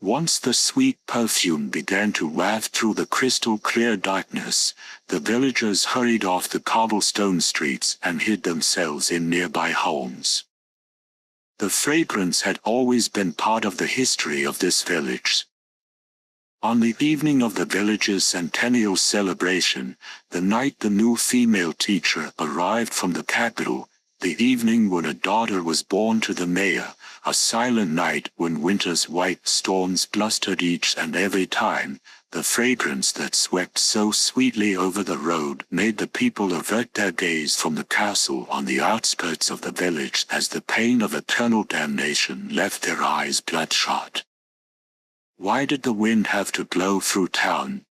Once the sweet perfume began to waft through the crystal-clear darkness, the villagers hurried off the cobblestone streets and hid themselves in nearby homes. The fragrance had always been part of the history of this village. On the evening of the village's centennial celebration, the night the new female teacher arrived from the capital, the evening when a daughter was born to the mayor, a silent night when winter's white storms blustered each and every time, the fragrance that swept so sweetly over the road made the people avert their gaze from the castle on the outskirts of the village as the pain of eternal damnation left their eyes bloodshot. Why did the wind have to blow through town?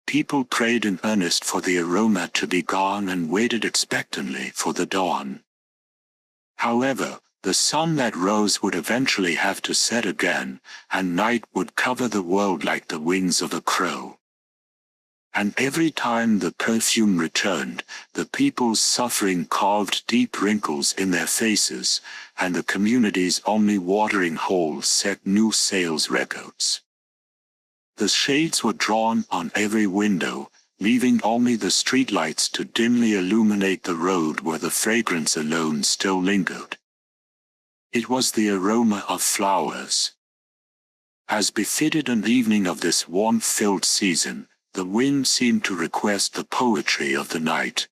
People prayed in earnest for the aroma to be gone and waited expectantly for the dawn. However, the sun that rose would eventually have to set again, and night would cover the world like the wings of a crow. And every time the perfume returned, the people's suffering carved deep wrinkles in their faces, and the community's only watering hole set new sales records. The shades were drawn on every window, leaving only the streetlights to dimly illuminate the road where the fragrance alone still lingered. It was the aroma of flowers. As befitted an evening of this warmth-filled season, the wind seemed to request the poetry of the night.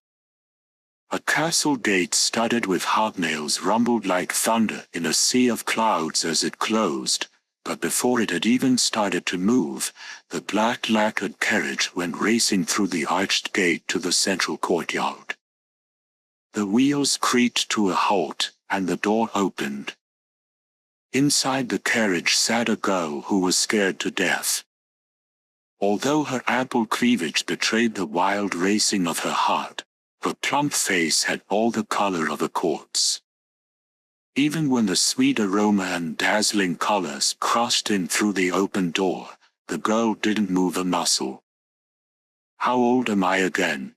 A castle gate studded with hobnails rumbled like thunder in a sea of clouds as it closed, but before it had even started to move, the black lacquered carriage went racing through the arched gate to the central courtyard. The wheels creaked to a halt, and the door opened. Inside the carriage sat a girl who was scared to death. Although her ample cleavage betrayed the wild racing of her heart, her plump face had all the color of a corpse. Even when the sweet aroma and dazzling colors crushed in through the open door, the girl didn't move a muscle. How old am I again?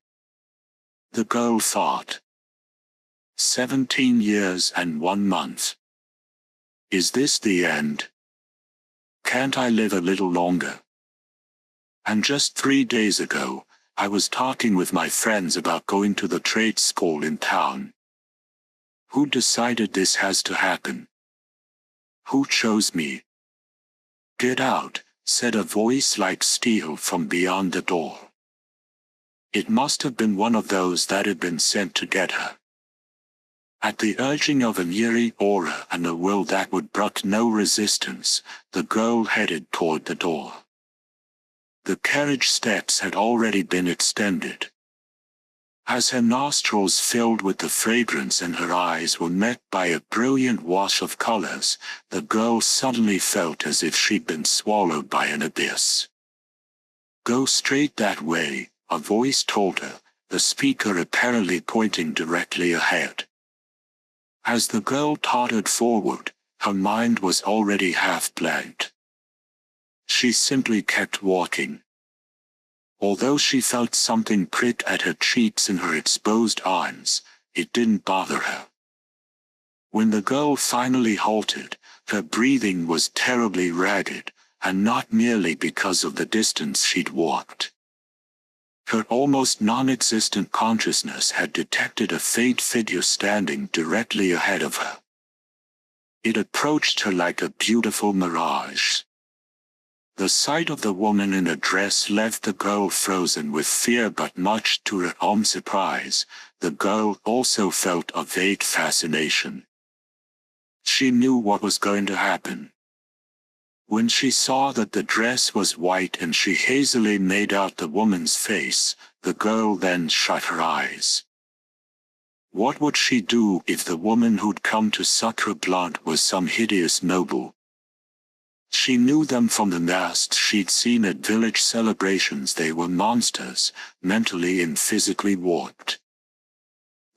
The girl thought. 17 years and 1 month. Is this the end? Can't I live a little longer? And just 3 days ago, I was talking with my friends about going to the trade school in town. Who decided this has to happen? Who chose me? Get out, said a voice like steel from beyond the door. It must have been one of those that had been sent to get her. At the urging of an eerie aura and a will that would brook no resistance, the girl headed toward the door. The carriage steps had already been extended. As her nostrils filled with the fragrance and her eyes were met by a brilliant wash of colors, the girl suddenly felt as if she'd been swallowed by an abyss. Go straight that way, a voice told her, the speaker apparently pointing directly ahead. As the girl tottered forward, her mind was already half blanked. She simply kept walking. Although she felt something prick at her cheeks and her exposed arms, it didn't bother her. When the girl finally halted, her breathing was terribly ragged, and not merely because of the distance she'd walked. Her almost non-existent consciousness had detected a faint figure standing directly ahead of her. It approached her like a beautiful mirage. The sight of the woman in a dress left the girl frozen with fear, but much to her own surprise, the girl also felt a vague fascination. She knew what was going to happen. When she saw that the dress was white and she hazily made out the woman's face, the girl then shut her eyes. What would she do if the woman who'd come to suck her blood was some hideous noble? She knew them from the masks she'd seen at village celebrations. They were monsters, mentally and physically warped.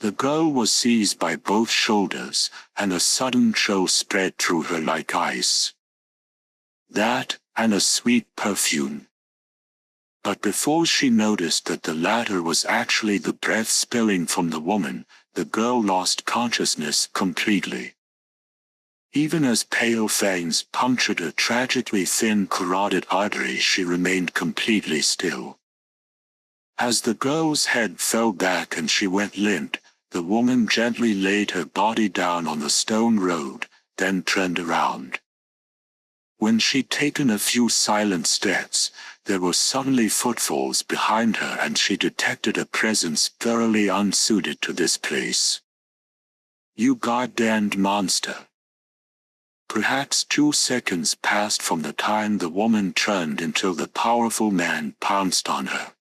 The girl was seized by both shoulders, and a sudden chill spread through her like ice. That, and a sweet perfume. But before she noticed that the latter was actually the breath spilling from the woman, the girl lost consciousness completely. Even as pale fangs punctured a tragically thin carotid artery, she remained completely still. As the girl's head fell back and she went limp, the woman gently laid her body down on the stone road, then turned around. When she'd taken a few silent steps, there were suddenly footfalls behind her and she detected a presence thoroughly unsuited to this place. "You goddamned monster." Perhaps 2 seconds passed from the time the woman turned until the powerful man pounced on her.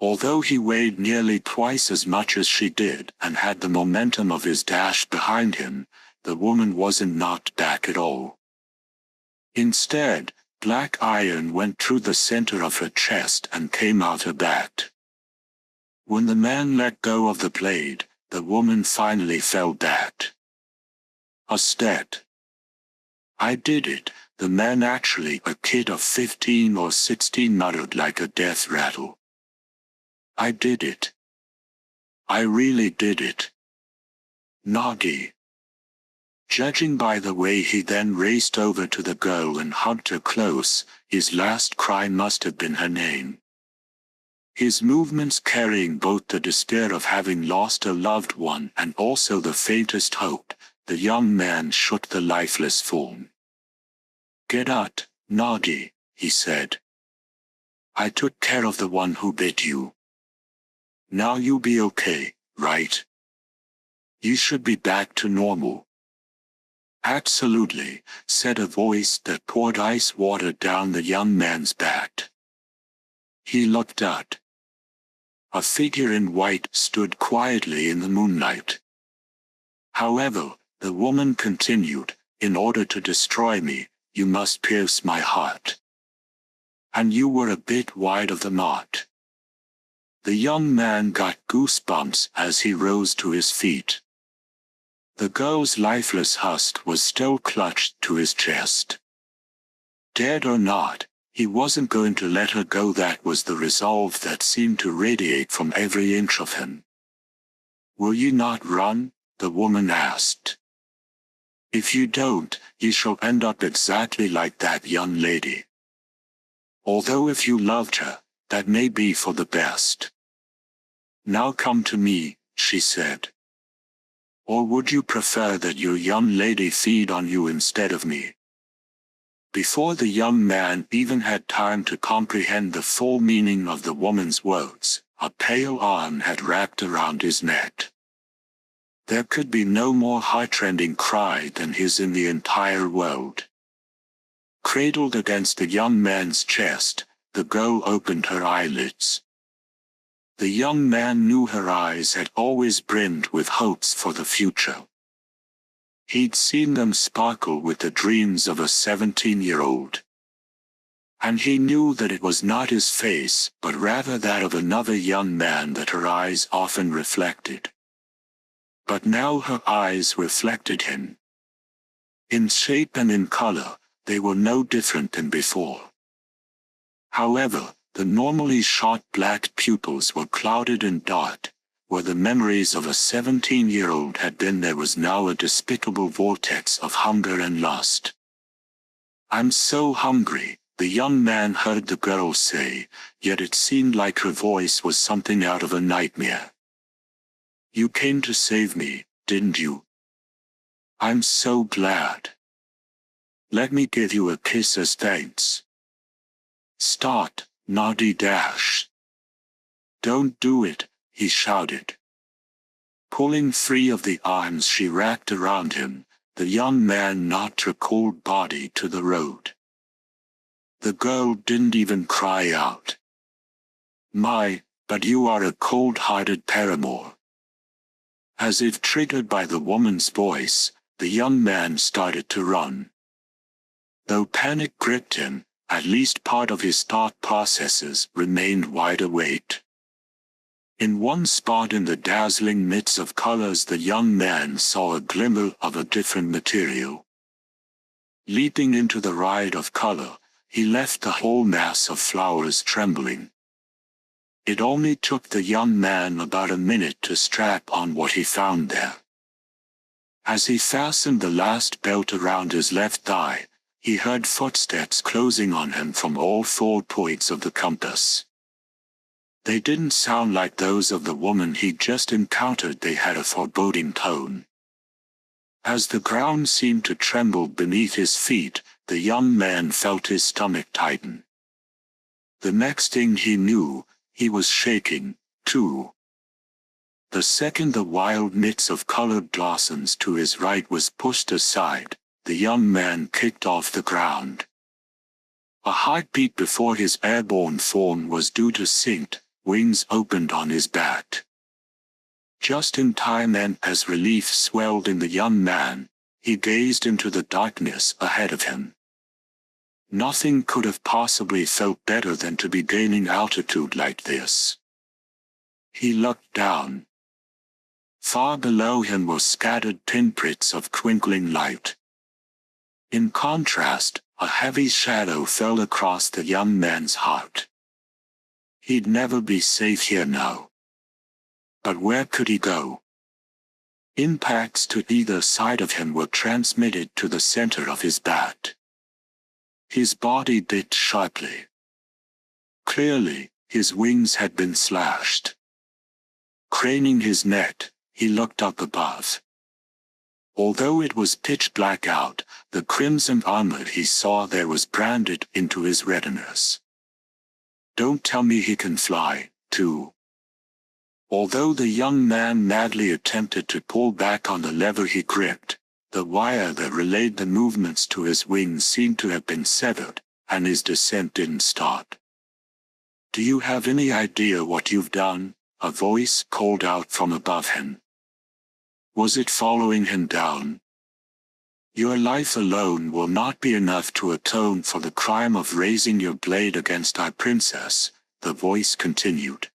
Although he weighed nearly twice as much as she did and had the momentum of his dash behind him, the woman wasn't knocked back at all. Instead, black iron went through the center of her chest and came out her back. When the man let go of the blade, the woman finally fell back. A stat. "I did it," the man, actually a kid of 15 or 16, muttered like a death rattle. "I did it. I really did it. Naughty." Judging by the way he then raced over to the girl and hugged her close, his last cry must have been her name. His movements carrying both the despair of having lost a loved one and also the faintest hope, the young man shook the lifeless form. "Get out, Naughty," he said. "I took care of the one who bit you. Now you'll be okay, right? You should be back to normal." "Absolutely," said a voice that poured ice water down the young man's back. He looked out. A figure in white stood quietly in the moonlight. However, the woman continued, "In order to destroy me, you must pierce my heart. And you were a bit wide of the mark." The young man got goosebumps as he rose to his feet. The girl's lifeless husk was still clutched to his chest. Dead or not, he wasn't going to let her go. That was the resolve that seemed to radiate from every inch of him. "Will you not run?" the woman asked. "If you don't, you shall end up exactly like that young lady. Although if you loved her, that may be for the best. Now come to me," she said. "Or would you prefer that your young lady feed on you instead of me?" Before the young man even had time to comprehend the full meaning of the woman's words, a pale arm had wrapped around his neck. There could be no more heartrending cry than his in the entire world. Cradled against the young man's chest, the girl opened her eyelids. The young man knew her eyes had always brimmed with hopes for the future. He'd seen them sparkle with the dreams of a 17-year-old. And he knew that it was not his face, but rather that of another young man that her eyes often reflected. But now her eyes reflected him. In shape and in color, they were no different than before. However, the normally short black pupils were clouded and dark. Where the memories of a 17-year-old had been, there was now a despicable vortex of hunger and lust. "I'm so hungry," the young man heard the girl say, yet it seemed like her voice was something out of a nightmare. "You came to save me, didn't you? I'm so glad. Let me give you a kiss as thanks." "Start, Naughty Dash. Don't do it," he shouted. Pulling free of the arms she wrapped around him, the young man knocked her cold body to the road. The girl didn't even cry out. "My, but you are a cold-hearted paramour." As if triggered by the woman's voice, the young man started to run. Though panic gripped him, at least part of his thought processes remained wide awake. In one spot in the dazzling midst of colors, the young man saw a glimmer of a different material. Leaping into the riot of color, he left the whole mass of flowers trembling. It only took the young man about a minute to strap on what he found there. As he fastened the last belt around his left thigh, he heard footsteps closing on him from all 4 points of the compass. They didn't sound like those of the woman he'd just encountered. They had a foreboding tone. As the ground seemed to tremble beneath his feet, the young man felt his stomach tighten. The next thing he knew, he was shaking, too. The second the wild mix of colored blossoms to his right was pushed aside, the young man kicked off the ground. A heartbeat before his airborne form was due to sink, wings opened on his back. Just in time, and as relief swelled in the young man, he gazed into the darkness ahead of him. Nothing could have possibly felt better than to be gaining altitude like this. He looked down. Far below him were scattered pinpricks of twinkling light. In contrast, a heavy shadow fell across the young man's heart. He'd never be safe here now. But where could he go? Impacts to either side of him were transmitted to the center of his back. His body bit sharply. Clearly, his wings had been slashed. Craning his neck, he looked up above. Although it was pitch black out, the crimson armor he saw there was branded into his retinas. Don't tell me he can fly, too. Although the young man madly attempted to pull back on the lever he gripped, the wire that relayed the movements to his wings seemed to have been severed, and his descent didn't start. Do you have any idea what you've done? A voice called out from above him. Was it following him down? Your life alone will not be enough to atone for the crime of raising your blade against our princess, the voice continued.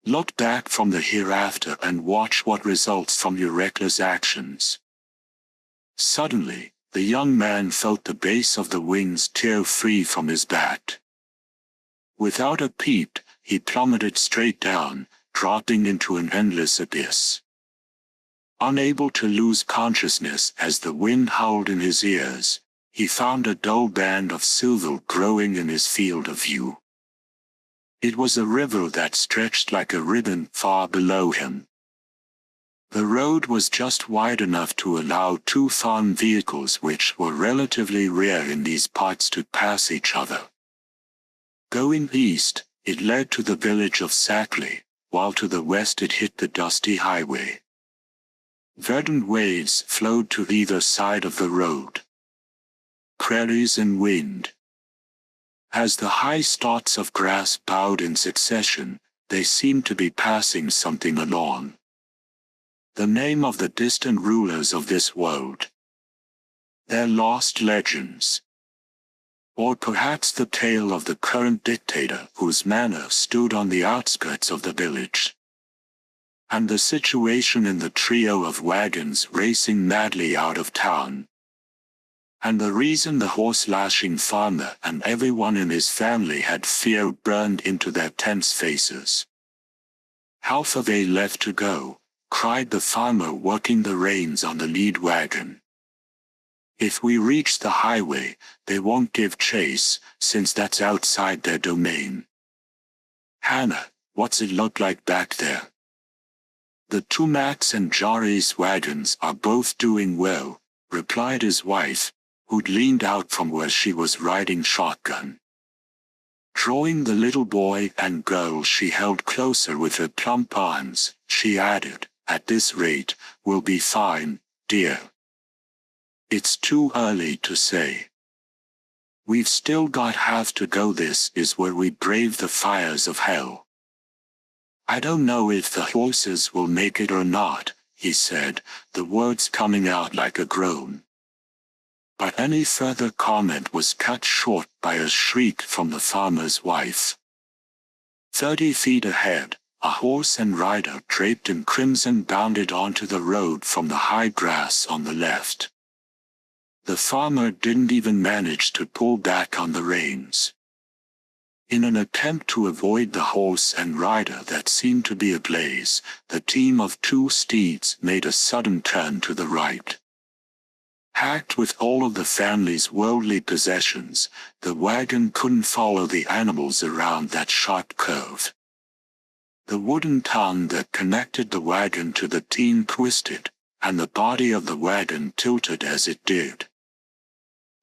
Look back from the hereafter and watch what results from your reckless actions. Suddenly, the young man felt the base of the wings tear free from his back. Without a peep, he plummeted straight down, dropping into an endless abyss. Unable to lose consciousness as the wind howled in his ears, he found a dull band of silver growing in his field of view. It was a river that stretched like a ribbon far below him. The road was just wide enough to allow 2 farm vehicles, which were relatively rare in these parts, to pass each other. Going east, it led to the village of Sackley, while to the west it hit the dusty highway. Verdant waves flowed to either side of the road. Prairies and wind. As the high stalks of grass bowed in succession, they seemed to be passing something along. The name of the distant rulers of this world. Their lost legends. Or perhaps the tale of the current dictator whose manor stood on the outskirts of the village. And the situation in the trio of wagons racing madly out of town. And the reason the horse-lashing farmer and everyone in his family had fear burned into their tense faces. How far they left to go, cried the farmer, working the reins on the lead wagon. If we reach the highway, they won't give chase, since that's outside their domain. Hannah, what's it look like back there? The 2 Max and Jari's wagons are both doing well, replied his wife, who'd leaned out from where she was riding shotgun. Drawing the little boy and girl she held closer with her plump arms, she added, at this rate, we'll be fine, dear. It's too early to say. We've still got half to go. This is where we brave the fires of hell. I don't know if the horses will make it or not, he said, the words coming out like a groan. But any further comment was cut short by a shriek from the farmer's wife. 30 feet ahead, a horse and rider draped in crimson bounded onto the road from the high grass on the left. The farmer didn't even manage to pull back on the reins. In an attempt to avoid the horse and rider that seemed to be ablaze, the team of 2 steeds made a sudden turn to the right. Packed with all of the family's worldly possessions, the wagon couldn't follow the animals around that sharp curve. The wooden tongue that connected the wagon to the team twisted, and the body of the wagon tilted as it did.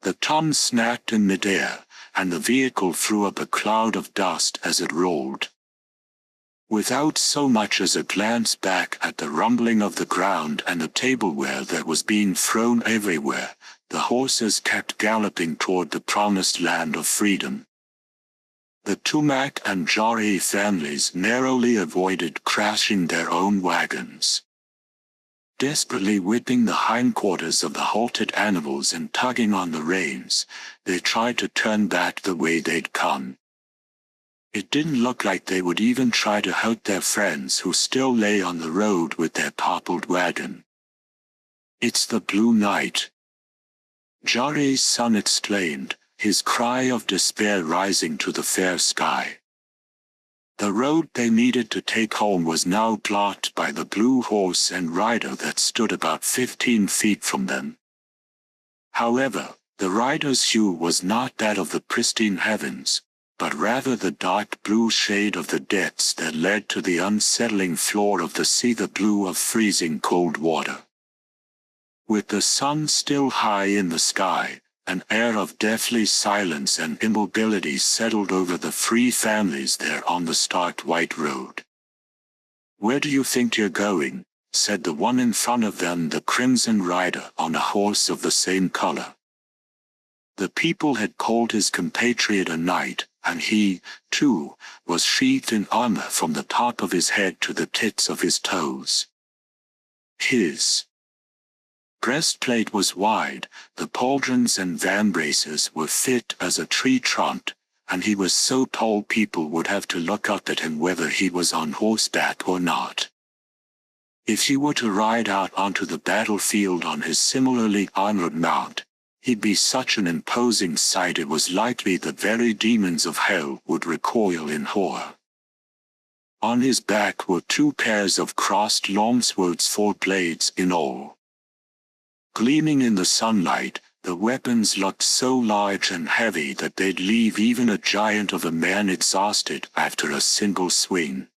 The tongue snapped in midair, and the vehicle threw up a cloud of dust as it rolled. Without so much as a glance back at the rumbling of the ground and the tableware that was being thrown everywhere, the horses kept galloping toward the promised land of freedom. The Tumak and Jari families narrowly avoided crashing their own wagons. Desperately whipping the hindquarters of the halted animals and tugging on the reins, they tried to turn back the way they'd come. It didn't look like they would even try to help their friends who still lay on the road with their toppled wagon. "It's the Blue Knight," Jari's son exclaimed, his cry of despair rising to the fair sky. The road they needed to take home was now blocked by the blue horse and rider that stood about 15 feet from them. However, the rider's hue was not that of the pristine heavens, but rather the dark blue shade of the depths that led to the unsettling floor of the sea, the blue of freezing cold water. With the sun still high in the sky, an air of deathly silence and immobility settled over the 3 families there on the stark white road. "Where do you think you're going?" said the one in front of them, the crimson rider on a horse of the same color. The people had called his compatriot a knight, and he, too, was sheathed in armor from the top of his head to the tips of his toes. His breastplate was wide, the pauldrons and vambraces were fit as a tree trunk, and he was so tall people would have to look up at him whether he was on horseback or not. If he were to ride out onto the battlefield on his similarly armored mount, he'd be such an imposing sight it was likely the very demons of hell would recoil in horror. On his back were 2 pairs of crossed long swords, 4 blades in all. Gleaming in the sunlight, the weapons looked so large and heavy that they'd leave even a giant of a man exhausted after a single swing.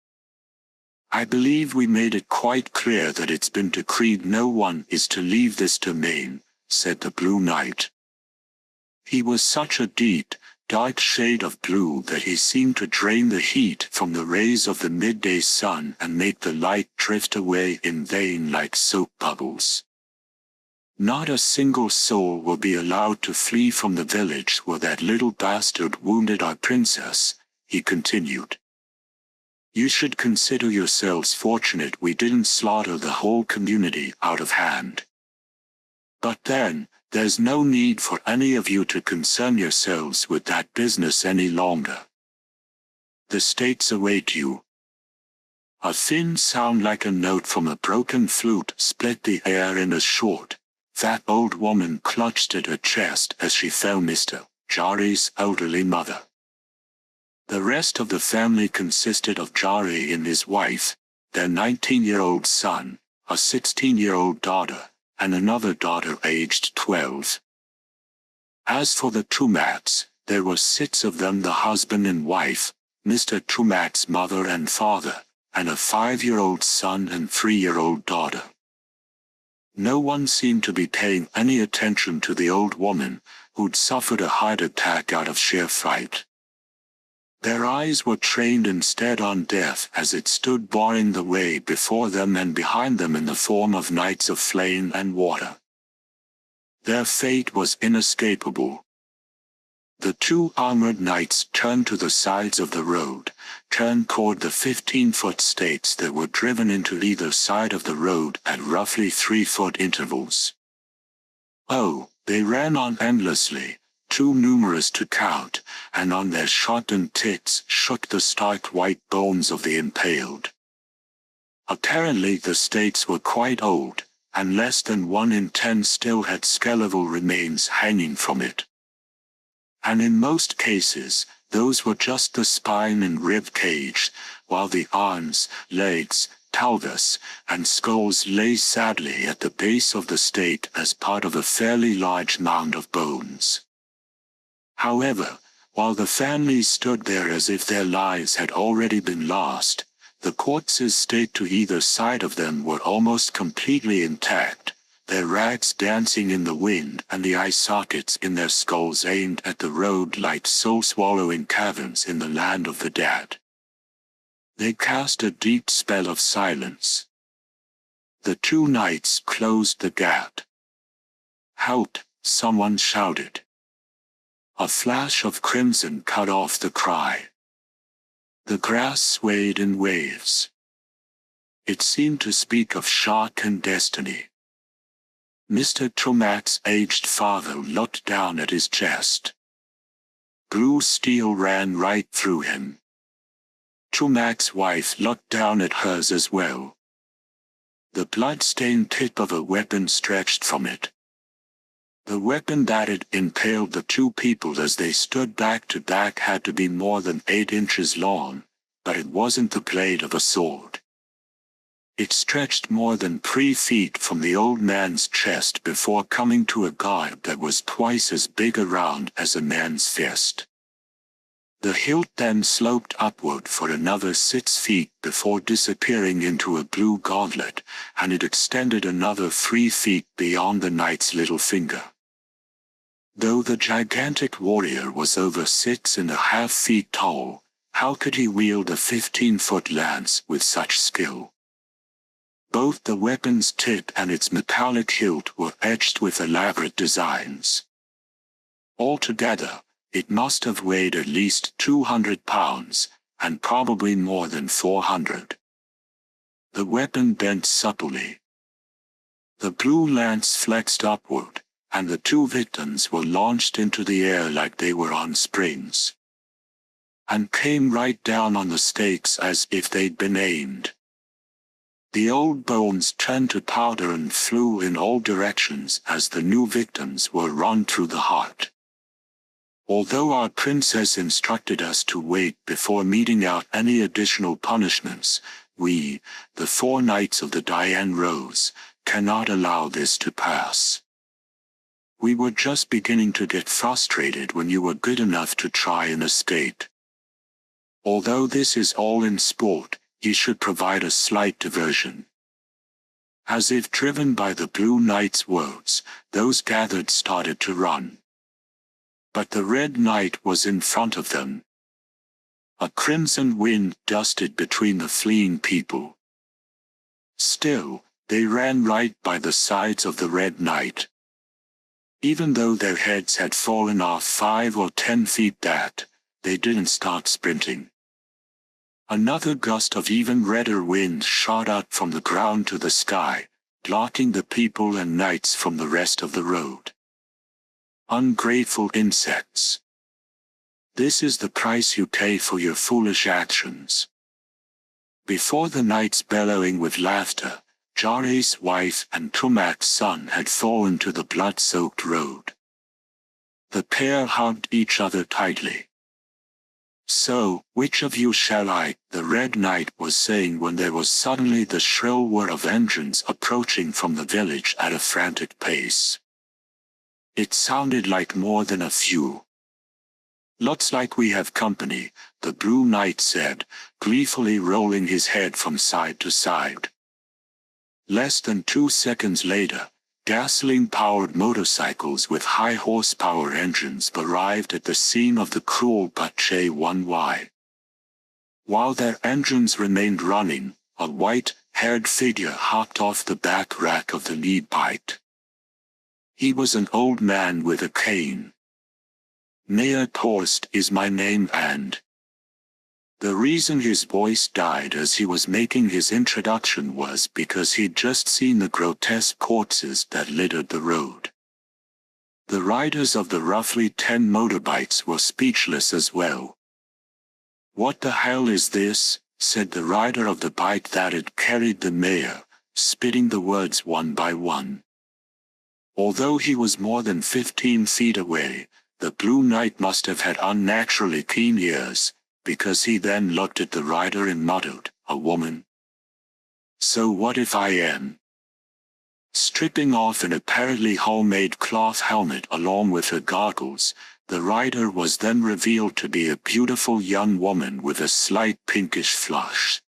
"I believe we made it quite clear that it's been decreed no one is to leave this domain," said the Blue Knight. He was such a deep, dark shade of blue that he seemed to drain the heat from the rays of the midday sun and make the light drift away in vain like soap bubbles. "Not a single soul will be allowed to flee from the village where that little bastard wounded our princess," he continued. "You should consider yourselves fortunate we didn't slaughter the whole community out of hand. But then, there's no need for any of you to concern yourselves with that business any longer. The states await you." A thin sound like a note from a broken flute split the air in a short, fat old woman clutched at her chest as she fell Mr. Jari's elderly mother. The rest of the family consisted of Jari and his wife, their 19-year-old son, a 16-year-old daughter, and another daughter aged 12. As for the Tumaks, there were 6 of them, the husband and wife, Mr. Tumak's mother and father, and a 5-year-old son and 3-year-old daughter. No one seemed to be paying any attention to the old woman, who'd suffered a heart attack out of sheer fright. Their eyes were trained instead on death as it stood barring the way before them and behind them in the form of knights of flame and water. Their fate was inescapable. The 2 armored knights turned to the sides of the road, turned toward the 15-foot stakes that were driven into either side of the road at roughly 3-foot intervals. Oh, they ran on endlessly, too numerous to count, and on their shortened ticks shook the stark white bones of the impaled. Apparently the stakes were quite old, and less than 1 in 10 still had skeletal remains hanging from it. And in most cases, those were just the spine and rib cage, while the arms, legs, pelvis, and skulls lay sadly at the base of the stake as part of a fairly large mound of bones. However, while the families stood there as if their lives had already been lost, the corpses staked to either side of them were almost completely intact, their rags dancing in the wind and the eye sockets in their skulls aimed at the road like soul-swallowing caverns in the land of the dead. They cast a deep spell of silence. The two knights closed the gap. "Help!" someone shouted. A flash of crimson cut off the cry. The grass swayed in waves. It seemed to speak of shock and destiny. Mr. Trumac's aged father looked down at his chest. Blue steel ran right through him. Trumac's wife looked down at hers as well. The blood-stained tip of a weapon stretched from it. The weapon that had impaled the two people as they stood back to back had to be more than 8 inches long, but it wasn't the blade of a sword. It stretched more than 3 feet from the old man's chest before coming to a guard that was twice as big around as a man's fist. The hilt then sloped upward for another 6 feet before disappearing into a blue gauntlet, and it extended another 3 feet beyond the knight's little finger. Though the gigantic warrior was over 6.5 feet tall, how could he wield a 15-foot lance with such skill? Both the weapon's tip and its metallic hilt were etched with elaborate designs. Altogether, it must have weighed at least 200 pounds, and probably more than 400. The weapon bent supplely. The blue lance flexed upward, and the two victims were launched into the air like they were on springs, and came right down on the stakes as if they'd been aimed. The old bones turned to powder and flew in all directions as the new victims were run through the heart. Although our princess instructed us to wait before meting out any additional punishments, we, the 4 knights of the Diane Rose, cannot allow this to pass. We were just beginning to get frustrated when you were good enough to try and escape. Although this is all in sport, you should provide a slight diversion." As if driven by the Blue Knight's words, those gathered started to run. But the Red Knight was in front of them. A crimson wind dusted between the fleeing people. Still, they ran right by the sides of the Red Knight. Even though their heads had fallen off 5 or 10 feet back, they didn't start sprinting. Another gust of even redder wind shot out from the ground to the sky, blocking the people and knights from the rest of the road. Ungrateful insects. This is the price you pay for your foolish actions. Before the knights bellowing with laughter, Jare's wife and Trumac's son had fallen to the blood-soaked road. The pair hugged each other tightly. "So, which of you shall I?" the Red Knight was saying when there was suddenly the shrill whir of engines approaching from the village at a frantic pace. It sounded like more than a few. "Looks like we have company," the Blue Knight said, gleefully rolling his head from side to side. Less than 2 seconds later, gasoline-powered motorcycles with high horsepower engines arrived at the scene of the cruel Butcher 1Y. While their engines remained running, a white-haired figure hopped off the back rack of the lead bike. He was an old man with a cane. "Mayor Torst is my name, and..." The reason his voice died as he was making his introduction was because he'd just seen the grotesque corpses that littered the road. The riders of the roughly 10 motorbikes were speechless as well. "What the hell is this?" said the rider of the bike that had carried the mayor, spitting the words one by one. Although he was more than 15 feet away, The Blue Knight must have had unnaturally keen ears, because he then looked at the rider and muttered, "A woman? So what if I am?" Stripping off an apparently homemade cloth helmet along with her goggles, the rider was then revealed to be a beautiful young woman with a slight pinkish flush.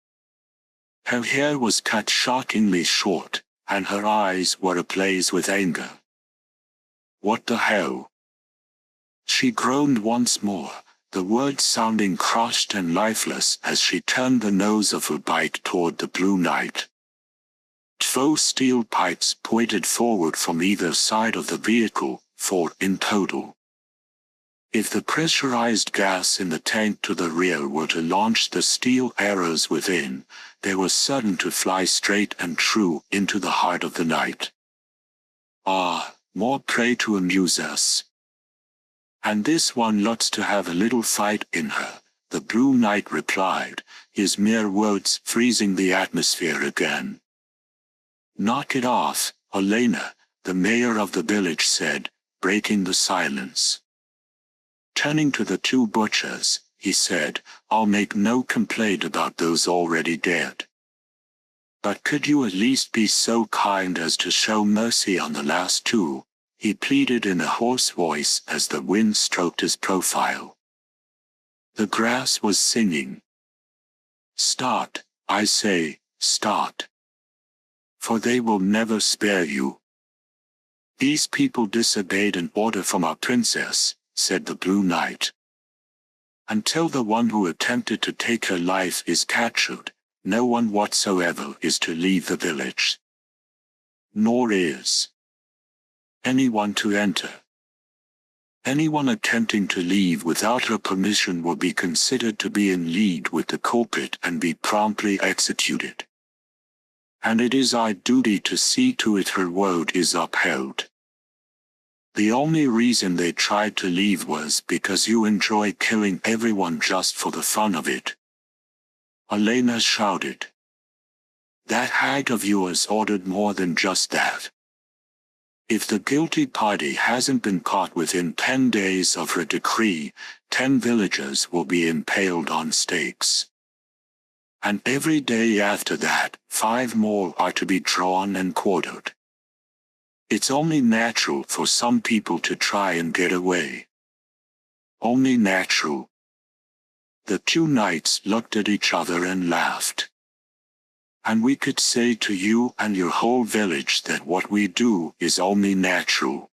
Her hair was cut shockingly short, and her eyes were ablaze with anger. "What the hell?" She groaned once more, the words sounding crushed and lifeless as she turned the nose of her bike toward the Blue Knight. 12 steel pipes pointed forward from either side of the vehicle, 4 in total. If the pressurized gas in the tank to the rear were to launch the steel arrows within, they were certain to fly straight and true into the heart of the night. "Ah, more prey to amuse us. And this one lots to have a little fight in her," the Blue Knight replied, his mere words freezing the atmosphere again. "Knock it off, Elena," the mayor of the village said, breaking the silence. Turning to the 2 butchers, he said, "I'll make no complaint about those already dead. But could you at least be so kind as to show mercy on the last 2, he pleaded in a hoarse voice as the wind stroked his profile. The grass was singing. "Start, I say, start. For they will never spare you." "These people disobeyed an order from our princess," said the Blue Knight. "Until the one who attempted to take her life is captured, no one whatsoever is to leave the village. Nor is anyone to enter. Anyone attempting to leave without her permission will be considered to be in league with the culprit and be promptly executed. And it is our duty to see to it her word is upheld. The only reason they tried to leave was because you enjoy killing everyone just for the fun of it." Elena shouted. "That hag of yours ordered more than just that. If the guilty party hasn't been caught within 10 days of her decree, 10 villagers will be impaled on stakes. And every day after that, 5 more are to be drawn and quartered. It's only natural for some people to try and get away. Only natural." The 2 knights looked at each other and laughed. "And we could say to you and your whole village that what we do is only natural.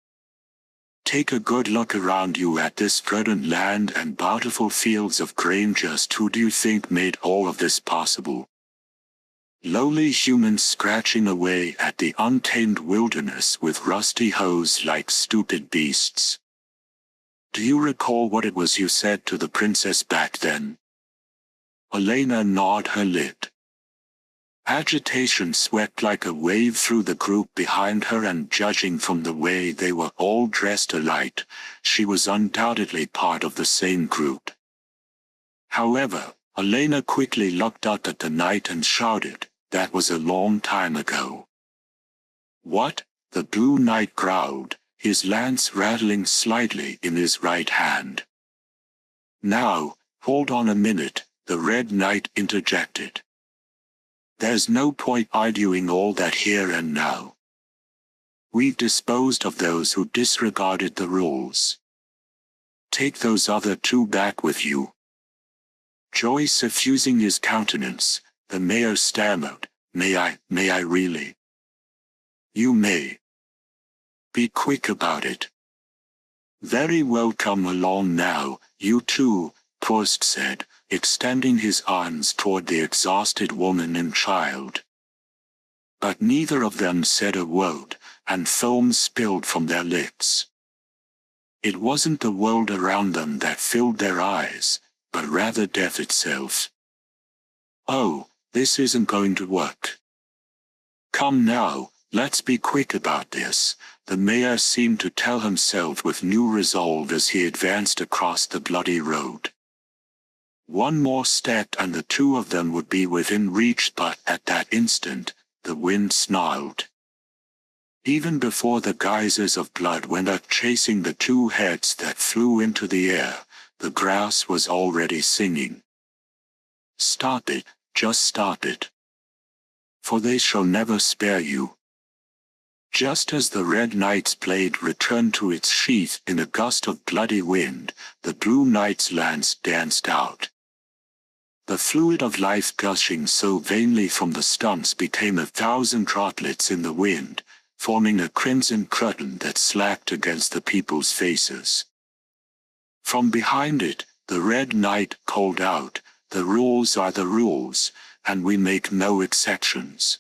Take a good look around you at this verdant land and bountiful fields of grain. Just who do you think made all of this possible? Lowly humans scratching away at the untamed wilderness with rusty hoes like stupid beasts. Do you recall what it was you said to the princess back then?" Elena gnawed her lip. Agitation swept like a wave through the group behind her, and judging from the way they were all dressed alike, she was undoubtedly part of the same group. However, Elena quickly looked up at the knight and shouted, "That was a long time ago." "What?" the Blue Knight growled, his lance rattling slightly in his right hand. "Now, hold on a minute," the Red Knight interjected. "There's no point arguing all that here and now. We've disposed of those who disregarded the rules. Take those other 2 back with you." Joy suffusing his countenance, the mayor stammered, May I really?" "You may. Be quick about it." "Very well, come along now, you 2, Prost said, extending his arms toward the exhausted woman and child. But neither of them said a word, and foam spilled from their lips. It wasn't the world around them that filled their eyes, but rather death itself. "Oh, this isn't going to work. Come now, let's be quick about this," the mayor seemed to tell himself with new resolve as he advanced across the bloody road. One more step and the 2 of them would be within reach, but at that instant, the wind snarled. Even before the geysers of blood went up chasing the two heads that flew into the air, the grass was already singing. Stop it, just stop it. For they shall never spare you. Just as the red knight's blade returned to its sheath in a gust of bloody wind, the blue knight's lance danced out. The fluid of life gushing so vainly from the stumps became 1,000 droplets in the wind, forming a crimson curtain that slacked against the people's faces. From behind it, the red knight called out, "The rules are the rules, and we make no exceptions."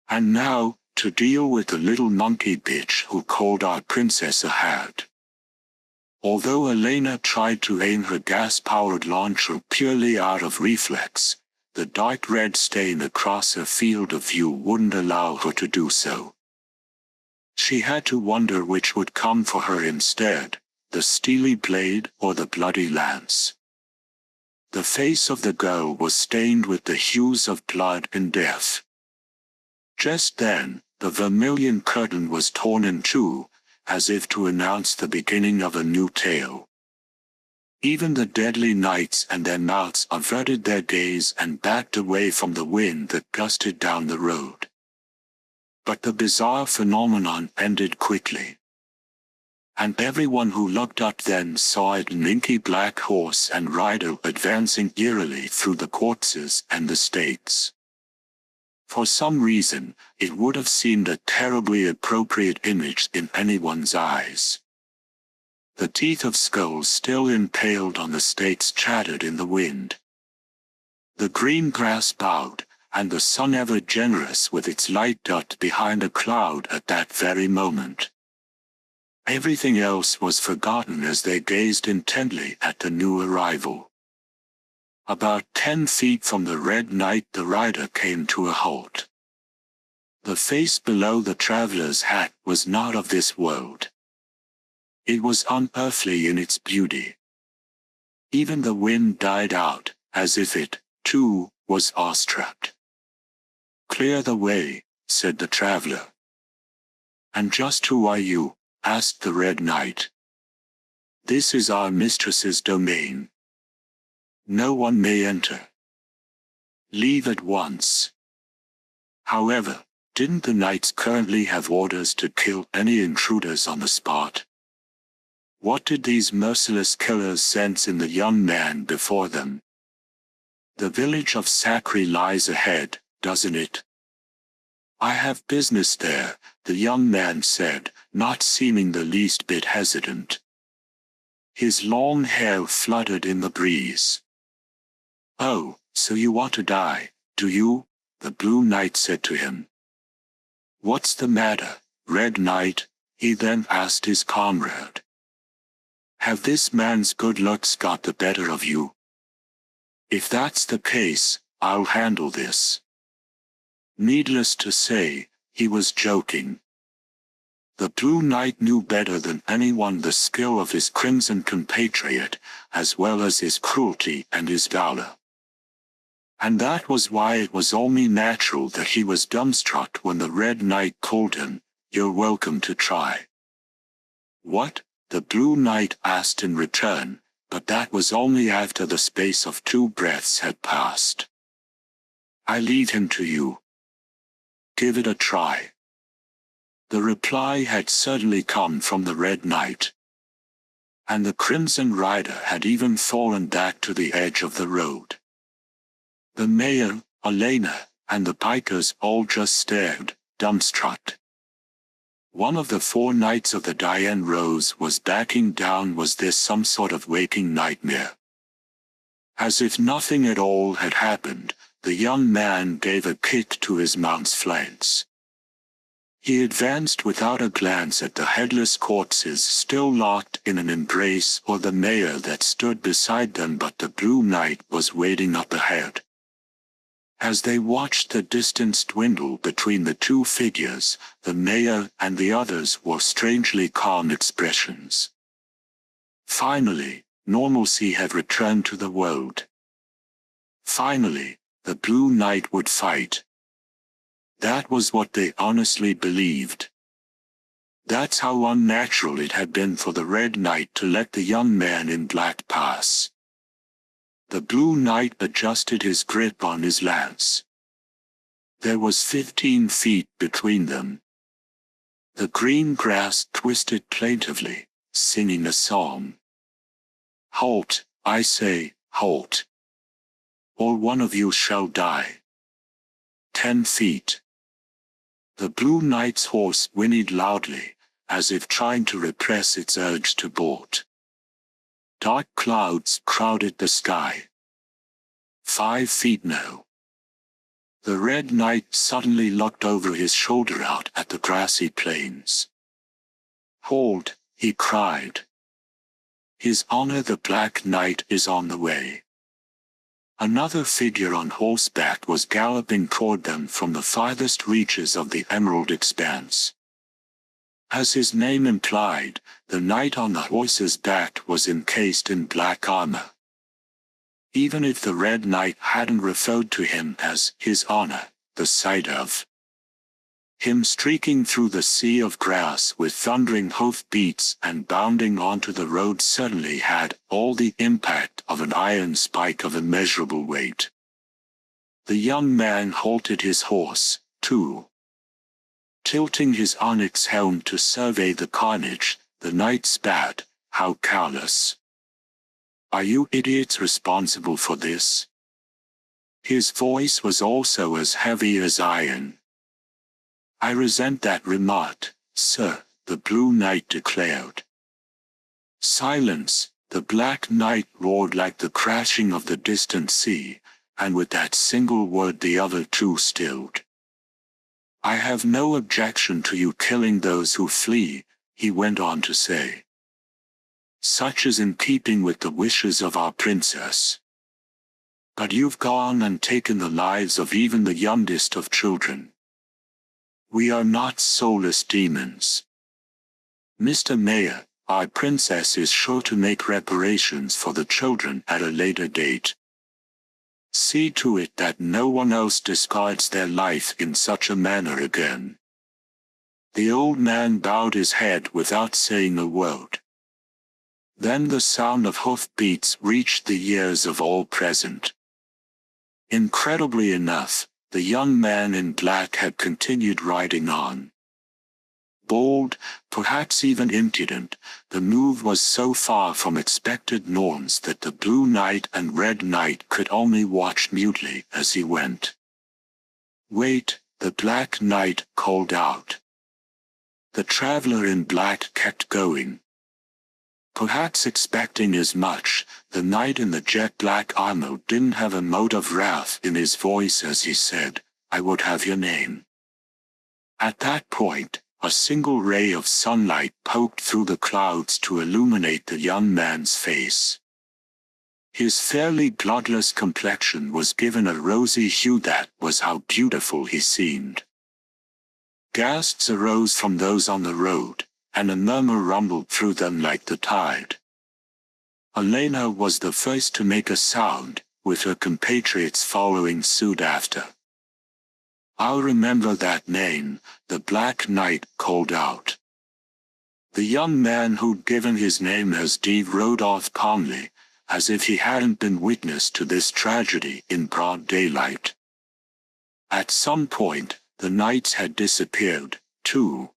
And now, to deal with the little monkey bitch who called our princess a hag. Although Elena tried to aim her gas-powered launcher purely out of reflex, the dark red stain across her field of view wouldn't allow her to do so. She had to wonder which would come for her instead, the steely blade or the bloody lance. The face of the girl was stained with the hues of blood and death. Just then, the vermilion curtain was torn in two, as if to announce the beginning of a new tale. Even the deadly knights and their mounts averted their gaze and backed away from the wind that gusted down the road. But the bizarre phenomenon ended quickly. And everyone who looked up then saw an inky black horse and rider advancing eerily through the courses and the states. For some reason, it would have seemed a terribly appropriate image in anyone's eyes. The teeth of skulls still impaled on the stakes chattered in the wind. The green grass bowed, and the sun ever generous with its light dot behind a cloud at that very moment. Everything else was forgotten as they gazed intently at the new arrival. About 10 feet from the red knight the rider came to a halt. The face below the traveler's hat was not of this world. It was unearthly in its beauty. Even the wind died out, as if it, too, was awestruck. "Clear the way," said the traveler. "And just who are you?" asked the red knight. "This is our mistress's domain. No one may enter. Leave at once." However, didn't the knights currently have orders to kill any intruders on the spot? What did these merciless killers sense in the young man before them? "The village of Sacre lies ahead, doesn't it?" "I have business there," the young man said, not seeming the least bit hesitant. His long hair fluttered in the breeze. "Oh, so you want to die, do you?" the blue knight said to him. "What's the matter, red knight?" he then asked his comrade. "Have this man's good looks got the better of you? If that's the case, I'll handle this." Needless to say, he was joking. The blue knight knew better than anyone the skill of his crimson compatriot, as well as his cruelty and his valor. And that was why it was only natural that he was dumbstruck when the red knight called him, "You're welcome to try." "What?" the blue knight asked in return, but that was only after the space of 2 breaths had passed. "I leave him to you. Give it a try." The reply had certainly come from the red knight. And the crimson rider had even fallen back to the edge of the road. The mayor, Elena, and the pikers all just stared, dumbstruck. One of the 4 knights of the Diane Rose was backing down. Was this some sort of waking nightmare? As if nothing at all had happened, the young man gave a kick to his mount's flanks. He advanced without a glance at the headless corpses still locked in an embrace or the mayor that stood beside them, but the blue knight was waiting up ahead. As they watched the distance dwindle between the 2 figures, the mayor and the others wore strangely calm expressions. Finally, normalcy had returned to the world. Finally, the blue knight would fight. That was what they honestly believed. That's how unnatural it had been for the Red Knight to let the young man in black pass. The Blue Knight adjusted his grip on his lance. There was 15 feet between them. The green grass twisted plaintively, singing a song. "Halt, I say, halt. Or one of you shall die." 10 feet. The Blue Knight's horse whinnied loudly, as if trying to repress its urge to bolt. Dark clouds crowded the sky. 5 feet now. The Red Knight suddenly looked over his shoulder out at the grassy plains. "Hold," he cried. "His Honor the Black Knight is on the way." Another figure on horseback was galloping toward them from the farthest reaches of the emerald expanse. As his name implied, the knight on the horse's back was encased in black armor. Even if the Red Knight hadn't referred to him as his honor, the sight of him streaking through the sea of grass with thundering hoof-beats and bounding onto the road suddenly had all the impact of an iron spike of immeasurable weight. The young man halted his horse, too. Tilting his onyx helm to survey the carnage, the knight spat, "How callous! Are you idiots responsible for this?" His voice was also as heavy as iron. "I resent that remark, sir," the Blue Knight declared. "Silence," the Black Knight roared like the crashing of the distant sea, and with that single word the other two stilled. "I have no objection to you killing those who flee," he went on to say. "Such is in keeping with the wishes of our princess. But you've gone and taken the lives of even the youngest of children. We are not soulless demons. Mr. Mayor, our princess is sure to make reparations for the children at a later date. See to it that no one else discards their life in such a manner again." The old man bowed his head without saying a word. Then the sound of hoof-beats reached the ears of all present. Incredibly enough, the young man in black had continued riding on. Bold, perhaps even impudent, the move was so far from expected norms that the Blue Knight and Red Knight could only watch mutely as he went. "Wait," the Black Knight called out. The traveler in black kept going. Perhaps expecting as much, the knight in the jet-black armor didn't have a note of wrath in his voice as he said, "I would have your name." At that point, a single ray of sunlight poked through the clouds to illuminate the young man's face. His fairly bloodless complexion was given a rosy hue. That was how beautiful he seemed. Gasps arose from those on the road, and a murmur rumbled through them like the tide. Elena was the first to make a sound, with her compatriots following suit after. "I'll remember that name," the Black Knight called out. The young man who'd given his name as Steve rode off calmly, as if he hadn't been witness to this tragedy in broad daylight. At some point, the knights had disappeared, too.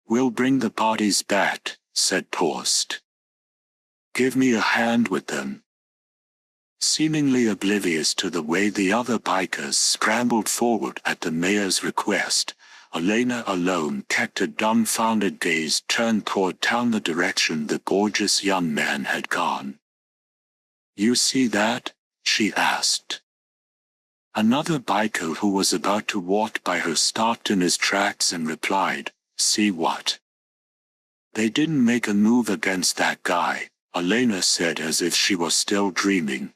"We'll bring the bodies back," said Post. "Give me a hand with them." Seemingly oblivious to the way the other bikers scrambled forward at the mayor's request, Elena alone kept a dumbfounded gaze turned toward town, the direction the gorgeous young man had gone. "You see that?" she asked. Another biker who was about to walk by her stopped in his tracks and replied, "See what?" "They didn't make a move against that guy," Elena said as if she was still dreaming.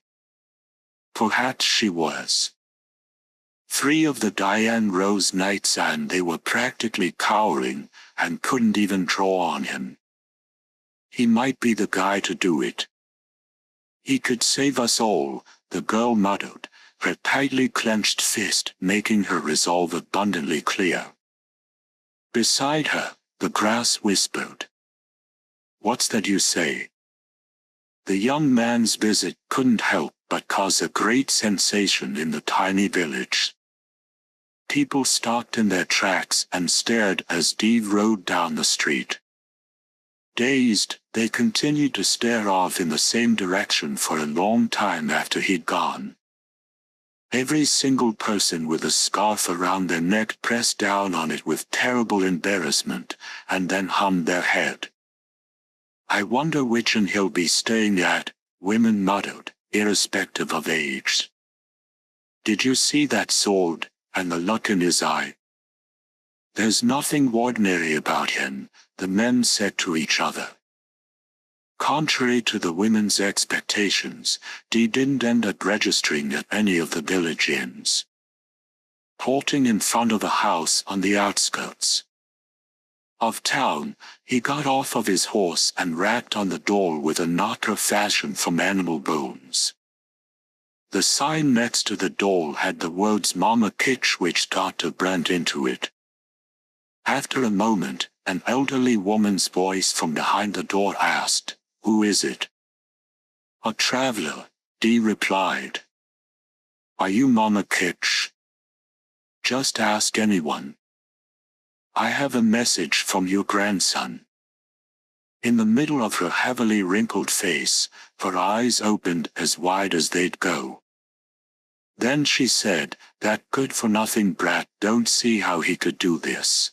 Perhaps she was. 3 of the Diane Rose Knights, and they were practically cowering, and couldn't even draw on him. He might be the guy to do it. "He could save us all," the girl muttered, her tightly clenched fist making her resolve abundantly clear. Beside her, the grass whispered, "What's that you say?" The young man's visit couldn't help but cause a great sensation in the tiny village. People stopped in their tracks and stared as Dee rode down the street. Dazed, they continued to stare off in the same direction for a long time after he'd gone. Every single person with a scarf around their neck pressed down on it with terrible embarrassment, and then hummed their head. "I wonder which inn he'll be staying at," women muttered, irrespective of age. "Did you see that sword, and the look in his eye?" "There's nothing ordinary about him," the men said to each other. Contrary to the women's expectations, Dee didn't end up registering at any of the village inns. Halting in front of a house on the outskirts of town, he got off of his horse and rapped on the door with a knocker fashioned from animal bones. The sign next to the door had the words "Mama Kitch," which Dr. Brent into it. After a moment, an elderly woman's voice from behind the door asked, "Who is it?" "A traveler," Dee replied. "Are you Mama Kitch?" "Just ask anyone." "I have a message from your grandson." In the middle of her heavily wrinkled face, her eyes opened as wide as they'd go. Then she said, "That good-for-nothing brat don't see how he could do this."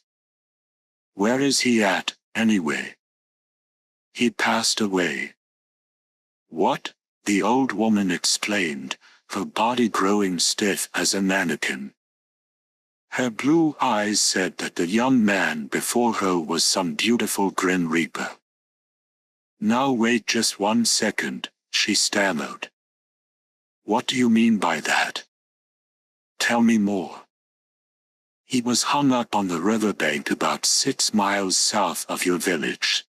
"Where is he at, anyway?" "He passed away." "What?" the old woman exclaimed, her body growing stiff as a mannequin. Her blue eyes said that the young man before her was some beautiful Grim Reaper. "Now wait just 1 second, she stammered. "What do you mean by that? Tell me more." "He was hung up on the riverbank about 6 miles south of your village.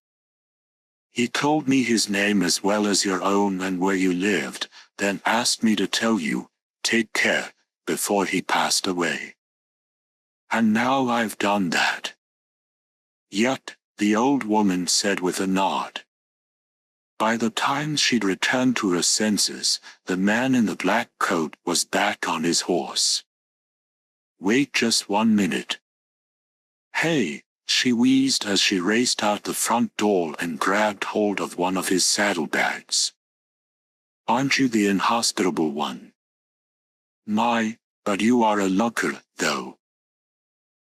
He told me his name as well as your own and where you lived, then asked me to tell you, 'Take care,' before he passed away. And now I've done that." "Yet," the old woman said with a nod. By the time she'd returned to her senses, the man in the black coat was back on his horse. "Wait just 1 minute." "Hey," she wheezed as she raced out the front door and grabbed hold of one of his saddlebags. "Aren't you the inhospitable one?" "My, but you are a looker, though."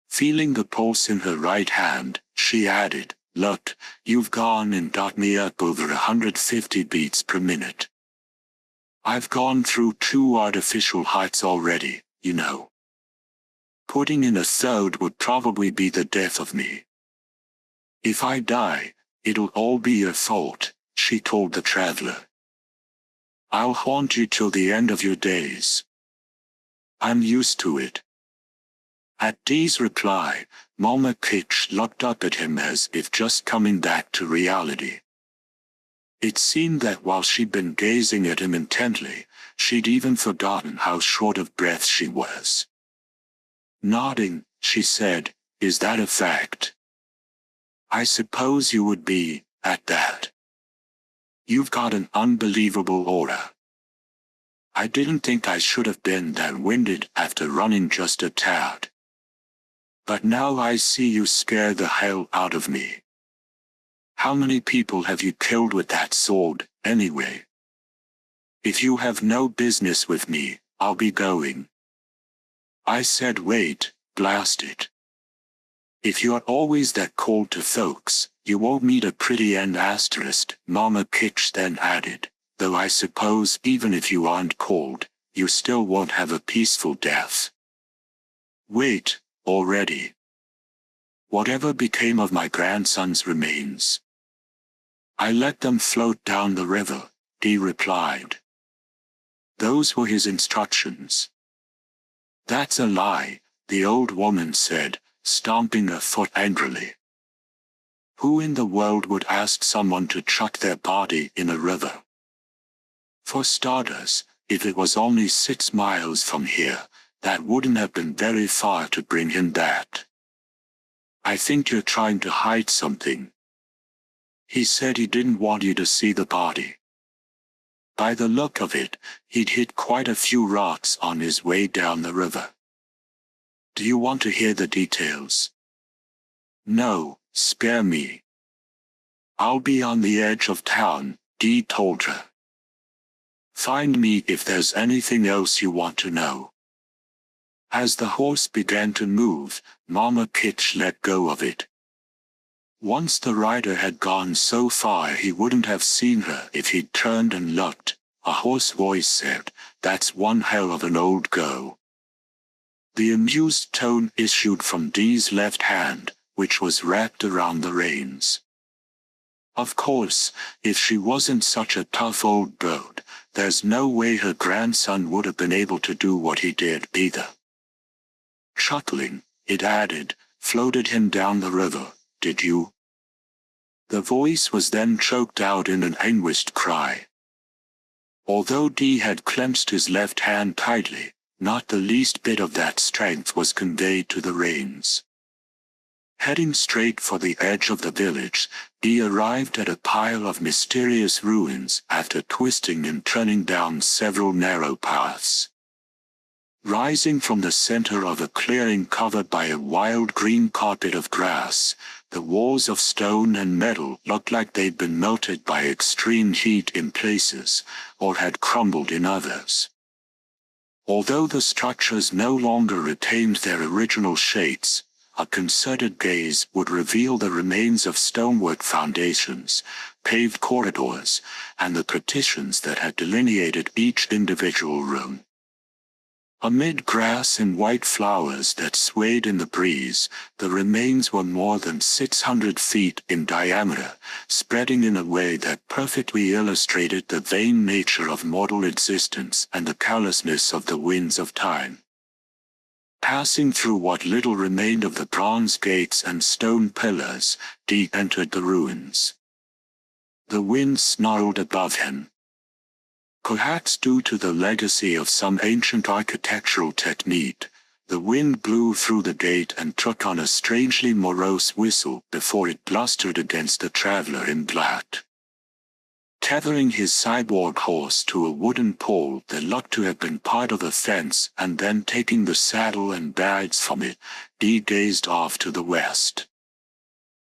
Feeling the pulse in her right hand, she added, "Look, you've gone and got me up over 150 beats per minute. I've gone through 2 artificial hearts already, you know. Putting in a third would probably be the death of me. If I die, it'll all be your fault," she told the traveler. "I'll haunt you till the end of your days." "I'm used to it." At Dee's reply, Mama Kitch looked up at him as if just coming back to reality. It seemed that while she'd been gazing at him intently, she'd even forgotten how short of breath she was. Nodding, she said, "Is that a fact? I suppose you would be, at that. You've got an unbelievable aura. I didn't think I should have been that winded after running just a tad. But now I see you scare the hell out of me. How many people have you killed with that sword, anyway? If you have no business with me, I'll be going." I said wait, blast it. "If you're always that cold to folks, you won't meet a pretty end asterisk," Mama Kitch then added, "though I suppose even if you aren't cold, you still won't have a peaceful death." "Wait, already. Whatever became of my grandson's remains?" "I let them float down the river," Dee replied. "Those were his instructions." "That's a lie," the old woman said, stomping her foot angrily. "Who in the world would ask someone to chuck their body in a river? For starters, If it was only 6 miles from here, that wouldn't have been very far to bring him that. I think you're trying to hide something. He said he didn't want you to see the body. By the look of it, he'd hit quite a few rocks on his way down the river. Do you want to hear the details? No, spare me. I'll be on the edge of town, Dee told her. Find me if there's anything else you want to know. As the horse began to move, Mama Pitch let go of it. Once the rider had gone so far he wouldn't have seen her if he'd turned and looked. A hoarse voice said, "That's one hell of an old go." The amused tone issued from Dee's left hand, which was wrapped around the reins. Of course, if she wasn't such a tough old bird, there's no way her grandson would have been able to do what he did either. Chuckling, it added, "Floated him down the river, did you?" The voice was then choked out in an anguished cry. Although Dee had clenched his left hand tightly, not the least bit of that strength was conveyed to the reins. Heading straight for the edge of the village, Dee arrived at a pile of mysterious ruins after twisting and turning down several narrow paths. Rising from the center of a clearing covered by a wild green carpet of grass, the walls of stone and metal looked like they'd been melted by extreme heat in places, or had crumbled in others. Although the structures no longer retained their original shapes, a concerted gaze would reveal the remains of stonework foundations, paved corridors, and the partitions that had delineated each individual room. Amid grass and white flowers that swayed in the breeze, the remains were more than 600 feet in diameter, spreading in a way that perfectly illustrated the vain nature of mortal existence and the callousness of the winds of time. Passing through what little remained of the bronze gates and stone pillars, Dee entered the ruins. The wind snarled above him. Perhaps due to the legacy of some ancient architectural technique, the wind blew through the gate and took on a strangely morose whistle before it blustered against the traveler in black. Tethering his cyborg horse to a wooden pole that looked to have been part of a fence and then taking the saddle and bags from it, Dee gazed off to the west.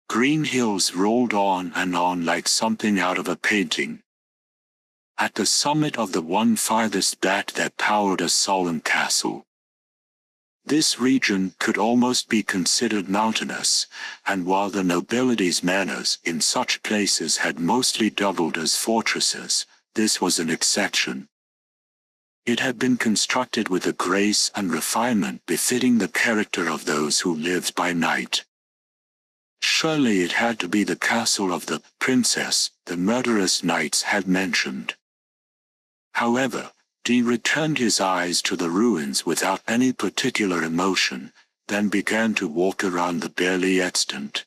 Green hills rolled on and on like something out of a painting. At the summit of the one farthest back there towered a solemn castle. This region could almost be considered mountainous, and while the nobility's manors in such places had mostly doubled as fortresses, this was an exception. It had been constructed with a grace and refinement befitting the character of those who lived by night. Surely it had to be the castle of the princess the murderous knights had mentioned. However, Dee returned his eyes to the ruins without any particular emotion, then began to walk around the barely extant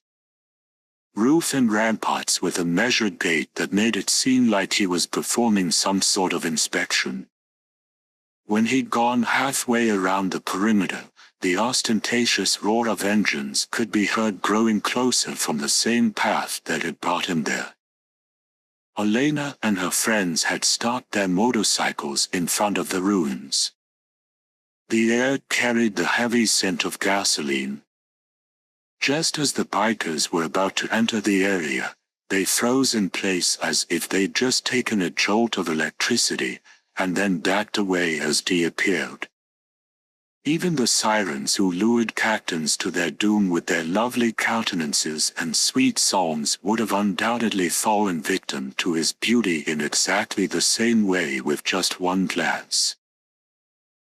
roof and ramparts with a measured gait that made it seem like he was performing some sort of inspection. When he'd gone halfway around the perimeter, the ostentatious roar of engines could be heard growing closer from the same path that had brought him there. Elena and her friends had stopped their motorcycles in front of the ruins. The air carried the heavy scent of gasoline. Just as the bikers were about to enter the area, they froze in place as if they'd just taken a jolt of electricity, and then backed away as Dee appeared. Even the sirens who lured captains to their doom with their lovely countenances and sweet songs would have undoubtedly fallen victim to his beauty in exactly the same way with just one glance.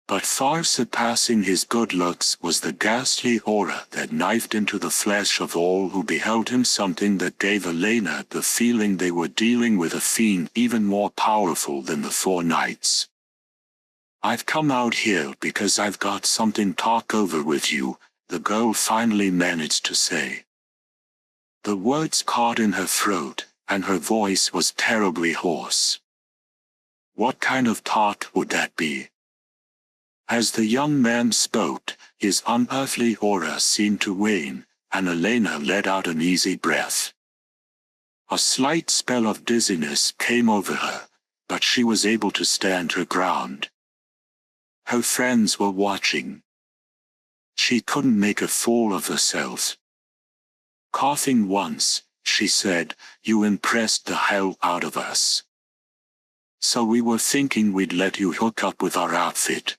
But far surpassing his good looks was the ghastly aura that knifed into the flesh of all who beheld him, something that gave Elena the feeling they were dealing with a fiend even more powerful than the four knights. "I've come out here because I've got something to talk over with you," the girl finally managed to say. The words caught in her throat, and her voice was terribly hoarse. What kind of thought would that be? As the young man spoke, his unearthly aura seemed to wane, and Elena let out an easy breath. A slight spell of dizziness came over her, but she was able to stand her ground. Her friends were watching. She couldn't make a fool of herself. Coughing once, she said, "You impressed the hell out of us. So we were thinking we'd let you hook up with our outfit."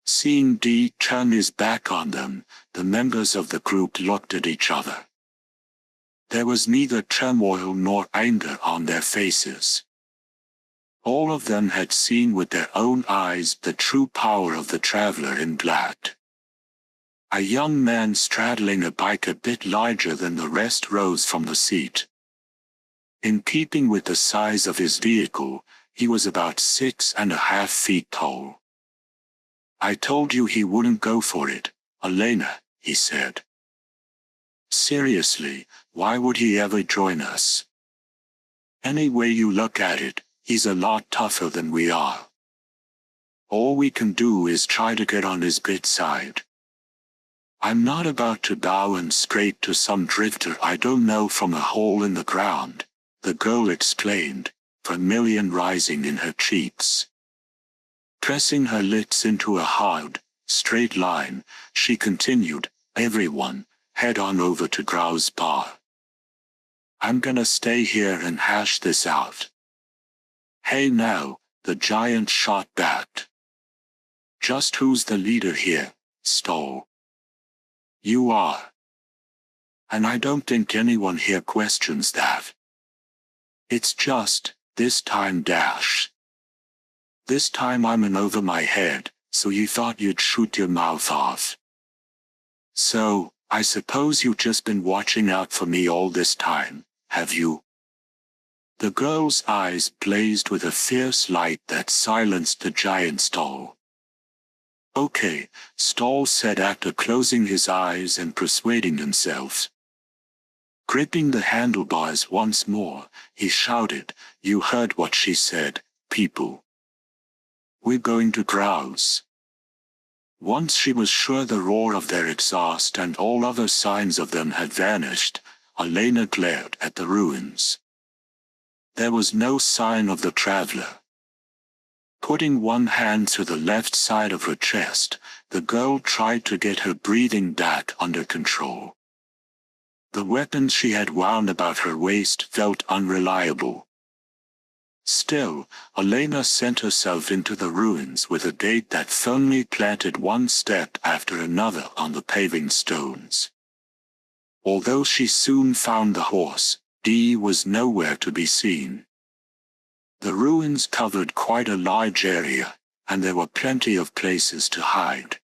Seeing Dee turn his back on them, the members of the group looked at each other. There was neither turmoil nor anger on their faces. All of them had seen with their own eyes the true power of the traveler in black. A young man straddling a bike a bit larger than the rest rose from the seat. In keeping with the size of his vehicle, he was about 6.5 feet tall. "I told you he wouldn't go for it, Elena," he said. "Seriously, why would he ever join us? Any way you look at it, he's a lot tougher than we are. All we can do is try to get on his good side. I'm not about to bow and scrape to some drifter I don't know from a hole in the ground," the girl explained, vermilion rising in her cheeks. Pressing her lips into a hard, straight line, she continued, "Everyone, head on over to Grau's bar. I'm gonna stay here and hash this out." "Hey now," the giant shot back. "Just who's the leader here, Stoll?" "You are. And I don't think anyone here questions that. It's just, this time dash. This time I'm in over my head, so you thought you'd shoot your mouth off. So, I suppose you've just been watching out for me all this time, have you?" The girl's eyes blazed with a fierce light that silenced the giant Stoll. "Okay," Stoll said after closing his eyes and persuading himself. Gripping the handlebars once more, he shouted, "You heard what she said, people. We're going to Grau's." Once she was sure the roar of their exhaust and all other signs of them had vanished, Elena glared at the ruins. There was no sign of the traveler. Putting one hand to the left side of her chest, the girl tried to get her breathing back under control. The weapon she had wound about her waist felt unreliable. Still, Elena sent herself into the ruins with a gait that firmly planted one step after another on the paving stones. Although she soon found the horse, Dee was nowhere to be seen. The ruins covered quite a large area, and there were plenty of places to hide.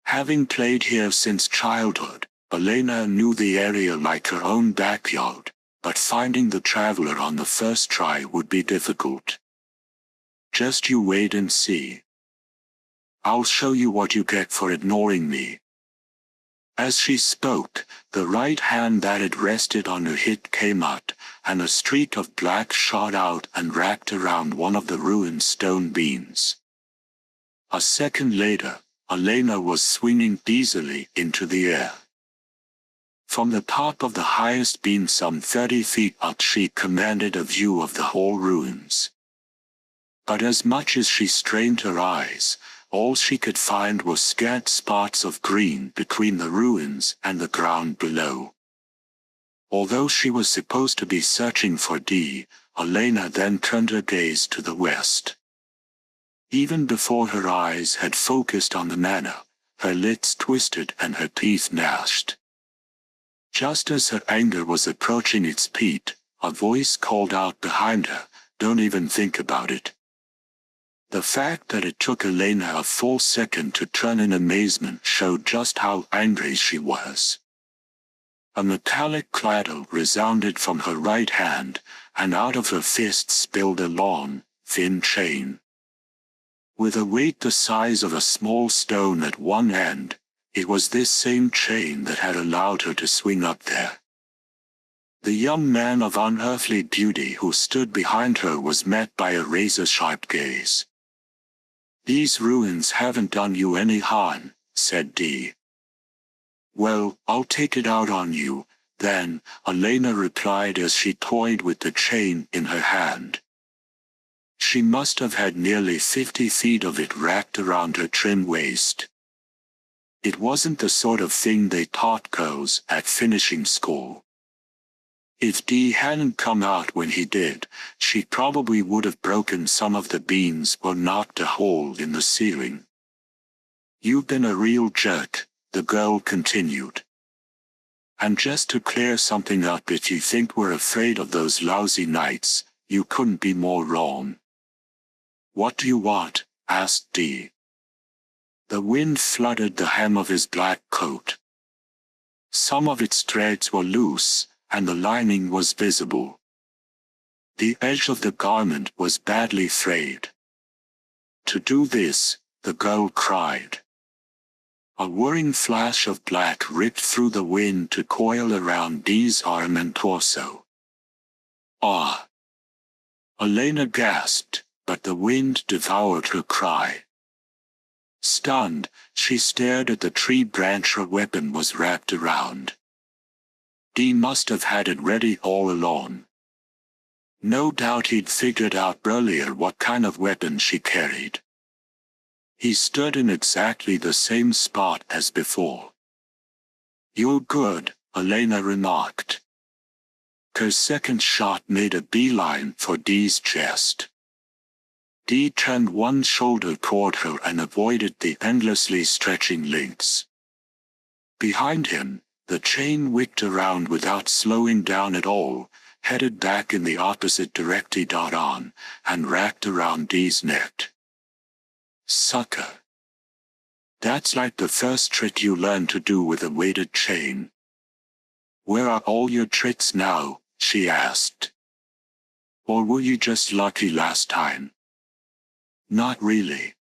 Having played here since childhood, Elena knew the area like her own backyard, but finding the traveler on the first try would be difficult. "Just you wait and see. I'll show you what you get for ignoring me." As she spoke, the right hand that had rested on her hip came out, and a streak of black shot out and wrapped around one of the ruined stone beams. A second later, Elena was swinging easily into the air. From the top of the highest beam some 30 feet up she commanded a view of the whole ruins. But as much as she strained her eyes, all she could find were scant spots of green between the ruins and the ground below. Although she was supposed to be searching for Dee, Elena then turned her gaze to the west. Even before her eyes had focused on the manor, her lips twisted and her teeth gnashed. Just as her anger was approaching its peak, a voice called out behind her, "Don't even think about it." The fact that it took Elena a full second to turn in amazement showed just how angry she was. A metallic clatter resounded from her right hand, and out of her fist spilled a long, thin chain. With a weight the size of a small stone at one end, it was this same chain that had allowed her to swing up there. The young man of unearthly beauty who stood behind her was met by a razor-sharp gaze. "These ruins haven't done you any harm," said Dee. "Well, I'll take it out on you, then," Elena replied as she toyed with the chain in her hand. She must have had nearly 50 feet of it wrapped around her trim waist. It wasn't the sort of thing they taught girls at finishing school. If Dee hadn't come out when he did, she probably would have broken some of the beams or knocked a hole in the ceiling. "You've been a real jerk," the girl continued. "And just to clear something up, if you think we're afraid of those lousy knights, you couldn't be more wrong." "What do you want?" asked Dee. The wind fluttered the hem of his black coat. Some of its threads were loose, and the lining was visible. The edge of the garment was badly frayed. "To do this," the girl cried. A whirring flash of black ripped through the wind to coil around Dee's arm and torso. "Ah!" Elena gasped, but the wind devoured her cry. Stunned, she stared at the tree branch her weapon was wrapped around. Dee must have had it ready all along. No doubt he'd figured out earlier what kind of weapon she carried. He stood in exactly the same spot as before. "You're good," Elena remarked. Her second shot made a beeline for Dee's chest. Dee turned one shoulder toward her and avoided the endlessly stretching links. Behind him, the chain whipped around without slowing down at all, headed back in the opposite direction, and wrapped around Dee's neck. "Sucker. That's like the first trick you learned to do with a weighted chain." "Where are all your tricks now?" she asked. "Or were you just lucky last time?" "Not really."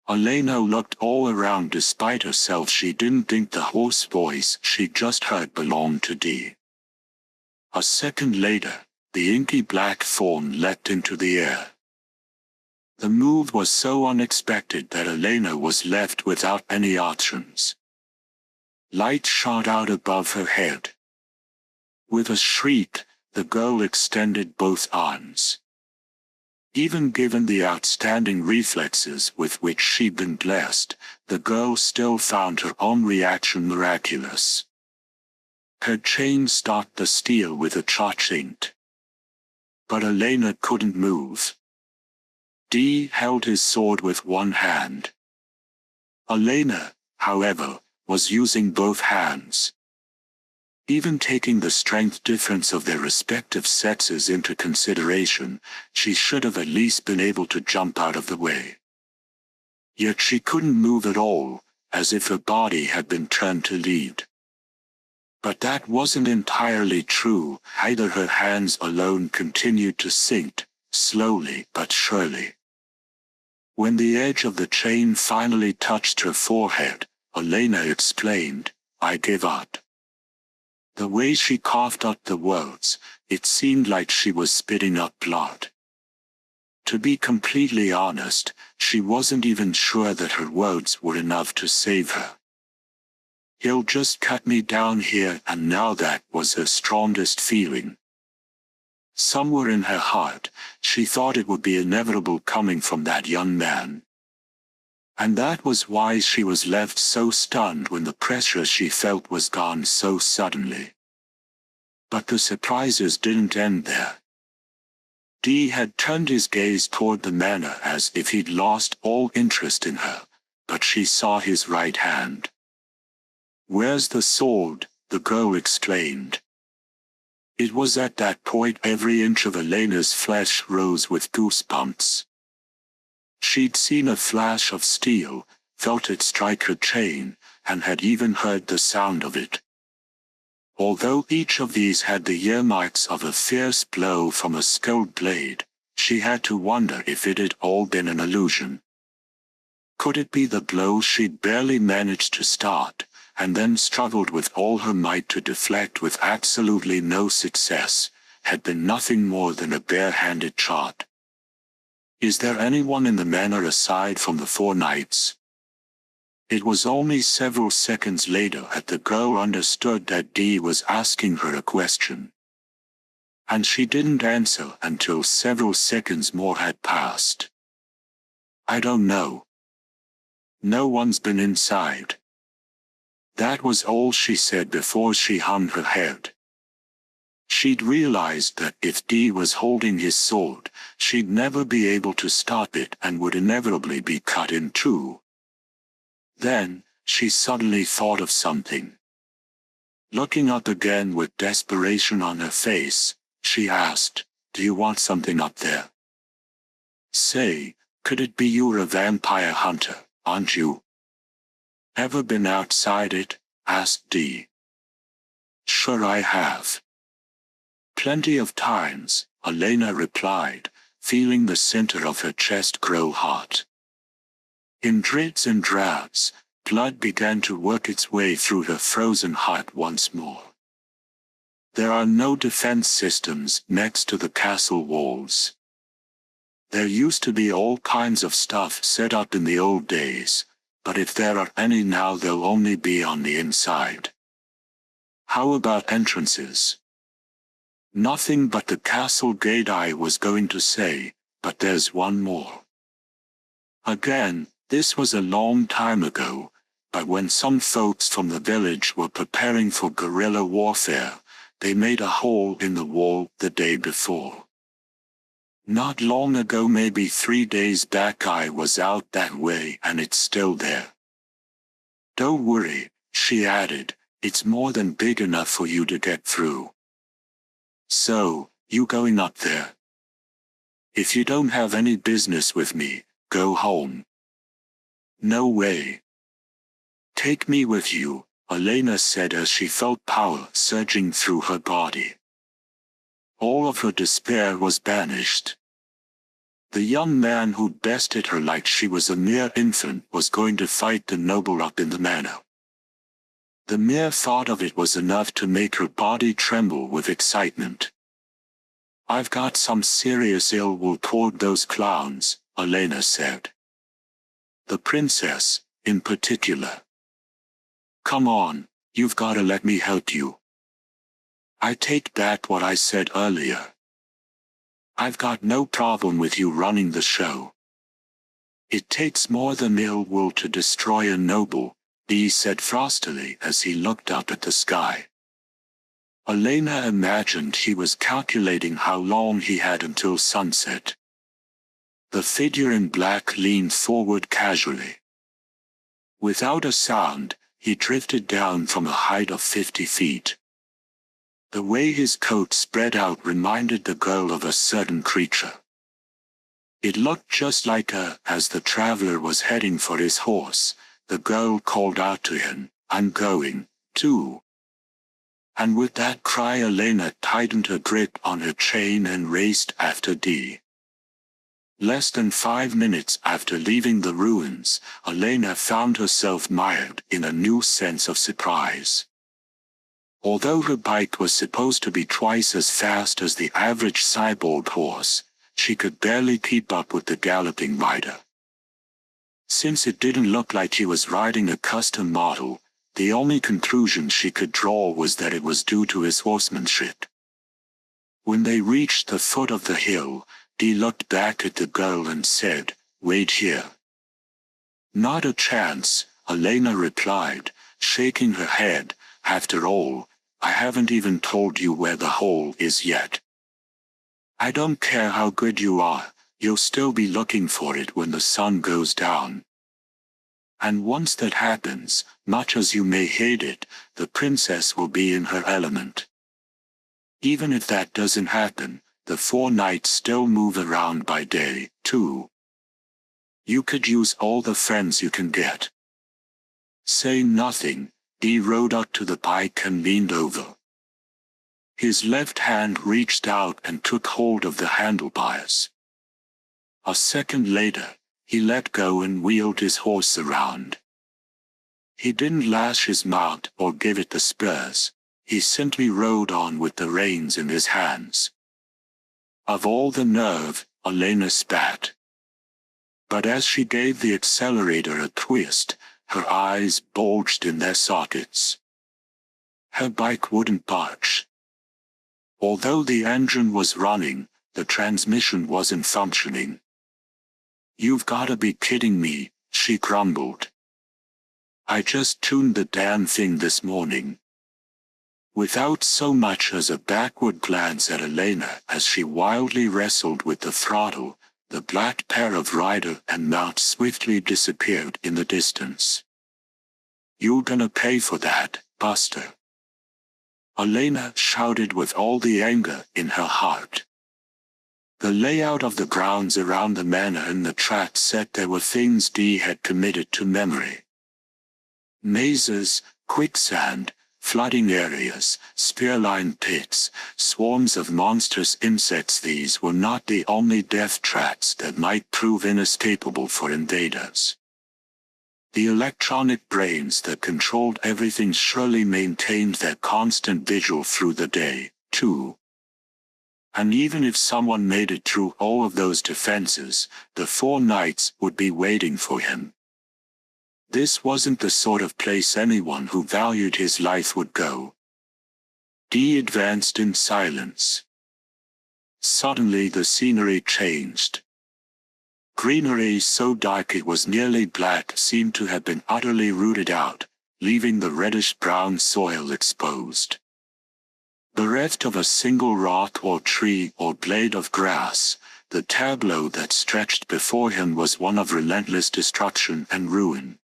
Elena looked all around. Despite herself, she didn't think the hoarse voice she just heard belonged to Dee. A second later, the inky black form leapt into the air. The move was so unexpected that Elena was left without any options. Light shot out above her head. With a shriek, the girl extended both arms. Even given the outstanding reflexes with which she'd been blessed, the girl still found her own reaction miraculous. Her chain stopped the steel with a cha-chink. But Elena couldn't move. Dee held his sword with one hand. Elena, however, was using both hands. Even taking the strength difference of their respective sexes into consideration, she should have at least been able to jump out of the way. Yet she couldn't move at all, as if her body had been turned to lead. But that wasn't entirely true. Either her hands alone continued to sink, slowly but surely. When the edge of the chain finally touched her forehead, Elena explained, "I give up." The way she coughed out the words, it seemed like she was spitting up blood. To be completely honest, she wasn't even sure that her words were enough to save her. "He'll just cut me down here," and now that was her strongest feeling. Somewhere in her heart, she thought it would be inevitable coming from that young man. And that was why she was left so stunned when the pressure she felt was gone so suddenly. But the surprises didn't end there. Dee had turned his gaze toward the manor as if he'd lost all interest in her, but she saw his right hand. "Where's the sword?" the girl exclaimed. It was at that point every inch of Elena's flesh rose with goosebumps. She'd seen a flash of steel, felt it strike her chain, and had even heard the sound of it. Although each of these had the earmarks of a fierce blow from a skilled blade, she had to wonder if it had all been an illusion. Could it be the blow she'd barely managed to start, and then struggled with all her might to deflect with absolutely no success, had been nothing more than a bare-handed shot. "Is there anyone in the manor aside from the 4 knights?" It was only several seconds later that the girl understood that Dee was asking her a question. And she didn't answer until several seconds more had passed. "I don't know. No one's been inside." That was all she said before she hung her head. She'd realized that if Dee was holding his sword, she'd never be able to stop it and would inevitably be cut in two. Then, she suddenly thought of something. Looking up again with desperation on her face, she asked, "Do you want something up there?" "Say, could it be you're a vampire hunter, aren't you?" "Ever been outside it?" asked Dee. "Sure I have. Plenty of times," Elena replied, feeling the center of her chest grow hot. In dribs and drabs, blood began to work its way through her frozen heart once more. There are no defense systems next to the castle walls. There used to be all kinds of stuff set up in the old days, but if there are any now they'll only be on the inside. How about entrances? Nothing but the castle gate, I was going to say, but there's one more. Again, this was a long time ago, but when some folks from the village were preparing for guerrilla warfare, they made a hole in the wall the day before. Not long ago, maybe 3 days back, I was out that way and it's still there. Don't worry, she added, it's more than big enough for you to get through. So, you going up there? If you don't have any business with me, go home. No way. Take me with you, Elena said as she felt power surging through her body. All of her despair was banished. The young man who'd bested her like she was a mere infant was going to fight the noble up in the manor. The mere thought of it was enough to make her body tremble with excitement. "I've got some serious ill will toward those clowns," Elena said. "The princess, in particular. Come on, you've got to let me help you." "I take back what I said earlier. I've got no problem with you running the show." "It takes more than ill will to destroy a noble," Dee said frostily as he looked up at the sky. Elena imagined he was calculating how long he had until sunset. The figure in black leaned forward casually. Without a sound, he drifted down from a height of 50 feet. The way his coat spread out reminded the girl of a certain creature. It looked just like her. As the traveler was heading for his horse, the girl called out to him, "I'm going, too." And with that cry, Elena tightened her grip on her chain and raced after Dee. Less than 5 minutes after leaving the ruins, Elena found herself mired in a new sense of surprise. Although her bike was supposed to be twice as fast as the average cyborg horse, she could barely keep up with the galloping rider. Since it didn't look like he was riding a custom model, the only conclusion she could draw was that it was due to his horsemanship. When they reached the foot of the hill, Dee looked back at the girl and said, "Wait here." "Not a chance," Elena replied, shaking her head. "After all, I haven't even told you where the hole is yet. I don't care how good you are, you'll still be looking for it when the sun goes down. And once that happens, much as you may hate it, the princess will be in her element. Even if that doesn't happen, the 4 knights still move around by day, too. You could use all the friends you can get." Saying nothing, Dee rode up to the bike and leaned over. His left hand reached out and took hold of the handlebars. A second later, he let go and wheeled his horse around. He didn't lash his mount or give it the spurs. He simply rode on with the reins in his hands. Of all the nerve, Elena spat. But as she gave the accelerator a twist, her eyes bulged in their sockets. Her bike wouldn't budge. Although the engine was running, the transmission wasn't functioning. "You've gotta be kidding me," she grumbled. "I just tuned the damn thing this morning." Without so much as a backward glance at Elena as she wildly wrestled with the throttle, the black pair of rider and mount swiftly disappeared in the distance. "You're gonna pay for that, Buster," Elena shouted with all the anger in her heart. The layout of the grounds around the manor and the track said there were things Dee had committed to memory. Mazes, quicksand, flooding areas, spear-lined pits, swarms of monstrous insects. These were not the only death traps that might prove inescapable for invaders. The electronic brains that controlled everything surely maintained their constant vigil through the day, too. And even if someone made it through all of those defenses, the 4 knights would be waiting for him. This wasn't the sort of place anyone who valued his life would go. Dee advanced in silence. Suddenly the scenery changed. Greenery so dark it was nearly black seemed to have been utterly rooted out, leaving the reddish-brown soil exposed. Bereft of a single rock or tree or blade of grass, the tableau that stretched before him was one of relentless destruction and ruin.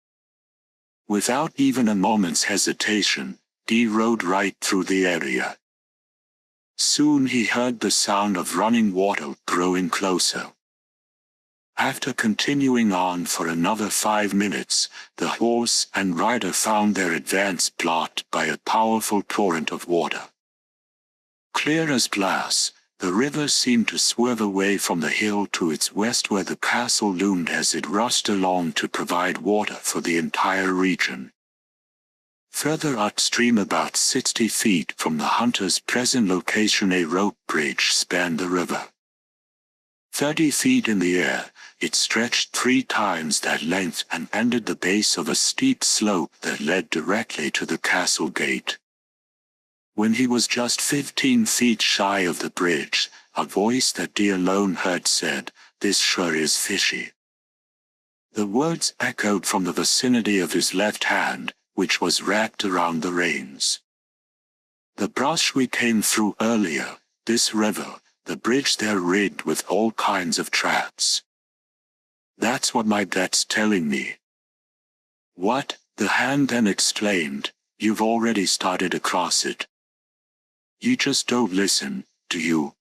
Without even a moment's hesitation, Dee rode right through the area. Soon he heard the sound of running water growing closer. After continuing on for another 5 minutes, the horse and rider found their advance blocked by a powerful torrent of water. Clear as glass, the river seemed to swerve away from the hill to its west where the castle loomed as it rushed along to provide water for the entire region. Further upstream, about 60 feet from the hunter's present location, a rope bridge spanned the river. 30 feet in the air, it stretched 3 times that length and ended the base of a steep slope that led directly to the castle gate. When he was just 15 feet shy of the bridge, a voice that Dee alone heard said, "This sure is fishy." The words echoed from the vicinity of his left hand, which was wrapped around the reins. "The brush we came through earlier, this river, the bridge there rigged with all kinds of traps. That's what my gut's telling me." "What?" the hand then exclaimed. "You've already started across it. You just don't listen, do you?"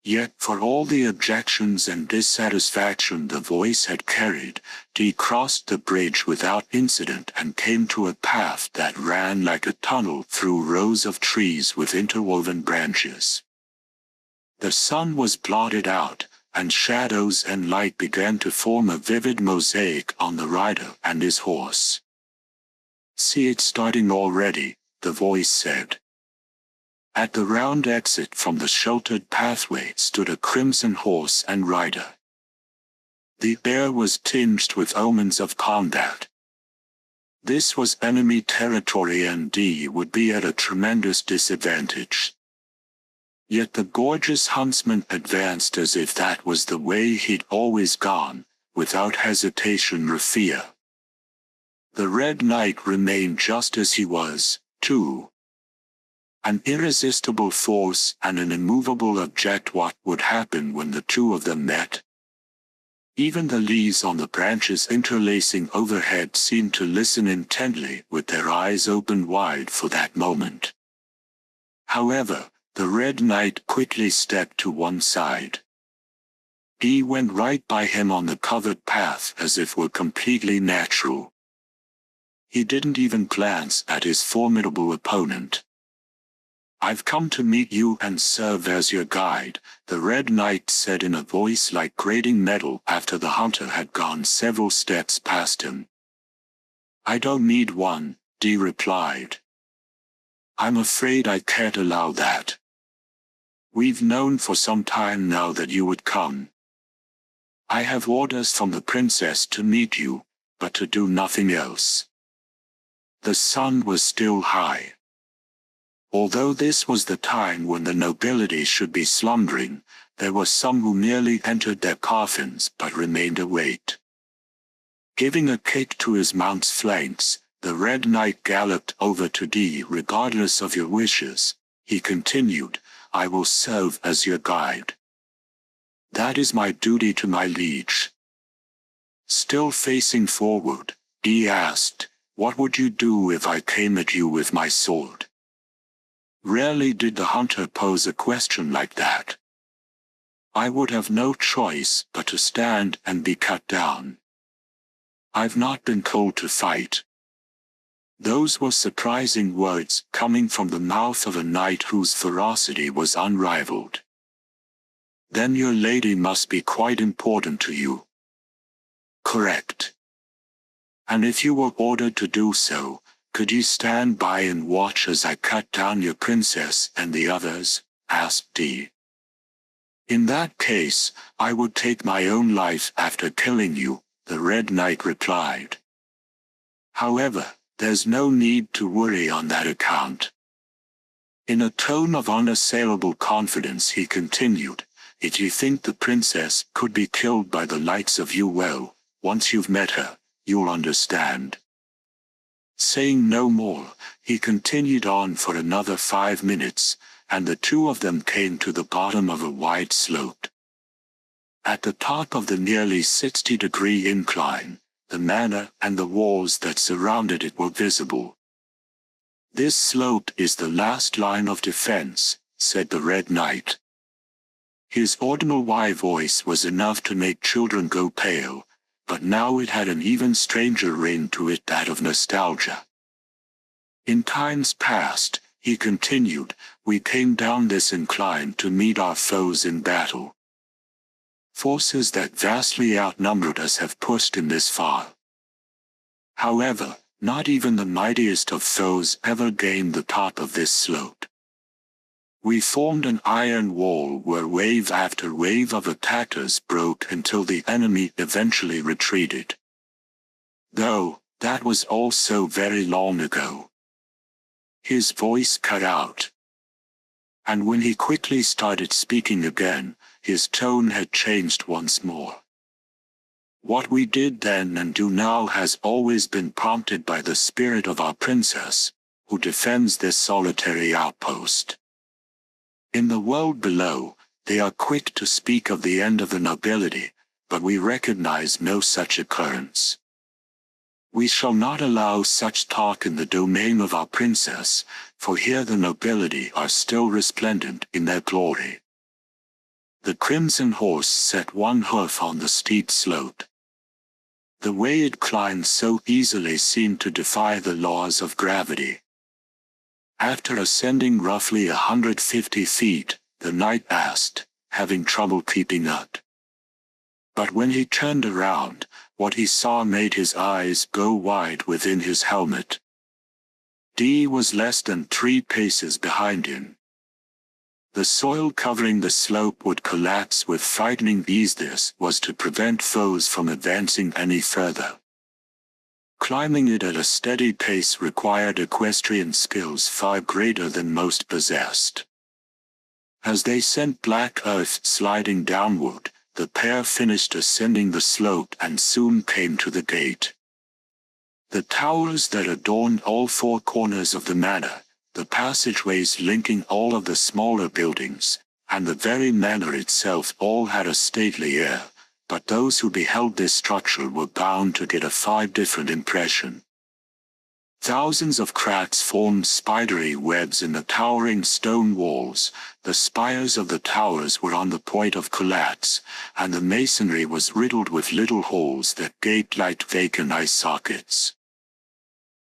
Yet for all the objections and dissatisfaction the voice had carried, Dee crossed the bridge without incident and came to a path that ran like a tunnel through rows of trees with interwoven branches. The sun was blotted out, and shadows and light began to form a vivid mosaic on the rider and his horse. "See it starting already," the voice said. At the round exit from the sheltered pathway stood a crimson horse and rider. The air was tinged with omens of combat. This was enemy territory and Dee would be at a tremendous disadvantage. Yet the gorgeous huntsman advanced as if that was the way he'd always gone, without hesitation or fear. The Red Knight remained just as he was, too. An irresistible force and an immovable object. What would happen when the two of them met? Even the leaves on the branches interlacing overhead seemed to listen intently with their eyes opened wide for that moment. However, the Red Knight quickly stepped to one side. He went right by him on the covered path as if were completely natural. He didn't even glance at his formidable opponent. "I've come to meet you and serve as your guide," the Red Knight said in a voice like grating metal after the hunter had gone several steps past him. I don't need one, Dee replied. I'm afraid I can't allow that. We've known for some time now that you would come. I have orders from the princess to meet you, but to do nothing else. The sun was still high. Although this was the time when the nobility should be slumbering, there were some who merely entered their coffins but remained awake. Giving a kick to his mount's flanks, the Red Knight galloped over to Dee. Regardless of your wishes, he continued, I will serve as your guide. That is my duty to my liege. Still facing forward, Dee asked, what would you do if I came at you with my sword? Rarely did the hunter pose a question like that. I would have no choice but to stand and be cut down. I've not been told to fight. Those were surprising words coming from the mouth of a knight whose ferocity was unrivaled. Then your lady must be quite important to you. Correct. And if you were ordered to do so, could you stand by and watch as I cut down your princess and the others? Asked Dee. In that case, I would take my own life after killing you, the Red Knight replied. However, there's no need to worry on that account. In a tone of unassailable confidence he continued, if you think the princess could be killed by the likes of you, well, once you've met her, you'll understand. Saying no more, he continued on for another 5 minutes, and the two of them came to the bottom of a wide slope. At the top of the nearly 60-degree incline, the manor and the walls that surrounded it were visible. This slope is the last line of defense, said the Red Knight. His ordinary voice was enough to make children go pale, but now it had an even stranger ring to it, that of nostalgia. In times past, he continued, we came down this incline to meet our foes in battle. Forces that vastly outnumbered us have pushed in this far. However, not even the mightiest of foes ever gained the top of this slope. We formed an iron wall where wave after wave of attackers broke until the enemy eventually retreated. Though, that was all so very long ago. His voice cut out. And when he quickly started speaking again, his tone had changed once more. What we did then and do now has always been prompted by the spirit of our princess, who defends this solitary outpost. In the world below, they are quick to speak of the end of the nobility, but we recognize no such occurrence. We shall not allow such talk in the domain of our princess, for here the nobility are still resplendent in their glory. The crimson horse set one hoof on the steep slope. The way it climbed so easily seemed to defy the laws of gravity. After ascending roughly 150 feet, the knight asked, having trouble keeping up. But when he turned around, what he saw made his eyes go wide within his helmet. Dee was less than 3 paces behind him. The soil covering the slope would collapse with frightening ease. This was to prevent foes from advancing any further. Climbing it at a steady pace required equestrian skills far greater than most possessed. As they sent black earth sliding downward, the pair finished ascending the slope and soon came to the gate. The towers that adorned all 4 corners of the manor, the passageways linking all of the smaller buildings, and the very manor itself all had a stately air, but those who beheld this structure were bound to get a far different impression. Thousands of cracks formed spidery webs in the towering stone walls, the spires of the towers were on the point of collapse, and the masonry was riddled with little holes that gaped like vacant eye sockets.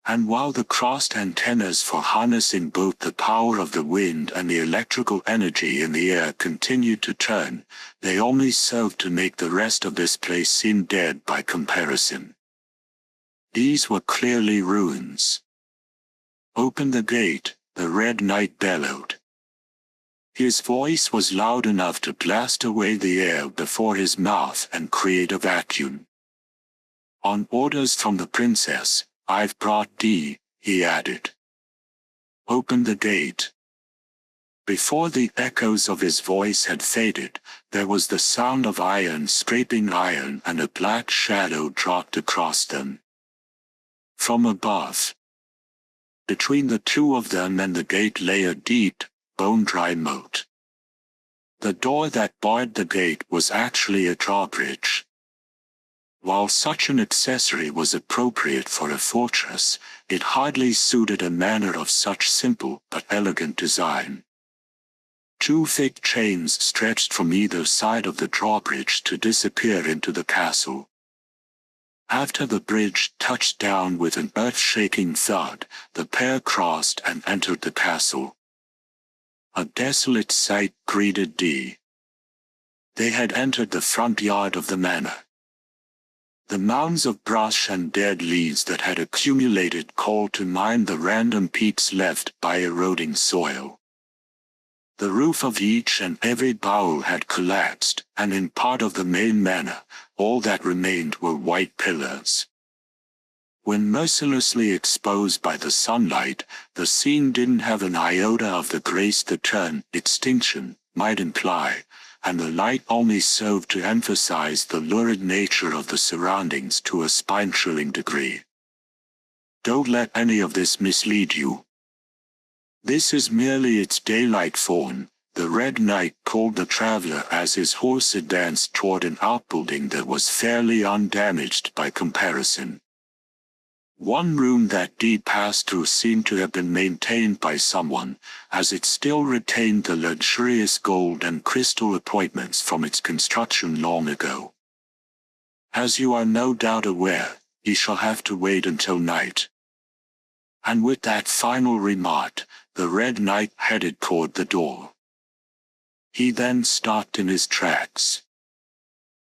And while the crossed antennas for harnessing both the power of the wind and the electrical energy in the air continued to turn, they only served to make the rest of this place seem dead by comparison. These were clearly ruins. "Open the gate," the Red Knight bellowed. His voice was loud enough to blast away the air before his mouth and create a vacuum. "On orders from the princess, I've brought Dee," he added. "Open the gate." Before the echoes of his voice had faded, there was the sound of iron scraping iron, and a black shadow dropped across them. From above, between the two of them and the gate, lay a deep, bone-dry moat. The door that barred the gate was actually a drawbridge. While such an accessory was appropriate for a fortress, it hardly suited a manor of such simple but elegant design. Two thick chains stretched from either side of the drawbridge to disappear into the castle. After the bridge touched down with an earth-shaking thud, the pair crossed and entered the castle. A desolate sight greeted Dee. They had entered the front yard of the manor. The mounds of brush and dead leaves that had accumulated called to mind the random peaks left by eroding soil. The roof of each and every bowl had collapsed, and in part of the main manor, all that remained were white pillars. When mercilessly exposed by the sunlight, the scene didn't have an iota of the grace the term extinction might imply, and the light only served to emphasize the lurid nature of the surroundings to a spine-chilling degree. Don't let any of this mislead you. This is merely its daylight form, the Red Knight called the traveler as his horse advanced toward an outbuilding that was fairly undamaged by comparison. One room that Dee passed through seemed to have been maintained by someone, as it still retained the luxurious gold and crystal appointments from its construction long ago. "As you are no doubt aware, you shall have to wait until night." And with that final remark, the Red Knight headed toward the door. He then stopped in his tracks.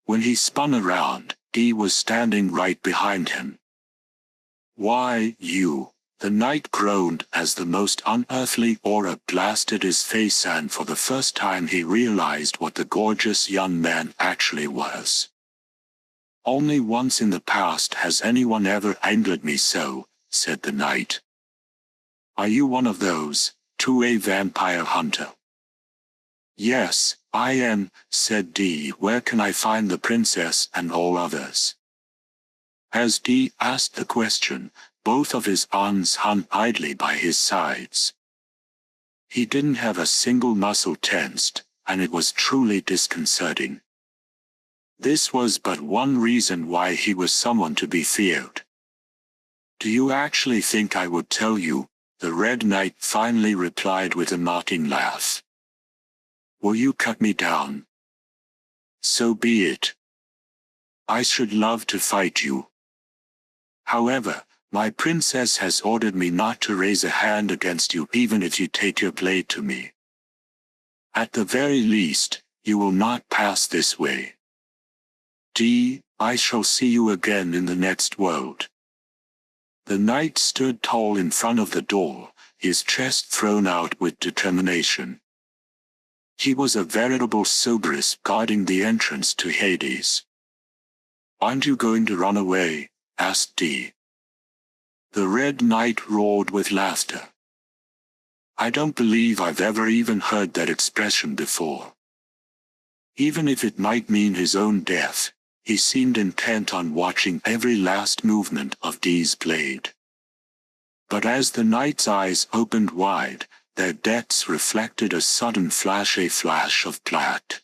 When he spun around, Dee was standing right behind him. "Why, you," the knight groaned as the most unearthly aura blasted his face, and for the first time he realized what the gorgeous young man actually was. "Only once in the past has anyone ever angered me so," said the knight. "Are you one of those, a vampire hunter?" "Yes, I am," said Dee. "Where can I find the princess and all others?" As Dee asked the question, both of his arms hung idly by his sides. He didn't have a single muscle tensed, and it was truly disconcerting. This was but one reason why he was someone to be feared. "Do you actually think I would tell you?" the Red Knight finally replied with a mocking laugh. "Will you cut me down? So be it. I should love to fight you. However, my princess has ordered me not to raise a hand against you even if you take your blade to me. At the very least, you will not pass this way. Dee, I shall see you again in the next world." The knight stood tall in front of the door, his chest thrown out with determination. He was a veritable Cerberus guarding the entrance to Hades. "Aren't you going to run away?" asked Dee. The Red Knight roared with laughter. "I don't believe I've ever even heard that expression before." Even if it might mean his own death, he seemed intent on watching every last movement of Dee's blade. But as the knight's eyes opened wide, their depths reflected a sudden flash of black.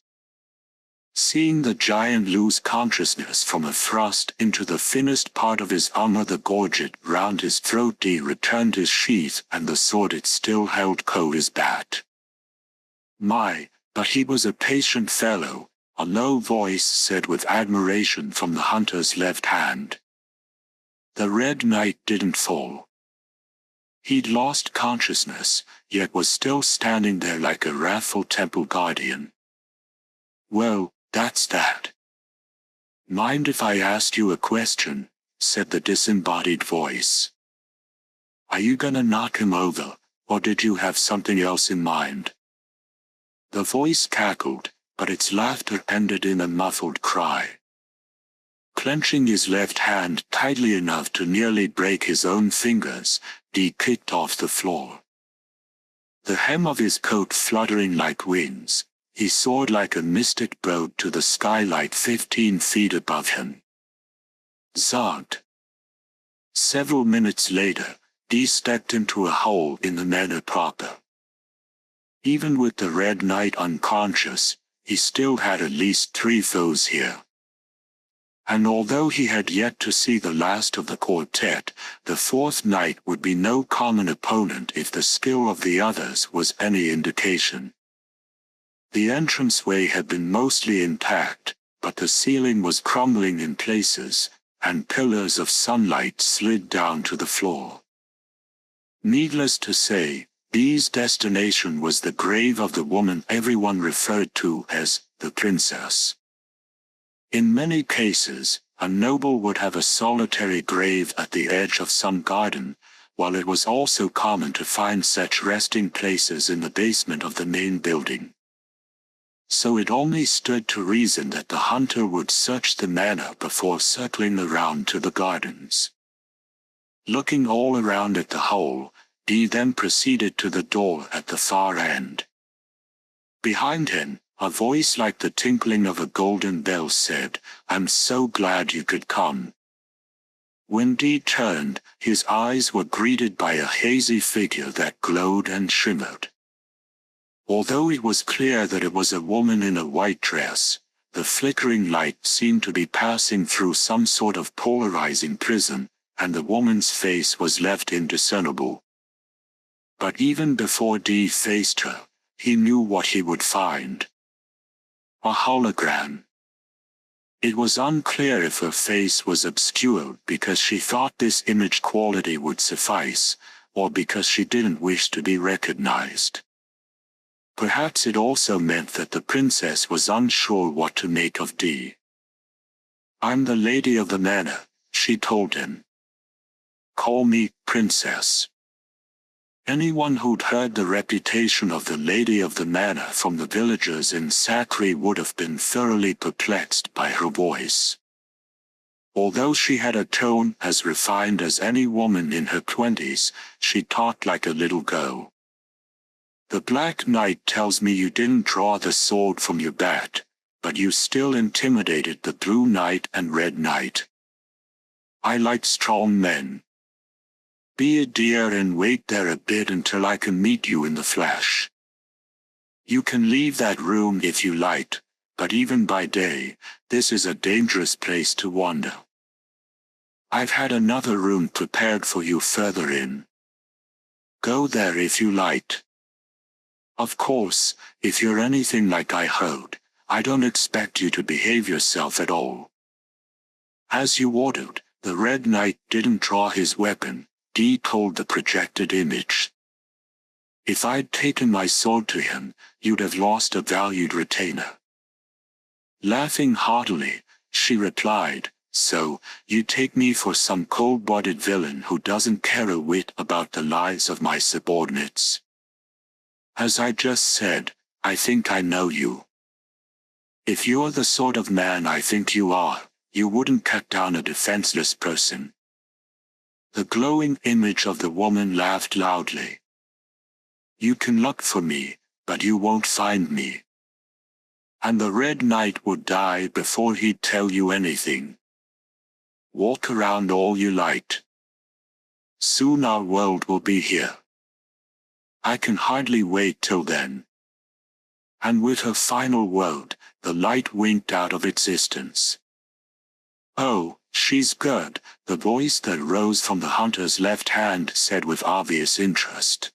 Seeing the giant lose consciousness from a thrust into the thinnest part of his armor, the gorget round his throat, Dee returned his sheath and the sword it still held cold his bat. "My, but he was a patient fellow," a low voice said with admiration from the hunter's left hand. The Red Knight didn't fall. He'd lost consciousness, yet was still standing there like a wrathful temple guardian. "Well, that's that. Mind if I asked you a question?" said the disembodied voice. "Are you gonna knock him over, or did you have something else in mind?" The voice cackled, but its laughter ended in a muffled cry. Clenching his left hand tightly enough to nearly break his own fingers, Dee kicked off the floor. The hem of his coat fluttering like wings, he soared like a mystic bird to the skylight 15 feet above him. Zogged. Several minutes later, Dee stepped into a hole in the manor proper. Even with the Red Knight unconscious, he still had at least 3 foes here. And although he had yet to see the last of the quartet, the 4th knight would be no common opponent if the skill of the others was any indication. The entranceway had been mostly intact, but the ceiling was crumbling in places, and pillars of sunlight slid down to the floor. Needless to say, Dee's destination was the grave of the woman everyone referred to as the princess. In many cases, a noble would have a solitary grave at the edge of some garden, while it was also common to find such resting places in the basement of the main building. So it only stood to reason that the hunter would search the manor before circling around to the gardens. Looking all around at the hole, Dee then proceeded to the door at the far end. Behind him, a voice like the tinkling of a golden bell said, "I'm so glad you could come." When Dee turned, his eyes were greeted by a hazy figure that glowed and shimmered. Although it was clear that it was a woman in a white dress, the flickering light seemed to be passing through some sort of polarizing prism, and the woman's face was left indiscernible. But even before Dee faced her, he knew what he would find. A hologram. It was unclear if her face was obscured because she thought this image quality would suffice, or because she didn't wish to be recognized. Perhaps it also meant that the princess was unsure what to make of Dee. "I'm the lady of the manor," she told him. "Call me Princess." Anyone who'd heard the reputation of the Lady of the Manor from the villagers in Sakri would have been thoroughly perplexed by her voice. Although she had a tone as refined as any woman in her 20s, she talked like a little girl. "The Black Knight tells me you didn't draw the sword from your back, but you still intimidated the Blue Knight and Red Knight. I like strong men. Be a dear and wait there a bit until I can meet you in the flesh. You can leave that room if you like, but even by day, this is a dangerous place to wander. I've had another room prepared for you further in. Go there if you like. Of course, if you're anything like I heard, I don't expect you to behave yourself at all." As you ordered, the Red Knight didn't draw his weapon, Dee told the projected image. "If I'd taken my sword to him, you'd have lost a valued retainer." Laughing heartily, she replied, "So, you take me for some cold-blooded villain who doesn't care a whit about the lives of my subordinates. As I just said, I think I know you. If you're the sort of man I think you are, you wouldn't cut down a defenseless person." The glowing image of the woman laughed loudly. "You can look for me, but you won't find me. And the Red Knight would die before he'd tell you anything. Walk around all you like. Soon our world will be here. I can hardly wait till then." And with her final word, the light winked out of existence. "Oh, she's good," the voice that rose from the hunter's left hand said with obvious interest.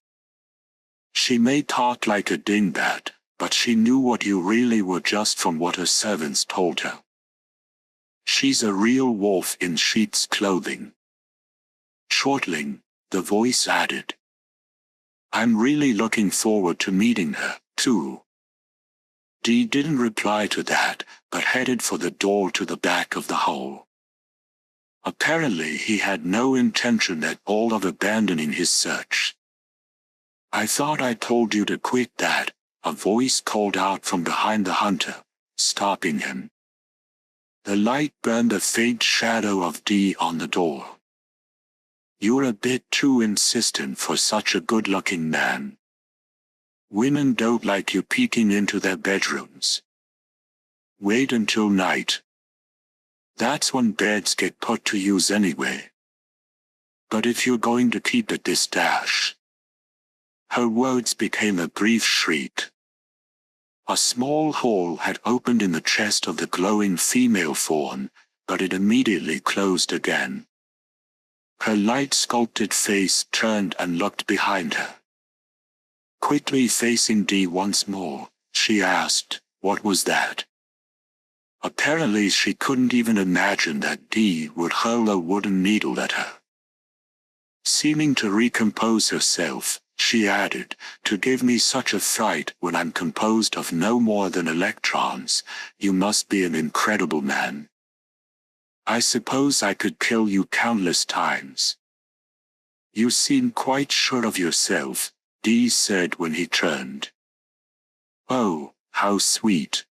"She may talk like a dingbat, but she knew what you really were just from what her servants told her. She's a real wolf in sheep's clothing." Shortly, the voice added, "I'm really looking forward to meeting her, too." Dee didn't reply to that, but headed for the door to the back of the hole. Apparently he had no intention at all of abandoning his search. "I thought I told you to quit that," a voice called out from behind the hunter, stopping him. The light burned a faint shadow of Dee on the door. "You're a bit too insistent for such a good-looking man. Women don't like you peeking into their bedrooms. Wait until night. That's when beds get put to use anyway. But if you're going to keep at this dash..." Her words became a brief shriek. A small hole had opened in the chest of the glowing female fawn, but it immediately closed again. Her light-sculpted face turned and looked behind her. Quickly facing Dee once more, she asked, "What was that?" Apparently she couldn't even imagine that Dee would hurl a wooden needle at her. Seeming to recompose herself, she added, "To give me such a fright when I'm composed of no more than electrons, you must be an incredible man. I suppose I could kill you countless times." "You seem quite sure of yourself," Dee said when he turned. "Oh, how sweet.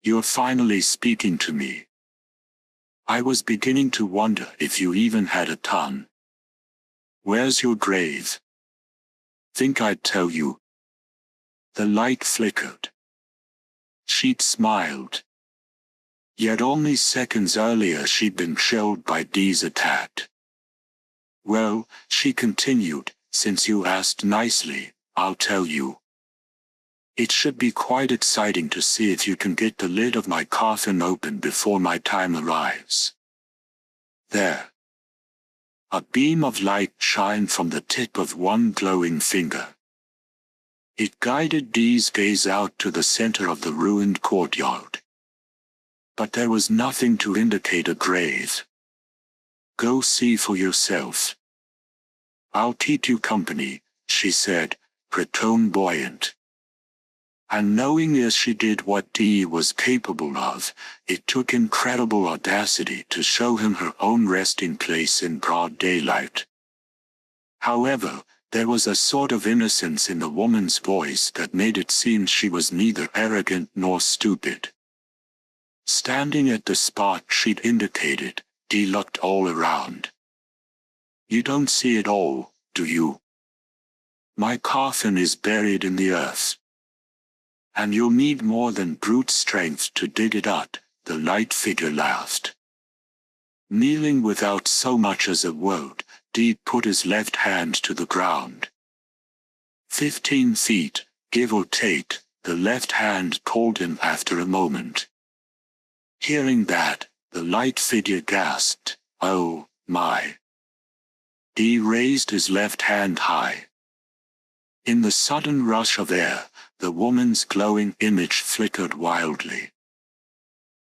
You're finally speaking to me. I was beginning to wonder if you even had a tongue. Where's your grave? Think I'd tell you?" The light flickered. She'd smiled. Yet only seconds earlier she'd been chilled by Dee's attack. "Well," she continued, "since you asked nicely, I'll tell you. It should be quite exciting to see if you can get the lid of my coffin open before my time arrives." There. A beam of light shined from the tip of one glowing finger. It guided Dee's gaze out to the center of the ruined courtyard. But there was nothing to indicate a grave. "Go see for yourself. I'll keep you company," she said, her tone buoyant. And knowing as she did what Dee was capable of, it took incredible audacity to show him her own resting place in broad daylight. However, there was a sort of innocence in the woman's voice that made it seem she was neither arrogant nor stupid. Standing at the spot she'd indicated, Dee looked all around. "You don't see it all, do you? My coffin is buried in the earth. And you'll need more than brute strength to dig it up," the light figure laughed. Kneeling without so much as a word, Dee put his left hand to the ground. 15 feet, give or take, the left hand told him after a moment. Hearing that, the light figure gasped, "Oh, my." Dee raised his left hand high. In the sudden rush of air, the woman's glowing image flickered wildly.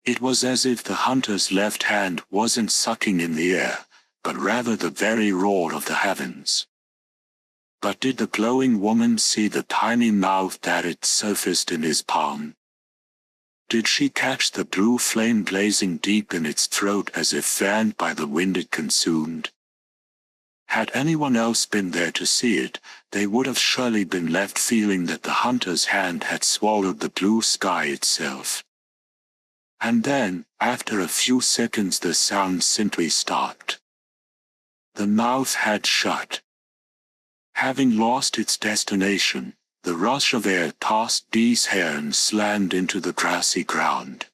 It was as if the hunter's left hand wasn't sucking in the air, but rather the very roar of the heavens. But did the glowing woman see the tiny mouth that had surfaced in his palm? Did she catch the blue flame blazing deep in its throat as if fanned by the wind it consumed? Had anyone else been there to see it, they would have surely been left feeling that the hunter's hand had swallowed the blue sky itself. And then, after a few seconds, the sound simply stopped. The mouth had shut. Having lost its destination, the rush of air tossed Dee's hair and slammed into the grassy ground.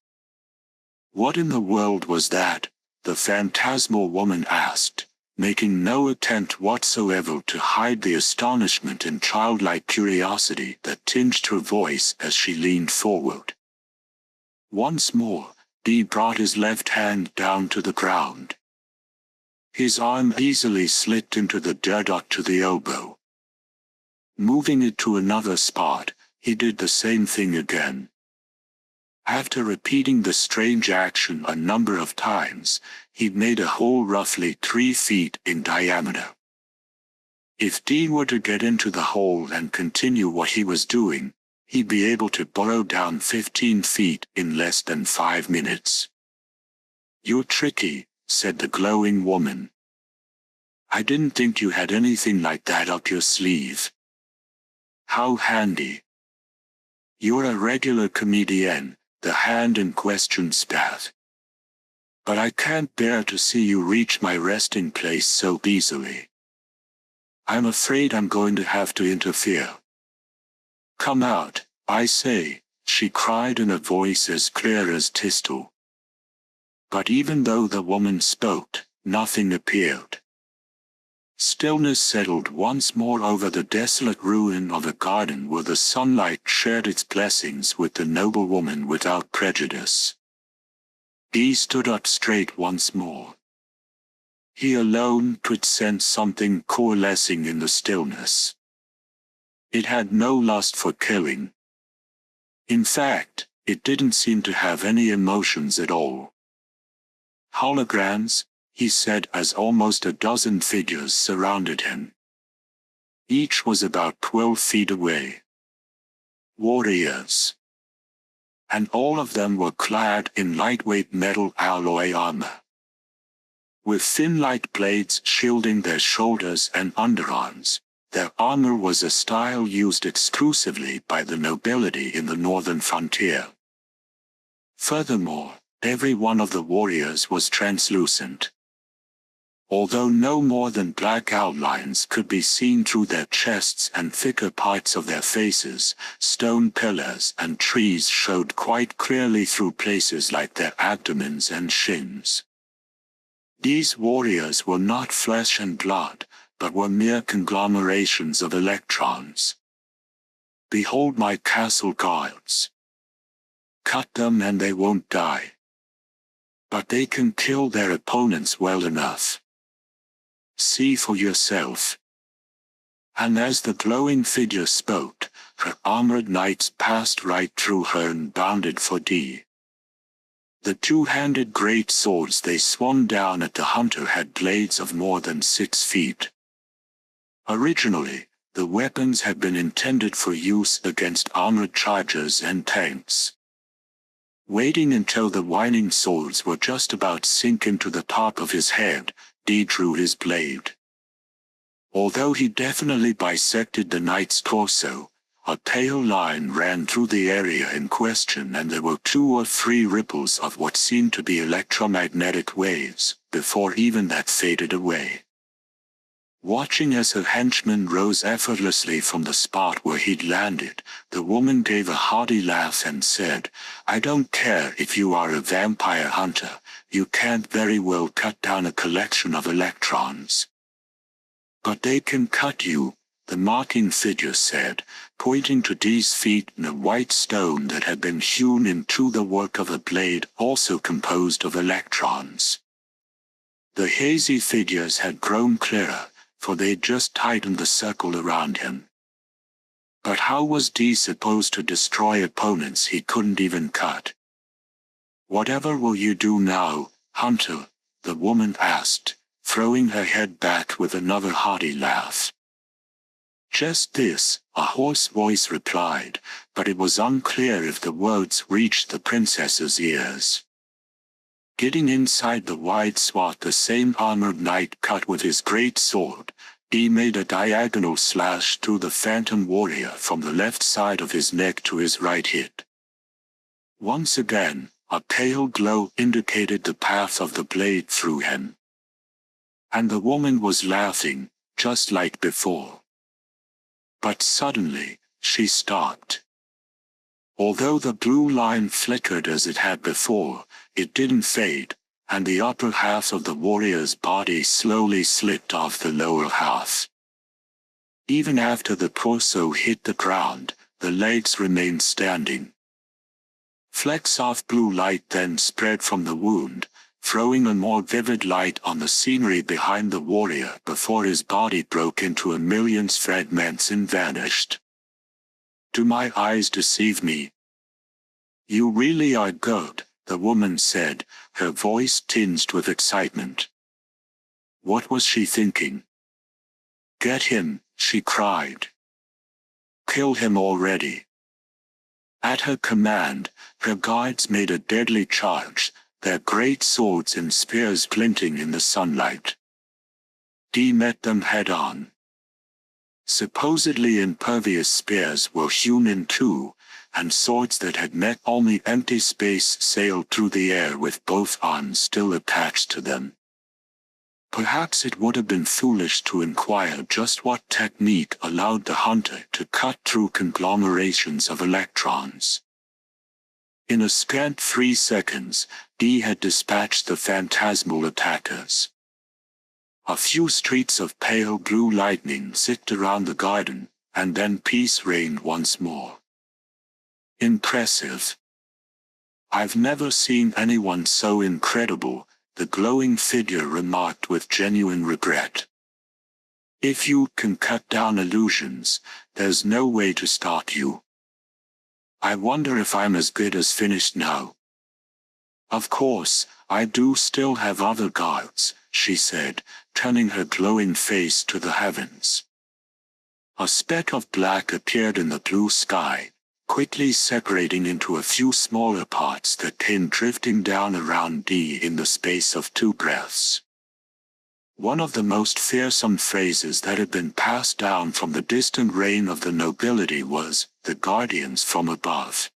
"What in the world was that?" the phantasmal woman asked, making no attempt whatsoever to hide the astonishment and childlike curiosity that tinged her voice as she leaned forward. Once more, Dee brought his left hand down to the ground. His arm easily slipped into the dirt up to the elbow. Moving it to another spot, he did the same thing again. After repeating the strange action a number of times, he'd made a hole roughly 3 feet in diameter. If Dee were to get into the hole and continue what he was doing, he'd be able to burrow down 15 feet in less than 5 minutes. "You're tricky," said the glowing woman. "I didn't think you had anything like that up your sleeve. How handy." "You're a regular comedian," the hand in question spat. "But I can't bear to see you reach my resting place so easily. I'm afraid I'm going to have to interfere." "Come out, I say," she cried in a voice as clear as crystal. But even though the woman spoke, nothing appeared. Stillness settled once more over the desolate ruin of a garden where the sunlight shared its blessings with the noble woman without prejudice. He stood up straight once more. He alone could sense something coalescing in the stillness. It had no lust for killing. In fact, it didn't seem to have any emotions at all. "Holograms," he said as almost a dozen figures surrounded him. Each was about 12 feet away. Warriors. And all of them were clad in lightweight metal alloy armor, with thin light blades shielding their shoulders and underarms. Their armor was a style used exclusively by the nobility in the northern frontier. Furthermore, every one of the warriors was translucent. Although no more than black outlines could be seen through their chests and thicker parts of their faces, stone pillars and trees showed quite clearly through places like their abdomens and shins. These warriors were not flesh and blood, but were mere conglomerations of electrons. "Behold my castle guards. Cut them and they won't die. But they can kill their opponents well enough. See for yourself." And as the glowing figure spoke, her armored knights passed right through her and bounded for D. The two-handed great swords they swung down at the hunter had blades of more than 6 feet. Originally, the weapons had been intended for use against armored chargers and tanks. Waiting until the whining swords were just about sink into the top of his head, D drew his blade. Although he definitely bisected the knight's torso, a pale line ran through the area in question and there were 2 or 3 ripples of what seemed to be electromagnetic waves, before even that faded away. Watching as her henchman rose effortlessly from the spot where he'd landed, the woman gave a hearty laugh and said, "I don't care if you are a vampire hunter, you can't very well cut down a collection of electrons." "But they can cut you," the mocking figure said, pointing to D's feet in a white stone that had been hewn into the work of a blade also composed of electrons. The hazy figures had grown clearer, for they'd just tightened the circle around him. But how was D supposed to destroy opponents he couldn't even cut? "Whatever will you do now, hunter?" the woman asked, throwing her head back with another hearty laugh. "Just this," a hoarse voice replied, but it was unclear if the words reached the princess's ears. Getting inside the wide swath the same armored knight cut with his great sword, he made a diagonal slash through the phantom warrior from the left side of his neck to his right hip. Once again, a pale glow indicated the path of the blade through him. And the woman was laughing, just like before. But suddenly, she stopped. Although the blue line flickered as it had before, it didn't fade, and the upper half of the warrior's body slowly slipped off the lower half. Even after the torso hit the ground, the legs remained standing. Flecks of blue light then spread from the wound, throwing a more vivid light on the scenery behind the warrior before his body broke into a million fragments and vanished. "Do my eyes deceive me?" "You really are good," the woman said, her voice tinged with excitement. What was she thinking? "Get him," she cried. "Kill him already." At her command, her guards made a deadly charge, their great swords and spears glinting in the sunlight. Dee met them head-on. Supposedly impervious spears were hewn in two, and swords that had met only empty space sailed through the air with both arms still attached to them. Perhaps it would have been foolish to inquire just what technique allowed the hunter to cut through conglomerations of electrons. In a scant 3 seconds, Dee had dispatched the phantasmal attackers. A few streaks of pale blue lightning zipped around the garden, and then peace reigned once more. Impressive. I've never seen anyone so incredible, the glowing figure remarked with genuine regret. If you can cut down illusions, there's no way to stop you. I wonder if I'm as good as finished now. Of course, I do still have other gods, she said, turning her glowing face to the heavens. A speck of black appeared in the blue sky, quickly separating into a few smaller parts that came drifting down around Dee in the space of 2 breaths. One of the most fearsome phrases that had been passed down from the distant reign of the nobility was, "the guardians from above."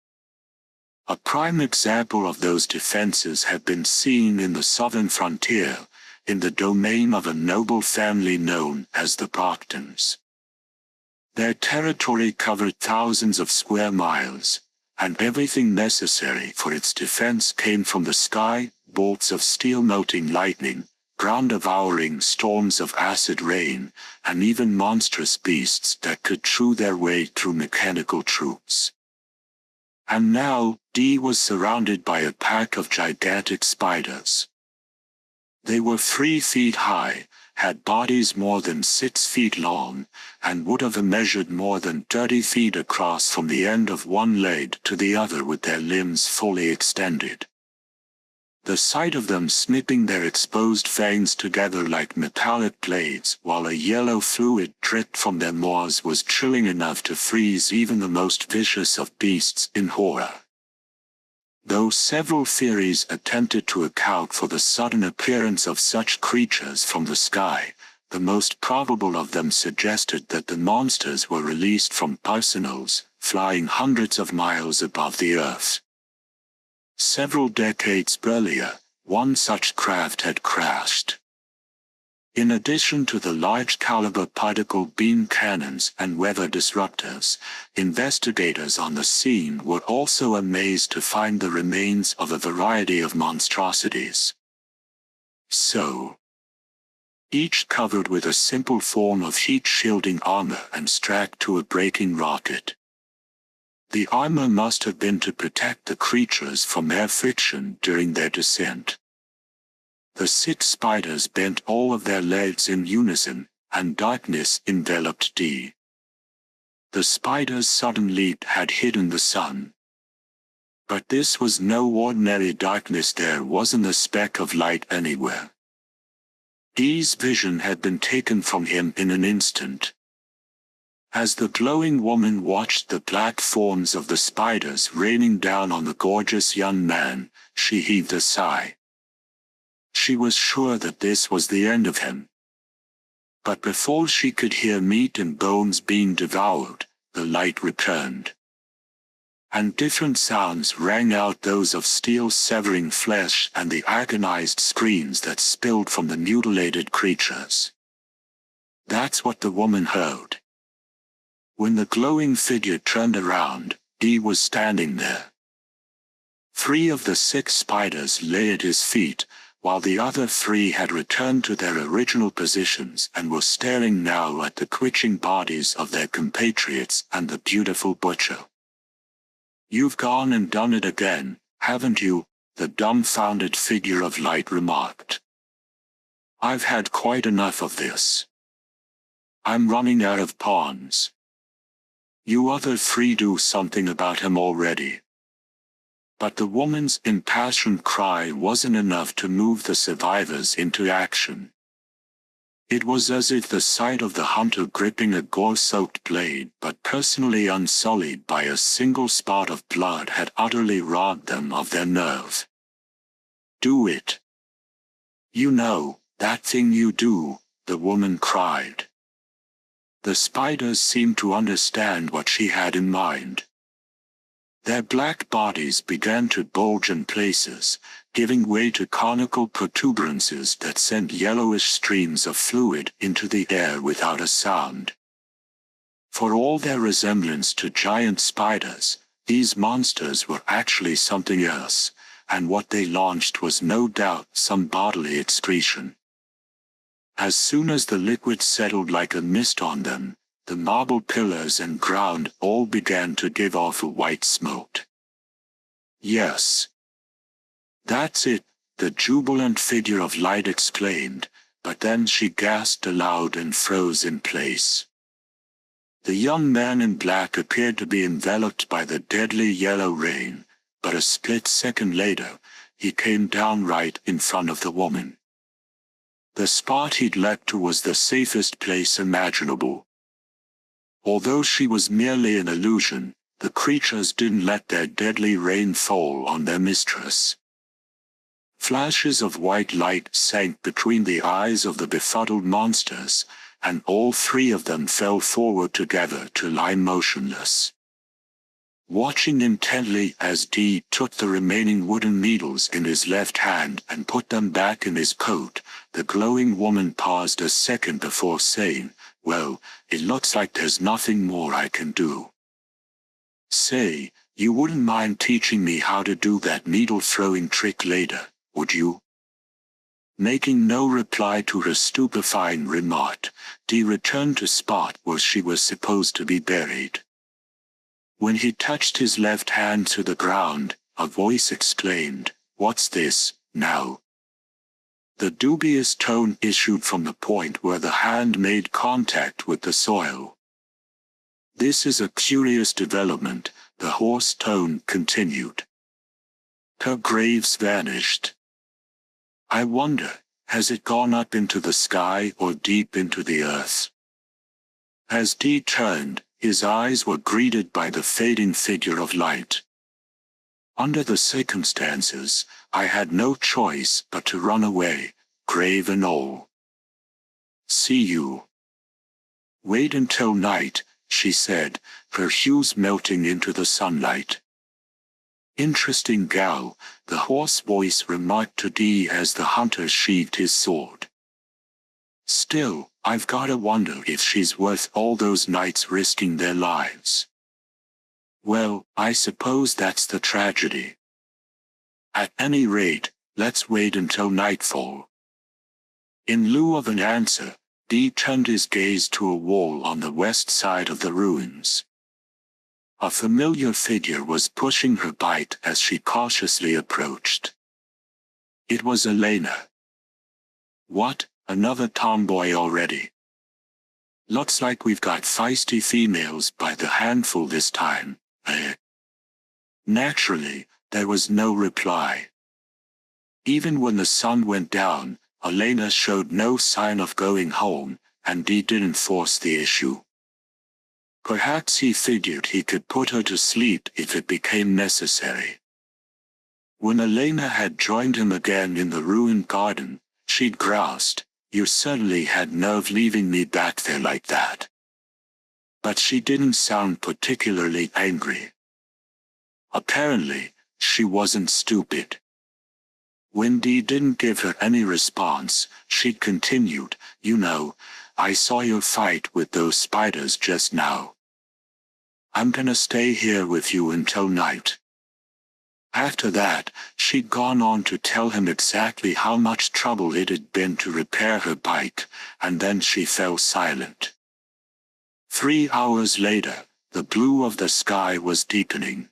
A prime example of those defenses had been seen in the southern frontier, in the domain of a noble family known as the Broghtons. Their territory covered thousands of square miles, and everything necessary for its defense came from the sky: bolts of steel-melting lightning, ground-devouring storms of acid rain, and even monstrous beasts that could chew their way through mechanical troops. And now, Dee was surrounded by a pack of gigantic spiders. They were 3 feet high, had bodies more than 6 feet long, and would have measured more than 30 feet across from the end of one leg to the other with their limbs fully extended. The sight of them snipping their exposed fangs together like metallic blades while a yellow fluid dripped from their maws was chilling enough to freeze even the most vicious of beasts in horror. Though several theories attempted to account for the sudden appearance of such creatures from the sky, the most probable of them suggested that the monsters were released from personals, flying hundreds of miles above the earth. Several decades earlier, one such craft had crashed. In addition to the large-caliber particle beam cannons and weather disruptors, investigators on the scene were also amazed to find the remains of a variety of monstrosities. So, each covered with a simple form of heat-shielding armor and strapped to a braking rocket. The armor must have been to protect the creatures from air friction during their descent. The 6 spiders bent all of their legs in unison, and darkness enveloped Dee. The spiders' sudden leap had hidden the sun. But this was no ordinary darkness. There wasn't a speck of light anywhere. Dee's vision had been taken from him in an instant. As the glowing woman watched the black forms of the spiders raining down on the gorgeous young man, she heaved a sigh. She was sure that this was the end of him. But before she could hear meat and bones being devoured, the light returned. And different sounds rang out, those of steel severing flesh and the agonized screams that spilled from the mutilated creatures. That's what the woman heard. When the glowing figure turned around, Dee was standing there. 3 of the 6 spiders lay at his feet, while the other 3 had returned to their original positions and were staring now at the twitching bodies of their compatriots and the beautiful butcher. "You've gone and done it again, haven't you?" the dumbfounded figure of light remarked. "I've had quite enough of this. I'm running out of pawns. You other 3 do something about him already." But the woman's impassioned cry wasn't enough to move the survivors into action. It was as if the sight of the hunter gripping a gore-soaked blade but personally unsullied by a single spot of blood had utterly robbed them of their nerve. Do it. You know, that thing you do, the woman cried. The spiders seemed to understand what she had in mind. Their black bodies began to bulge in places, giving way to conical protuberances that sent yellowish streams of fluid into the air without a sound. For all their resemblance to giant spiders, these monsters were actually something else, and what they launched was no doubt some bodily excretion. As soon as the liquid settled like a mist on them, the marble pillars and ground all began to give off a white smoke. Yes. That's it, the jubilant figure of light exclaimed, but then she gasped aloud and froze in place. The young man in black appeared to be enveloped by the deadly yellow rain, but a split second later, he came down right in front of the woman. The spot he'd leapt to was the safest place imaginable. Although she was merely an illusion, the creatures didn't let their deadly rain fall on their mistress. Flashes of white light sank between the eyes of the befuddled monsters, and all three of them fell forward together to lie motionless. Watching intently as Dee took the remaining wooden needles in his left hand and put them back in his coat, the glowing woman paused a second before saying, "Well, it looks like there's nothing more I can do. Say, you wouldn't mind teaching me how to do that needle-throwing trick later, would you?" Making no reply to her stupefying remark, Dee returned to spot where she was supposed to be buried. When he touched his left hand to the ground, a voice exclaimed, "What's this, now?" The dubious tone issued from the point where the hand made contact with the soil. "This is a curious development," the hoarse tone continued. "Her grave's vanished. I wonder, has it gone up into the sky or deep into the earth?" As Dee turned, his eyes were greeted by the fading figure of light. "Under the circumstances, I had no choice but to run away, grave and all. See you." "Wait until night," she said, her hues melting into the sunlight. "Interesting gal," the hoarse voice remarked to Dee as the hunter sheathed his sword. "Still, I've gotta wonder if she's worth all those knights risking their lives." "Well, I suppose that's the tragedy. At any rate, let's wait until nightfall." In lieu of an answer, Dee turned his gaze to a wall on the west side of the ruins. A familiar figure was pushing her bike as she cautiously approached. It was Elena. "What, another tomboy already? Looks like we've got feisty females by the handful this time, eh?" Naturally, there was no reply. Even when the sun went down, Elena showed no sign of going home, and Dee didn't force the issue. Perhaps he figured he could put her to sleep if it became necessary. When Elena had joined him again in the ruined garden, she'd groused, "You certainly had nerve leaving me back there like that." But she didn't sound particularly angry. Apparently, she wasn't stupid. When Dee didn't give her any response, she continued, "You know, I saw you fight with those spiders just now. I'm gonna stay here with you until night." After that, she'd gone on to tell him exactly how much trouble it had been to repair her bike, and then she fell silent. 3 hours later, the blue of the sky was deepening.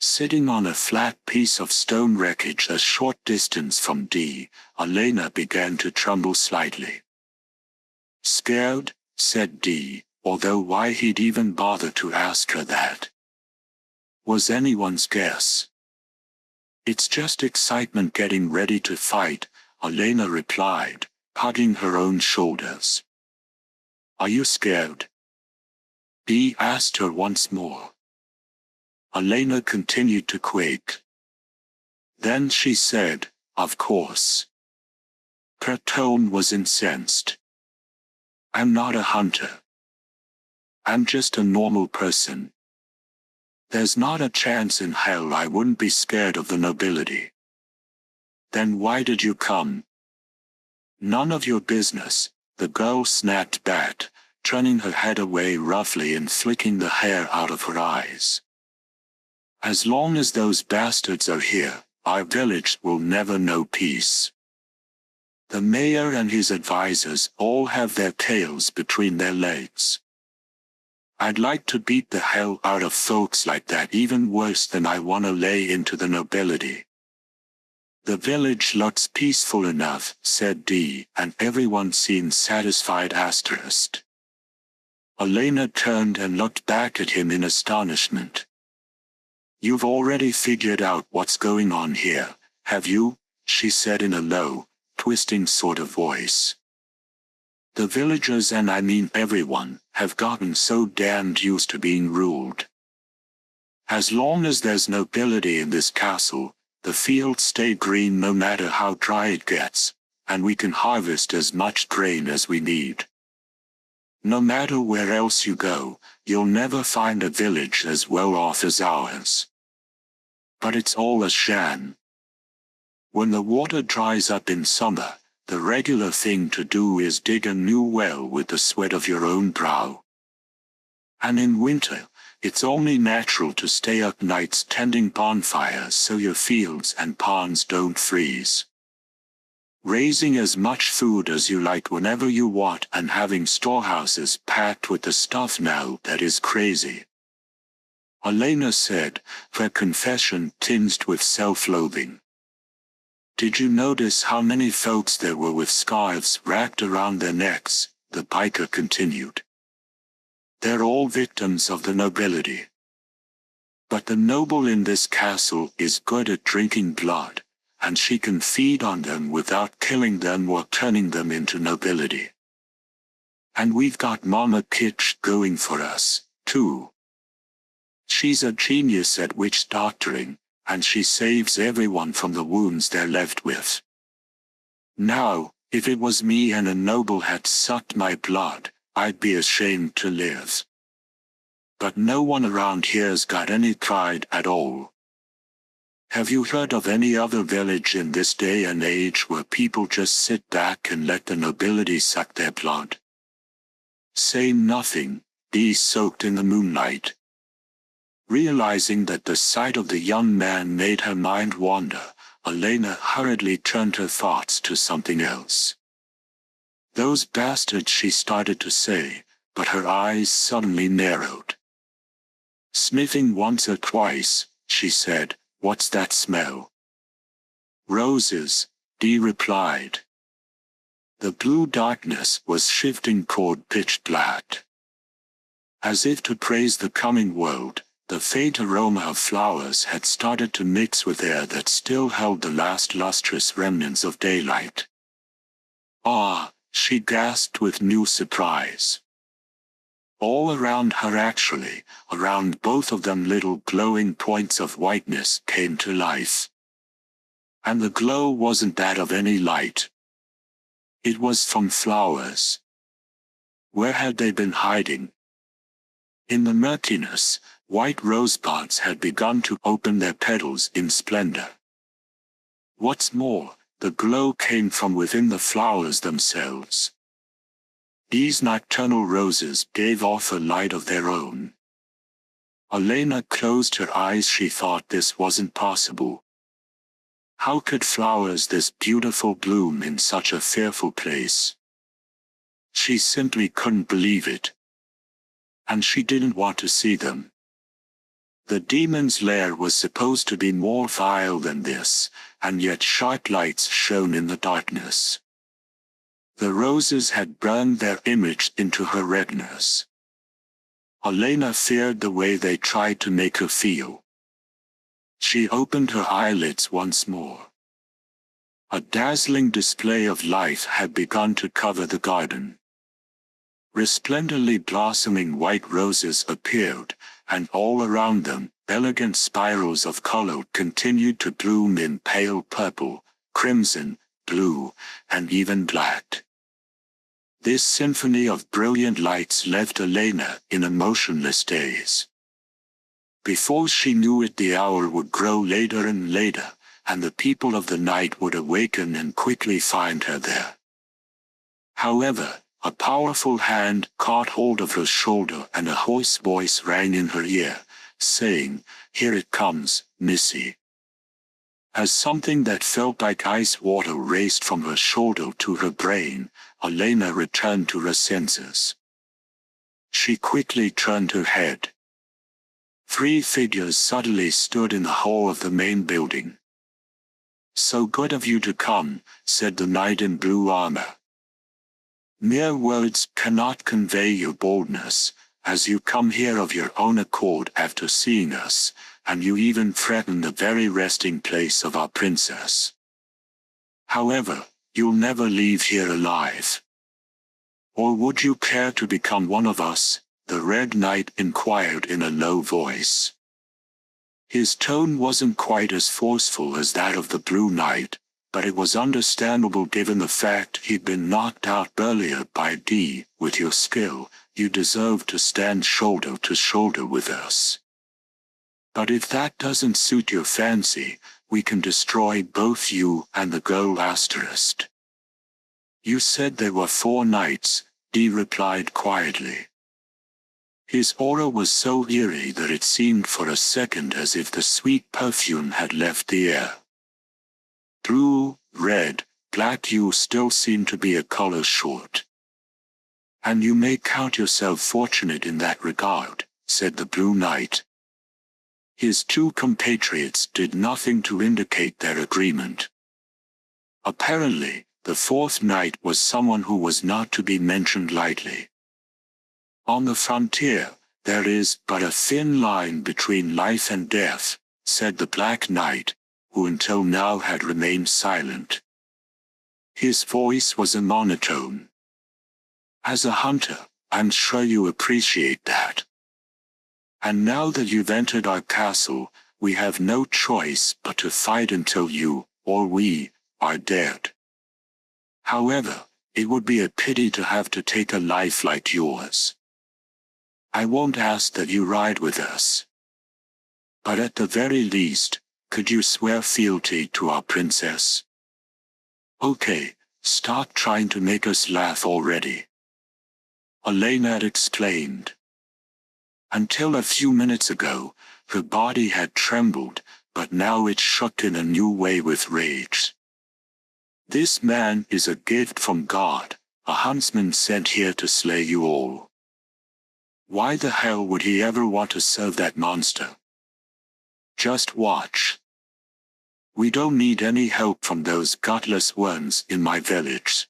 Sitting on a flat piece of stone wreckage a short distance from Dee, Elena began to tremble slightly. "Scared?" said Dee, although why he'd even bother to ask her that was anyone's guess. "It's just excitement getting ready to fight," Elena replied, hugging her own shoulders. "Are you scared?" Dee asked her once more. Elena continued to quake. Then she said, "Of course." Her tone was incensed. "I'm not a hunter. I'm just a normal person. There's not a chance in hell I wouldn't be scared of the nobility." "Then why did you come?" "None of your business," the girl snapped back, turning her head away roughly and flicking the hair out of her eyes. "As long as those bastards are here, our village will never know peace. The mayor and his advisors all have their tails between their legs. I'd like to beat the hell out of folks like that, even worse than I want to lay into the nobility." "The village looks peaceful enough," said Dee, and everyone seemed satisfied. Asterisk. Elena turned and looked back at him in astonishment. "You've already figured out what's going on here, have you?" she said in a low, twisting sort of voice. "The villagers, and I mean everyone, have gotten so damned used to being ruled. As long as there's nobility in this castle, the fields stay green no matter how dry it gets, and we can harvest as much grain as we need. No matter where else you go, you'll never find a village as well off as ours. But it's all a sham. When the water dries up in summer, the regular thing to do is dig a new well with the sweat of your own brow. And in winter, it's only natural to stay up nights tending bonfires so your fields and ponds don't freeze. Raising as much food as you like whenever you want and having storehouses packed with the stuff now, that is crazy." Elena said, her confession tinged with self-loathing. "Did you notice how many folks there were with scarves wrapped around their necks?" the biker continued. "They're all victims of the nobility. But the noble in this castle is good at drinking blood, and she can feed on them without killing them or turning them into nobility. And we've got Mama Kitsch going for us, too. She's a genius at witch doctoring, and she saves everyone from the wounds they're left with. Now, if it was me and a noble had sucked my blood, I'd be ashamed to live. But no one around here's got any pride at all. Have you heard of any other village in this day and age where people just sit back and let the nobility suck their blood?" Saying nothing, Dee soaked in the moonlight. Realizing that the sight of the young man made her mind wander, Elena hurriedly turned her thoughts to something else. "Those bastards," she started to say, but her eyes suddenly narrowed. Sniffing once or twice, she said, "What's that smell?" "Roses," Dee replied. The blue darkness was shifting toward pitch black. As if to praise the coming world, the faint aroma of flowers had started to mix with air that still held the last lustrous remnants of daylight. "Ah," she gasped with new surprise. All around her, actually, around both of them, little glowing points of whiteness came to life. And the glow wasn't that of any light. It was from flowers. Where had they been hiding? In the murkiness, white rosebuds had begun to open their petals in splendor. What's more, the glow came from within the flowers themselves. These nocturnal roses gave off a light of their own. Elena closed her eyes. She thought this wasn't possible. How could flowers this beautiful bloom in such a fearful place? She simply couldn't believe it. And she didn't want to see them. The demon's lair was supposed to be more vile than this, and yet sharp lights shone in the darkness. The roses had burned their image into her retinas. Elena feared the way they tried to make her feel. She opened her eyelids once more. A dazzling display of life had begun to cover the garden. Resplendently blossoming white roses appeared, and all around them, Elegant spirals of color continued to bloom in pale purple, crimson, blue, and even black. This symphony of brilliant lights left Elena in a motionless daze. Before she knew it, the hour would grow later and later, and the people of the night would awaken and quickly find her there. However, a powerful hand caught hold of her shoulder and a hoarse voice rang in her ear, saying, "Here it comes, Missy." As something that felt like ice water raced from her shoulder to her brain, Elena returned to her senses. She quickly turned her head. 3 figures suddenly stood in the hall of the main building. "So good of you to come," said the knight in blue armor. "Mere words cannot convey your boldness, as you come here of your own accord after seeing us, and you even threaten the very resting place of our princess. However, you'll never leave here alive. Or would you care to become one of us?" the Red Knight inquired in a low voice. His tone wasn't quite as forceful as that of the Blue Knight, but it was understandable given the fact he'd been knocked out earlier by D. "With your skill, you deserve to stand shoulder to shoulder with us. But if that doesn't suit your fancy, we can destroy both you and the girl asterisk." "You said there were 4 knights," D replied quietly. His aura was so eerie that it seemed for a second as if the sweet perfume had left the air. "Blue, red, black, you still seem to be a color short. And you may count yourself fortunate in that regard," said the Blue Knight. His 2 compatriots did nothing to indicate their agreement. Apparently, the 4th knight was someone who was not to be mentioned lightly. "On the frontier, there is but a thin line between life and death," said the Black Knight, who until now had remained silent. His voice was a monotone. "As a hunter, I'm sure you appreciate that. And now that you've entered our castle, we have no choice but to fight until you, or we, are dead. However, it would be a pity to have to take a life like yours. I won't ask that you ride with us. But at the very least, could you swear fealty to our princess?" "Okay, stop trying to make us laugh already," Elena exclaimed. Until a few minutes ago, her body had trembled, but now it shook in a new way with rage. "This man is a gift from God, a huntsman sent here to slay you all. Why the hell would he ever want to serve that monster? Just watch. We don't need any help from those gutless worms in my village.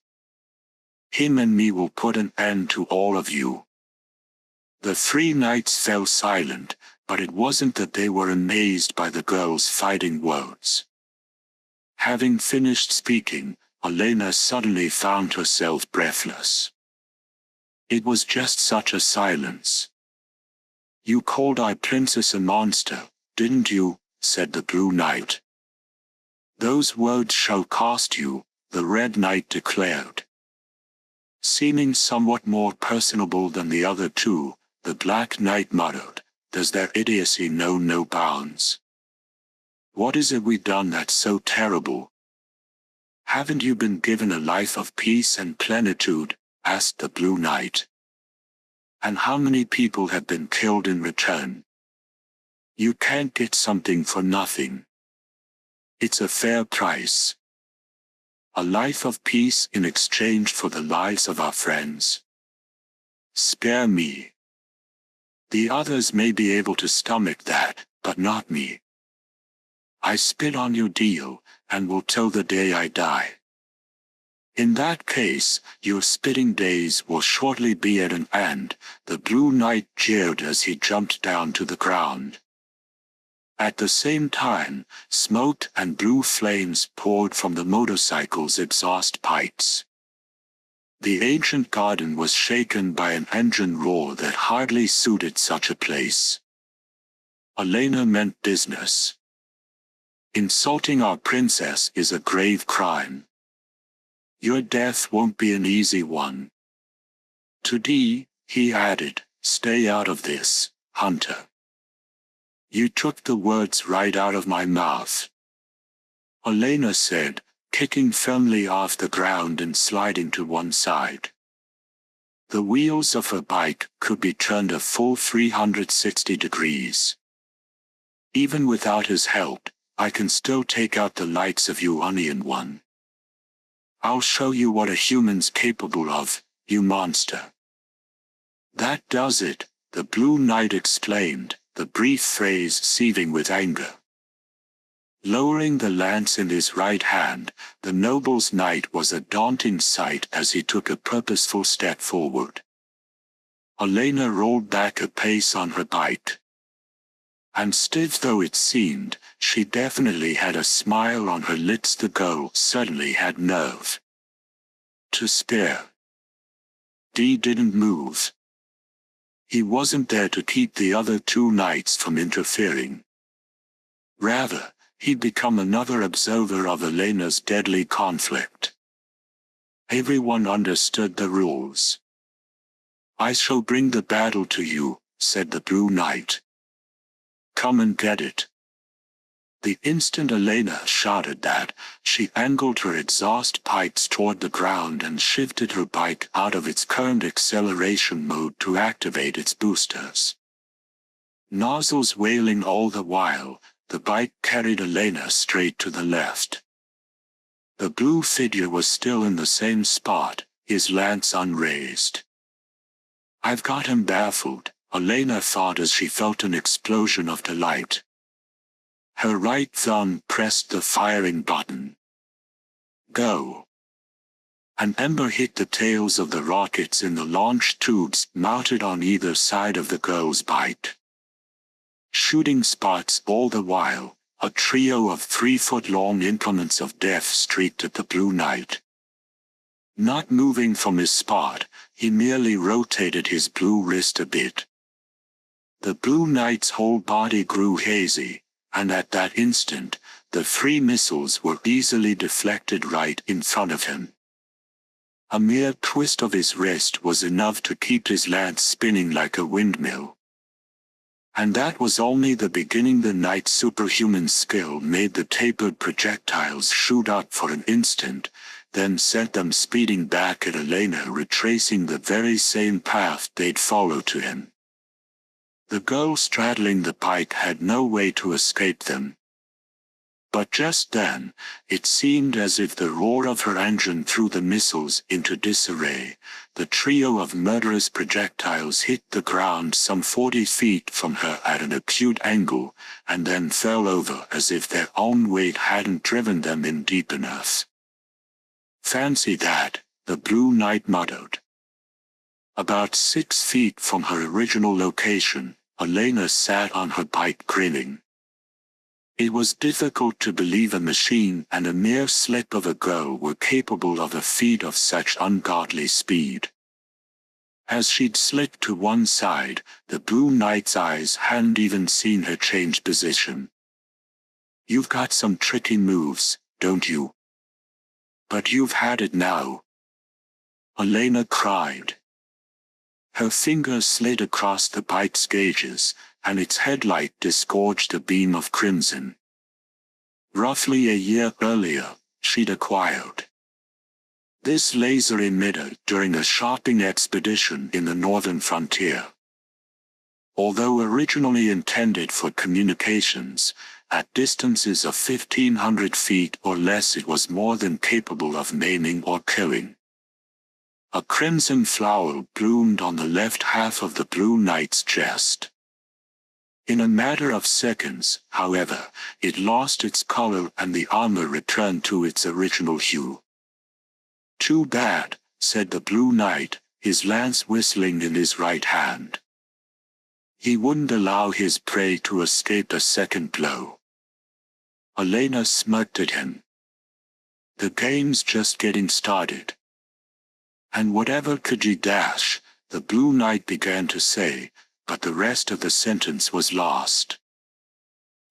Him and me will put an end to all of you." The 3 knights fell silent, but it wasn't that they were amazed by the girl's fighting words. Having finished speaking, Elena suddenly found herself breathless. It was just such a silence. "You called our princess a monster, didn't you?" said the Blue Knight. "Those words shall cost you," the Red Knight declared. Seeming somewhat more personable than the other 2, the Black Knight muttered, "Does their idiocy know no bounds? What is it we've done that's so terrible?" "Haven't you been given a life of peace and plenitude?" asked the Blue Knight. "And how many people have been killed in return? You can't get something for nothing. It's a fair price. A life of peace in exchange for the lives of our friends. Spare me. The others may be able to stomach that, but not me. I spit on your deal, and will till the day I die. In that case, your spitting days will shortly be at an end," the Blue Knight jeered as he jumped down to the ground. At the same time, smoke and blue flames poured from the motorcycle's exhaust pipes. The ancient garden was shaken by an engine roar that hardly suited such a place. Elena meant business. Insulting our princess is a grave crime. Your death won't be an easy one. To Dee, he added, stay out of this, Hunter. You took the words right out of my mouth. Elena said, kicking firmly off the ground and sliding to one side. The wheels of her bike could be turned a full 360 degrees. Even without his help, I can still take out the likes of you, Onion One. I'll show you what a human's capable of, you monster. That does it, the Blue Knight exclaimed, the brief phrase seething with anger. Lowering the lance in his right hand, the noble's knight was a daunting sight as he took a purposeful step forward. Elena rolled back a pace on her bike. And stiff though it seemed, she definitely had a smile on her lips. The girl certainly had nerve to spare. Dee didn't move. He wasn't there to keep the other two knights from interfering. Rather, he'd become another observer of Elena's deadly conflict. Everyone understood the rules. I shall bring the battle to you, said the Blue Knight. Come and get it. The instant Elena shouted that, she angled her exhaust pipes toward the ground and shifted her bike out of its current acceleration mode to activate its boosters. Nozzles wailing all the while, the bike carried Elena straight to the left. The blue figure was still in the same spot, his lance unraised. I've got him baffled, Elena thought as she felt an explosion of delight. Her right thumb pressed the firing button. Go. An ember hit the tails of the rockets in the launch tubes mounted on either side of the girl's bike. Shooting spots all the while, a trio of 3-foot-long implements of death streaked at the Blue Knight. Not moving from his spot, he merely rotated his blue wrist a bit. The Blue Knight's whole body grew hazy, and at that instant, the 3 missiles were easily deflected right in front of him. A mere twist of his wrist was enough to keep his lance spinning like a windmill. And that was only the beginning. The knight's superhuman skill made the tapered projectiles shoot up for an instant, then sent them speeding back at Elena, retracing the very same path they'd followed to him. The girl straddling the pike had no way to escape them. But just then, it seemed as if the roar of her engine threw the missiles into disarray. The trio of murderous projectiles hit the ground some 40 feet from her at an acute angle, and then fell over as if their own weight hadn't driven them in deep enough. Fancy that, the Blue Knight muttered. About 6 feet from her original location, Elena sat on her bike grinning. It was difficult to believe a machine and a mere slip of a girl were capable of a feat of such ungodly speed. As she'd slipped to one side, the Blue Knight's eyes hadn't even seen her change position. You've got some tricky moves, don't you? But you've had it now, Elena cried. Her fingers slid across the bike's gauges, and its headlight disgorged a beam of crimson. Roughly a year earlier, she'd acquired this laser emitter during a shopping expedition in the northern frontier. Although originally intended for communications, at distances of 1,500 feet or less it was more than capable of maiming or killing. A crimson flower bloomed on the left half of the Blue Knight's chest. In a matter of seconds, however, it lost its color and the armor returned to its original hue. Too bad, said the Blue Knight, his lance whistling in his right hand. He wouldn't allow his prey to escape a second blow. Elena smirked at him. The game's just getting started. And whatever could you dash, the Blue Knight began to say, but the rest of the sentence was lost.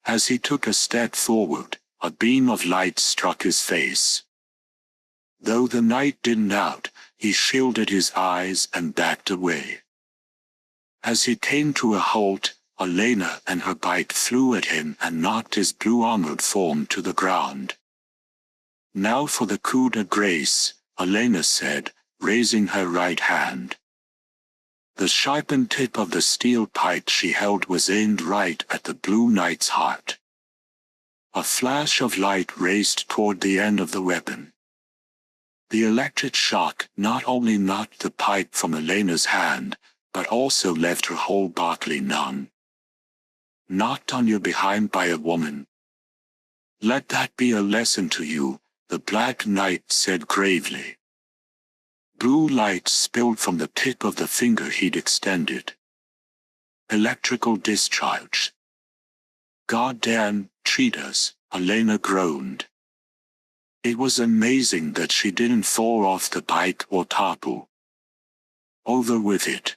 As he took a step forward, a beam of light struck his face. Though the knight didn't out, he shielded his eyes and backed away. As he came to a halt, Elena and her bike flew at him and knocked his blue-armored form to the ground. "Now for the coup de grace," Elena said, raising her right hand. The sharpened tip of the steel pike she held was aimed right at the Blue Knight's heart. A flash of light raced toward the end of the weapon. The electric shock not only knocked the pike from Elena's hand, but also left her whole body numb. "Knocked on your behind by a woman. Let that be a lesson to you," the Black Knight said gravely. Blue light spilled from the tip of the finger he'd extended. "Electrical discharge." "Goddamn cheaters," Elena groaned. It was amazing that she didn't fall off the bike or topple. Over with it.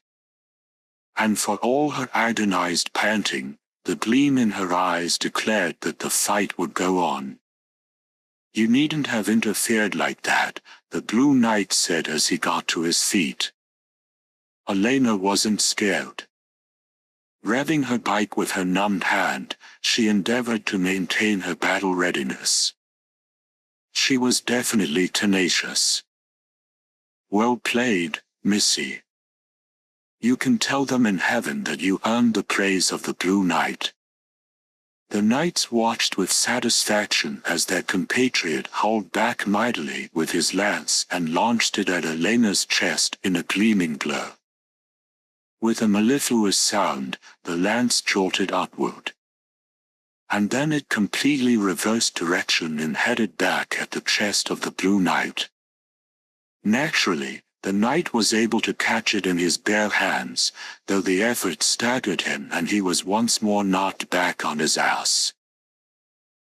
And for all her agonized panting, the gleam in her eyes declared that the fight would go on. "You needn't have interfered like that," the Blue Knight said as he got to his feet. Elena wasn't scared. Revving her bike with her numbed hand, she endeavored to maintain her battle readiness. She was definitely tenacious. "Well played, Missy. You can tell them in heaven that you earned the praise of the Blue Knight." The knights watched with satisfaction as their compatriot hauled back mightily with his lance and launched it at Elena's chest in a gleaming blow. With a mellifluous sound, the lance jolted upward. And then it completely reversed direction and headed back at the chest of the Blue Knight. Naturally, the knight was able to catch it in his bare hands, though the effort staggered him and he was once more knocked back on his ass.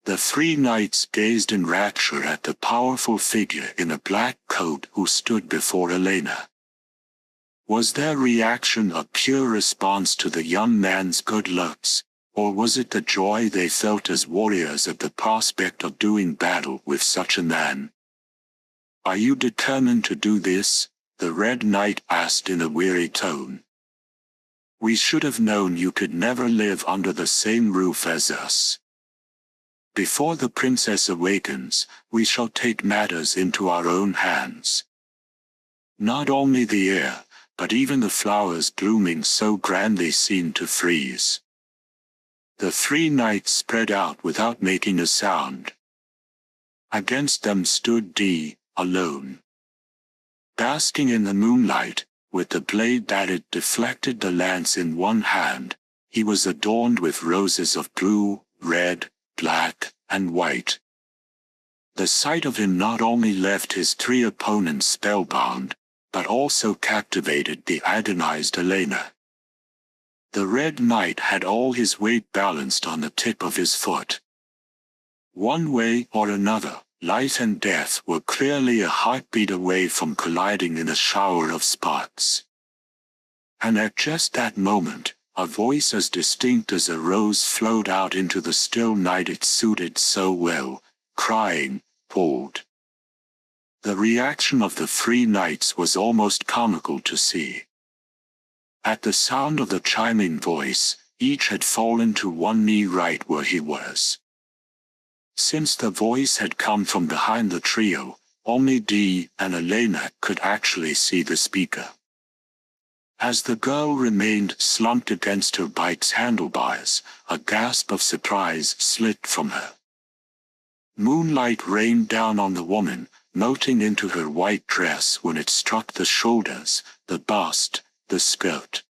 The three knights gazed in rapture at the powerful figure in a black coat who stood before Elena. Was their reaction a pure response to the young man's good looks, or was it the joy they felt as warriors at the prospect of doing battle with such a man? "Are you determined to do this?" the Red Knight asked in a weary tone. "We should have known you could never live under the same roof as us. Before the princess awakens, we shall take matters into our own hands. Not only the air, but even the flowers blooming so grandly seemed to freeze." The three knights spread out without making a sound. Against them stood Dee, alone. Basking in the moonlight, with the blade that had deflected the lance in one hand, he was adorned with roses of blue, red, black, and white. The sight of him not only left his three opponents spellbound, but also captivated the agonized Elena. The Red Knight had all his weight balanced on the tip of his foot. One way or another, life and death were clearly a heartbeat away from colliding in a shower of sparks. And at just that moment, a voice as distinct as a rose flowed out into the still night it suited so well, crying, "Hold." The reaction of the three knights was almost comical to see. At the sound of the chiming voice, each had fallen to one knee right where he was. Since the voice had come from behind the trio, only Dee and Elena could actually see the speaker. As the girl remained slumped against her bike's handlebars, a gasp of surprise slipped from her. Moonlight rained down on the woman, melting into her white dress when it struck the shoulders, the bust, the skirt.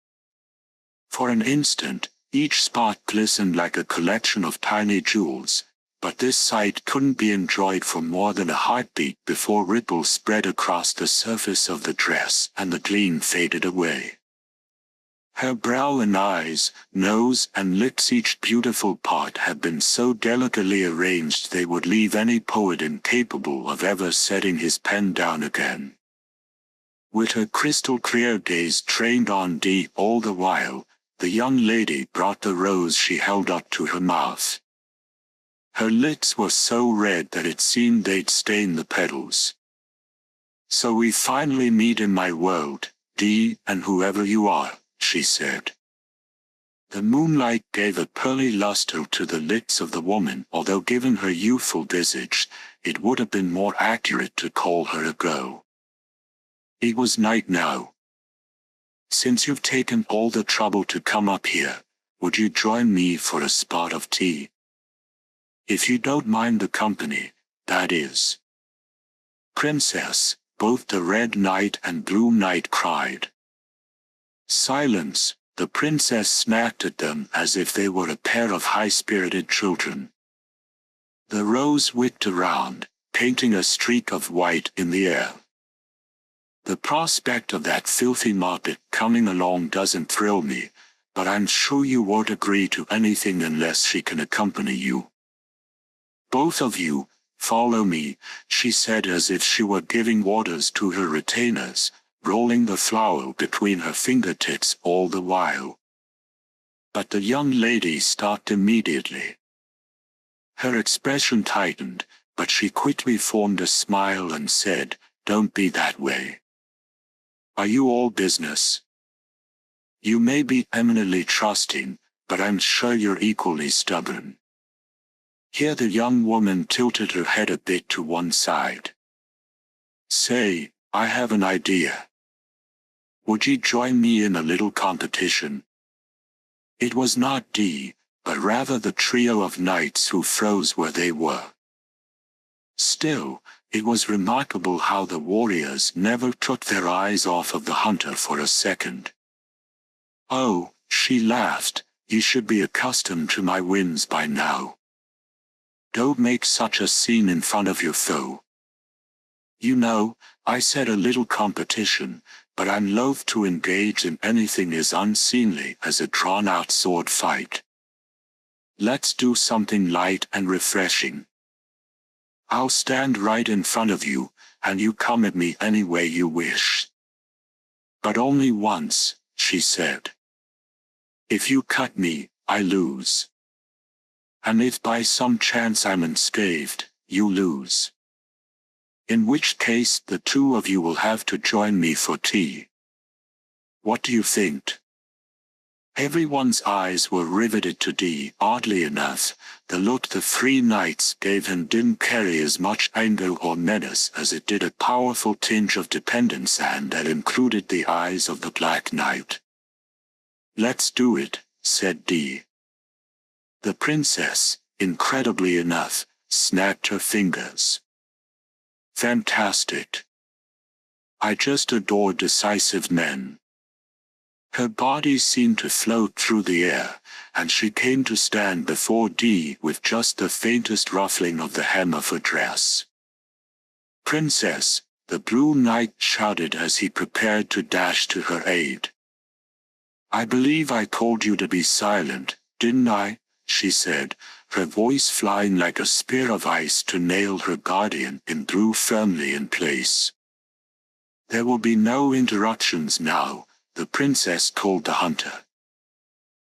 For an instant, each spot glistened like a collection of tiny jewels, but this sight couldn't be enjoyed for more than a heartbeat before ripples spread across the surface of the dress and the gleam faded away. Her brow and eyes, nose and lips, each beautiful part had been so delicately arranged they would leave any poet incapable of ever setting his pen down again. With her crystal-clear gaze trained on Dee all the while, the young lady brought the rose she held up to her mouth. Her lips were so red that it seemed they'd stain the petals. "So we finally meet in my world, Dee, and whoever you are," she said. The moonlight gave a pearly luster to the lips of the woman, although given her youthful visage, it would have been more accurate to call her a girl. It was night now. "Since you've taken all the trouble to come up here, would you join me for a spot of tea? If you don't mind the company, that is." "Princess," both the Red Knight and Blue Knight cried. "Silence," the princess snapped at them as if they were a pair of high-spirited children. The rose whipped around, painting a streak of white in the air. "The prospect of that filthy moppet coming along doesn't thrill me, but I'm sure you won't agree to anything unless she can accompany you. Both of you, follow me," she said as if she were giving orders to her retainers, rolling the flower between her fingertips all the while. But the young lady stopped immediately. Her expression tightened, but she quickly formed a smile and said, "Don't be that way. Are you all business? You may be eminently trusting, but I'm sure you're equally stubborn." Here the young woman tilted her head a bit to one side. "Say, I have an idea. Would you join me in a little competition?" It was not Dee, but rather the trio of knights who froze where they were. Still, it was remarkable how the warriors never took their eyes off of the hunter for a second. "Oh," she laughed, "you should be accustomed to my wins by now. Don't make such a scene in front of your foe." "You know, I said a little competition, but I'm loath to engage in anything as unseemly as a drawn-out sword fight. Let's do something light and refreshing. I'll stand right in front of you, and you come at me any way you wish. But only once," she said. "If you cut me, I lose. And if by some chance I'm unscathed, you lose. In which case the two of you will have to join me for tea. What do you think?" Everyone's eyes were riveted to Dee. Oddly enough, the look the three knights gave him didn't carry as much anger or menace as it did a powerful tinge of dependence, and that included the eyes of the Black Knight. "Let's do it," said Dee. The princess, incredibly enough, snapped her fingers. "Fantastic. I just adore decisive men." Her body seemed to float through the air, and she came to stand before Dee with just the faintest ruffling of the hem of her dress. "Princess," the Blue Knight shouted as he prepared to dash to her aid. "I believe I told you to be silent, didn't I?" she said, her voice flying like a spear of ice to nail her guardian in blue firmly in place. "There will be no interruptions now," the princess told the hunter.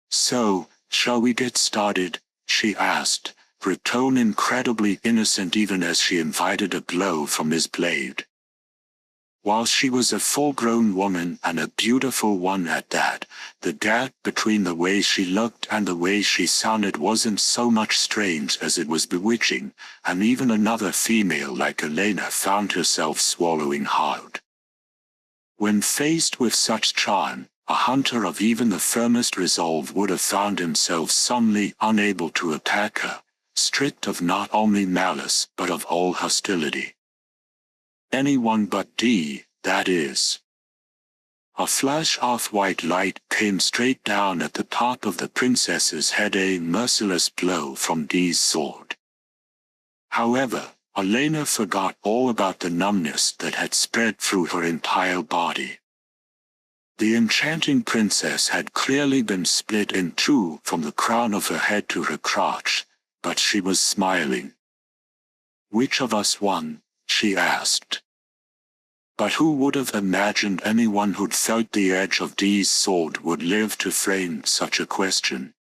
"So, shall we get started?" she asked, her tone incredibly innocent even as she invited a blow from his blade. While she was a full-grown woman and a beautiful one at that, the gap between the way she looked and the way she sounded wasn't so much strange as it was bewitching, and even another female like Elena found herself swallowing hard. When faced with such charm, a hunter of even the firmest resolve would have found himself suddenly unable to attack her, stripped of not only malice but of all hostility. Anyone but Dee, that is. A flash of white light came straight down at the top of the princess's head, a merciless blow from Dee's sword. However, Elena forgot all about the numbness that had spread through her entire body. The enchanting princess had clearly been split in two from the crown of her head to her crotch, but she was smiling. "Which of us won?" she asked. But who would have imagined anyone who'd felt the edge of Dee's sword would live to frame such a question?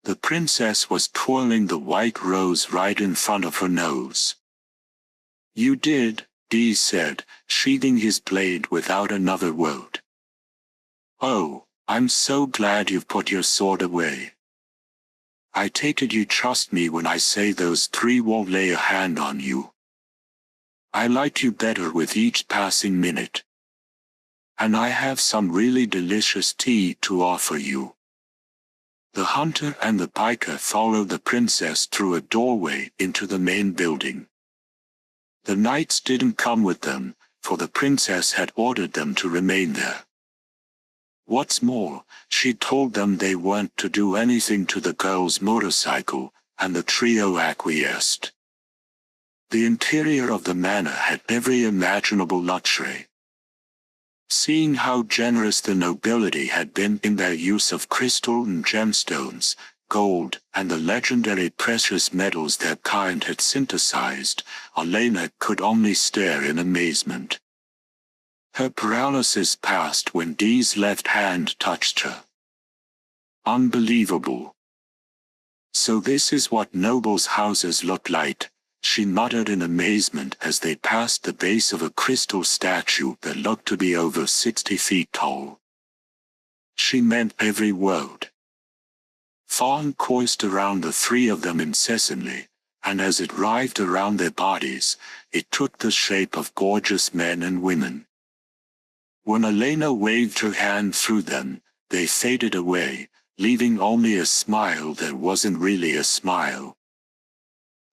The princess was twirling the white rose right in front of her nose. "You did," Dee said, sheathing his blade without another word. "Oh, I'm so glad you've put your sword away. I take it you trust me when I say those three won't lay a hand on you. I like you better with each passing minute. And I have some really delicious tea to offer you." The hunter and the piker followed the princess through a doorway into the main building. The knights didn't come with them, for the princess had ordered them to remain there. What's more, she told them they weren't to do anything to the girl's motorcycle, and the trio acquiesced. The interior of the manor had every imaginable luxury. Seeing how generous the nobility had been in their use of crystal and gemstones, gold, and the legendary precious metals their kind had synthesized, Elena could only stare in amazement. Her paralysis passed when Dee's left hand touched her. Unbelievable. "So this is what nobles' houses look like," she muttered in amazement as they passed the base of a crystal statue that looked to be over 60 feet tall. She meant every word. Fawn coursed around the three of them incessantly, and as it writhed around their bodies, it took the shape of gorgeous men and women. When Elena waved her hand through them, they faded away, leaving only a smile that wasn't really a smile.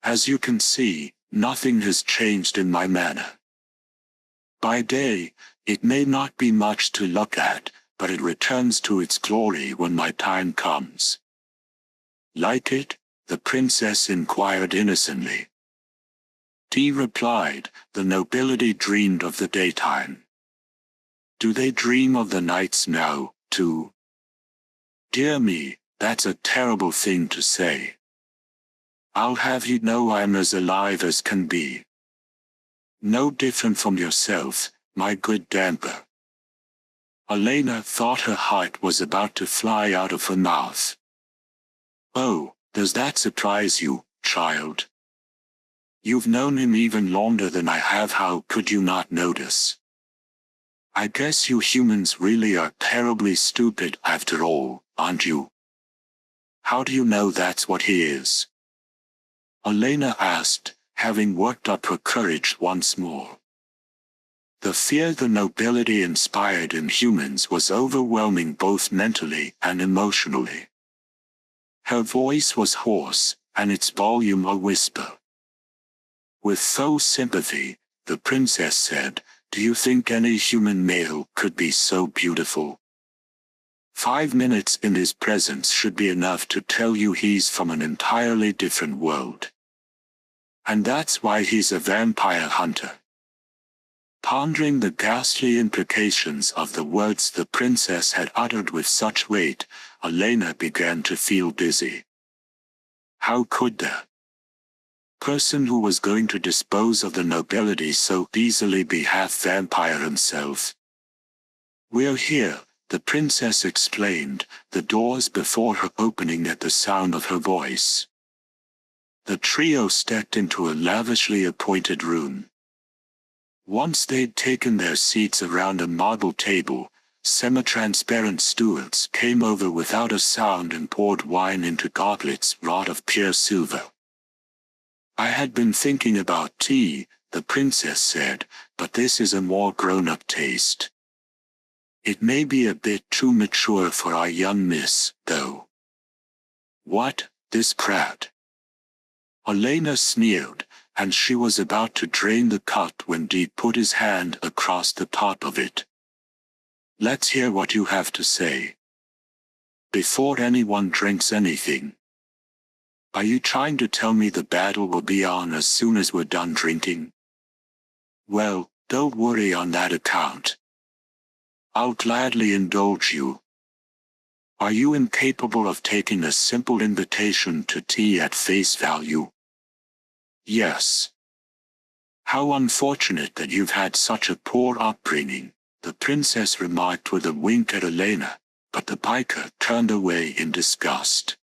"As you can see, nothing has changed in my manner. By day, it may not be much to look at, but it returns to its glory when my time comes." "Like it?" the princess inquired innocently. Dee replied, "The nobility dreamed of the daytime. Do they dream of the nights now, too?" "Dear me, that's a terrible thing to say. I'll have you know I'm as alive as can be. No different from yourself, my good Damper." Elena thought her heart was about to fly out of her mouth. "Oh, does that surprise you, child? You've known him even longer than I have. How could you not notice? I guess you humans really are terribly stupid after all, aren't you? How do you know that's what he is?" Elena asked, having worked up her courage once more. The fear the nobility inspired in humans was overwhelming both mentally and emotionally. Her voice was hoarse, and its volume a whisper. With faux sympathy, the princess said, "Do you think any human male could be so beautiful? 5 minutes in his presence should be enough to tell you he's from an entirely different world. And that's why he's a vampire hunter." Pondering the ghastly implications of the words the princess had uttered with such weight, Elena began to feel dizzy. How could the person who was going to dispose of the nobility so easily be half vampire himself? "We're here," the princess explained, the doors before her opening at the sound of her voice. The trio stepped into a lavishly appointed room. Once they'd taken their seats around a marble table, semi-transparent stewards came over without a sound and poured wine into goblets wrought of pure silver. "I had been thinking about tea," the princess said, "but this is a more grown-up taste. It may be a bit too mature for our young miss, though." "What, this brat?" Elena sneered, and she was about to drain the cup when Dee put his hand across the top of it. "Let's hear what you have to say. Before anyone drinks anything. Are you trying to tell me the battle will be on as soon as we're done drinking? Well, don't worry on that account. I'll gladly indulge you. Are you incapable of taking a simple invitation to tea at face value?" "Yes." "How unfortunate that you've had such a poor upbringing," the princess remarked with a wink at Elena, but the piker turned away in disgust.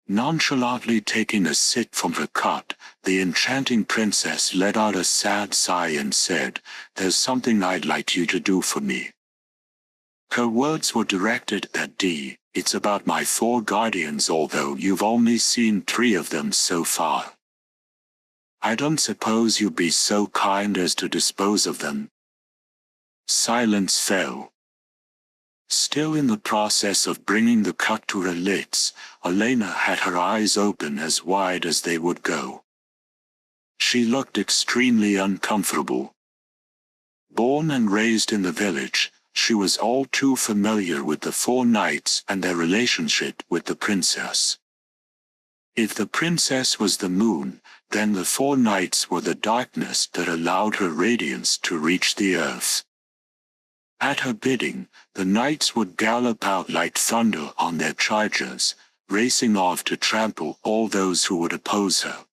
Nonchalantly taking a sip from her cup, the enchanting princess let out a sad sigh and said, "There's something I'd like you to do for me." Her words were directed at Dee. "It's about my 4 guardians, although you've only seen 3 of them so far. I don't suppose you'd be so kind as to dispose of them?" Silence fell. Still in the process of bringing the cup to her lips, Elena had her eyes open as wide as they would go. She looked extremely uncomfortable. Born and raised in the village, she was all too familiar with the 4 knights and their relationship with the princess. If the princess was the moon, then the 4 knights were the darkness that allowed her radiance to reach the earth. At her bidding, the knights would gallop out like thunder on their chargers, racing off to trample all those who would oppose her.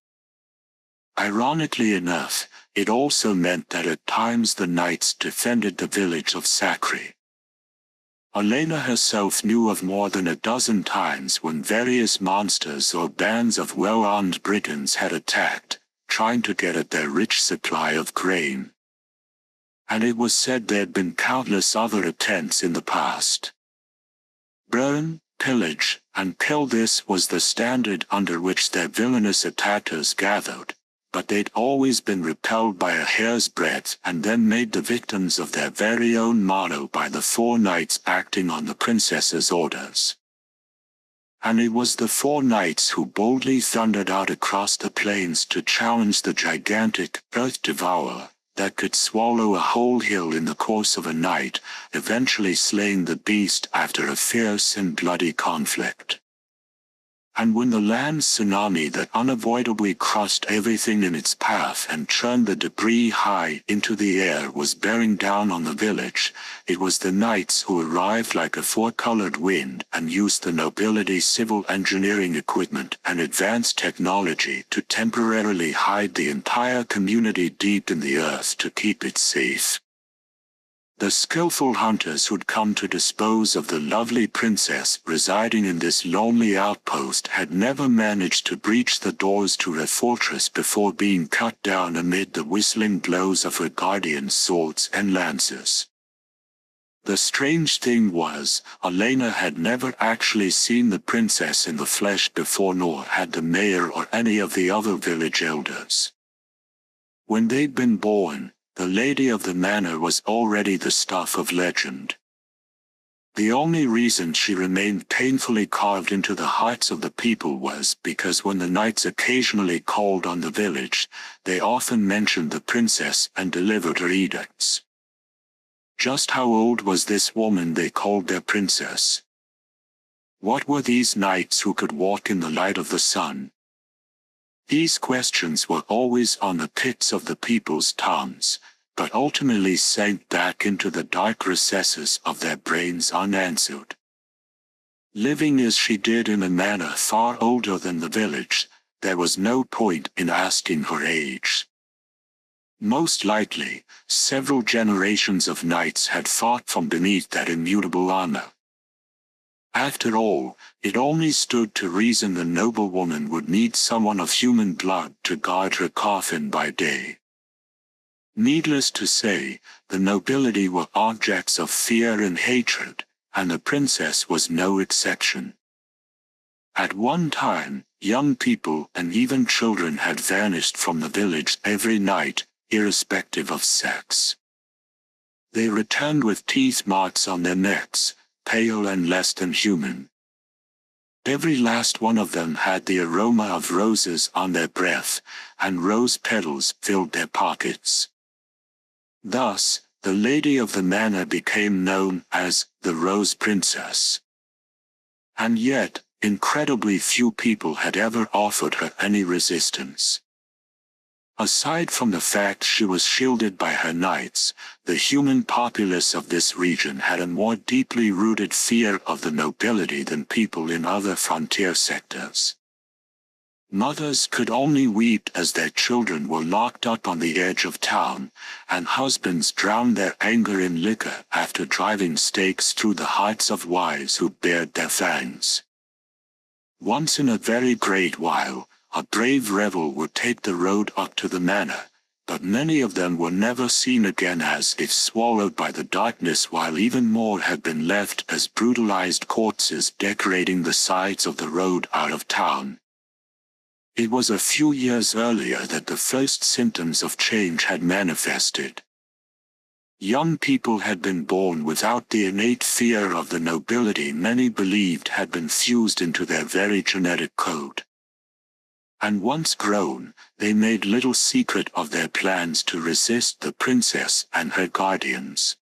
Ironically enough, it also meant that at times the knights defended the village of Sacre. Elena herself knew of more than a dozen times when various monsters or bands of well-armed brigands had attacked, trying to get at their rich supply of grain. And it was said there'd been countless other attempts in the past. Burn, pillage, and kill, this was the standard under which their villainous attackers gathered, but they'd always been repelled by a hair's breadth and then made the victims of their very own motto by the 4 knights acting on the princess's orders. And it was the 4 knights who boldly thundered out across the plains to challenge the gigantic Earth Devourer that could swallow a whole hill in the course of a night, eventually slaying the beast after a fierce and bloody conflict. And when the land tsunami that unavoidably crushed everything in its path and churned the debris high into the air was bearing down on the village, it was the knights who arrived like a 4-colored wind and used the nobility's civil engineering equipment and advanced technology to temporarily hide the entire community deep in the earth to keep it safe. The skillful hunters who'd come to dispose of the lovely princess residing in this lonely outpost had never managed to breach the doors to her fortress before being cut down amid the whistling blows of her guardians' swords and lances. The strange thing was, Elena had never actually seen the princess in the flesh before, nor had the mayor or any of the other village elders. When they'd been born, the lady of the manor was already the stuff of legend. The only reason she remained painfully carved into the hearts of the people was because when the knights occasionally called on the village, they often mentioned the princess and delivered her edicts. Just how old was this woman they called their princess? What were these knights who could walk in the light of the sun? These questions were always on the pits of the people's tongues, but ultimately sank back into the dark recesses of their brains unanswered. Living as she did in a manor far older than the village, there was no point in asking her age. Most likely, several generations of knights had fought from beneath that immutable armor. After all, it only stood to reason the noblewoman would need someone of human blood to guard her coffin by day. Needless to say, the nobility were objects of fear and hatred, and the princess was no exception. At one time, young people and even children had vanished from the village every night, irrespective of sex. They returned with teeth marks on their necks, pale and less than human. Every last one of them had the aroma of roses on their breath, and rose petals filled their pockets. Thus, the lady of the manor became known as the Rose Princess. And yet, incredibly few people had ever offered her any resistance. Aside from the fact she was shielded by her knights, the human populace of this region had a more deeply rooted fear of the nobility than people in other frontier sectors. Mothers could only weep as their children were locked up on the edge of town, and husbands drowned their anger in liquor after driving stakes through the hearts of wives who bared their fangs. Once in a very great while, a brave rebel would take the road up to the manor, but many of them were never seen again as if swallowed by the darkness, while even more had been left as brutalized corpses decorating the sides of the road out of town. It was a few years earlier that the first symptoms of change had manifested. Young people had been born without the innate fear of the nobility many believed had been fused into their very genetic code. And once grown, they made little secret of their plans to resist the princess and her guardians.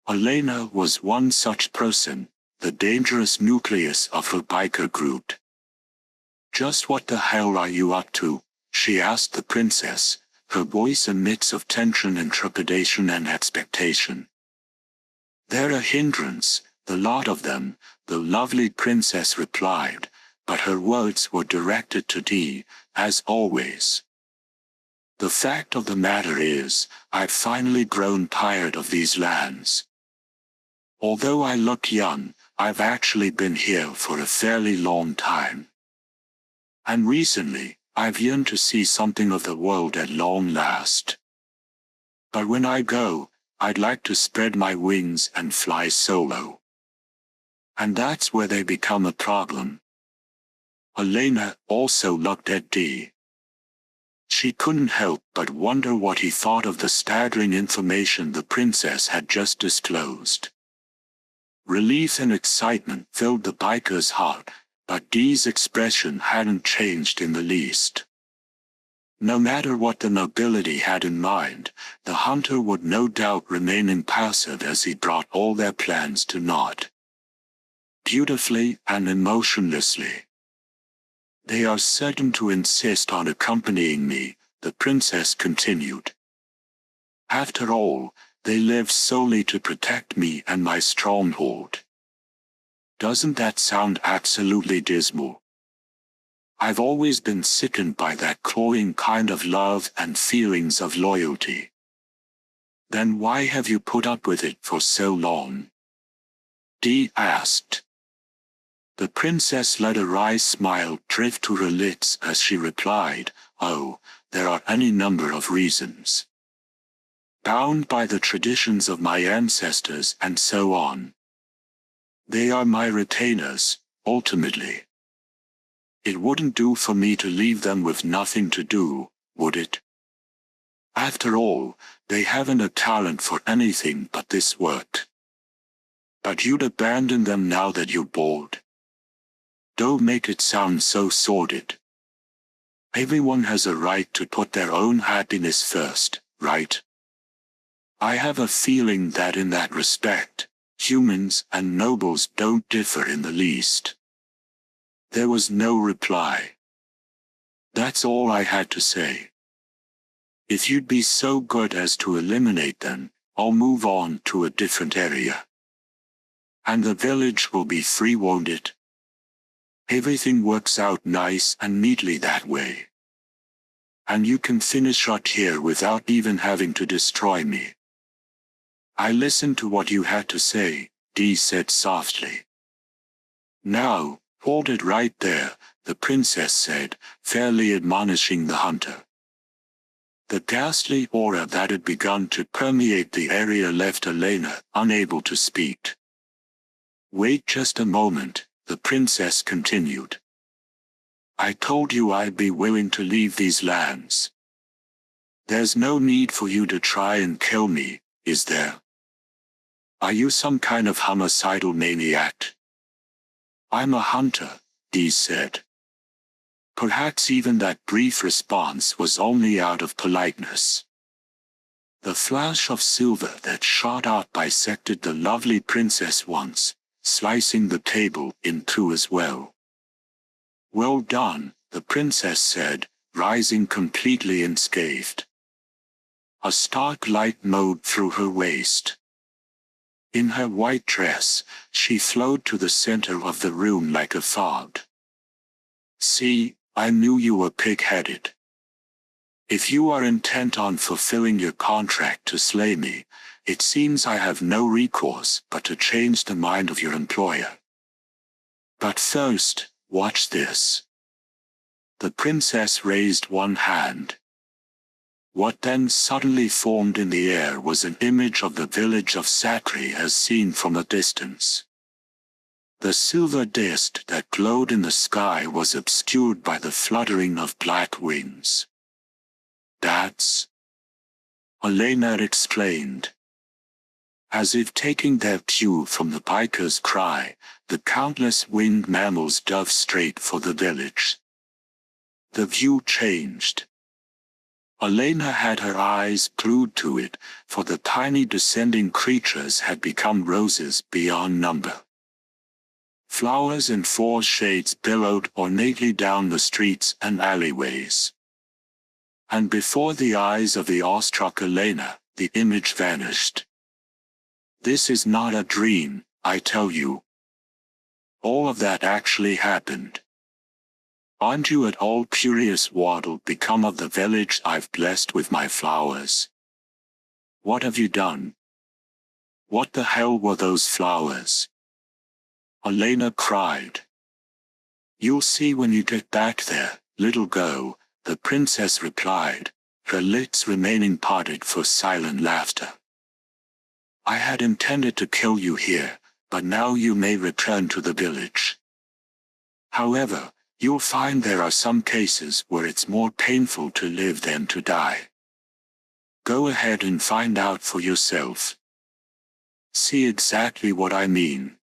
Elena was one such person, the dangerous nucleus of her biker group. "Just what the hell are you up to?" she asked the princess, her voice a mix of tension and trepidation and expectation. "They're a hindrance, the lot of them," the lovely princess replied, but her words were directed to Dee, as always. "The fact of the matter is, I've finally grown tired of these lands. Although I look young, I've actually been here for a fairly long time. And recently, I've yearned to see something of the world at long last. But when I go, I'd like to spread my wings and fly solo. And that's where they become a problem." Elena also looked at Dee. She couldn't help but wonder what he thought of the staggering information the princess had just disclosed. Relief and excitement filled the biker's heart, but Dee's expression hadn't changed in the least. No matter what the nobility had in mind, the hunter would no doubt remain impassive as he brought all their plans to naught. Beautifully and emotionlessly. "They are certain to insist on accompanying me," the princess continued. "After all, they live solely to protect me and my stronghold. Doesn't that sound absolutely dismal? I've always been sickened by that cloying kind of love and feelings of loyalty. Then why have you put up with it for so long?" Dee asked. The princess let a wry smile drift to her lips as she replied, "Oh, there are any number of reasons. Bound by the traditions of my ancestors and so on. They are my retainers, ultimately. It wouldn't do for me to leave them with nothing to do, would it? After all, they haven't a talent for anything but this work. But you'd abandon them now that you're bored. Don't make it sound so sordid. Everyone has a right to put their own happiness first, right? I have a feeling that in that respect, humans and nobles don't differ in the least." There was no reply. "That's all I had to say. If you'd be so good as to eliminate them, I'll move on to a different area. And the village will be free, won't it? Everything works out nice and neatly that way. And you can finish out here without even having to destroy me." "I listened to what you had to say," Dee said softly. "Now, hold it right there," the princess said, fairly admonishing the hunter. The ghastly aura that had begun to permeate the area left Elena unable to speak. "Wait just a moment," the princess continued. "I told you I'd be willing to leave these lands. There's no need for you to try and kill me, is there? Are you some kind of homicidal maniac?" "I'm a hunter," Dee said. Perhaps even that brief response was only out of politeness. The flash of silver that shot out bisected the lovely princess once, slicing the table in two as well. "Well done," the princess said, rising completely unscathed. A stark light mowed through her waist. In her white dress, she flowed to the center of the room like a fog. "See, I knew you were pig-headed. If you are intent on fulfilling your contract to slay me, it seems I have no recourse but to change the mind of your employer. But first, Watch this." The princess raised one hand. What then suddenly formed in the air was an image of the village of Sakri as seen from a distance. The silver disk that glowed in the sky was obscured by the fluttering of black wings. "That's," Elena explained. As if taking their cue from the piker's cry, the countless winged mammals dove straight for the village. The view changed. Elena had her eyes glued to it, for the tiny descending creatures had become roses beyond number. Flowers in four shades billowed ornately down the streets and alleyways. And before the eyes of the awestruck Elena, the image vanished. "This is not a dream, I tell you. All of that actually happened. Aren't you at all curious what'll become of the village I've blessed with my flowers? What have you done? What the hell were those flowers?" Elena cried. "You'll see when you get back there, little girl," the princess replied, her lips remaining parted for silent laughter. "I had intended to kill you here, but now you may return to the village. However, you'll find there are some cases where it's more painful to live than to die. Go ahead and find out for yourself. See exactly what I mean."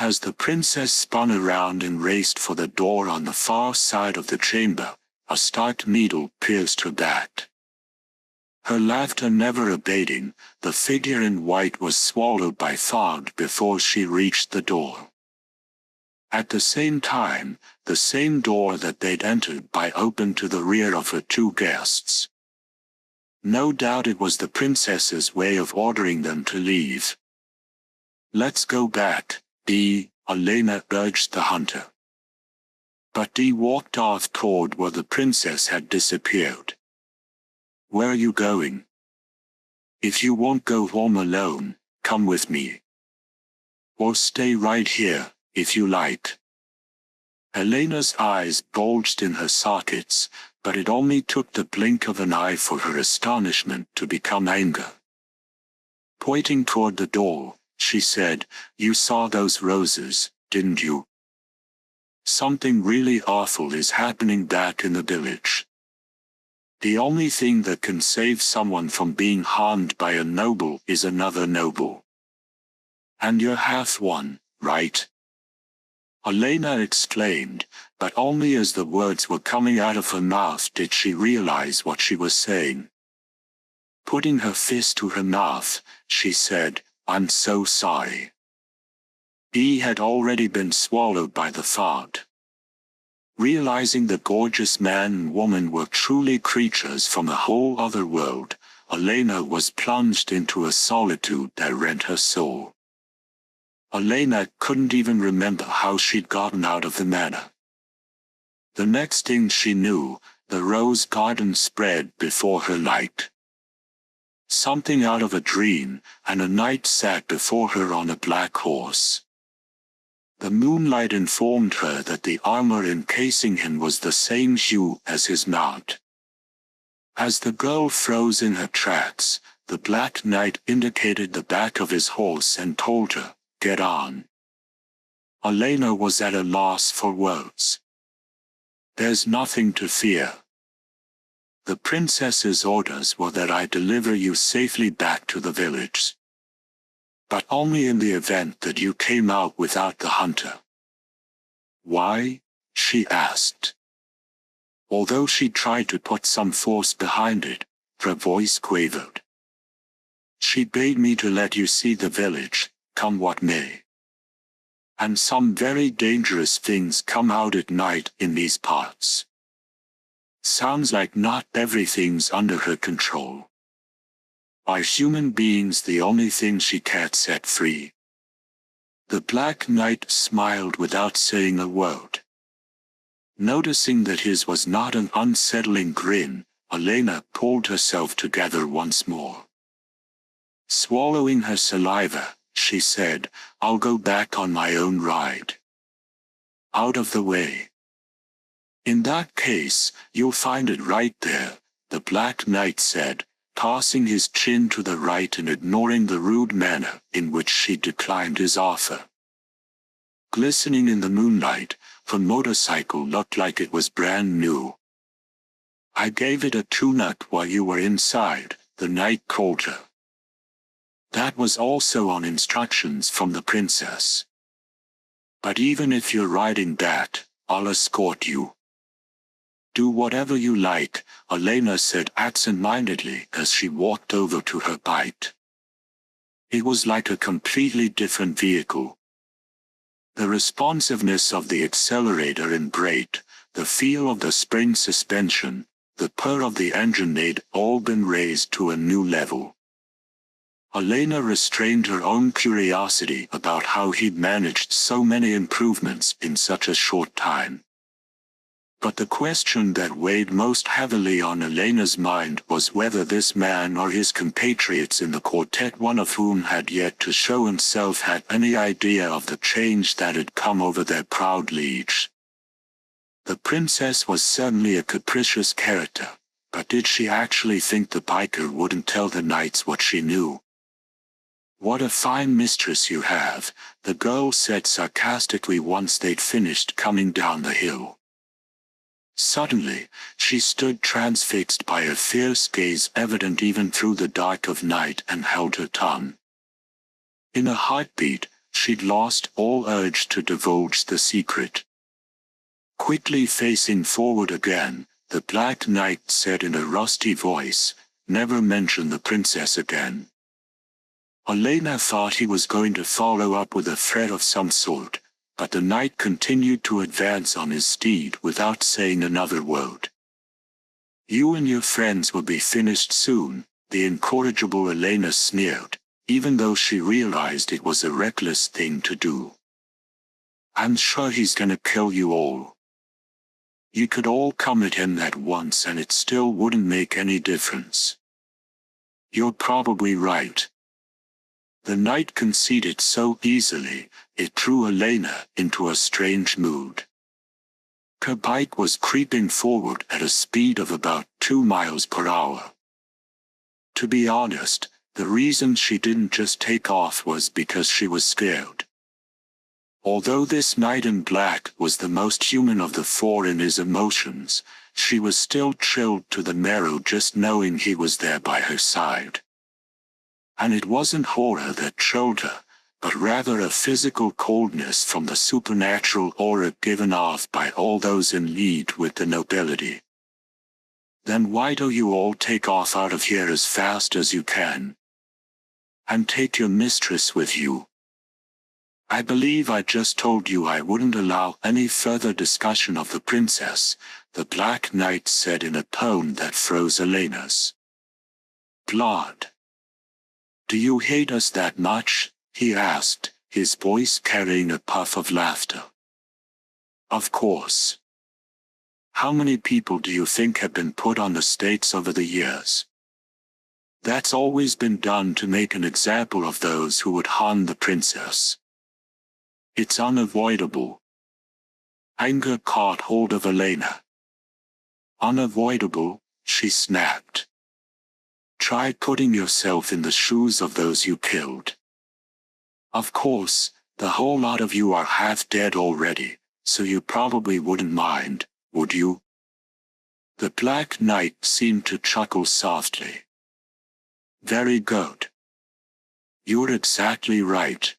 As the princess spun around and raced for the door on the far side of the chamber, a stark needle pierced her back. Her laughter never abating, the figure in white was swallowed by fog before she reached the door. At the same time, the same door that they'd entered by opened to the rear of her two guests. No doubt it was the princess's way of ordering them to leave. "Let's go back, Dee," Elena urged the hunter. But Dee walked off toward where the princess had disappeared. "Where are you going? If you won't go home alone, come with me. Or stay right here, if you like." Elena's eyes bulged in her sockets, but it only took the blink of an eye for her astonishment to become anger. Pointing toward the door, she said, "You saw those roses, didn't you? Something really awful is happening back in the village. The only thing that can save someone from being harmed by a noble is another noble. And you're half one, right?" Elena exclaimed, but only as the words were coming out of her mouth did she realize what she was saying. Putting her fist to her mouth, she said, "I'm so sorry." Dee had already been swallowed by the fog. Realizing the gorgeous man and woman were truly creatures from a whole other world, Elena was plunged into a solitude that rent her soul. Elena couldn't even remember how she'd gotten out of the manor. The next thing she knew, the rose garden spread before her light. Something out of a dream, and a knight sat before her on a black horse. The moonlight informed her that the armor encasing him was the same hue as his mount. As the girl froze in her tracks, the black knight indicated the back of his horse and told her, "Get on." Elena was at a loss for words. "There's nothing to fear. The princess's orders were that I deliver you safely back to the village. But only in the event that you came out without the hunter." "Why?" she asked. Although she tried to put some force behind it, her voice quavered. "She bade me to let you see the village, come what may. And some very dangerous things come out at night in these parts. Sounds like not everything's under her control. Are human beings the only thing she can't set free?" The Black Knight smiled without saying a word. Noticing that his was not an unsettling grin, Elena pulled herself together once more. Swallowing her saliva, she said, "I'll go back on my own ride." Out of the way. In that case, you'll find it right there, the Black Knight said, tossing his chin to the right and ignoring the rude manner in which she declined his offer. Glistening in the moonlight, the motorcycle looked like it was brand new. I gave it a tune-up while you were inside, the knight called her. That was also on instructions from the princess. But even if you're riding that, I'll escort you. Do whatever you like, Elena said absent-mindedly as she walked over to her bike. It was like a completely different vehicle. The responsiveness of the accelerator and brake, the feel of the spring suspension, the purr of the engine had all been raised to a new level. Elena restrained her own curiosity about how he'd managed so many improvements in such a short time. But the question that weighed most heavily on Elena's mind was whether this man or his compatriots in the quartet, one of whom had yet to show himself, had any idea of the change that had come over their proud liege. The princess was certainly a capricious character, but did she actually think the biker wouldn't tell the knights what she knew? "What a fine mistress you have," the girl said sarcastically once they'd finished coming down the hill. Suddenly, she stood transfixed by a fierce gaze evident even through the dark of night and held her tongue. In a heartbeat, she'd lost all urge to divulge the secret. Quickly facing forward again, the Black Knight said in a rusty voice, "Never mention the princess again." Elena thought he was going to follow up with a threat of some sort, but the knight continued to advance on his steed without saying another word. "You and your friends will be finished soon," the incorrigible Elena sneered, even though she realized it was a reckless thing to do. "I'm sure he's gonna kill you all. You could all come at him at once and it still wouldn't make any difference." "You're probably right." The knight conceded so easily, it threw Elena into a strange mood. Her bike was creeping forward at a speed of about 2 miles per hour. To be honest, the reason she didn't just take off was because she was scared. Although this knight in black was the most human of the four in his emotions, she was still chilled to the marrow just knowing he was there by her side. And it wasn't horror that chilled her, but rather a physical coldness from the supernatural aura given off by all those in league with the nobility. "Then why don't you all take off out of here as fast as you can? And take your mistress with you. I believe I just told you I wouldn't allow any further discussion of the princess," the Black Knight said in a tone that froze Elena's blood. "Do you hate us that much?" he asked, his voice carrying a puff of laughter. "Of course. How many people do you think have been put on the stakes over the years? That's always been done to make an example of those who would harm the princess. It's unavoidable." Anger caught hold of Elena. "Unavoidable," she snapped. "Try putting yourself in the shoes of those you killed. Of course, the whole lot of you are half dead already, so you probably wouldn't mind, would you?" The Black Knight seemed to chuckle softly. "Very good. You're exactly right."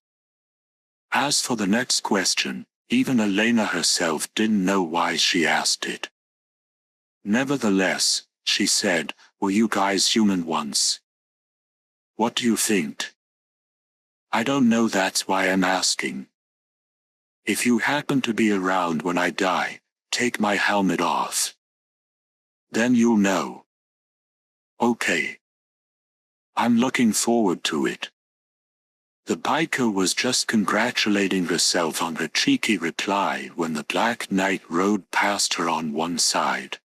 As for the next question, even Elena herself didn't know why she asked it. "Nevertheless," she said, "were you guys human once? What do you think?" "I don't know, that's why I'm asking. If you happen to be around when I die, take my helmet off. Then you'll know." "Okay. I'm looking forward to it." The biker was just congratulating herself on her cheeky reply when the Black Knight rode past her on one side.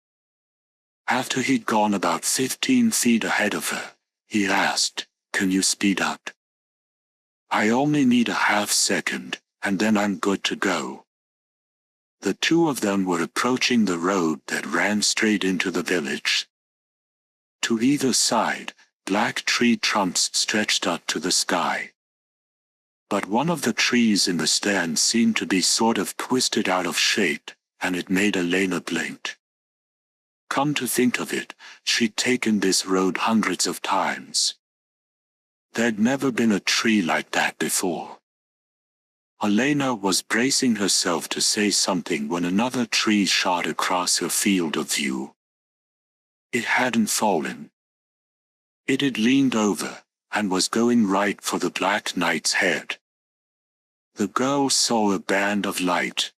After he'd gone about 15 feet ahead of her, he asked, "Can you speed up?" "I only need a half second, and then I'm good to go." The two of them were approaching the road that ran straight into the village. To either side, black tree trunks stretched up to the sky. But one of the trees in the stand seemed to be sort of twisted out of shape, and it made Elena blink. Come to think of it, she'd taken this road hundreds of times. There'd never been a tree like that before. Elena was bracing herself to say something when another tree shot across her field of view. It hadn't fallen. It had leaned over, and was going right for the Black Knight's head. The girl saw a band of light.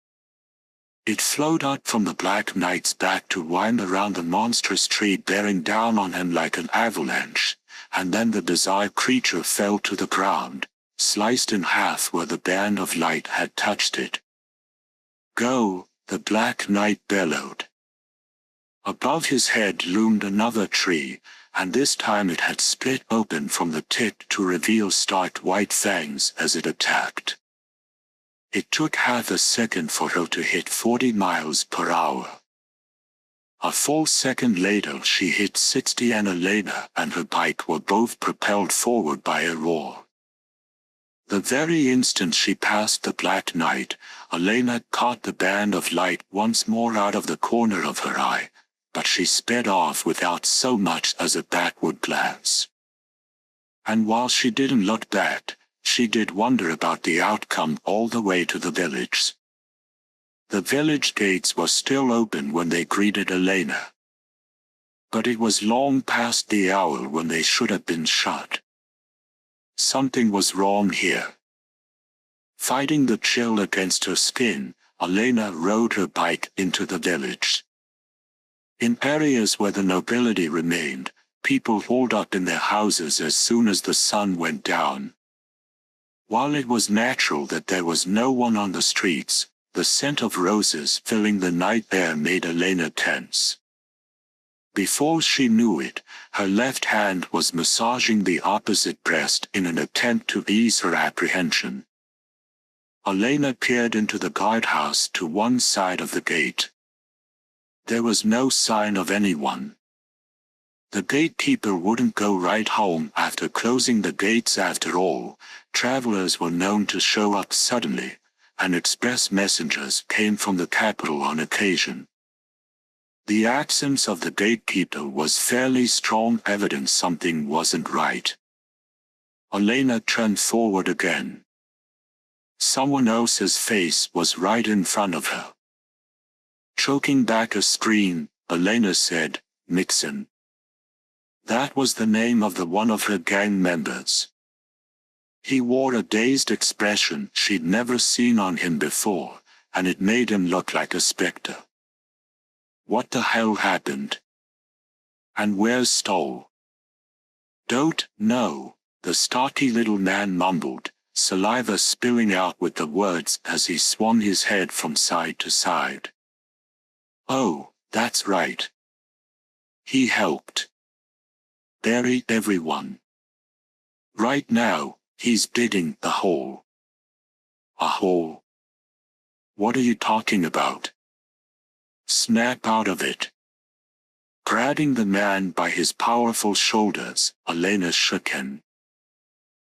It flowed out from the Black Knight's back to wind around the monstrous tree, bearing down on him like an avalanche, and then the bizarre creature fell to the ground, sliced in half where the band of light had touched it. "Go!" the Black Knight bellowed. Above his head loomed another tree, and this time it had split open from the tip to reveal stark white fangs as it attacked. It took half a second for her to hit 40 miles per hour. A full second later she hit 60, and Elena and her bike were both propelled forward by a roar. The very instant she passed the Black Knight, Elena caught the band of light once more out of the corner of her eye, but she sped off without so much as a backward glance. And while she didn't look back, she did wonder about the outcome all the way to the village. The village gates were still open when they greeted Elena. But it was long past the hour when they should have been shut. Something was wrong here. Fighting the chill against her skin, Elena rode her bike into the village. In areas where the nobility remained, people holed up in their houses as soon as the sun went down. While it was natural that there was no one on the streets, the scent of roses filling the night air made Elena tense. Before she knew it, her left hand was massaging the opposite breast in an attempt to ease her apprehension. Elena peered into the guardhouse to one side of the gate. There was no sign of anyone. The gatekeeper wouldn't go right home after closing the gates after all. Travelers were known to show up suddenly, and express messengers came from the capital on occasion. The absence of the gatekeeper was fairly strong evidence something wasn't right. Elena turned forward again. Someone else's face was right in front of her. Choking back a scream, Elena said, "Nixon." That was the name of one of her gang members. He wore a dazed expression she'd never seen on him before, and it made him look like a specter. What the hell happened? And where's Stoll? Don't know, the stocky little man mumbled, saliva spilling out with the words as he swung his head from side to side. Oh, that's right. He helped. Bury everyone. Right now, he's digging the hole. A hole? What are you talking about? Snap out of it. Grabbing the man by his powerful shoulders, Elena shook him.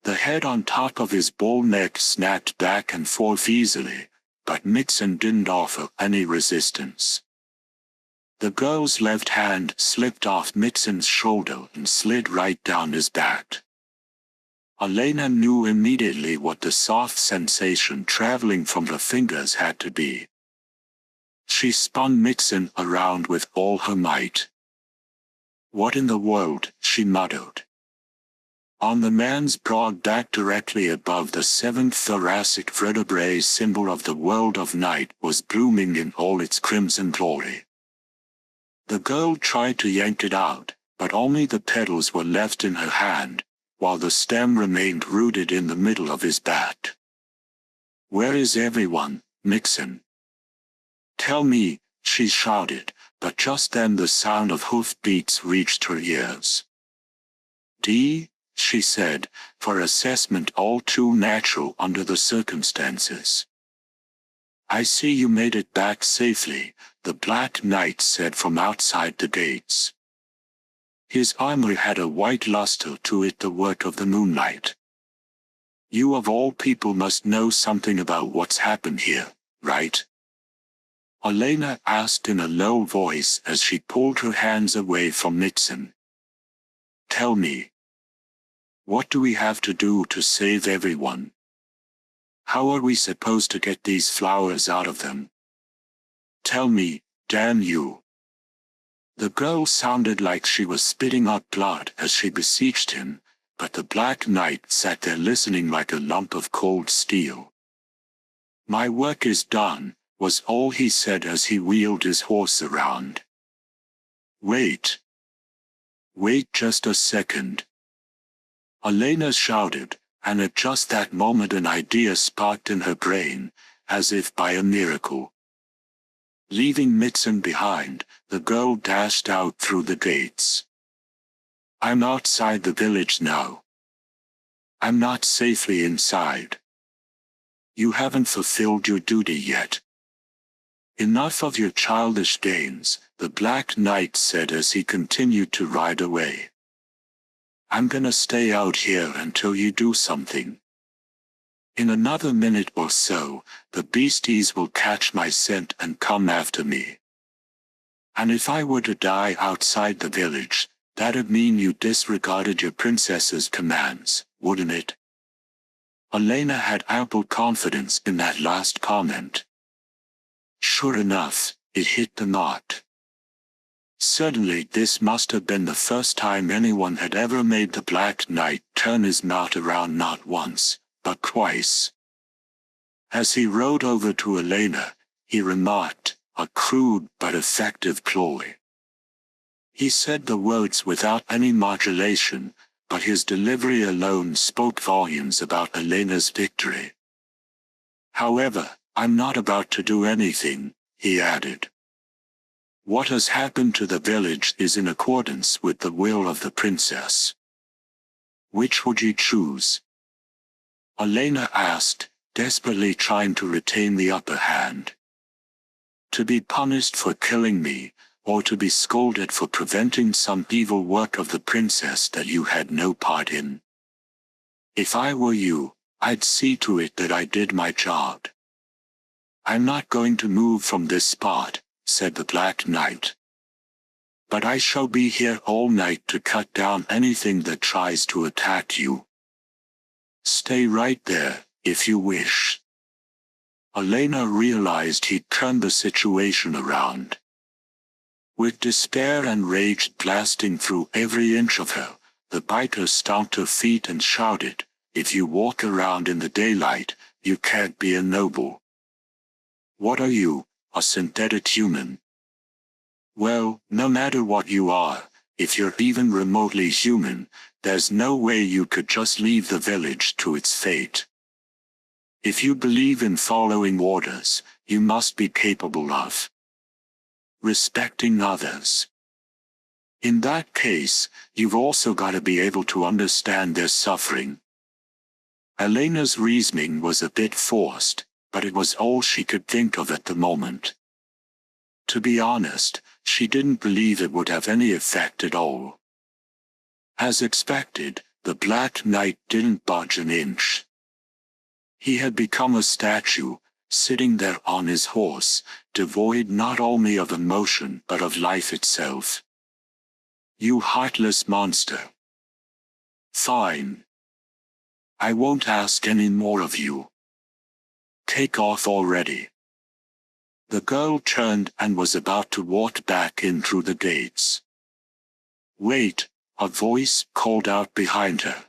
The head on top of his bull neck snapped back and forth easily, but Nixon didn't offer any resistance. The girl's left hand slipped off Nixon's shoulder and slid right down his back. Elena knew immediately what the soft sensation traveling from her fingers had to be. She spun Nixon around with all her might. "What in the world?" she muttered. On the man's broad back directly above the seventh thoracic vertebrae, symbol of the world of night was blooming in all its crimson glory. The girl tried to yank it out, but only the petals were left in her hand, while the stem remained rooted in the middle of his back. "Where is everyone, Nixon? Tell me," she shouted, but just then the sound of hoofbeats reached her ears. She said, for assessment all too natural under the circumstances. "I see you made it back safely," the Black Knight said from outside the gates. His armor had a white luster to it, the work of the moonlight. "You of all people must know something about what's happened here, right?" Elena asked in a low voice as she pulled her hands away from Nixon. "Tell me. What do we have to do to save everyone? How are we supposed to get these flowers out of them? Tell me, damn you." The girl sounded like she was spitting out blood as she beseeched him, but the Black Knight sat there listening like a lump of cold steel. "My work is done," was all he said as he wheeled his horse around. Wait just a second," Elena shouted, and at just that moment an idea sparked in her brain, as if by a miracle. Leaving Mitzen behind, the girl dashed out through the gates. "I'm outside the village now. I'm not safely inside. You haven't fulfilled your duty yet." "Enough of your childish games," the Black Knight said as he continued to ride away. "I'm gonna stay out here until you do something. In another minute or so, the beasties will catch my scent and come after me. And if I were to die outside the village, that'd mean you disregarded your princess's commands, wouldn't it?" Elena had ample confidence in that last comment. Sure enough, it hit the mark. Certainly this must have been the first time anyone had ever made the Black Knight turn his mouth around, not once, but twice. As he rode over to Elena, he remarked, "A crude but effective ploy." He said the words without any modulation, but his delivery alone spoke volumes about Elena's victory. "However, I'm not about to do anything," he added. "What has happened to the village is in accordance with the will of the princess. Which would you choose?" Elena asked, desperately trying to retain the upper hand. "To be punished for killing me, or to be scolded for preventing some evil work of the princess that you had no part in? If I were you, I'd see to it that I did my job." "I'm not going to move from this spot," said the Black Knight. "But I shall be here all night to cut down anything that tries to attack you. Stay right there, if you wish." Elena realized he'd turned the situation around. With despair and rage blasting through every inch of her, the biker stomped her feet and shouted, "If you walk around in the daylight, you can't be a noble. What are you, a synthetic human? Well, no matter what you are, if you're even remotely human, there's no way you could just leave the village to its fate. If you believe in following orders, you must be capable of respecting others. In that case, you've also got to be able to understand their suffering." Elena's reasoning was a bit forced, but it was all she could think of at the moment. To be honest, she didn't believe it would have any effect at all. As expected, the Black Knight didn't budge an inch. He had become a statue, sitting there on his horse, devoid not only of emotion but of life itself. "You heartless monster. Fine. I won't ask any more of you. Take off already." The girl turned and was about to walk back in through the gates. "Wait," a voice called out behind her.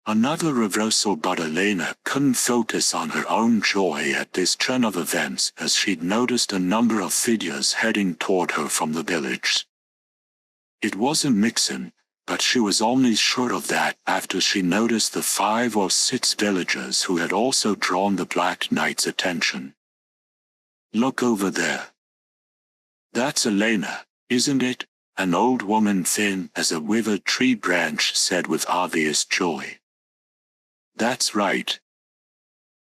Another reversal, but Elena couldn't focus on her own joy at this turn of events as she'd noticed a number of figures heading toward her from the village. It wasn't Mixon, but she was only sure of that after she noticed the 5 or 6 villagers who had also drawn the Black Knight's attention. "Look over there. That's Elena, isn't it?" an old woman thin as a withered tree branch said with obvious joy. "That's right.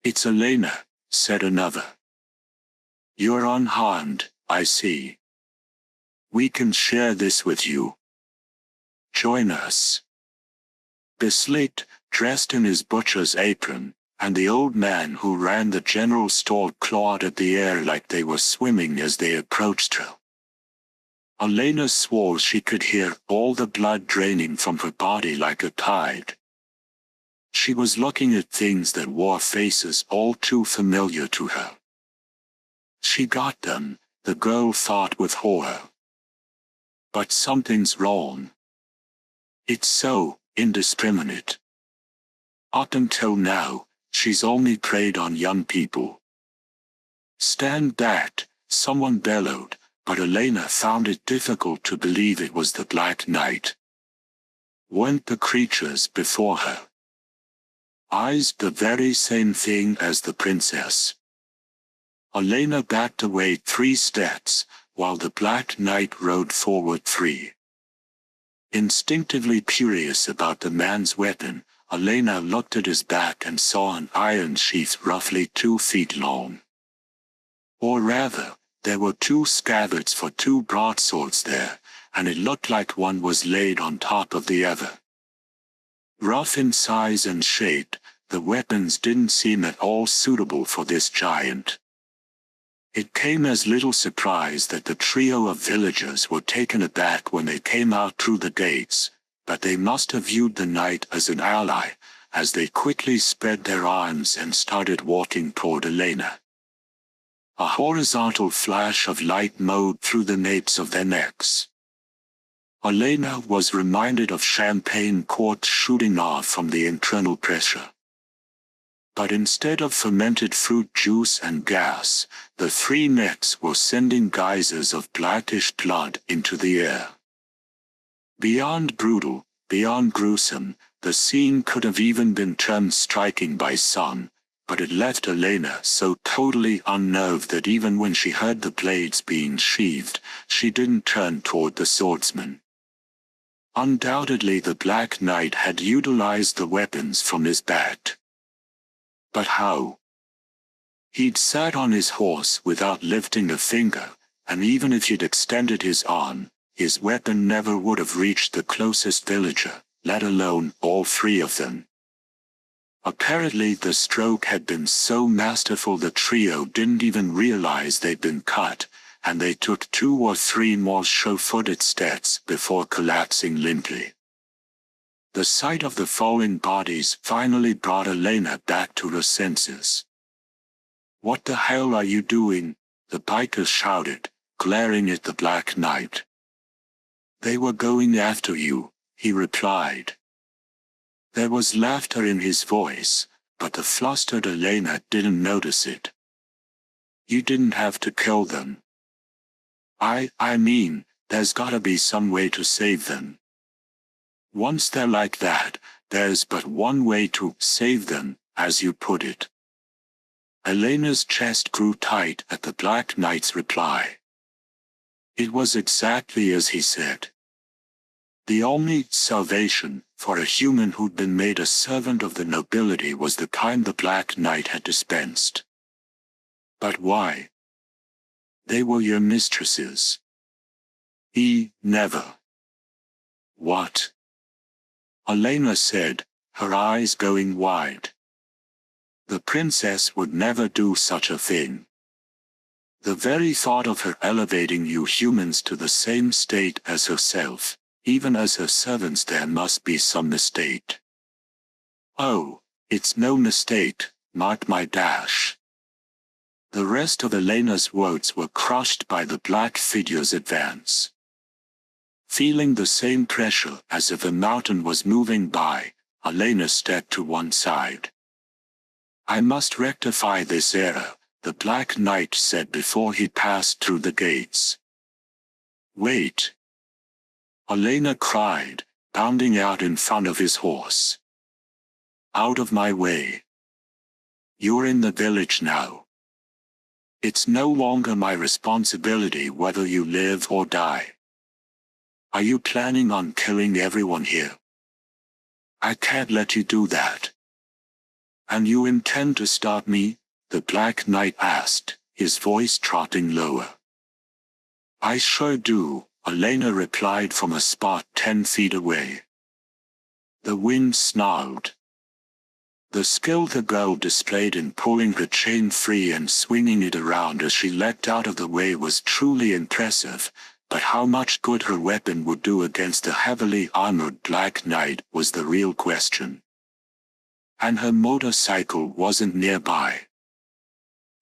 It's Elena," said another. You're unharmed, I see. We can share this with you. Join us. Bislit, dressed in his butcher's apron, and the old man who ran the general store clawed at the air like they were swimming as they approached her. Elena swore she could hear all the blood draining from her body like a tide. She was looking at things that wore faces all too familiar to her. She got them, the girl thought with horror. But something's wrong. It's so indiscriminate. Up until now, she's only preyed on young people. Stand back, someone bellowed, but Elena found it difficult to believe it was the Black Knight. Weren't the creatures before her eyes the very same thing as the princess? Elena backed away 3 steps, while the Black Knight rode forward 3. Instinctively curious about the man's weapon, Elena looked at his back and saw an iron sheath roughly 2 feet long. Or rather, there were 2 scabbards for 2 broadswords there, and it looked like one was laid on top of the other. Rough in size and shape, the weapons didn't seem at all suitable for this giant. It came as little surprise that the trio of villagers were taken aback when they came out through the gates, but they must have viewed the knight as an ally, as they quickly spread their arms and started walking toward Elena. A horizontal flash of light mowed through the napes of their necks. Elena was reminded of champagne corks shooting off from the internal pressure. But instead of fermented fruit juice and gas, the 3 necks were sending geysers of blackish blood into the air. Beyond brutal, beyond gruesome, the scene could have even been termed striking by some, but it left Elena so totally unnerved that even when she heard the blades being sheathed, she didn't turn toward the swordsman. Undoubtedly the Black Knight had utilized the weapons from his back. But how? He'd sat on his horse without lifting a finger, and even if he'd extended his arm, his weapon never would have reached the closest villager, let alone all 3 of them. Apparently the stroke had been so masterful the trio didn't even realize they'd been cut, and they took 2 or 3 more sure-footed steps before collapsing limply. The sight of the falling bodies finally brought Elena back to her senses. "What the hell are you doing?" the biker shouted, glaring at the Black Knight. "They were going after you," he replied. There was laughter in his voice, but the flustered Elena didn't notice it. "You didn't have to kill them. I mean, there's gotta be some way to save them. Once they're like that, there's but one way to save them, as you put it." Elena's chest grew tight at the Black Knight's reply. It was exactly as he said. The only salvation for a human who'd been made a servant of the nobility was the kind the Black Knight had dispensed. But why? They were your mistresses. Never. What? Elena said, her eyes going wide. The princess would never do such a thing. The very thought of her elevating you humans to the same state as herself, even as her servants, there must be some mistake. Oh, it's no mistake, mark my dash. The rest of Elena's words were crushed by the black figure's advance. Feeling the same pressure as if a mountain was moving by, Elena stepped to one side. "I must rectify this error," the Black Knight said before he passed through the gates. "Wait!" Elena cried, bounding out in front of his horse. "Out of my way. You're in the village now. It's no longer my responsibility whether you live or die. Are you planning on killing everyone here?" "I can't let you do that." "And you intend to stop me?" the Black Knight asked, his voice trotting lower. "I sure do," Elena replied from a spot 10 feet away. The wind snarled. The skill the girl displayed in pulling her chain free and swinging it around as she leapt out of the way was truly impressive, but how much good her weapon would do against the heavily armored Black Knight was the real question. And her motorcycle wasn't nearby.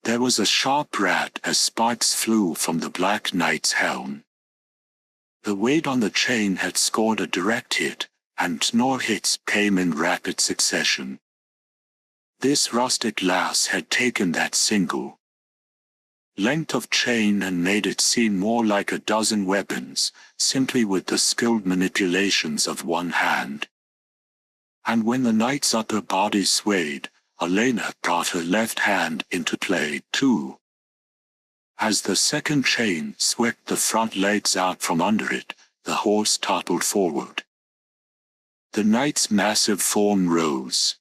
There was a sharp rat as sparks flew from the Black Knight's helm. The weight on the chain had scored a direct hit, and more hits came in rapid succession. This rustic lass had taken that single length of chain and made it seem more like a dozen weapons, simply with the skilled manipulations of one hand. And when the knight's upper body swayed, Elena brought her left hand into play too. As the second chain swept the front legs out from under it, the horse toppled forward. The knight's massive form rose.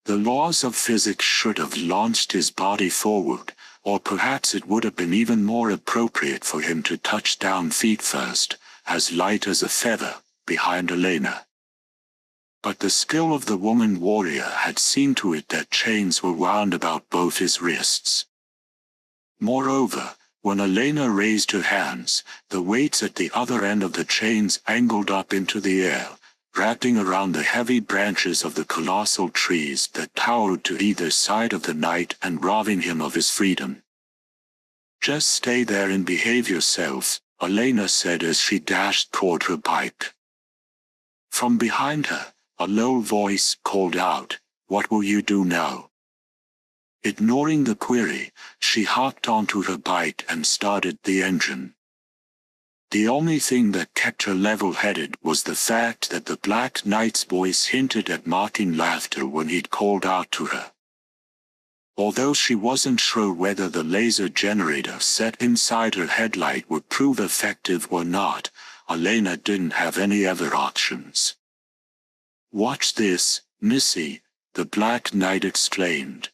The laws of physics should have launched his body forward, or perhaps it would have been even more appropriate for him to touch down feet first, as light as a feather, behind Elena. But the skill of the woman warrior had seen to it that chains were wound about both his wrists. Moreover, when Elena raised her hands, the weights at the other end of the chains angled up into the air, wrapping around the heavy branches of the colossal trees that towered to either side of the knight and robbing him of his freedom. "Just stay there and behave yourself," Elena said as she dashed toward her bike. From behind her, a low voice called out, "What will you do now?" Ignoring the query, she hopped onto her bike and started the engine. The only thing that kept her level-headed was the fact that the Black Knight's voice hinted at mocking laughter when he'd called out to her. Although she wasn't sure whether the laser generator set inside her headlight would prove effective or not, Elena didn't have any other options. "Watch this, Missy," the Black Knight exclaimed.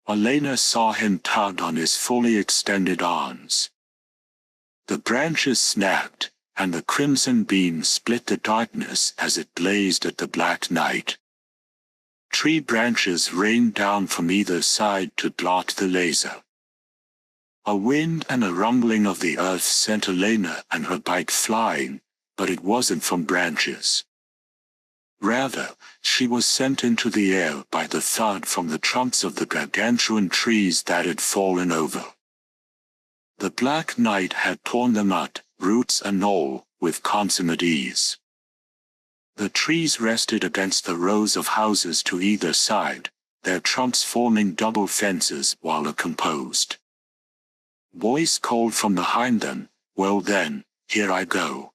Elena saw him tug on his fully extended arms. The branches snapped, and the crimson beam split the darkness as it blazed at the Black Knight. Tree branches rained down from either side to block the laser. A wind and a rumbling of the earth sent Elena and her bike flying, but it wasn't from branches. Rather, she was sent into the air by the thud from the trunks of the gargantuan trees that had fallen over. The Black Knight had torn them out, roots and all, with consummate ease. The trees rested against the rows of houses to either side, their trunks forming double fences while a composed voice called from behind them, "Well then, here I go.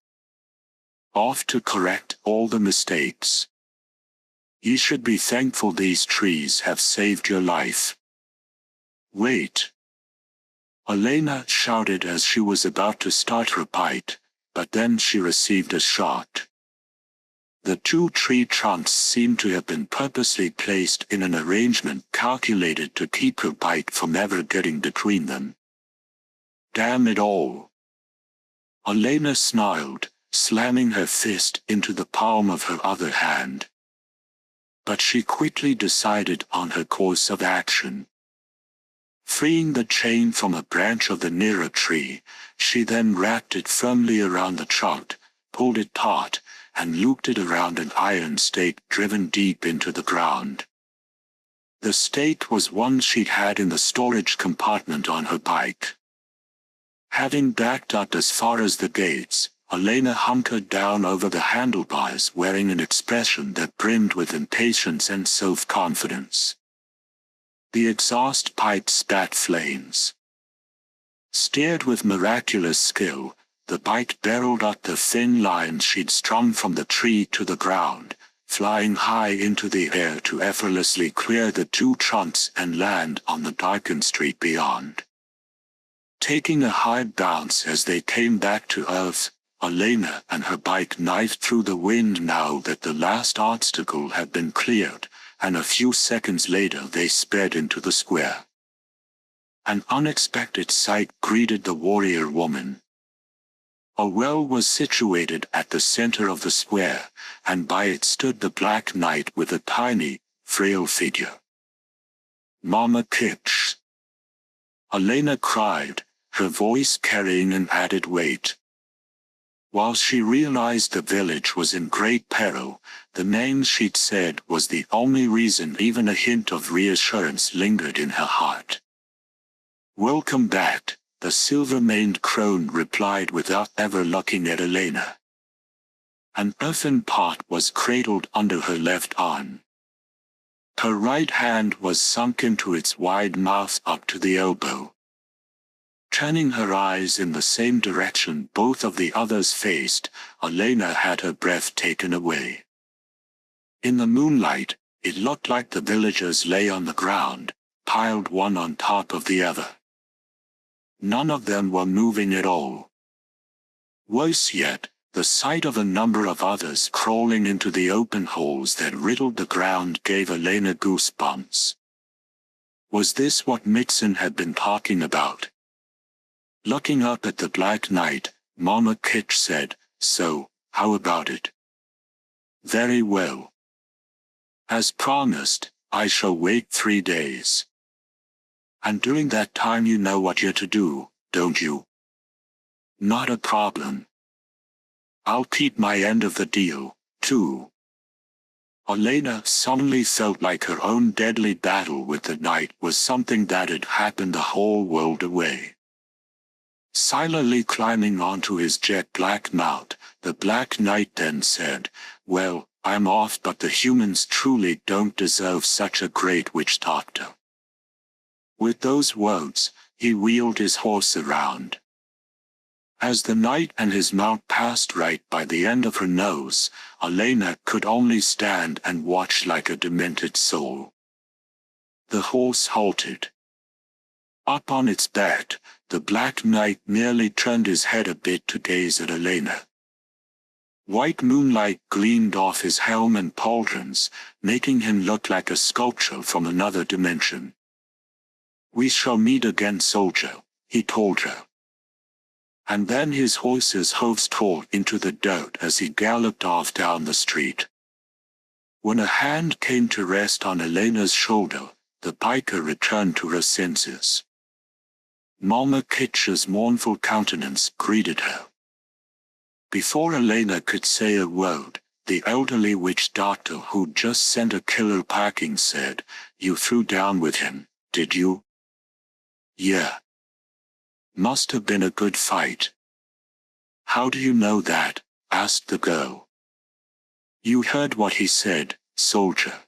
Off to correct all the mistakes. You should be thankful these trees have saved your life." "Wait!" Elena shouted as she was about to start her bike, but then she received a shock. The two tree trunks seemed to have been purposely placed in an arrangement calculated to keep her bike from ever getting between them. "Damn it all!" Elena snarled, slamming her fist into the palm of her other hand. But she quickly decided on her course of action. Freeing the chain from a branch of the nearer tree, she then wrapped it firmly around the trunk, pulled it taut, and looped it around an iron stake driven deep into the ground. The stake was one she'd had in the storage compartment on her bike. Having backed up as far as the gates, Elena hunkered down over the handlebars wearing an expression that brimmed with impatience and self-confidence. The exhaust pipe spat flames. Steered with miraculous skill, the bike barreled up the thin lines she'd strung from the tree to the ground, flying high into the air to effortlessly clear the two trunks and land on the darkened street beyond. Taking a high bounce as they came back to earth, Elena and her bike knifed through the wind now that the last obstacle had been cleared, and a few seconds later they sped into the square. An unexpected sight greeted the warrior woman. A well was situated at the center of the square, and by it stood the Black Knight with a tiny, frail figure. "Mama Kitch!" Elena cried, her voice carrying an added weight. While she realized the village was in great peril, the name she'd said was the only reason even a hint of reassurance lingered in her heart. "Welcome back," the silver-maned crone replied without ever looking at Elena. An earthen pot was cradled under her left arm. Her right hand was sunk into its wide mouth up to the elbow. Turning her eyes in the same direction both of the others faced, Elena had her breath taken away. In the moonlight, it looked like the villagers lay on the ground, piled one on top of the other. None of them were moving at all. Worse yet, the sight of a number of others crawling into the open holes that riddled the ground gave Elena goosebumps. Was this what Mixon had been talking about? Looking up at the Black Knight, Mama Kitch said, "So, how about it?" "Very well. As promised, I shall wait 3 days. And during that time you know what you're to do, don't you?" "Not a problem. I'll keep my end of the deal, too." Elena suddenly felt like her own deadly battle with the night was something that had happened the whole world away. Silently climbing onto his jet black mount, the Black Knight then said, "Well, I'm off, but the humans truly don't deserve such a great witch doctor." With those words, he wheeled his horse around. As the knight and his mount passed right by the end of her nose, Elena could only stand and watch like a demented soul. The horse halted. Up on its back, the Black Knight merely turned his head a bit to gaze at Elena. White moonlight gleamed off his helm and pauldrons, making him look like a sculpture from another dimension. "We shall meet again, soldier," he told her. And then his horse's hooves tore into the dirt as he galloped off down the street. When a hand came to rest on Elena's shoulder, the biker returned to her senses. Mama Kitch's mournful countenance greeted her. Before Elena could say a word, the elderly witch doctor who'd just sent a killer packing said, "You threw down with him, did you?" "Yeah. Must have been a good fight." "How do you know that?" asked the girl. "You heard what he said, soldier.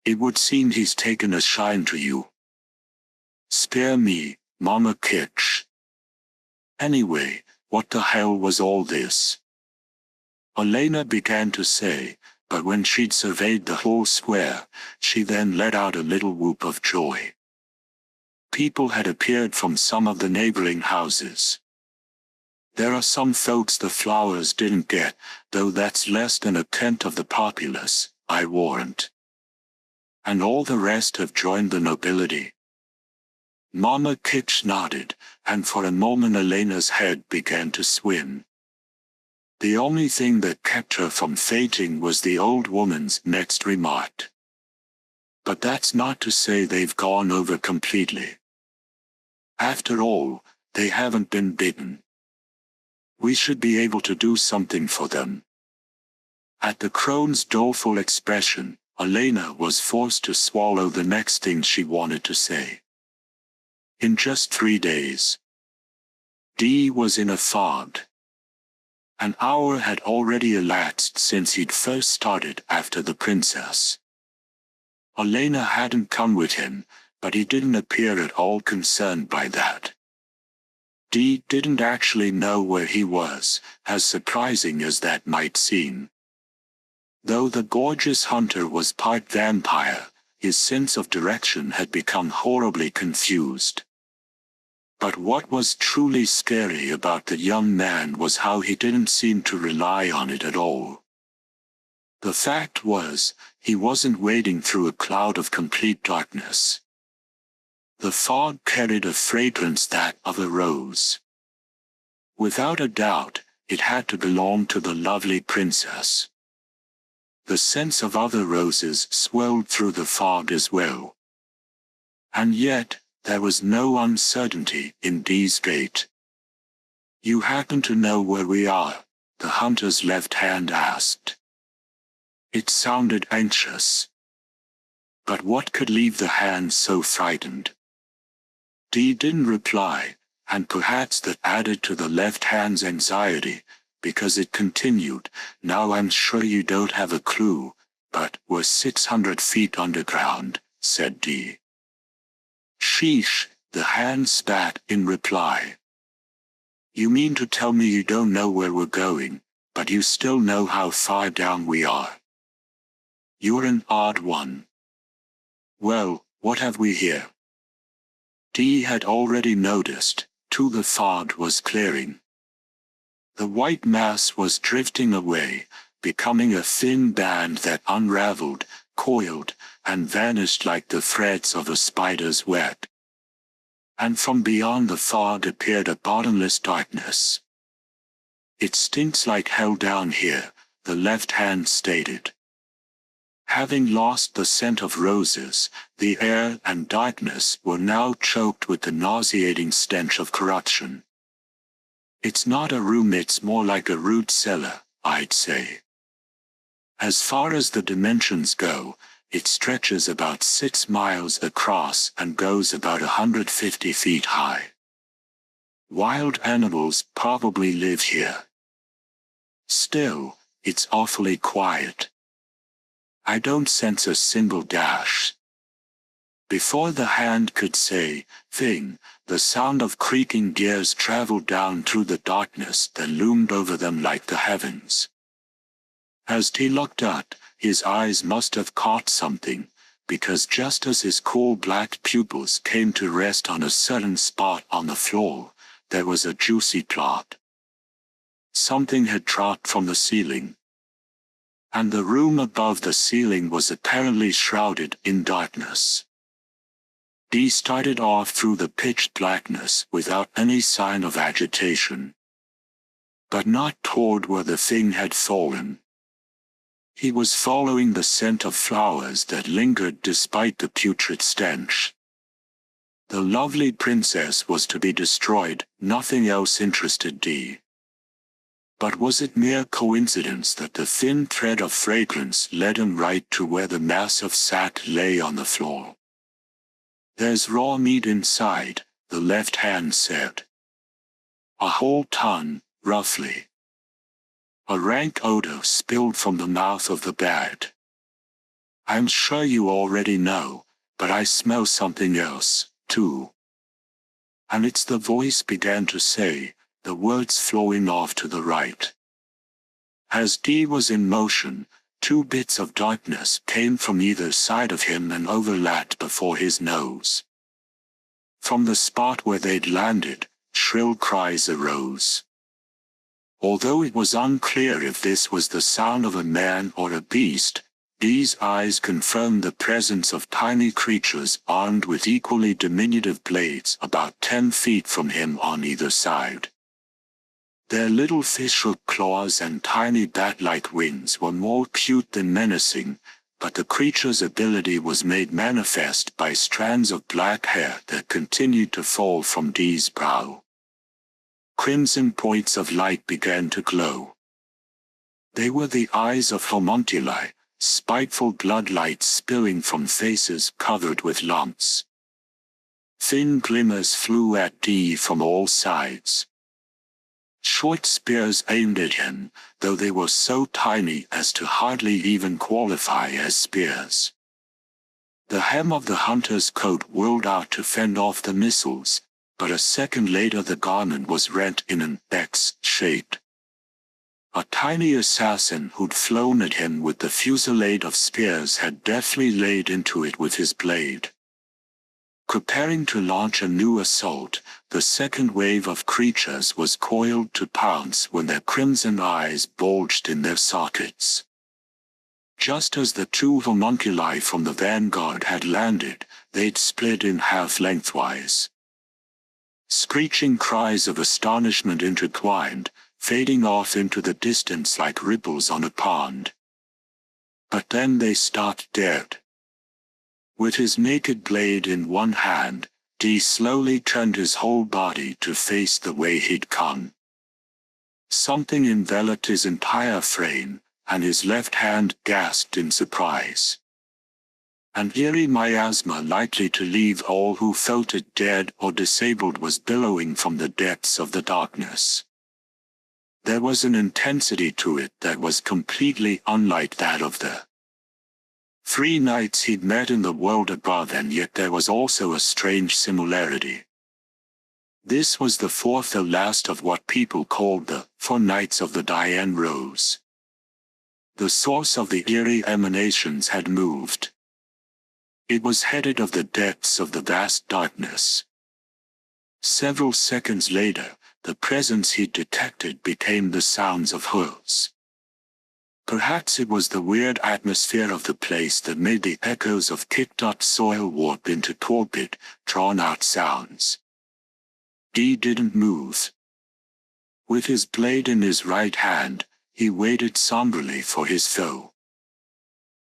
It would seem he's taken a shine to you." "Spare me, Mama Kitch. Anyway, what the hell was all this?" Elena began to say, but when she'd surveyed the whole square, she then let out a little whoop of joy. People had appeared from some of the neighboring houses. There are some folks the flowers didn't get, though that's less than a tenth of the populace, I warrant. And all the rest have joined the nobility. Mama Kitch nodded, and for a moment Elena's head began to swim. The only thing that kept her from fainting was the old woman's next remark. But that's not to say they've gone over completely. After all, they haven't been bitten. We should be able to do something for them. At the crone's doleful expression, Elena was forced to swallow the next thing she wanted to say. In just 3 days. Dee was in a fog. An hour had already elapsed since he'd first started after the princess. Elena hadn't come with him, but he didn't appear at all concerned by that. Dee didn't actually know where he was, as surprising as that might seem. Though the gorgeous hunter was part vampire, his sense of direction had become horribly confused. But what was truly scary about the young man was how he didn't seem to rely on it at all. The fact was, he wasn't wading through a cloud of complete darkness. The fog carried a fragrance that of a rose. Without a doubt, it had to belong to the lovely princess. The scents of other roses swirled through the fog as well. And yet, there was no uncertainty in Dee's gait. "You happen to know where we are?" the hunter's left hand asked. It sounded anxious. But what could leave the hand so frightened? Dee didn't reply, and perhaps that added to the left hand's anxiety, because it continued, "Now I'm sure you don't have a clue, but we're 600 feet underground," said Dee. "Sheesh," the hand spat in reply. "You mean to tell me you don't know where we're going, but you still know how far down we are? You're an odd one. Well, what have we here?" Dee had already noticed, too. The fog was clearing. The white mass was drifting away, becoming a thin band that unraveled, coiled, and vanished like the threads of a spider's web. And from beyond the fog appeared a bottomless darkness. "It stinks like hell down here," the left hand stated. Having lost the scent of roses, the air and darkness were now choked with the nauseating stench of corruption. "It's not a room, it's more like a root cellar, I'd say. As far as the dimensions go, it stretches about 6 miles across and goes about 150 feet high. Wild animals probably live here. Still, it's awfully quiet. I don't sense a single dash." Before the hand could say thing, the sound of creaking gears traveled down through the darkness that loomed over them like the heavens. As he looked up, his eyes must have caught something, because just as his cool black pupils came to rest on a certain spot on the floor, there was a juicy plop. Something had dropped from the ceiling. And the room above the ceiling was apparently shrouded in darkness. Dee started off through the pitch blackness without any sign of agitation. But not toward where the thing had fallen. He was following the scent of flowers that lingered despite the putrid stench. The lovely princess was to be destroyed, nothing else interested Dee. But was it mere coincidence that the thin thread of fragrance led him right to where the mass of sack lay on the floor? "There's raw meat inside," the left hand said. "A whole ton, roughly." A rank odor spilled from the mouth of the bed. "I'm sure you already know, but I smell something else, too." And it's the voice began to say, the words flowing off to the right. As Dee was in motion, 2 bits of darkness came from either side of him and overlapped before his nose. From the spot where they'd landed, shrill cries arose. Although it was unclear if this was the sound of a man or a beast, Dee's eyes confirmed the presence of tiny creatures armed with equally diminutive blades about 10 feet from him on either side. Their little fish-hook claws and tiny bat-like wings were more cute than menacing, but the creature's ability was made manifest by strands of black hair that continued to fall from Dee's brow. Crimson points of light began to glow. They were the eyes of homunculi, spiteful bloodlight spilling from faces covered with lumps. Thin glimmers flew at Dee from all sides. Short spears aimed at him, though they were so tiny as to hardly even qualify as spears. The hem of the hunter's coat whirled out to fend off the missiles, but a second later the garment was rent in an X shape. A tiny assassin who'd flown at him with the fusillade of spears had deftly laid into it with his blade. Preparing to launch a new assault, the second wave of creatures was coiled to pounce when their crimson eyes bulged in their sockets. Just as the two homunculi from the vanguard had landed, they'd split in half lengthwise. Screeching cries of astonishment intertwined, fading off into the distance like ripples on a pond. But then they stopped dead. With his naked blade in one hand, Dee slowly turned his whole body to face the way he'd come. Something enveloped his entire frame, and his left hand gasped in surprise. An eerie miasma likely to leave all who felt it dead or disabled was billowing from the depths of the darkness. There was an intensity to it that was completely unlike that of the 3 knights he'd met in the world above, and yet there was also a strange similarity. This was the fourth or last of what people called the 4 Knights of the Diane Rose. The source of the eerie emanations had moved. It was headed of the depths of the vast darkness. Several seconds later, the presence he detected became the sounds of hooves. Perhaps it was the weird atmosphere of the place that made the echoes of kicked-up soil warp into torpid, drawn-out sounds. Dee didn't move. With his blade in his right hand, he waited somberly for his foe.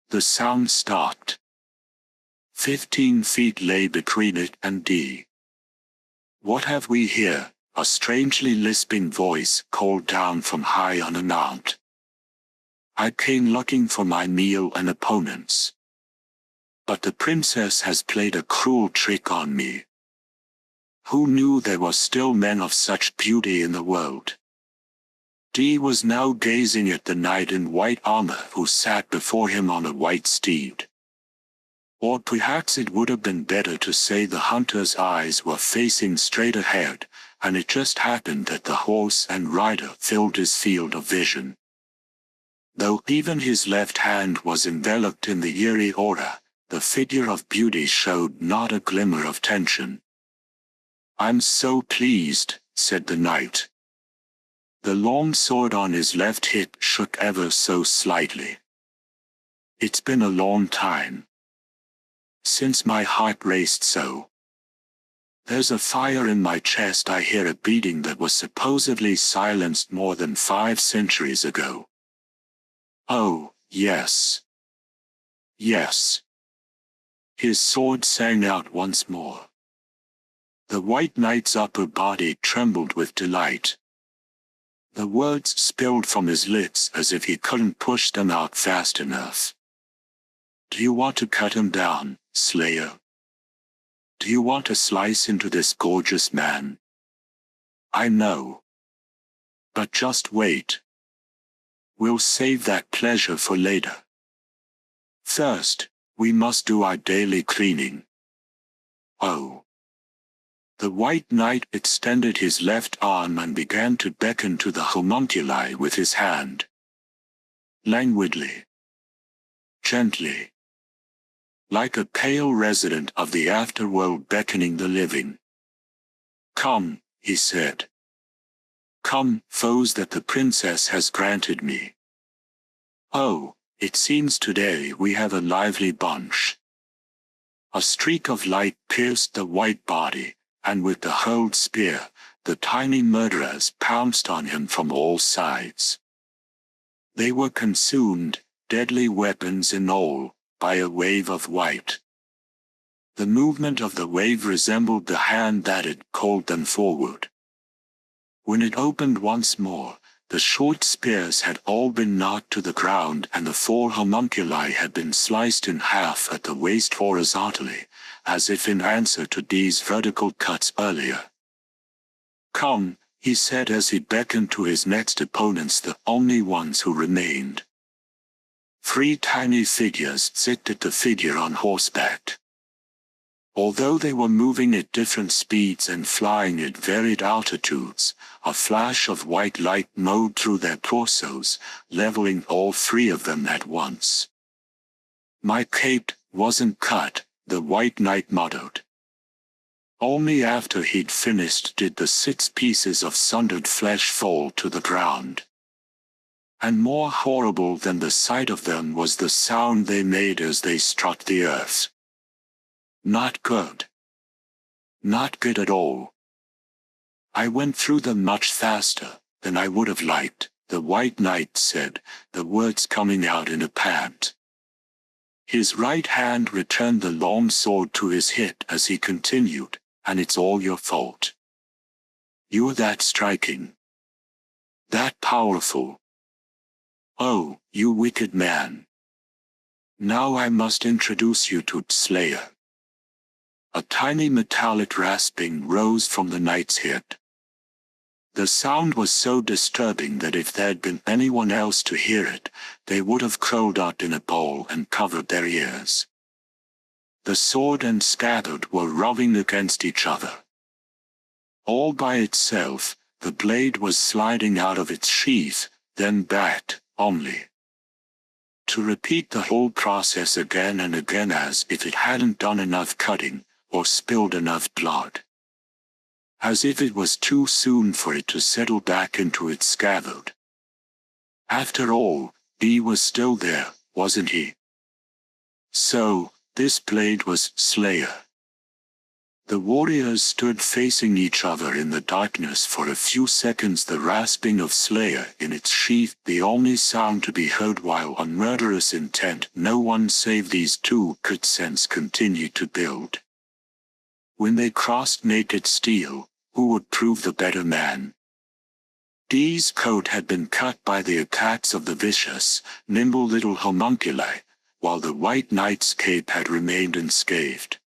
The sound stopped. 15 feet lay between it and Dee. "What have we here?" a strangely lisping voice called down from high on a mount. "I came looking for my meal and opponents. But the princess has played a cruel trick on me. Who knew there were still men of such beauty in the world?" Dee was now gazing at the knight in white armor who sat before him on a white steed. Or perhaps it would have been better to say the hunter's eyes were facing straight ahead, and it just happened that the horse and rider filled his field of vision. Though even his left hand was enveloped in the eerie aura, the figure of beauty showed not a glimmer of tension. "I'm so pleased," said the knight. The long sword on his left hip shook ever so slightly. "It's been a long time since my heart raced so. There's a fire in my chest. I hear a beating that was supposedly silenced more than 5 centuries ago. Oh, yes. Yes." His sword sang out once more. The white knight's upper body trembled with delight. The words spilled from his lips as if he couldn't push them out fast enough. "Do you want to cut him down, Slayer? Do you want to slice into this gorgeous man? I know. But just wait. We'll save that pleasure for later. First, we must do our daily cleaning." "Oh." The white knight extended his left arm and began to beckon to the homunculi with his hand. Languidly. Gently. Like a pale resident of the afterworld beckoning the living. "Come," he said. "Come, foes that the princess has granted me. Oh, it seems today we have a lively bunch." A streak of light pierced the white body, and with the hurled spear, the tiny murderers pounced on him from all sides. They were consumed, deadly weapons and all, by a wave of white. The movement of the wave resembled the hand that had called them forward. When it opened once more, the short spears had all been knocked to the ground and the 4 homunculi had been sliced in half at the waist horizontally, as if in answer to Dee's vertical cuts earlier. "Come," he said as he beckoned to his next opponents, the only ones who remained. 3 tiny figures zipped at the figure on horseback. Although they were moving at different speeds and flying at varied altitudes, a flash of white light mowed through their torsos, leveling all 3 of them at once. "My cape wasn't cut," the white knight muttered. Only after he'd finished did the 6 pieces of sundered flesh fall to the ground. And more horrible than the sight of them was the sound they made as they struck the earth. Not good. Not good at all. I went through them much faster than I would have liked, the White Knight said, the words coming out in a pant. His right hand returned the long sword to his hip as he continued, and it's all your fault. You're that striking. That powerful. Oh, you wicked man. Now I must introduce you to Slayer. A tiny metallic rasping rose from the knight's head. The sound was so disturbing that if there'd been anyone else to hear it, they would have curled up in a ball and covered their ears. The sword and scabbard were rubbing against each other. All by itself, the blade was sliding out of its sheath, then back, only to repeat the whole process again and again as if it hadn't done enough cutting, or spilled enough blood. As if it was too soon for it to settle back into its scabbard. After all, he was still there, wasn't he? So, this blade was Slayer. The warriors stood facing each other in the darkness for a few seconds, the rasping of Slayer in its sheath, the only sound to be heard while on murderous intent no one save these two could sense continued to build. When they crossed naked steel, who would prove the better man? Dee's coat had been cut by the attacks of the vicious, nimble little homunculi, while the White Knight's cape had remained unscathed.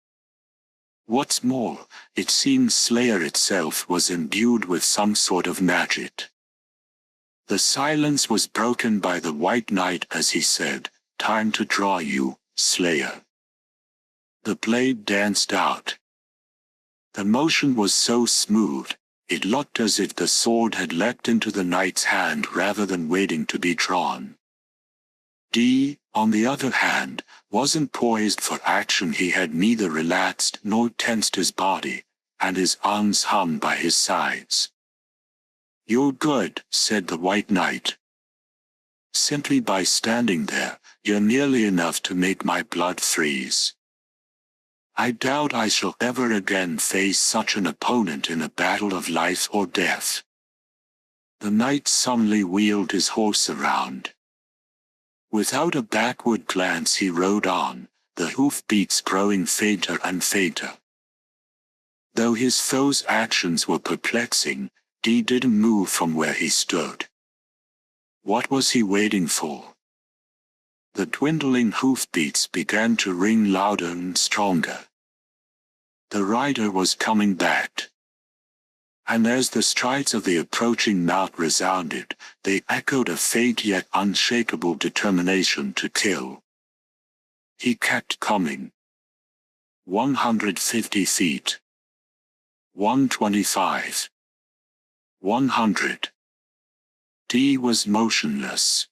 What's more, it seemed Slayer itself was imbued with some sort of magic. The silence was broken by the White Knight as he said, "Time to draw you, Slayer." The blade danced out. The motion was so smooth, it looked as if the sword had leapt into the knight's hand rather than waiting to be drawn. Dee, on the other hand, wasn't poised for action. He had neither relaxed nor tensed his body, and his arms hung by his sides. "You're good," said the White Knight. "Simply by standing there, you're nearly enough to make my blood freeze. I doubt I shall ever again face such an opponent in a battle of life or death." The knight suddenly wheeled his horse around. Without a backward glance he rode on, the hoofbeats growing fainter and fainter. Though his foe's actions were perplexing, Dee didn't move from where he stood. What was he waiting for? The dwindling hoofbeats began to ring louder and stronger. The rider was coming back. And as the strides of the approaching mount resounded, they echoed a faint yet unshakable determination to kill. He kept coming. 150 feet. 125. 100. Dee was motionless.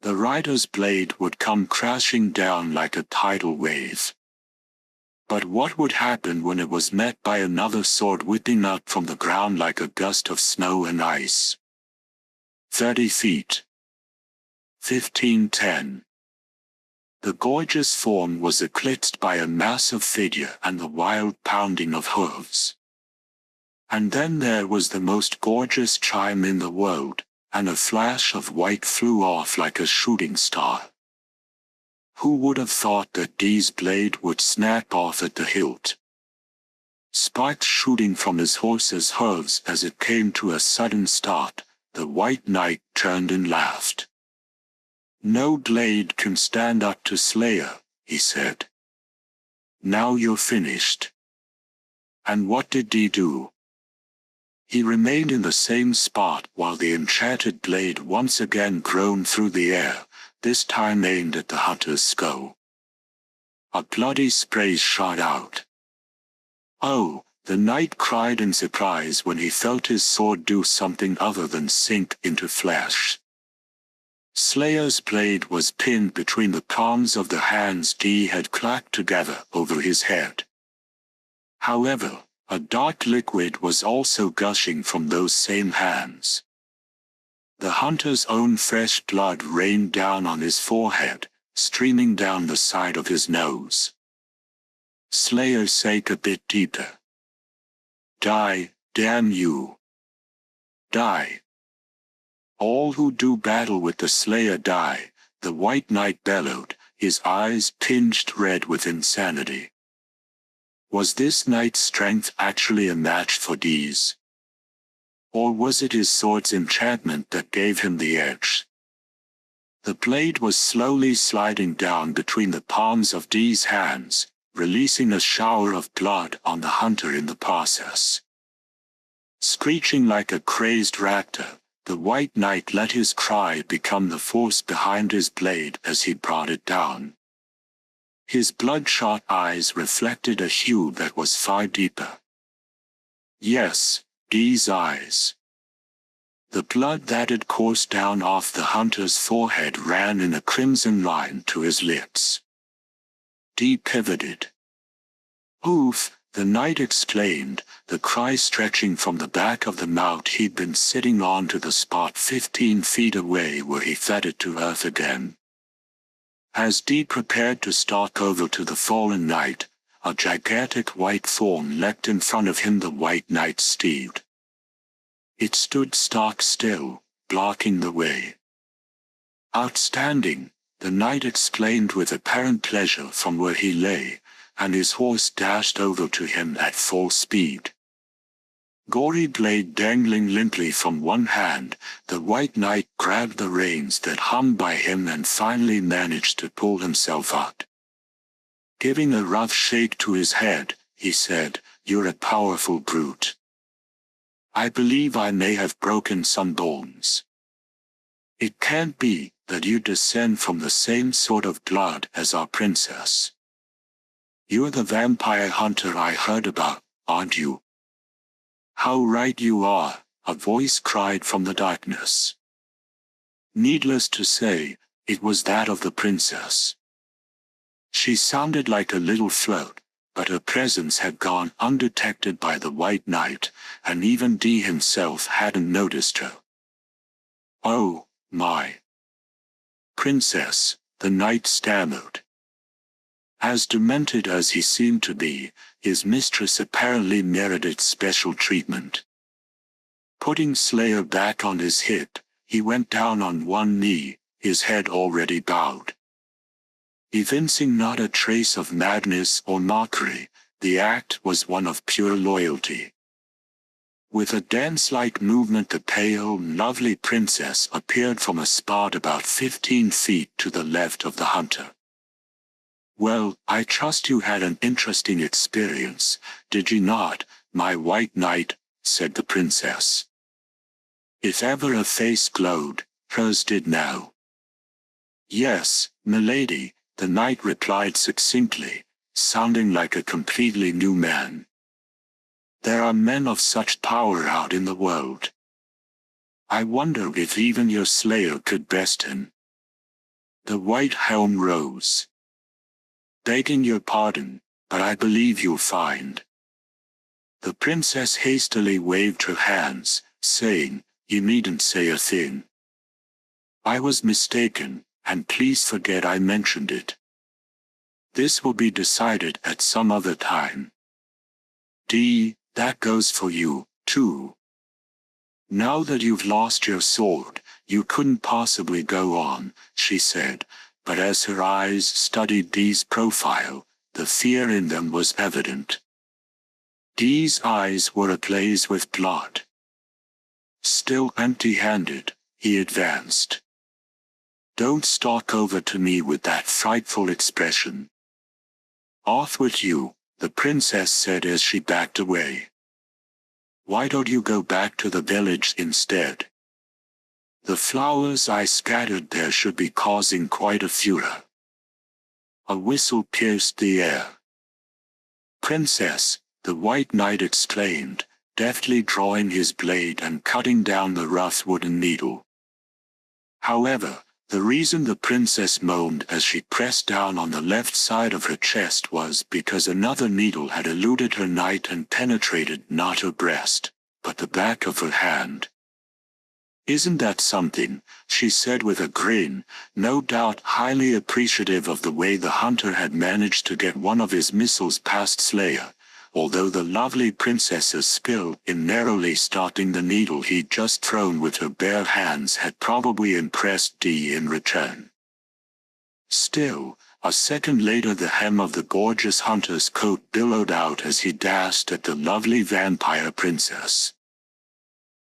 The rider's blade would come crashing down like a tidal wave. But what would happen when it was met by another sword whipping up from the ground like a gust of snow and ice? 30 feet. 15-10. The gorgeous form was eclipsed by a massive figure and the wild pounding of hooves. And then there was the most gorgeous chime in the world, and a flash of white flew off like a shooting star. Who would have thought that Dee's blade would snap off at the hilt? Sparks shooting from his horse's hooves as it came to a sudden start, the White Knight turned and laughed. "No blade can stand up to Slayer," he said. "Now you're finished." And what did Dee do? He remained in the same spot while the enchanted blade once again groaned through the air, this time aimed at the hunter's skull. A bloody spray shot out. "Oh!" the knight cried in surprise when he felt his sword do something other than sink into flesh. Slayer's blade was pinned between the palms of the hands Dee had clapped together over his head. However, a dark liquid was also gushing from those same hands. The hunter's own fresh blood rained down on his forehead, streaming down the side of his nose. Slayer sank a bit deeper. Die, damn you! Die! All who do battle with the Slayer die, the White Knight bellowed, his eyes tinged red with insanity. Was this knight's strength actually a match for Dee's? Or was it his sword's enchantment that gave him the edge? The blade was slowly sliding down between the palms of Dee's hands, releasing a shower of blood on the hunter in the process. Screeching like a crazed raptor, the White Knight let his cry become the force behind his blade as he brought it down. His bloodshot eyes reflected a hue that was far deeper. Yes, Dee's eyes. The blood that had coursed down off the hunter's forehead ran in a crimson line to his lips. Dee pivoted. Oof, the knight exclaimed, the cry stretching from the back of the mount he'd been sitting on to the spot 15 feet away where he thudded to earth again. As Dee prepared to stalk over to the fallen knight, a gigantic white form leapt in front of him, the White Knight's steed. It stood stock still, blocking the way. Outstanding, the knight exclaimed with apparent pleasure from where he lay, and his horse dashed over to him at full speed. Gory blade dangling limply from one hand, the White Knight grabbed the reins that hung by him and finally managed to pull himself out. Giving a rough shake to his head, he said, "You're a powerful brute. I believe I may have broken some bones. It can't be that you descend from the same sort of blood as our princess. You're the vampire hunter I heard about, aren't you?" "How right you are," a voice cried from the darkness. Needless to say, it was that of the princess. She sounded like a little float, but her presence had gone undetected by the White Knight, and even Dee himself hadn't noticed her. "Oh, my princess," the knight stammered. As demented as he seemed to be, his mistress apparently merited special treatment. Putting Slayer back on his hip, he went down on one knee, his head already bowed. Evincing not a trace of madness or mockery, the act was one of pure loyalty. With a dance-like movement, the pale, lovely princess appeared from a spot about 15 feet to the left of the hunter. "Well, I trust you had an interesting experience, did you not, my White Knight?" said the princess. If ever a face glowed, hers did now. "Yes, milady," the knight replied succinctly, sounding like a completely new man. "There are men of such power out in the world. I wonder if even your slayer could best him." The white helm rose. "Begging your pardon, but I believe you'll find." The princess hastily waved her hands, saying, "You needn't say a thing. I was mistaken, and please forget I mentioned it. This will be decided at some other time. Dee, that goes for you, too. Now that you've lost your sword, you couldn't possibly go on," she said, but as her eyes studied Dee's profile, the fear in them was evident. Dee's eyes were ablaze with blood. Still empty-handed, he advanced. "Don't stalk over to me with that frightful expression." "Off with you," the princess said as she backed away. "Why don't you go back to the village instead? The flowers I scattered there should be causing quite a furor." A whistle pierced the air. "Princess," the White Knight exclaimed, deftly drawing his blade and cutting down the rough wooden needle. However, the reason the princess moaned as she pressed down on the left side of her chest was because another needle had eluded her knight and penetrated not her breast, but the back of her hand. "Isn't that something?" she said with a grin, no doubt highly appreciative of the way the hunter had managed to get one of his missiles past Slayer, although the lovely princess's skill in narrowly starting the needle he'd just thrown with her bare hands had probably impressed Dee in return. Still, a second later the hem of the gorgeous hunter's coat billowed out as he dashed at the lovely vampire princess.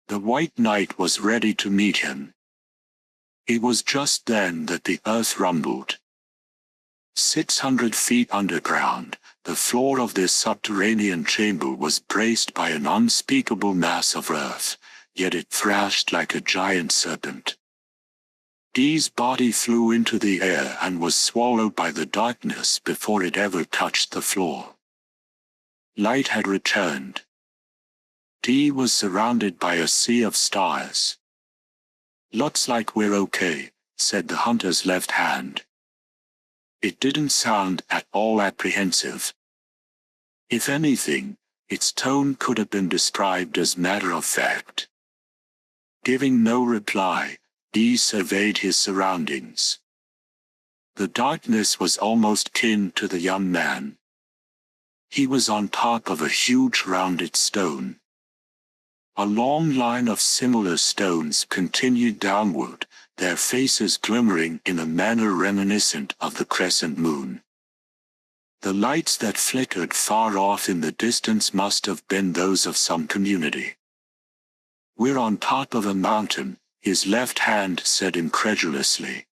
The White Knight was ready to meet him. It was just then that the earth rumbled. 600 feet underground, the floor of this subterranean chamber was braced by an unspeakable mass of earth, yet it thrashed like a giant serpent. Dee's body flew into the air and was swallowed by the darkness before it ever touched the floor. Light had returned. Dee was surrounded by a sea of stars. "Looks like we're okay," said the hunter's left hand. It didn't sound at all apprehensive. If anything, its tone could have been described as matter-of-fact. Giving no reply, Dee surveyed his surroundings. The darkness was almost kin to the young man. He was on top of a huge rounded stone. A long line of similar stones continued downward, their faces glimmering in a manner reminiscent of the crescent moon. The lights that flickered far off in the distance must have been those of some community. "We're on top of a mountain," his left hand said incredulously.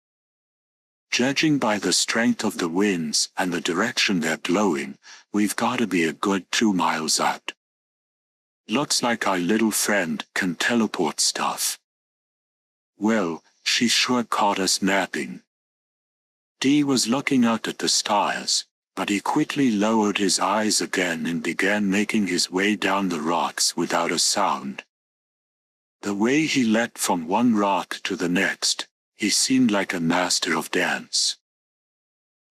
"Judging by the strength of the winds and the direction they're blowing, we've got to be a good 2 miles up. Looks like our little friend can teleport stuff. Well, she sure caught us napping." Dee was looking out at the stars, but he quickly lowered his eyes again and began making his way down the rocks without a sound. The way he leapt from one rock to the next, he seemed like a master of dance.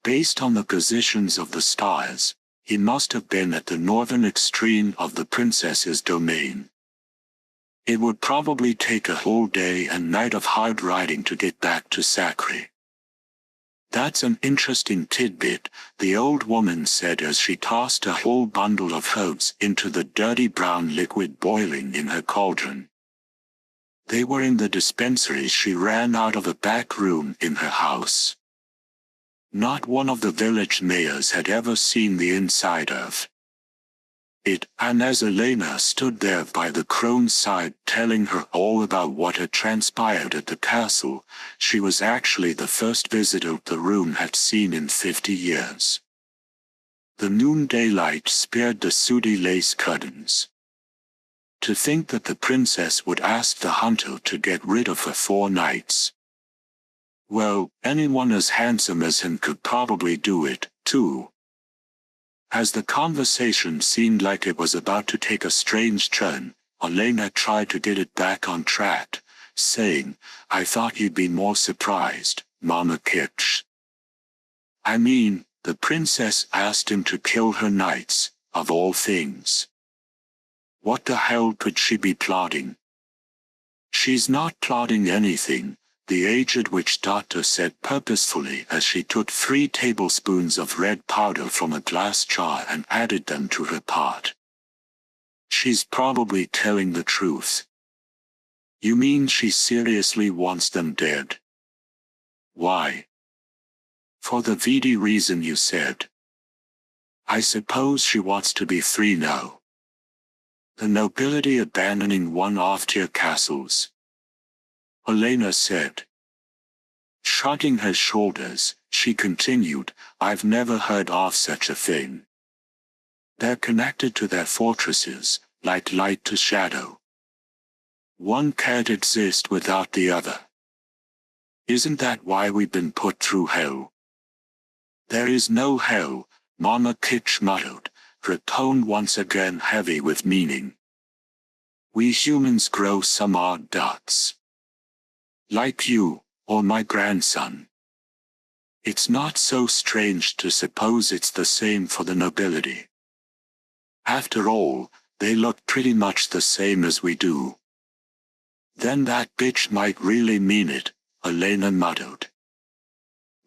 Based on the positions of the stars, he must have been at the northern extreme of the princess's domain. It would probably take a whole day and night of hard riding to get back to Sacre. "That's an interesting tidbit," the old woman said as she tossed a whole bundle of herbs into the dirty brown liquid boiling in her cauldron. They were in the dispensary she ran out of a back room in her house. Not one of the village mayors had ever seen the inside of it, and as Elena stood there by the crone's side telling her all about what had transpired at the castle, she was actually the first visitor the room had seen in 50 years. The noonday light spared the sooty lace curtains. To think that the princess would ask the hunter to get rid of her 4 nights. Well, anyone as handsome as him could probably do it, too. As the conversation seemed like it was about to take a strange turn, Elena tried to get it back on track, saying, "I thought you'd be more surprised, Mama Kitsch. I mean, the princess asked him to kill her knights, of all things. What the hell could she be plotting?" "She's not plotting anything," the aged witch doctor said purposefully as she took 3 tablespoons of red powder from a glass jar and added them to her pot. "She's probably telling the truth." "You mean she seriously wants them dead?" "Why?" "For the VD reason you said. I suppose she wants to be free now. The nobility abandoning one-off-tier castles," Elena said. Shrugging her shoulders, she continued, "I've never heard of such a thing. They're connected to their fortresses, like light to shadow. One can't exist without the other. Isn't that why we've been put through hell?" "There is no hell," Mama Kitsch muttered, her tone once again heavy with meaning. "We humans grow some odd ducks. Like you, or my grandson. It's not so strange to suppose it's the same for the nobility. After all, they look pretty much the same as we do." Then that bitch might really mean it, Elena muttered.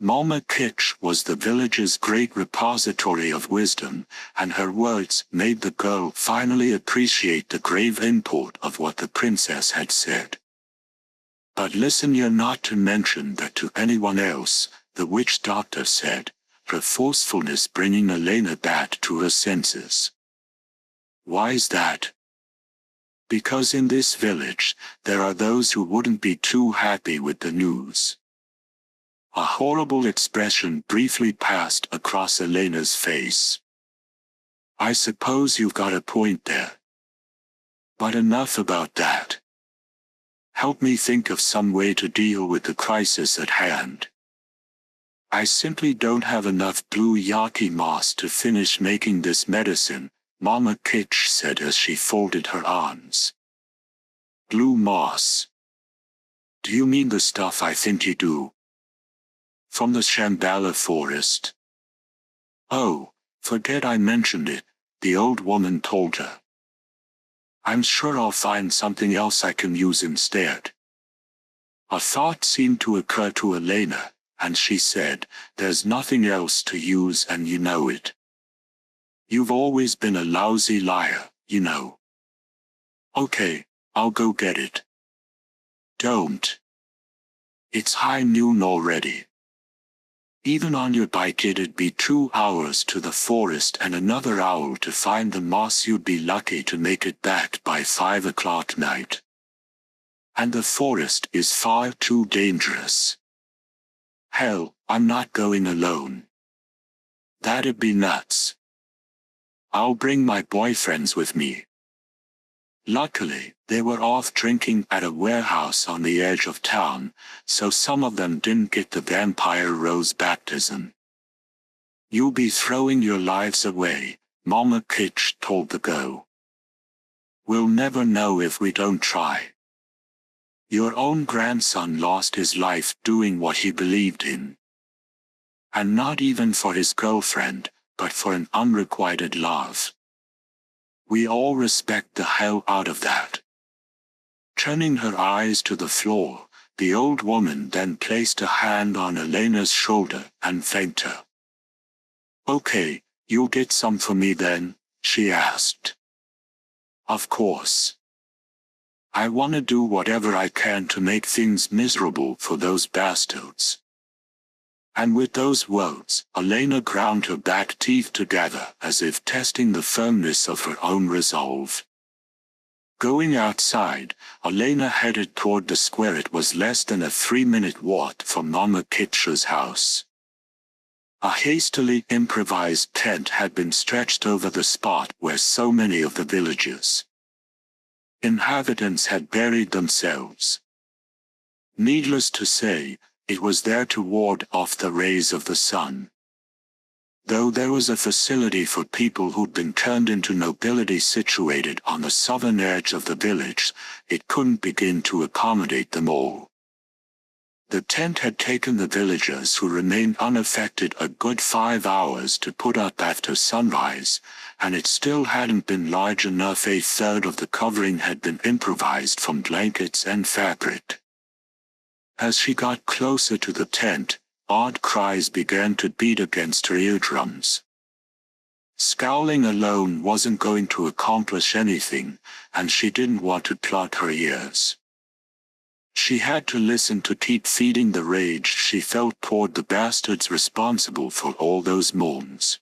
Mama Kitch was the village's great repository of wisdom, and her words made the girl finally appreciate the grave import of what the princess had said. But listen, you're not to mention that to anyone else, the witch doctor said, her forcefulness bringing Elena back to her senses. Why's that? Because in this village, there are those who wouldn't be too happy with the news. A horrible expression briefly passed across Elena's face. I suppose you've got a point there. But enough about that. Help me think of some way to deal with the crisis at hand. I simply don't have enough blue yaki moss to finish making this medicine, Mama Kitch said as she folded her arms. Blue moss? Do you mean the stuff I think you do? From the Shambhala forest? Oh, forget I mentioned it, the old woman told her. I'm sure I'll find something else I can use instead. A thought seemed to occur to Elena, and she said, there's nothing else to use and you know it. You've always been a lousy liar, you know. Okay, I'll go get it. Don't. It's high noon already. Even on your bike it'd be 2 hours to the forest and another hour to find the moss. You'd be lucky to make it back by 5 o'clock night. And the forest is far too dangerous. Hell, I'm not going alone. That'd be nuts. I'll bring my boyfriends with me. Luckily, they were off drinking at a warehouse on the edge of town, so some of them didn't get the vampire rose baptism. You'll be throwing your lives away, Mama Kitch told the girl. We'll never know if we don't try. Your own grandson lost his life doing what he believed in. And not even for his girlfriend, but for an unrequited love. We all respect the hell out of that. Turning her eyes to the floor, the old woman then placed a hand on Elena's shoulder and thanked her. Okay, you'll get some for me then, she asked. Of course. I want to do whatever I can to make things miserable for those bastards. And with those words, Elena ground her back teeth together as if testing the firmness of her own resolve. Going outside, Elena headed toward the square. It was less than a 3-minute walk from Mama Kitch's house. A hastily improvised tent had been stretched over the spot where so many of the village's inhabitants had buried themselves. Needless to say, it was there to ward off the rays of the sun. Though there was a facility for people who'd been turned into nobility situated on the southern edge of the village, it couldn't begin to accommodate them all. The tent had taken the villagers who remained unaffected a good 5 hours to put up after sunrise, and it still hadn't been large enough. A third of the covering had been improvised from blankets and fabric. As she got closer to the tent, odd cries began to beat against her eardrums. Scowling alone wasn't going to accomplish anything, and she didn't want to plug her ears. She had to listen to keep feeding the rage she felt toward the bastards responsible for all those moans.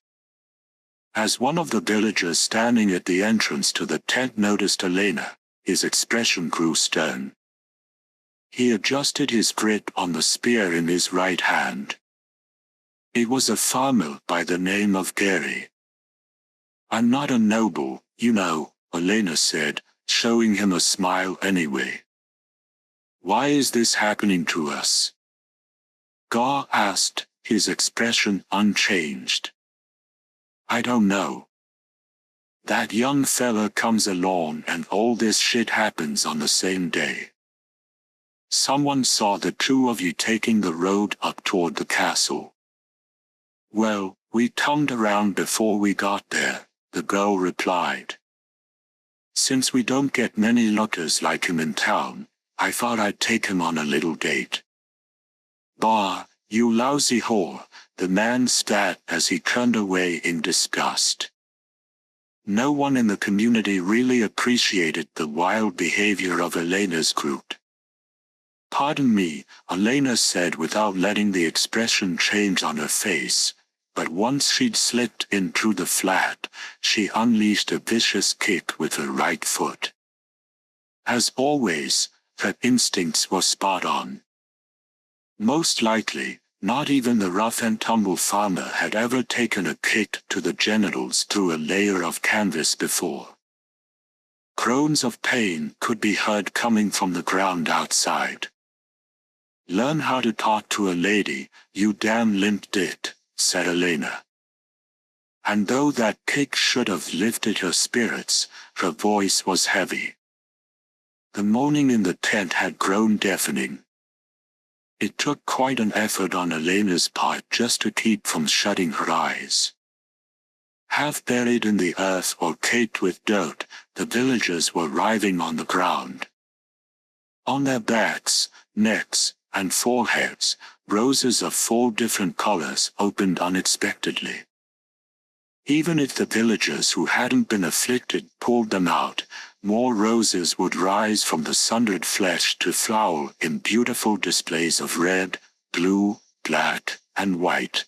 As one of the villagers standing at the entrance to the tent noticed Elena, his expression grew stern. He adjusted his grip on the spear in his right hand. It was a farmer by the name of Gary. I'm not a noble, you know, Elena said, showing him a smile anyway. Why is this happening to us? Gar asked, his expression unchanged. I don't know. That young fella comes along and all this shit happens on the same day. Someone saw the two of you taking the road up toward the castle. Well, we turned around before we got there, the girl replied. Since we don't get many lookers like him in town, I thought I'd take him on a little date. Bah, you lousy whore, the man spat as he turned away in disgust. No one in the community really appreciated the wild behavior of Elena's group. Pardon me, Elena said without letting the expression change on her face, but once she'd slipped in through the flat, she unleashed a vicious kick with her right foot. As always, her instincts were spot on. Most likely, not even the rough-and-tumble farmer had ever taken a kick to the genitals through a layer of canvas before. Groans of pain could be heard coming from the ground outside. "Learn how to talk to a lady, you damn limp dit," said Elena. And though that kick should have lifted her spirits, her voice was heavy. The moaning in the tent had grown deafening. It took quite an effort on Elena's part just to keep from shutting her eyes. Half buried in the earth or caked with dirt, the villagers were writhing on the ground. On their backs, necks, and foreheads, roses of 4 different colors opened unexpectedly. Even if the villagers who hadn't been afflicted pulled them out, more roses would rise from the sundered flesh to flower in beautiful displays of red, blue, black, and white.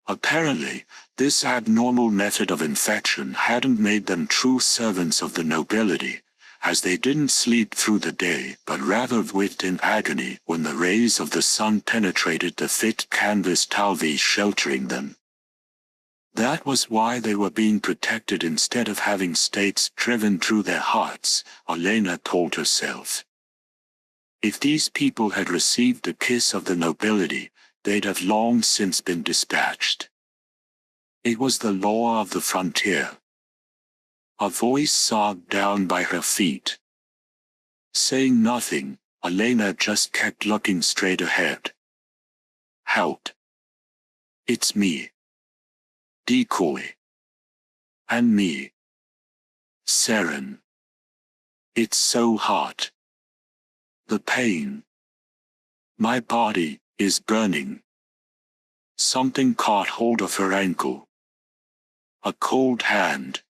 Apparently, this abnormal method of infection hadn't made them true servants of the nobility, as they didn't sleep through the day but rather writhed in agony when the rays of the sun penetrated the thick canvas talvi sheltering them. That was why they were being protected instead of having stakes driven through their hearts, Elena told herself. If these people had received the kiss of the nobility, they'd have long since been dispatched. It was the law of the frontier. A voice sobbed down by her feet. Saying nothing, Elena just kept looking straight ahead. "Help. It's me. Decoy. And me. Saren. It's so hot. The pain. My body is burning." Something caught hold of her ankle. A cold hand.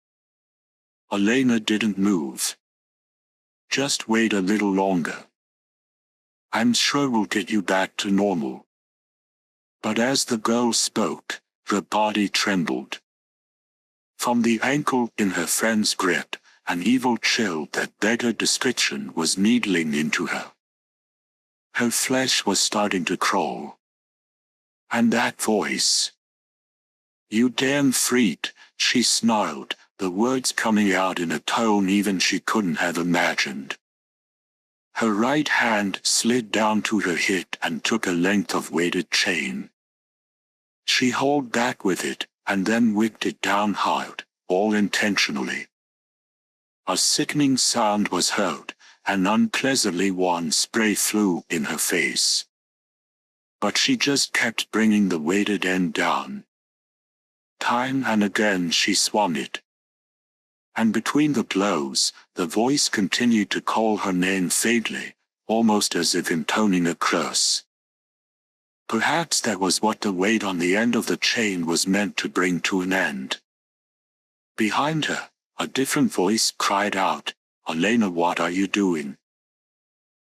Elena didn't move. "Just wait a little longer. I'm sure we'll get you back to normal." But as the girl spoke, her body trembled. From the ankle in her friend's grip, an evil chill that beggared description was needling into her. Her flesh was starting to crawl. And that voice. "You damn freak," she snarled, the words coming out in a tone even she couldn't have imagined. Her right hand slid down to her hip and took a length of weighted chain. She hauled back with it, and then whipped it down hard, all intentionally. A sickening sound was heard, and unpleasantly warm spray flew in her face. But she just kept bringing the weighted end down. Time and again she swung it. And between the blows, the voice continued to call her name faintly, almost as if intoning a curse. Perhaps that was what the weight on the end of the chain was meant to bring to an end. Behind her, a different voice cried out, "Elena, what are you doing?"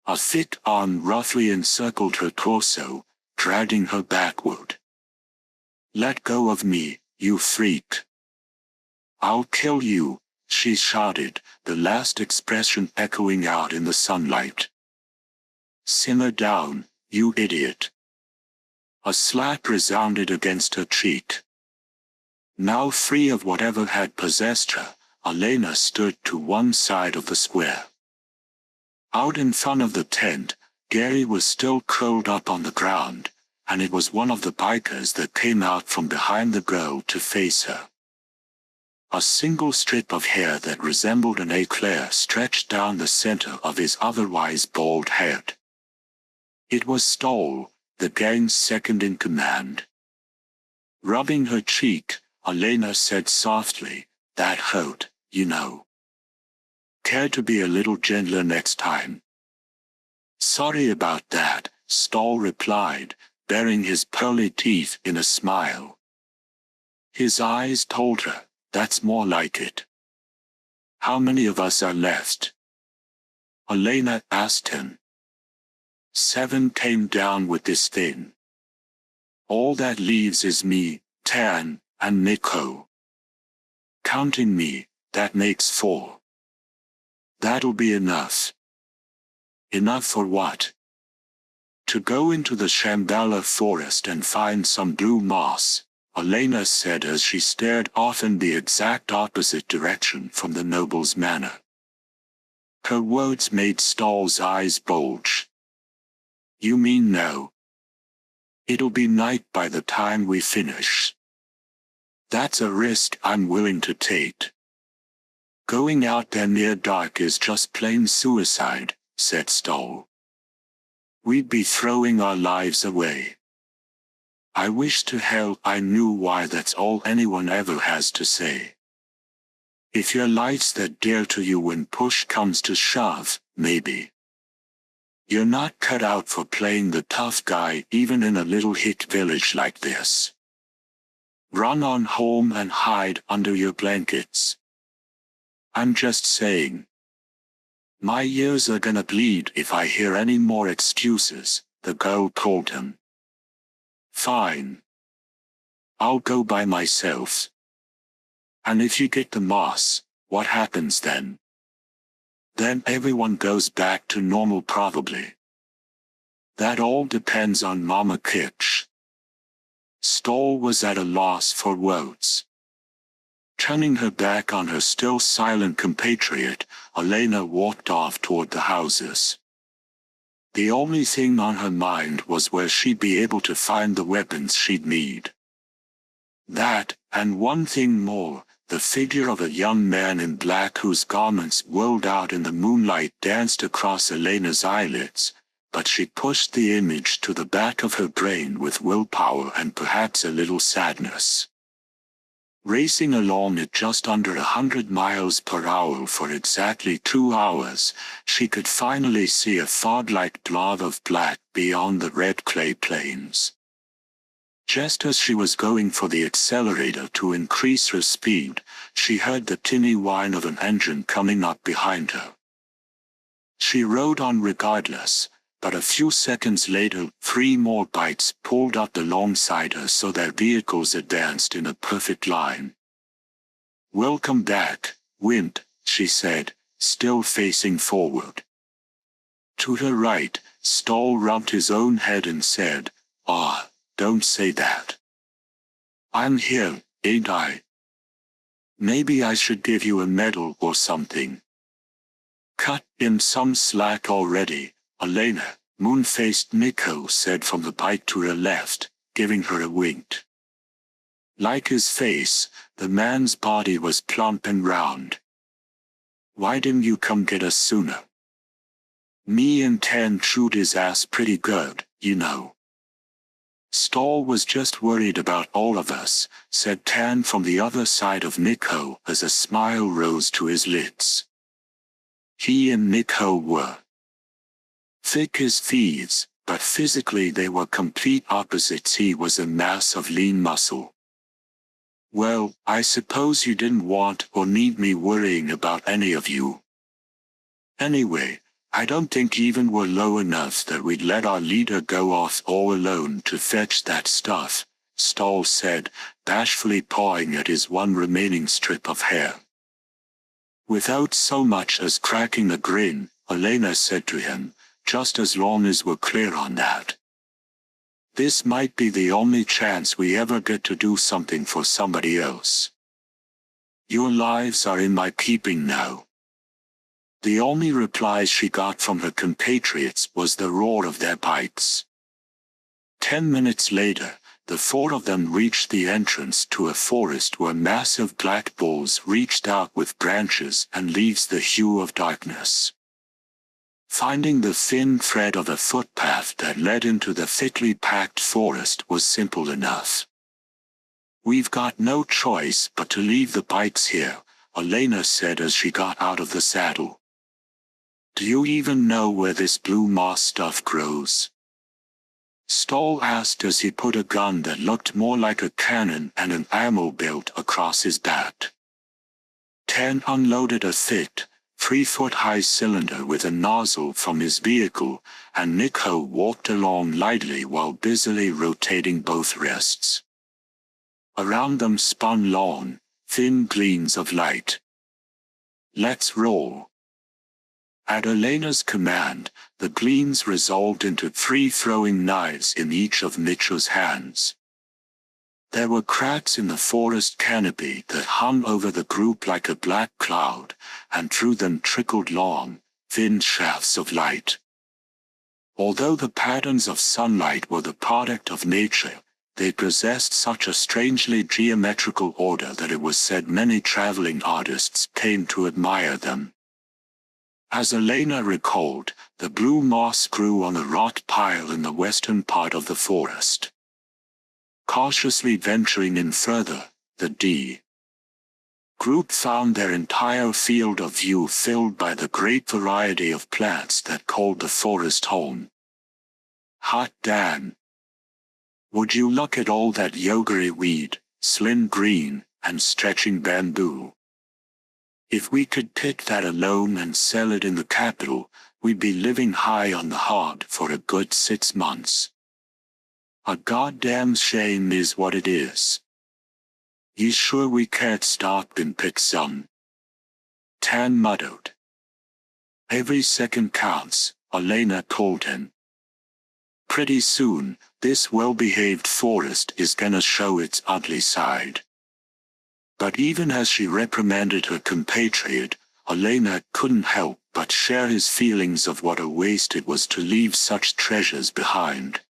A thick arm roughly encircled her torso, dragging her backward. "Let go of me, you freak. I'll kill you," she shouted, the last expression echoing out in the sunlight. "Simmer down, you idiot." A slap resounded against her cheek. Now free of whatever had possessed her, Elena stood to one side of the square. Out in front of the tent, Gary was still curled up on the ground, and it was one of the bikers that came out from behind the girl to face her. A single strip of hair that resembled an eclair stretched down the center of his otherwise bald head. It was Stoll, the gang's second in command. Rubbing her cheek, Elena said softly, "That hurt, you know. Care to be a little gentler next time?" Sorry about that, Stoll replied, baring his pearly teeth in a smile. His eyes told her, that's more like it. How many of us are left? Elena asked him. 7 came down with this thing. All that leaves is me, Tan, and Nico. Counting me, that makes 4. That'll be enough. Enough for what? To go into the Shambhala forest and find some blue moss, Elena said as she stared off in the exact opposite direction from the noble's manor. Her words made Stoll's eyes bulge. You mean no? It'll be night by the time we finish. That's a risk I'm willing to take. Going out there near dark is just plain suicide, said Stoll. We'd be throwing our lives away. I wish to hell I knew why that's all anyone ever has to say. If your life's that dear to you when push comes to shove, maybe. You're not cut out for playing the tough guy even in a little hick village like this. Run on home and hide under your blankets. I'm just saying. My ears are gonna bleed if I hear any more excuses, the girl told him. Fine. I'll go by myself. And if you get the moss, what happens then? Then everyone goes back to normal probably. That all depends on Mama Kitch. Stoll was at a loss for words. Turning her back on her still silent compatriot, Elena walked off toward the houses. The only thing on her mind was where she'd be able to find the weapons she'd need. That, and one thing more, the figure of a young man in black whose garments whirled out in the moonlight danced across Elena's eyelids, but she pushed the image to the back of her brain with willpower and perhaps a little sadness. Racing along at just under 100 miles per hour for exactly 2 hours, she could finally see a fog-like blob of black beyond the red clay plains. Just as she was going for the accelerator to increase her speed, she heard the tinny whine of an engine coming up behind her. She rode on regardless, but a few seconds later 3 more bikes pulled up alongside her so their vehicles advanced in a perfect line. Welcome back, Wind, she said, still facing forward. To her right, Stoll rubbed his own head and said, "Ah, don't say that. I'm here, ain't I? Maybe I should give you a medal or something." "Cut in some slack already, Elena," moon-faced Nico said from the bike to her left, giving her a wink. Like his face, the man's body was plump and round. "Why didn't you come get us sooner? Me and Tan chewed his ass pretty good, you know." "Stoll was just worried about all of us," said Tan from the other side of Nico as a smile rose to his lips. He and Nico were thick as thieves, but physically they were complete opposites. He was a mass of lean muscle. "Well, I suppose you didn't want or need me worrying about any of you. Anyway, I don't think even we're low enough that we'd let our leader go off all alone to fetch that stuff," Stoll said, bashfully pawing at his one remaining strip of hair. Without so much as cracking a grin, Elena said to him, "Just as long as we're clear on that. This might be the only chance we ever get to do something for somebody else. Your lives are in my keeping now." The only reply she got from her compatriots was the roar of their bikes. 10 minutes later, the 4 of them reached the entrance to a forest where massive black bulls reached out with branches and leaves the hue of darkness. Finding the thin thread of a footpath that led into the thickly packed forest was simple enough. "We've got no choice but to leave the bikes here," Elena said as she got out of the saddle. Do you even know where this blue moss stuff grows? Stoll asked as he put a gun that looked more like a cannon and an ammo belt across his back. Tan unloaded a thick, 3-foot-high cylinder with a nozzle from his vehicle, and Nico walked along lightly while busily rotating both wrists. Around them spun long, thin gleams of light. Let's roll. At Elena's command, the gleams resolved into 3 throwing knives in each of Mitchell's hands. There were cracks in the forest canopy that hung over the group like a black cloud, and through them trickled long, thin shafts of light. Although the patterns of sunlight were the product of nature, they possessed such a strangely geometrical order that it was said many traveling artists came to admire them. As Elena recalled, the blue moss grew on a rot pile in the western part of the forest. Cautiously venturing in further, the D group found their entire field of view filled by the great variety of plants that called the forest home. Hot damn! Would you look at all that yoghurt weed, slim green, and stretching bamboo? If we could pick that alone and sell it in the capital, we'd be living high on the hog for a good 6 months. A goddamn shame is what it is. You sure we can't stop and pick some? Tan muttered. Every second counts, Elena told him. Pretty soon, this well-behaved forest is gonna show its ugly side. But even as she reprimanded her compatriot, Elena couldn't help but share his feelings of what a waste it was to leave such treasures behind.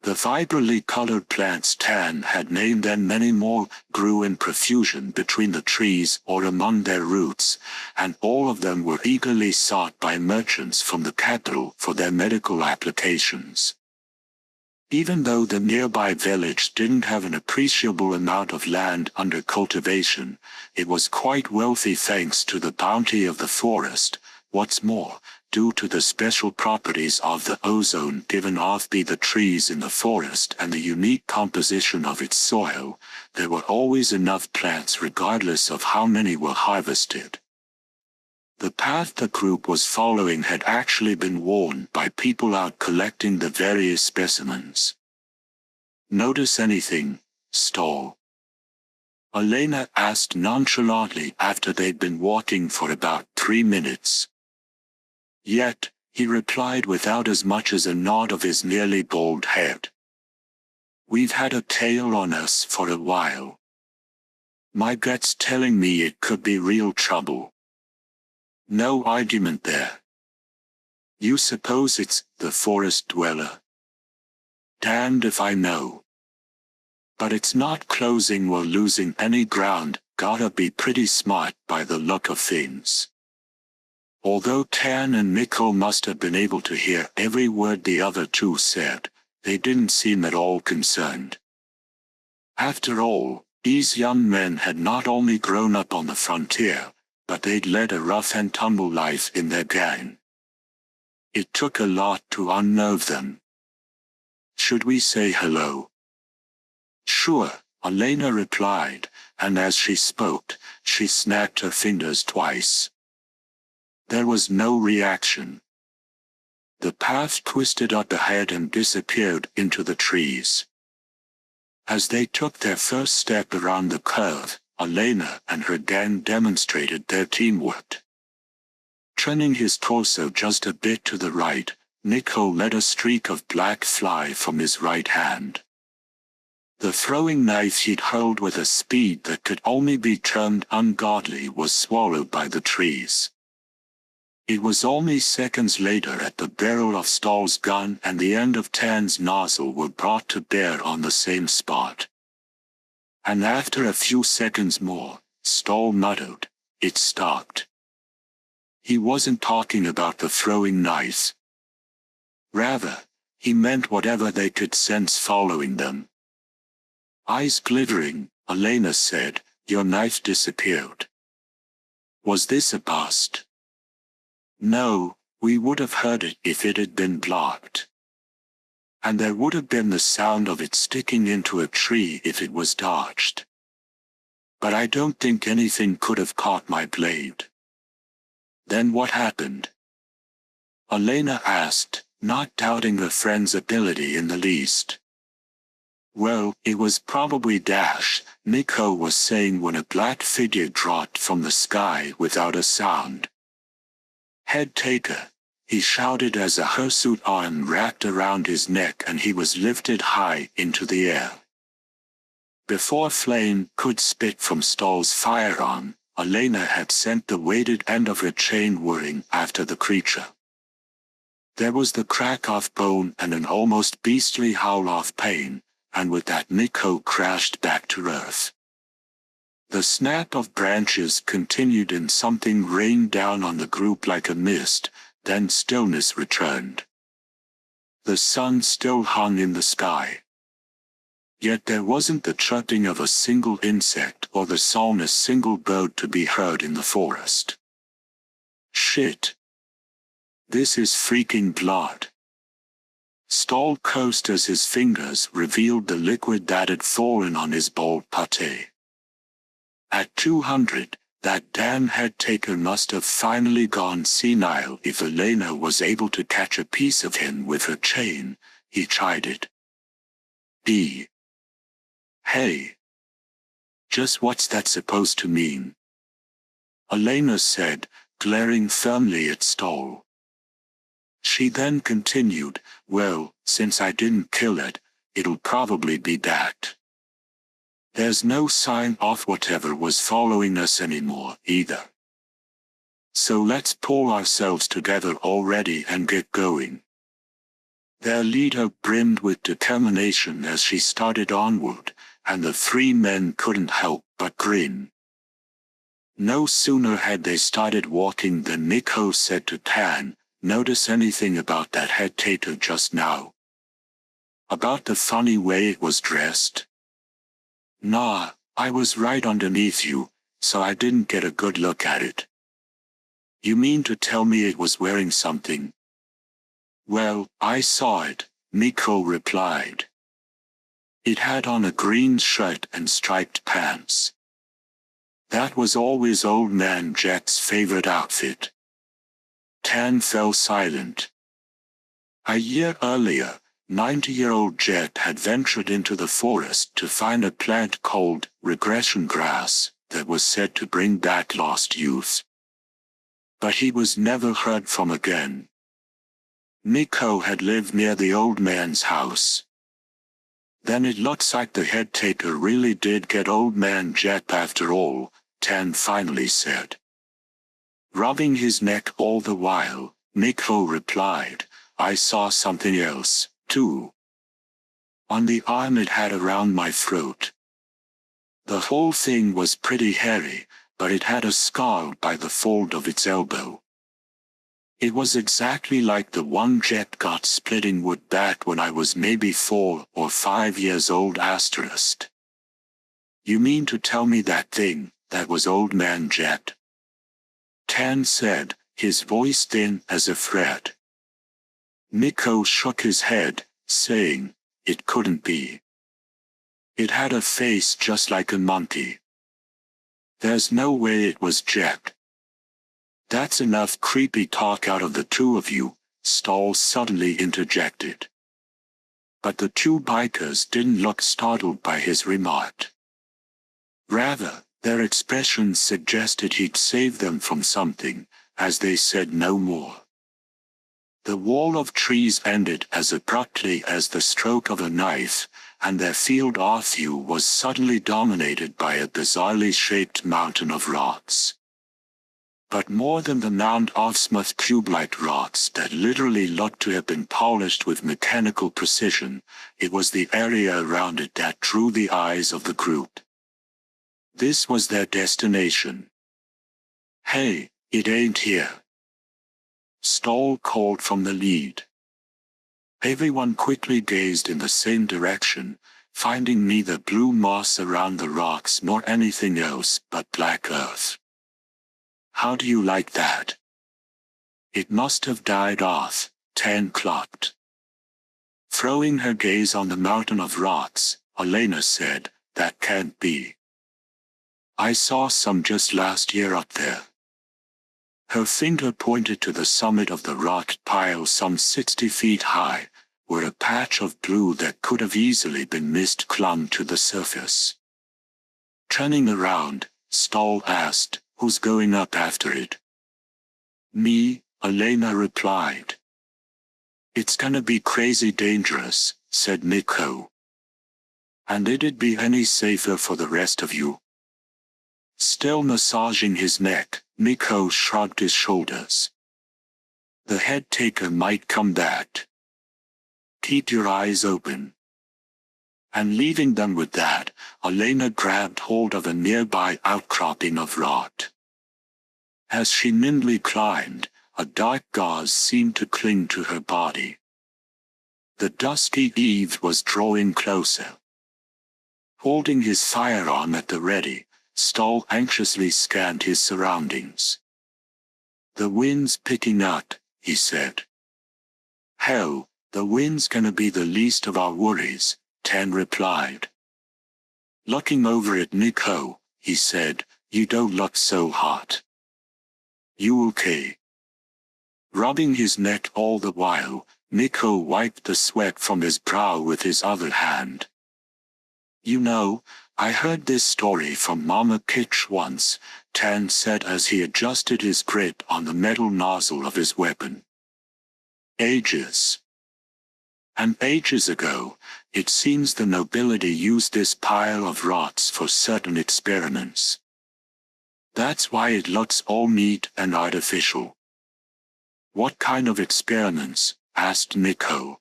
The vibrantly colored plants Tan had named and many more grew in profusion between the trees or among their roots, and all of them were eagerly sought by merchants from the capital for their medical applications. Even though the nearby village didn't have an appreciable amount of land under cultivation, it was quite wealthy thanks to the bounty of the forest. What's more, due to the special properties of the ozone given off by the trees in the forest and the unique composition of its soil, there were always enough plants regardless of how many were harvested. The path the group was following had actually been worn by people out collecting the various specimens. Notice anything, Stoll? Elena asked nonchalantly after they'd been walking for about 3 minutes. Yet, he replied without as much as a nod of his nearly bald head. We've had a tail on us for a while. My gut's telling me it could be real trouble. No argument there. You suppose it's the forest dweller? Damned if I know. But it's not closing or losing any ground, gotta be pretty smart by the look of things. Although Tan and Mikkel must have been able to hear every word the other two said, they didn't seem at all concerned. After all, these young men had not only grown up on the frontier, but they'd led a rough-and-tumble life in their gang. It took a lot to unnerve them. Should we say hello? Sure, Elena replied, and as she spoke, she snapped her fingers twice. There was no reaction. The path twisted up ahead and disappeared into the trees. As they took their first step around the curve, Elena and her gang demonstrated their teamwork. Turning his torso just a bit to the right, Nico let a streak of black fly from his right hand. The throwing knife he'd hurled with a speed that could only be termed ungodly was swallowed by the trees. It was only seconds later that the barrel of Stoll's gun and the end of Tan's nozzle were brought to bear on the same spot. And after a few seconds more, Stoll muttered, "It stopped." He wasn't talking about the throwing knife. Rather, he meant whatever they could sense following them. Eyes glittering, Elena said, "Your knife disappeared. Was this a bust?" No, we would have heard it if it had been blocked. And there would have been the sound of it sticking into a tree if it was dodged. But I don't think anything could have caught my blade. Then what happened? Elena asked, not doubting her friend's ability in the least. Well, it was probably Dash, Nico was saying when a black figure dropped from the sky without a sound. Head taker, he shouted as a hirsute arm wrapped around his neck and he was lifted high into the air. Before Flame could spit from Stahl's firearm, Elena had sent the weighted end of her chain whirring after the creature. There was the crack of bone and an almost beastly howl of pain, and with that Nico crashed back to earth. The snap of branches continued and something rained down on the group like a mist, then stillness returned. The sun still hung in the sky. Yet there wasn't the chirping of a single insect or the song of a single bird to be heard in the forest. Shit. This is freaking blood. Stahl cursed as his fingers revealed the liquid that had fallen on his bald pate. At 200, that damn head taker must have finally gone senile if Elena was able to catch a piece of him with her chain, he chided. Hey. Just what's that supposed to mean? Elena said, glaring firmly at Stahl. She then continued, well, since I didn't kill it, it'll probably be that. There's no sign of whatever was following us anymore, either. So let's pull ourselves together already and get going. Their leader brimmed with determination as she started onward, and the three men couldn't help but grin. No sooner had they started walking than Nico said to Tan, notice anything about that head taker just now? About the funny way it was dressed? Nah, I was right underneath you, so I didn't get a good look at it. You mean to tell me it was wearing something? Well, I saw it, Nico replied. It had on a green shirt and striped pants. That was always Old Man Jet's favorite outfit. Tan fell silent. A year earlier, 90-year-old Jet had ventured into the forest to find a plant called regression grass that was said to bring back lost youth. But he was never heard from again. Nico had lived near the old man's house. Then it looks like the head taker really did get Old Man Jet after all, Tan finally said. Rubbing his neck all the while, Nico replied, I saw something else, too. On the arm it had around my throat. The whole thing was pretty hairy, but it had a scar by the fold of its elbow. It was exactly like the one Jet got splitting wood back when I was maybe 4 or 5 years old asterisk. You mean to tell me that thing, that was Old Man Jet? Tan said, his voice thin as a thread. Nico shook his head, saying, it couldn't be. It had a face just like a monkey. There's no way it was Jet. That's enough creepy talk out of the two of you, Stahl suddenly interjected. But the two bikers didn't look startled by his remark. Rather, their expressions suggested he'd saved them from something, as they said no more. The wall of trees ended as abruptly as the stroke of a knife, and their field of view was suddenly dominated by a bizarrely shaped mountain of rocks. But more than the mound of smooth cube-like rocks that literally looked to have been polished with mechanical precision, it was the area around it that drew the eyes of the group. This was their destination. Hey, it ain't here. Stahl called from the lead. Everyone quickly gazed in the same direction, finding neither blue moss around the rocks nor anything else but black earth. How do you like that? It must have died off, 10 clucked. Throwing her gaze on the mountain of rocks, Elena said, "That can't be. I saw some just last year up there." Her finger pointed to the summit of the rock pile some 60 feet high, where a patch of blue that could have easily been mist clung to the surface. Turning around, Stahl asked, "Who's going up after it?" "Me," Elena replied. "It's gonna be crazy dangerous," said Nico. "And it'd be any safer for the rest of you?" Still massaging his neck, Nico shrugged his shoulders. "The head taker might come back. Keep your eyes open." And leaving them with that, Elena grabbed hold of a nearby outcropping of rock. As she nimbly climbed, a dark gauze seemed to cling to her body. The dusky eve was drawing closer. Holding his firearm at the ready, Stahl anxiously scanned his surroundings. "The wind's picking up," he said. "Hell, the wind's gonna be the least of our worries," Tan replied. Looking over at Nico, he said, "You don't look so hot. You okay?" Rubbing his neck all the while, Nico wiped the sweat from his brow with his other hand. "You know, I heard this story from Mama Kitch once," Tan said as he adjusted his grip on the metal nozzle of his weapon. "Ages and ages ago, it seems the nobility used this pile of rocks for certain experiments. That's why it looks all neat and artificial." "What kind of experiments?" asked Nico.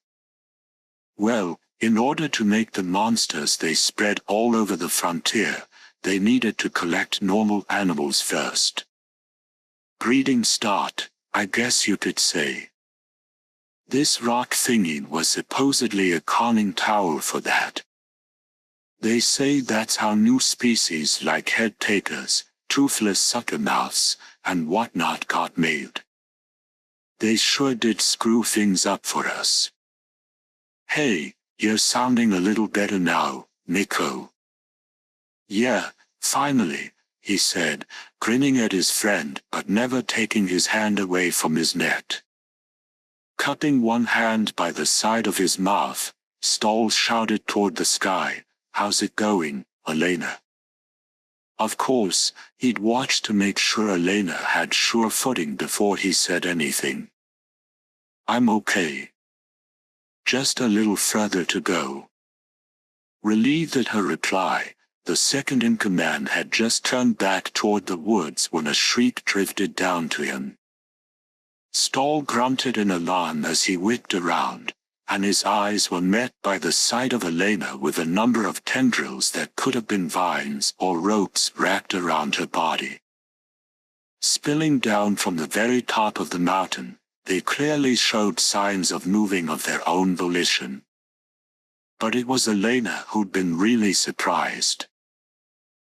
"Well, in order to make the monsters they spread all over the frontier, they needed to collect normal animals first. Breeding start, I guess you could say. This rock thingy was supposedly a conning tower for that. They say that's how new species like head takers, toothless suckermouths, and whatnot got made. They sure did screw things up for us." "Hey, you're sounding a little better now, Nico." "Yeah, finally," he said, grinning at his friend but never taking his hand away from his neck. Cupping one hand by the side of his mouth, Stahl shouted toward the sky, "How's it going, Elena?" Of course, he'd watched to make sure Elena had sure footing before he said anything. "I'm okay. Just a little further to go." Relieved at her reply, the second-in-command had just turned back toward the woods when a shriek drifted down to him. Stahl grunted in alarm as he whipped around, and his eyes were met by the sight of Elena with a number of tendrils that could have been vines or ropes wrapped around her body. Spilling down from the very top of the mountain, they clearly showed signs of moving of their own volition. But it was Elena who'd been really surprised.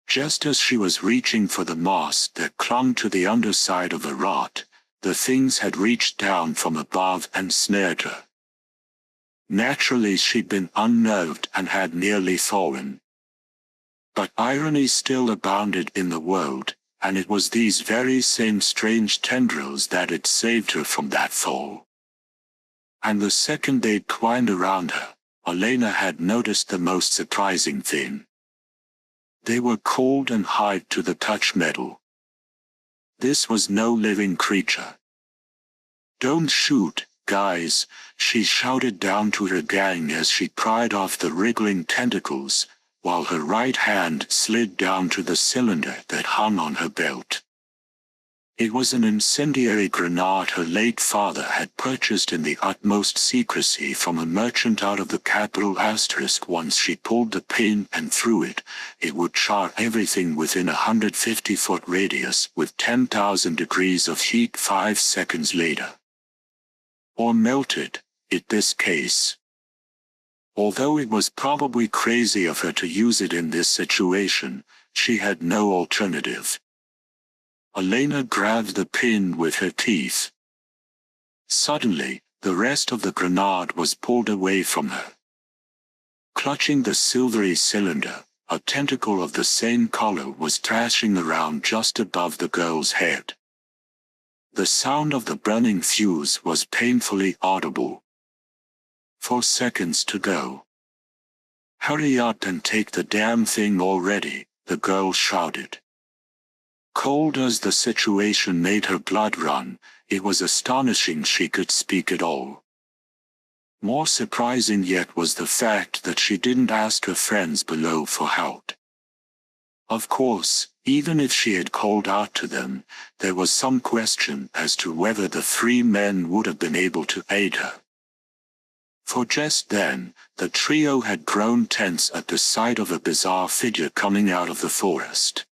Just as she was reaching for the moss that clung to the underside of a rock, the things had reached down from above and snared her. Naturally she'd been unnerved and had nearly fallen. But irony still abounded in the world, and it was these very same strange tendrils that had saved her from that fall. And the second they'd twined around her, Elena had noticed the most surprising thing. They were cold and hard to the touch metal. This was no living creature. "Don't shoot, guys," she shouted down to her gang as she pried off the wriggling tentacles, while her right hand slid down to the cylinder that hung on her belt. It was an incendiary grenade her late father had purchased in the utmost secrecy from a merchant out of the capital *. Once she pulled the pin and threw it, it would char everything within a 150-foot radius with 10,000 degrees of heat 5 seconds later. Or melted, in this case. Although it was probably crazy of her to use it in this situation, she had no alternative. Elena grabbed the pin with her teeth. Suddenly, the rest of the grenade was pulled away from her. Clutching the silvery cylinder, a tentacle of the same color was thrashing around just above the girl's head. The sound of the burning fuse was painfully audible. 4 seconds to go. Hurry up and take the damn thing already, the girl shouted. Cold as the situation made her blood run, it was astonishing she could speak at all. More surprising yet was the fact that she didn't ask her friends below for help. Of course, even if she had called out to them, there was some question as to whether the 3 men would have been able to aid her. For just then, the trio had grown tense at the sight of a bizarre figure coming out of the forest.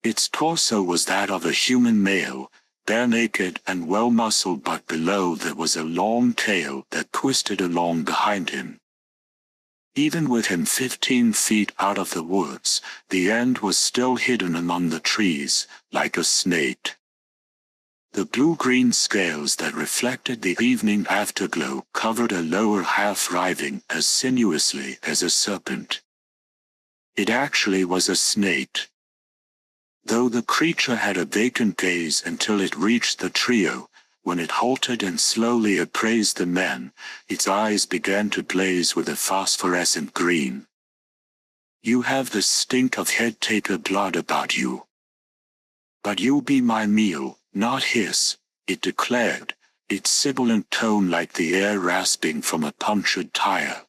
Its torso was that of a human male, bare naked and well-muscled, but below there was a long tail that twisted along behind him. Even with him 15 feet out of the woods, the end was still hidden among the trees, like a snake. The blue-green scales that reflected the evening afterglow covered a lower half writhing as sinuously as a serpent. It actually was a snake. Though the creature had a vacant gaze until it reached the trio, when it halted and slowly appraised the men, its eyes began to blaze with a phosphorescent green. You have the stink of head-taker blood about you. But you'll be my meal, not his, it declared, its sibilant tone like the air rasping from a punctured tire.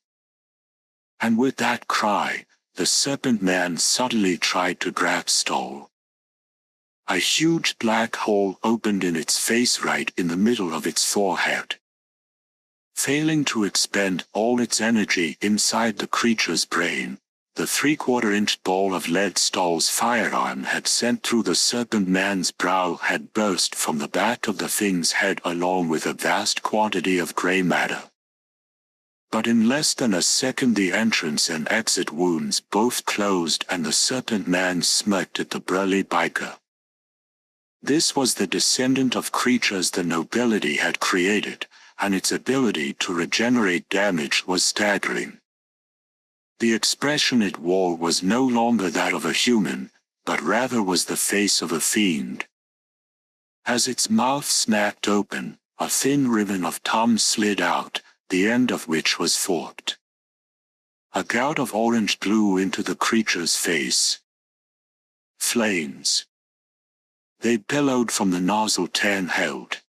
And with that cry, the serpent man subtly tried to grab Stoll. A huge black hole opened in its face right in the middle of its forehead. Failing to expend all its energy inside the creature's brain, the 3/4-inch ball of lead Stoll's firearm had sent through the serpent man's brow had burst from the back of the thing's head along with a vast quantity of gray matter. But in less than a second the entrance and exit wounds both closed and the serpent man smirked at the burly biker. This was the descendant of creatures the nobility had created, and its ability to regenerate damage was staggering. The expression it wore was no longer that of a human, but rather was the face of a fiend. As its mouth snapped open, a thin ribbon of tongue slid out, the end of which was forked. A gout of orange blew into the creature's face. Flames. They billowed from the nozzle Tan held.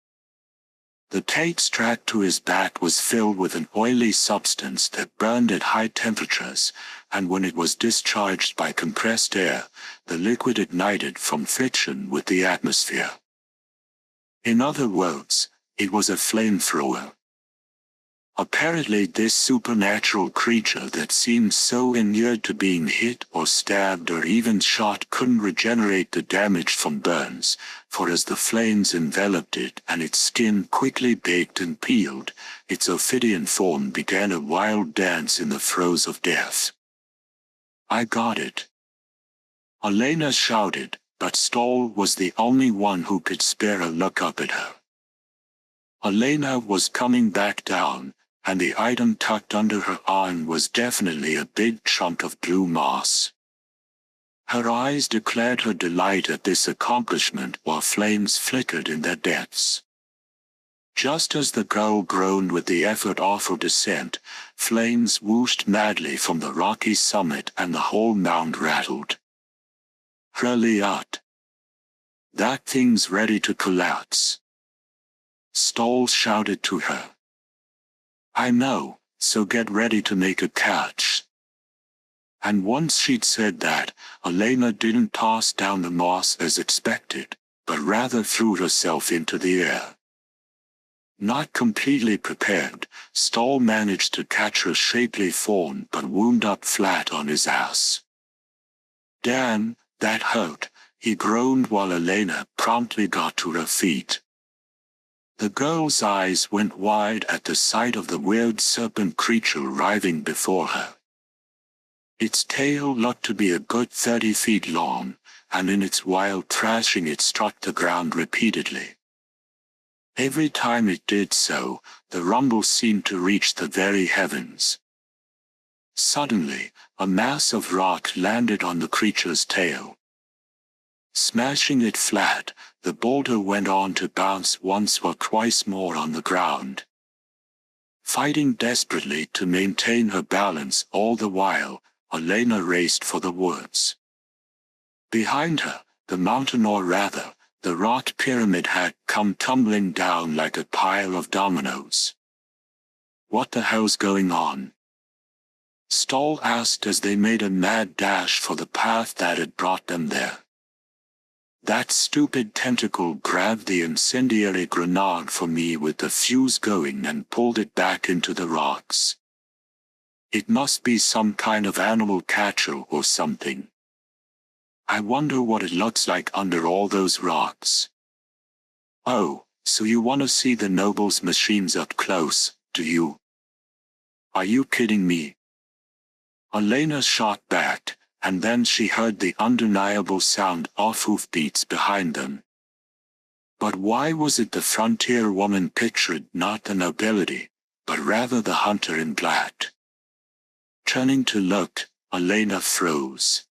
The tape strapped to his back was filled with an oily substance that burned at high temperatures, and when it was discharged by compressed air, the liquid ignited from friction with the atmosphere. In other words, it was a flamethrower. Apparently this supernatural creature that seemed so inured to being hit or stabbed or even shot couldn't regenerate the damage from burns, for as the flames enveloped it and its skin quickly baked and peeled, its ophidian form began a wild dance in the throes of death. I got it. Elena shouted, but Stoll was the only one who could spare a look up at her. Elena was coming back down, and the item tucked under her arm was definitely a big chunk of blue moss. Her eyes declared her delight at this accomplishment while flames flickered in their depths. Just as the girl groaned with the effort of her descent, flames whooshed madly from the rocky summit and the whole mound rattled. Hurry up! That thing's ready to collapse. Stoll shouted to her. I know, so get ready to make a catch. And once she'd said that, Elena didn't toss down the moss as expected, but rather threw herself into the air. Not completely prepared, Stoll managed to catch her shapely form but wound up flat on his ass. Damn, that hurt, he groaned while Elena promptly got to her feet. The girl's eyes went wide at the sight of the weird serpent creature writhing before her. Its tail looked to be a good 30 feet long, and in its wild thrashing it struck the ground repeatedly. Every time it did so, the rumble seemed to reach the very heavens. Suddenly, a mass of rock landed on the creature's tail. Smashing it flat, the boulder went on to bounce once or twice more on the ground. Fighting desperately to maintain her balance all the while, Elena raced for the woods. Behind her, the mountain, or rather, the rock pyramid, had come tumbling down like a pile of dominoes. "What the hell's going on?" Stoll asked as they made a mad dash for the path that had brought them there. "That stupid tentacle grabbed the incendiary grenade for me with the fuse going and pulled it back into the rocks. It must be some kind of animal catcher or something. I wonder what it looks like under all those rocks." "Oh, so you want to see the Noble's machines up close, do you? Are you kidding me?" Elena shot back, and then she heard the undeniable sound of hoofbeats behind them. But why was it the frontier woman pictured not the nobility, but rather the hunter in black? Turning to look, Elena froze.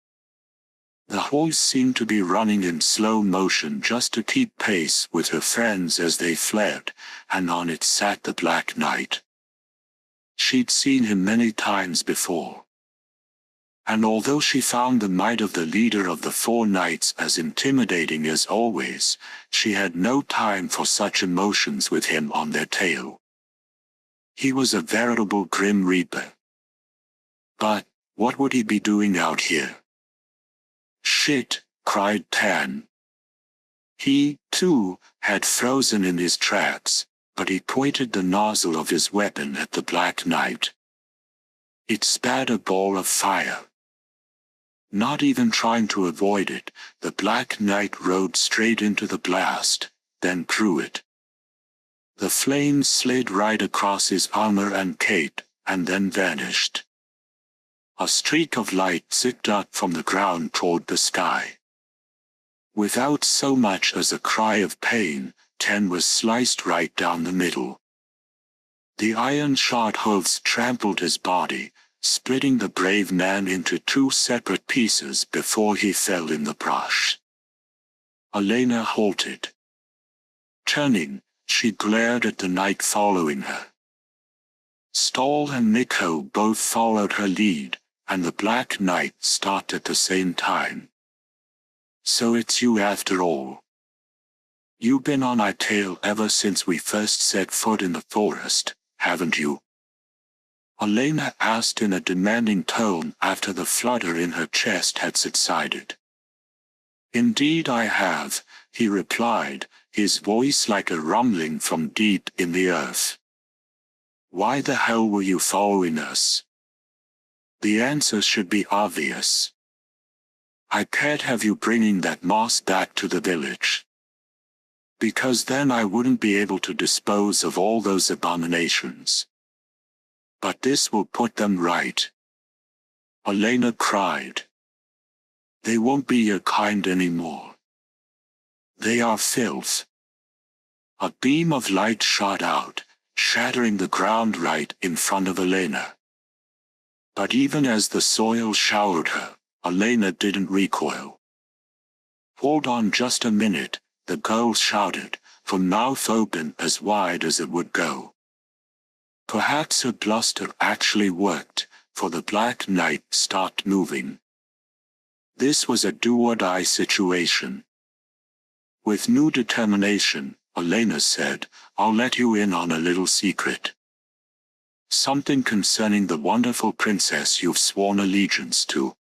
The horse seemed to be running in slow motion just to keep pace with her friends as they fled, and on it sat the Black Knight. She'd seen him many times before. And although she found the might of the leader of the four knights as intimidating as always, she had no time for such emotions with him on their tail. He was a veritable Grim Reaper. But what would he be doing out here? "Shit!" cried Tan. He, too, had frozen in his tracks, but he pointed the nozzle of his weapon at the Black Knight. It spat a ball of fire. Not even trying to avoid it, the Black Knight rode straight into the blast, then through it. The flames slid right across his armor and cape, and then vanished. A streak of light zipped up from the ground toward the sky. Without so much as a cry of pain, Ten was sliced right down the middle. The iron-shod hooves trampled his body, splitting the brave man into two separate pieces before he fell in the brush. Elena halted. Turning, she glared at the knight following her. Stoll and Nico both followed her lead, and the Black Knight stopped at the same time. "So it's you after all. You've been on my tail ever since we first set foot in the forest, haven't you?" Elena asked in a demanding tone after the flutter in her chest had subsided. "Indeed I have," he replied, his voice like a rumbling from deep in the earth. "Why the hell were you following us?" The answer should be obvious. I can't have you bringing that moss back to the village. Because then I wouldn't be able to dispose of all those abominations. But this will put them right. Elena cried. They won't be your kind anymore. They are filth. A beam of light shot out, shattering the ground right in front of Elena. But even as the soil showered her, Elena didn't recoil. Hold on just a minute, the girl shouted, her mouth open as wide as it would go. Perhaps her bluster actually worked, for the Black Knight stopped moving. This was a do-or-die situation. With new determination, Elena said, I'll let you in on a little secret. Something concerning the wonderful princess you've sworn allegiance to.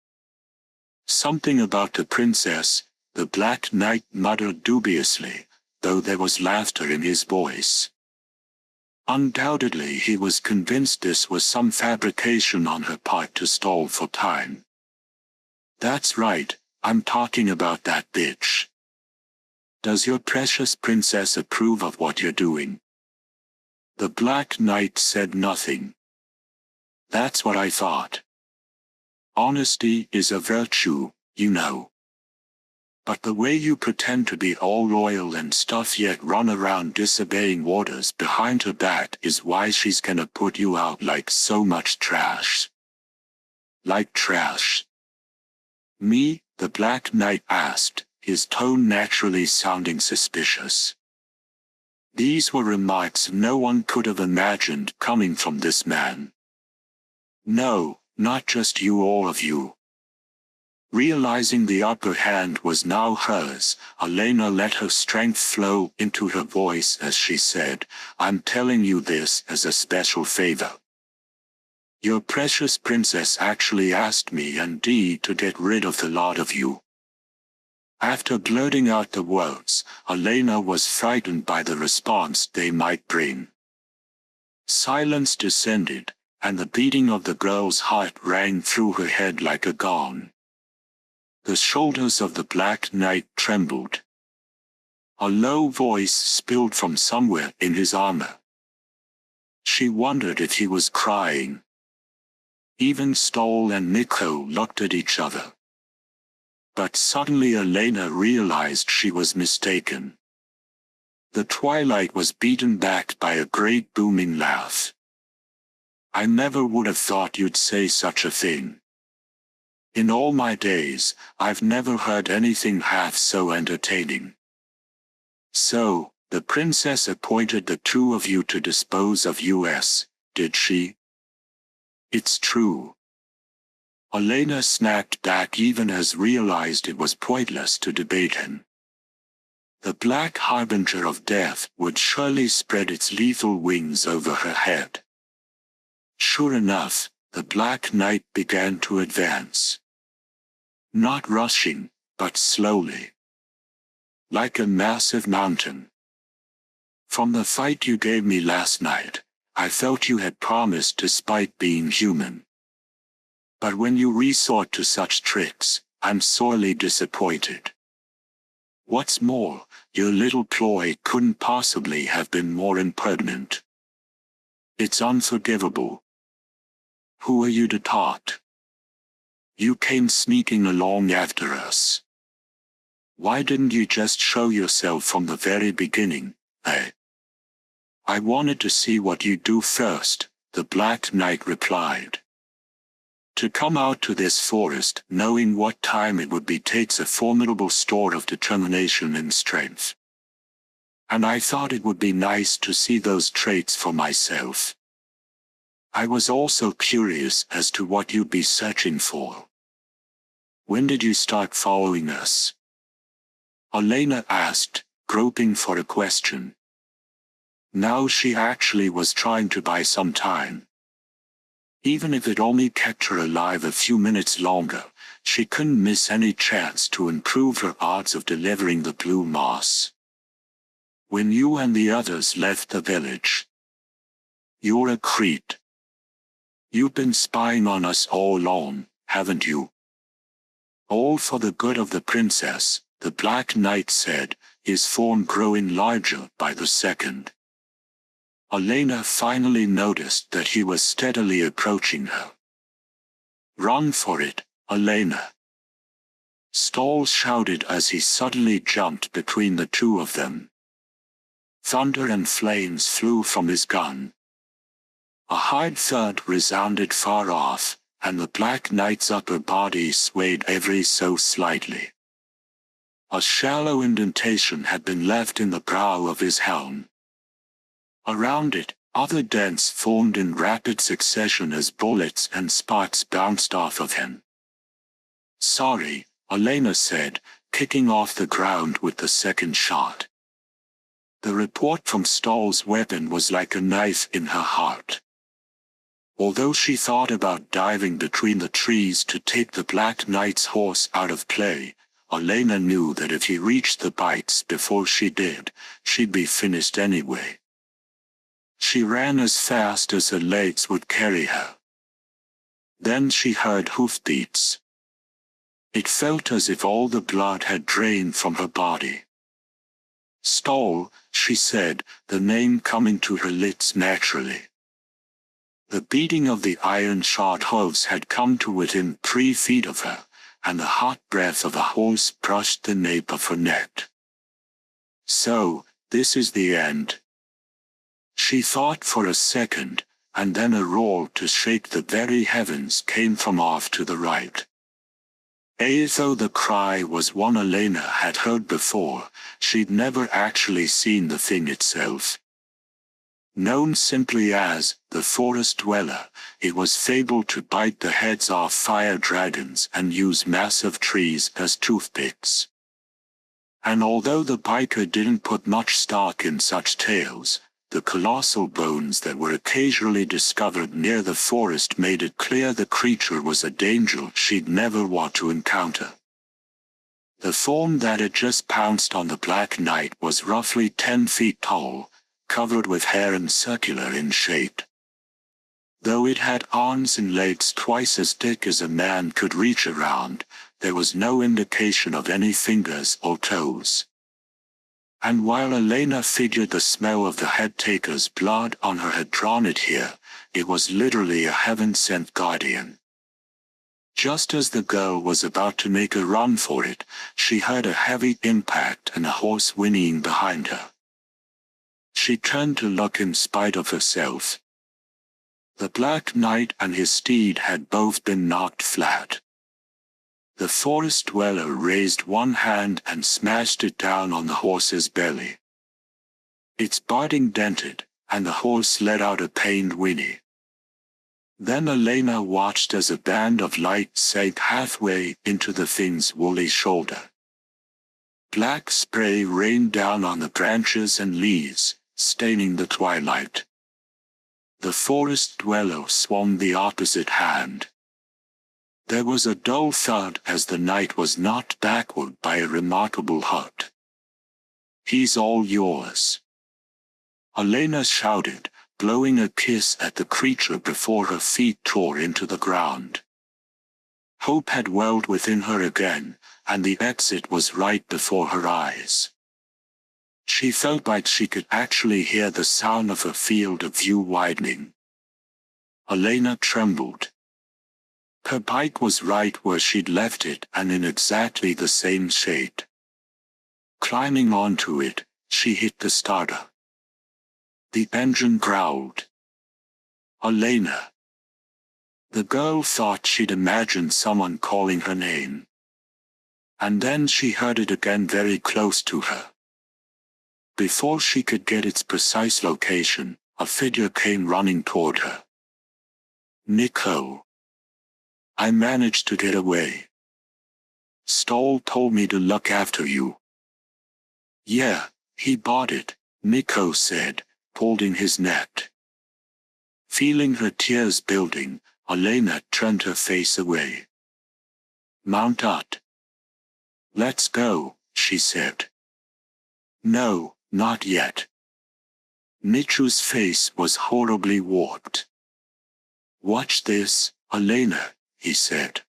Something about the princess, the Black Knight muttered dubiously, though there was laughter in his voice. Undoubtedly he was convinced this was some fabrication on her part to stall for time. That's right, I'm talking about that bitch. Does your precious princess approve of what you're doing? The Black Knight said nothing. That's what I thought. Honesty is a virtue, you know. But the way you pretend to be all loyal and stuff yet run around disobeying orders behind her back is why she's gonna put you out like so much trash. Like trash? Me? The Black Knight asked, his tone naturally sounding suspicious. These were remarks no one could have imagined coming from this man. No, not just you, all of you. Realizing the upper hand was now hers, Elena let her strength flow into her voice as she said, I'm telling you this as a special favor. Your precious princess actually asked me and Dee to get rid of the lot of you. After blurting out the words, Elena was frightened by the response they might bring. Silence descended, and the beating of the girl's heart rang through her head like a gong. The shoulders of the Black Knight trembled. A low voice spilled from somewhere in his armor. She wondered if he was crying. Even Stoll and Nico looked at each other. But suddenly Elena realized she was mistaken. The twilight was beaten back by a great booming laugh. I never would have thought you'd say such a thing. In all my days, I've never heard anything half so entertaining. So, the princess appointed the two of you to dispose of us, did she? It's true. Elena snapped back even as realized it was pointless to debate him. The black harbinger of death would surely spread its lethal wings over her head. Sure enough, the Black Knight began to advance. Not rushing, but slowly. Like a massive mountain. From the fight you gave me last night, I felt you had promised despite being human. But when you resort to such tricks, I'm sorely disappointed. What's more, your little ploy couldn't possibly have been more impertinent. It's unforgivable. Who are you to talk? You came sneaking along after us. Why didn't you just show yourself from the very beginning, eh? I wanted to see what you'd do first, the Black Knight replied. To come out to this forest knowing what time it would be takes a formidable store of determination and strength. And I thought it would be nice to see those traits for myself. I was also curious as to what you'd be searching for. When did you start following us? Elena asked, groping for a question. Now she actually was trying to buy some time. Even if it only kept her alive a few minutes longer, she couldn't miss any chance to improve her odds of delivering the blue moss. When you and the others left the village. You're a creep. You've been spying on us all along, haven't you? All for the good of the princess, the Black Knight said, his form growing larger by the second. Elena finally noticed that he was steadily approaching her. Run for it, Elena! Stoll shouted as he suddenly jumped between the two of them. Thunder and flames flew from his gun. A hard thud resounded far off, and the Black Knight's upper body swayed ever so slightly. A shallow indentation had been left in the brow of his helm. Around it, other dents formed in rapid succession as bullets and sparks bounced off of him. Sorry, Elena said, kicking off the ground with the second shot. The report from Stoll's weapon was like a knife in her heart. Although she thought about diving between the trees to take the Black Knight's horse out of play, Elena knew that if he reached the bites before she did, she'd be finished anyway. She ran as fast as her legs would carry her. Then she heard hoofbeats. It felt as if all the blood had drained from her body. Stoll, she said, the name coming to her lips naturally. The beating of the iron-shod hooves had come to within 3 feet of her, and the hot breath of a horse brushed the nape of her neck. So, this is the end. She thought for a second, and then a roar to shake the very heavens came from off to the right. As though the cry was one Elena had heard before, she'd never actually seen the thing itself. Known simply as the forest dweller, it was fabled to bite the heads off fire dragons and use massive trees as toothpicks. And although the biker didn't put much stock in such tales, the colossal bones that were occasionally discovered near the forest made it clear the creature was a danger she'd never want to encounter. The form that had just pounced on the Black Knight was roughly 10 feet tall, covered with hair and circular in shape. Though it had arms and legs twice as thick as a man could reach around, there was no indication of any fingers or toes. And while Elena figured the smell of the head-taker's blood on her had drawn it here, it was literally a heaven-sent guardian. Just as the girl was about to make a run for it, she heard a heavy impact and a horse whinnying behind her. She turned to look in spite of herself. The Black Knight and his steed had both been knocked flat. The forest dweller raised one hand and smashed it down on the horse's belly. Its body dented, and the horse let out a pained whinny. Then Elena watched as a band of light sank halfway into the thing's woolly shoulder. Black spray rained down on the branches and leaves, staining the twilight. The forest dweller swung the opposite hand. There was a dull thud as the knight was knocked backward by a remarkable hurt. "He's all yours," Elena shouted, blowing a kiss at the creature before her feet tore into the ground. Hope had welled within her again, and the exit was right before her eyes. She felt like she could actually hear the sound of her field of view widening. Elena trembled. Her bike was right where she'd left it and in exactly the same shape. Climbing onto it, she hit the starter. The engine growled. "Elena." The girl thought she'd imagined someone calling her name. And then she heard it again very close to her. Before she could get its precise location, a figure came running toward her. "Nico. I managed to get away. Stoll told me to look after you." "Yeah, he bought it," Nico said, holding his neck. Feeling her tears building, Elena turned her face away. "Mount up. Let's go," she said. "No, not yet." Nicho's face was horribly warped. "Watch this, Elena," he said.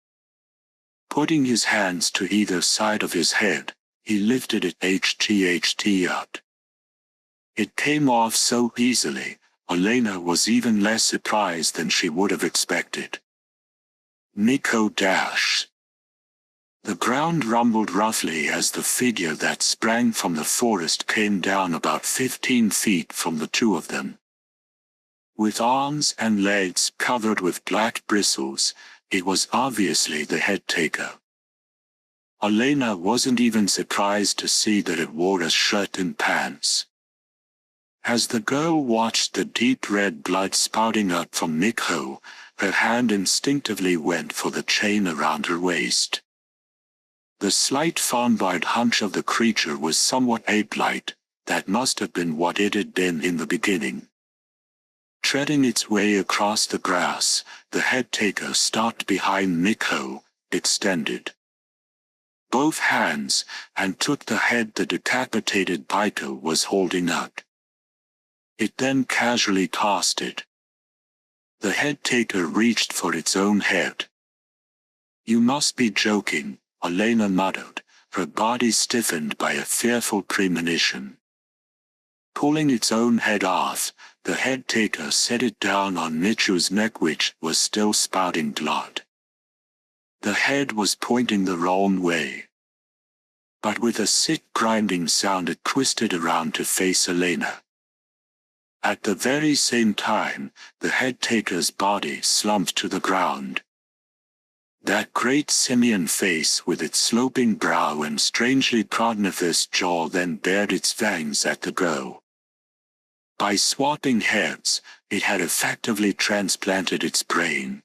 Putting his hands to either side of his head, he lifted it HTHT up. It came off so easily, Elena was even less surprised than she would have expected. Nico dashed. The ground rumbled roughly as the figure that sprang from the forest came down about 15 feet from the two of them. With arms and legs covered with black bristles, it was obviously the head taker. Elena wasn't even surprised to see that it wore a shirt and pants. As the girl watched the deep red blood spouting up from Nico, her hand instinctively went for the chain around her waist. The slight fawn-barred hunch of the creature was somewhat ape-like. That must have been what it had been in the beginning. Treading its way across the grass, the head taker stopped behind Nico, extended both hands, and took the head the decapitated biker was holding up. It then casually tossed it. The head taker reached for its own head. "You must be joking," Elena muttered, her body stiffened by a fearful premonition. Pulling its own head off, the head taker set it down on Nicho's neck, which was still spouting blood. The head was pointing the wrong way. But with a sick grinding sound it twisted around to face Elena. At the very same time, the head-taker's body slumped to the ground. That great simian face with its sloping brow and strangely prognathous jaw then bared its fangs at the girl. By swapping heads, it had effectively transplanted its brain.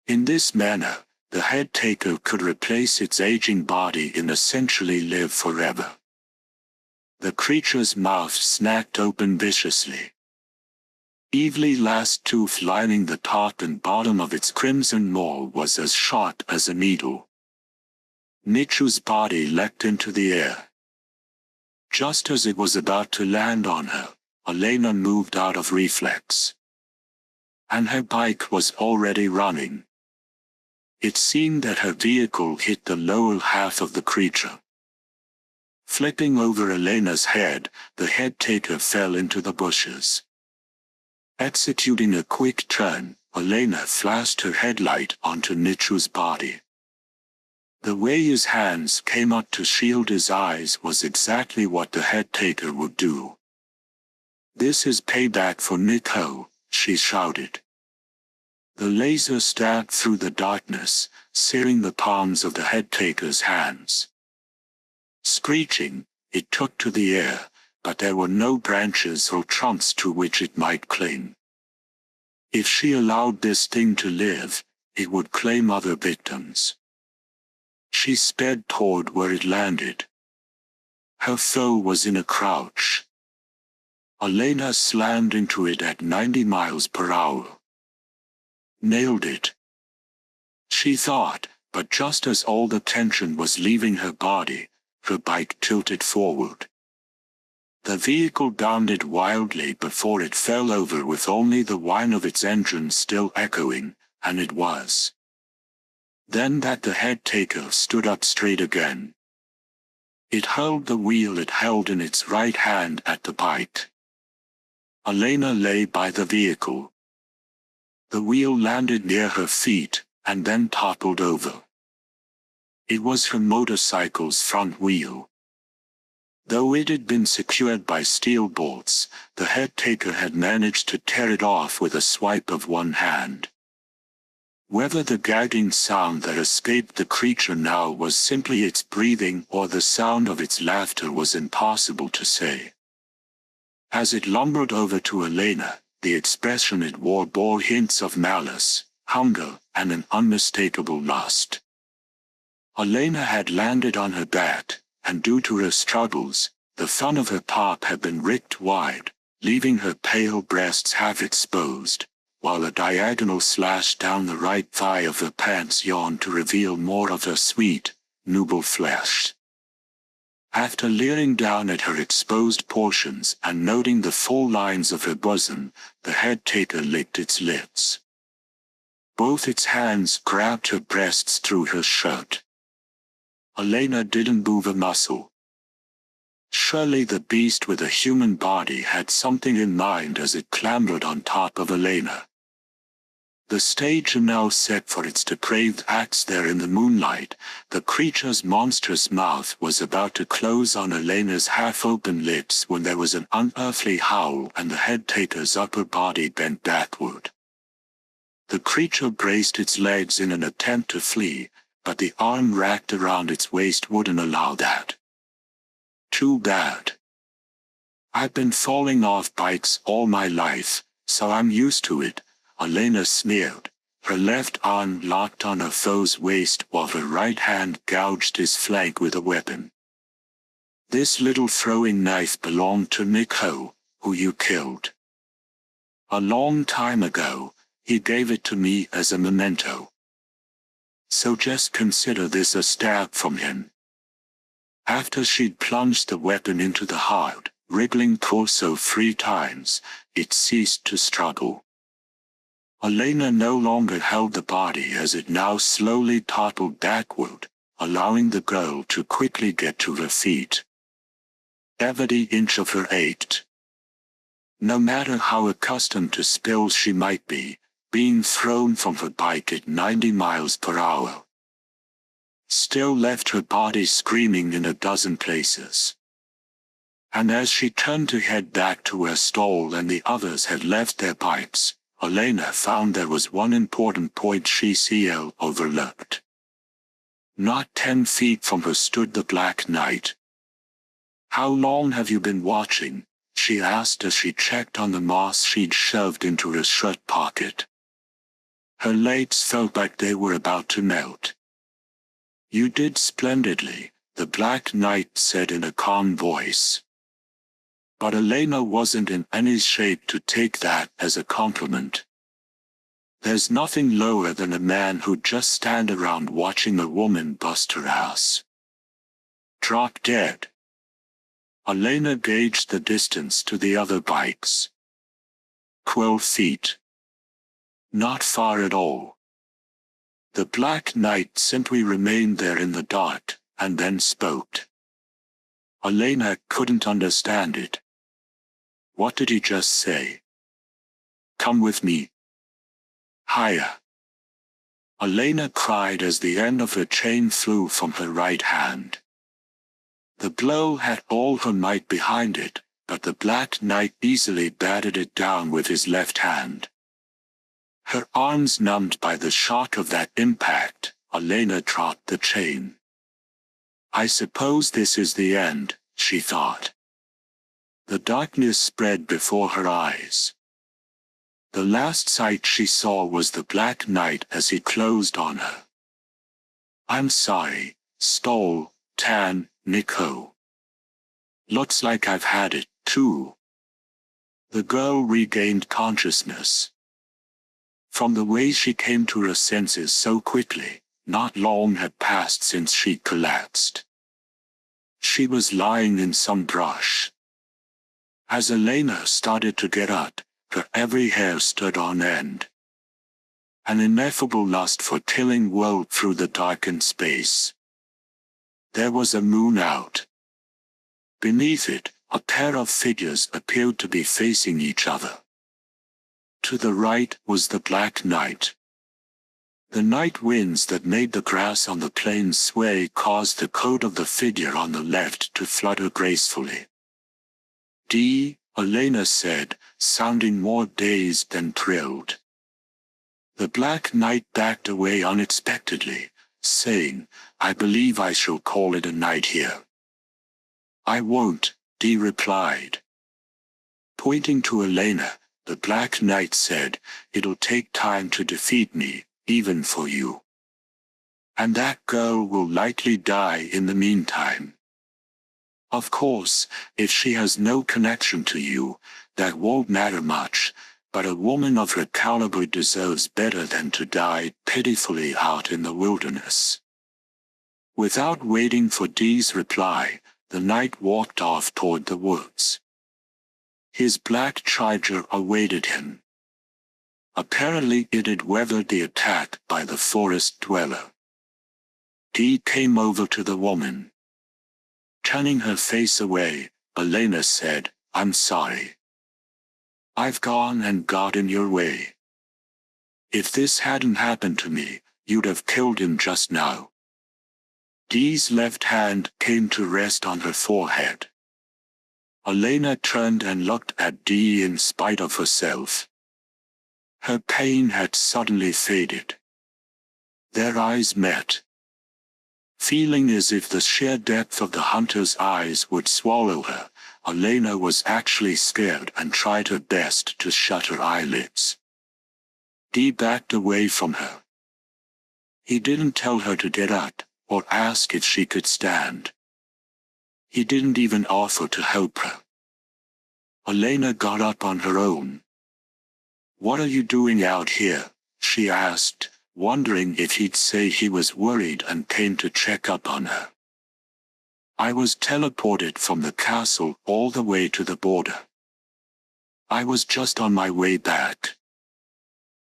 In this manner, the head-taker could replace its aging body and essentially live forever. The creature's mouth snapped open viciously. Evilly last tooth lining the top and bottom of its crimson maw was as sharp as a needle. Nichu's body leapt into the air. Just as it was about to land on her, Elena moved out of reflex. And her bike was already running. It seemed that her vehicle hit the lower half of the creature. Flipping over Elena's head, the head-taker fell into the bushes. Executing a quick turn, Elena flashed her headlight onto Nichu's body. The way his hands came up to shield his eyes was exactly what the head-taker would do. "This is payback for Nicho," she shouted. The laser stabbed through the darkness, searing the palms of the head-taker's hands. Screeching, it took to the air, but there were no branches or trunks to which it might cling. If she allowed this thing to live, it would claim other victims. She sped toward where it landed. Her foe was in a crouch. Elena slammed into it at 90 miles per hour. Nailed it, she thought, but just as all the tension was leaving her body, her bike tilted forward. The vehicle bounded wildly before it fell over with only the whine of its engine still echoing, and it was. Then that the head-taker stood up straight again. It held the wheel it held in its right hand at the bike. Elena lay by the vehicle. The wheel landed near her feet, and then toppled over. It was her motorcycle's front wheel. Though it had been secured by steel bolts, the head-taker had managed to tear it off with a swipe of one hand. Whether the gagging sound that escaped the creature now was simply its breathing or the sound of its laughter was impossible to say. As it lumbered over to Elena, the expression it wore bore hints of malice, hunger, and an unmistakable lust. Elena had landed on her back, and due to her struggles, the front of her top had been ripped wide, leaving her pale breasts half exposed, while a diagonal slash down the right thigh of her pants yawned to reveal more of her sweet, nubile flesh. After leering down at her exposed portions and noting the full lines of her bosom, the head-taker licked its lips. Both its hands grabbed her breasts through her shirt. Elena didn't move a muscle. Surely the beast with a human body had something in mind as it clambered on top of Elena. The stage now set for its depraved acts there in the moonlight. The creature's monstrous mouth was about to close on Elena's half-open lips when there was an unearthly howl and the head-taker's upper body bent backward. The creature braced its legs in an attempt to flee, but the arm wrapped around its waist wouldn't allow that. Too bad. I've been falling off bikes all my life, so I'm used to it, Elena sneered, her left arm locked on her foe's waist while her right hand gouged his flank with a weapon. This little throwing knife belonged to Nicho, who you killed. A long time ago, he gave it to me as a memento. So just consider this a stab from him. After she'd plunged the weapon into the hard, wriggling torso 3 times, it ceased to struggle. Elena no longer held the body as it now slowly toppled backward, allowing the girl to quickly get to her feet. Every inch of her ached. No matter how accustomed to spills she might be, being thrown from her bike at 90 miles per hour. Still left her body screaming in a dozen places. And as she turned to head back to her stall and the others had left their bikes, Elena found there was one important point she overlooked. Not 10 feet from her stood the Black Knight. "How long have you been watching?" she asked as she checked on the moss she'd shoved into her shirt pocket. Her legs felt like they were about to melt. "You did splendidly," the Black Knight said in a calm voice. But Elena wasn't in any shape to take that as a compliment. There's nothing lower than a man who'd just stand around watching a woman bust her ass. Drop dead. Elena gauged the distance to the other bikes. 12 feet. Not far at all. The Black Knight simply remained there in the dark, and then spoke. Elena couldn't understand it. What did he just say? "Come with me." "Higher." Elena cried as the end of her chain flew from her right hand. The blow had all her might behind it, but the Black Knight easily batted it down with his left hand. Her arms numbed by the shock of that impact, Elena dropped the chain. "I suppose this is the end," she thought. The darkness spread before her eyes. The last sight she saw was the Black Knight as he closed on her. "I'm sorry, Stole, Tan, Nico. Looks like I've had it, too." The girl regained consciousness. From the way she came to her senses so quickly, not long had passed since she collapsed. She was lying in some brush. As Elena started to get up, her every hair stood on end. An ineffable lust for killing welled through the darkened space. There was a moon out. Beneath it, a pair of figures appeared to be facing each other. To the right was the Black Knight. The night winds that made the grass on the plain sway caused the coat of the figure on the left to flutter gracefully. Elena said, sounding more dazed than thrilled. The Black Knight backed away unexpectedly, saying, "I believe I shall call it a night here." "I won't," Dee replied. Pointing to Elena, the Black Knight said, "It'll take time to defeat me, even for you. And that girl will likely die in the meantime. Of course, if she has no connection to you, that won't matter much, but a woman of her caliber deserves better than to die pitifully out in the wilderness." Without waiting for Dee's reply, the knight walked off toward the woods. His black charger awaited him. Apparently it had weathered the attack by the forest dweller. Dee came over to the woman. Turning her face away, Elena said, "I'm sorry. I've gone and got in your way. If this hadn't happened to me, you'd have killed him just now." Dee's left hand came to rest on her forehead. Elena turned and looked at Dee in spite of herself. Her pain had suddenly faded. Their eyes met. Feeling as if the sheer depth of the hunter's eyes would swallow her, Elena was actually scared and tried her best to shut her eyelids. Dee backed away from her. He didn't tell her to get up, or ask if she could stand. He didn't even offer to help her. Elena got up on her own. "What are you doing out here?" she asked, wondering if he'd say he was worried and came to check up on her. "I was teleported from the castle all the way to the border. I was just on my way back."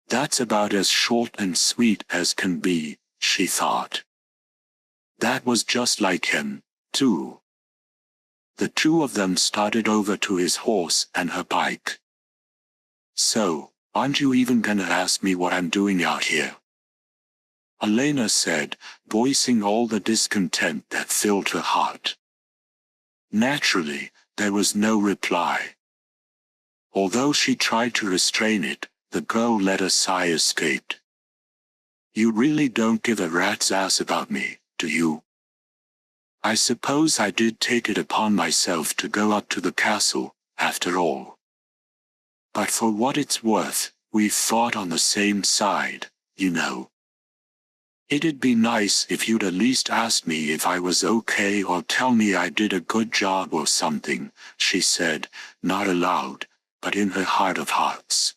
That's about as short and sweet as can be, she thought. That was just like him, too. The two of them started over to his horse and her bike. "So, Aren't you even gonna ask me what I'm doing out here? Elena said, voicing all the discontent that filled her heart. Naturally, there was no reply. Although she tried to restrain it, the girl let a sigh escape. You really don't give a rat's ass about me, do you? I suppose I did take it upon myself to go up to the castle, after all. But for what it's worth, we've fought on the same side, you know. It'd be nice if you'd at least ask me if I was okay or tell me I did a good job or something, she said, not aloud, but in her heart of hearts.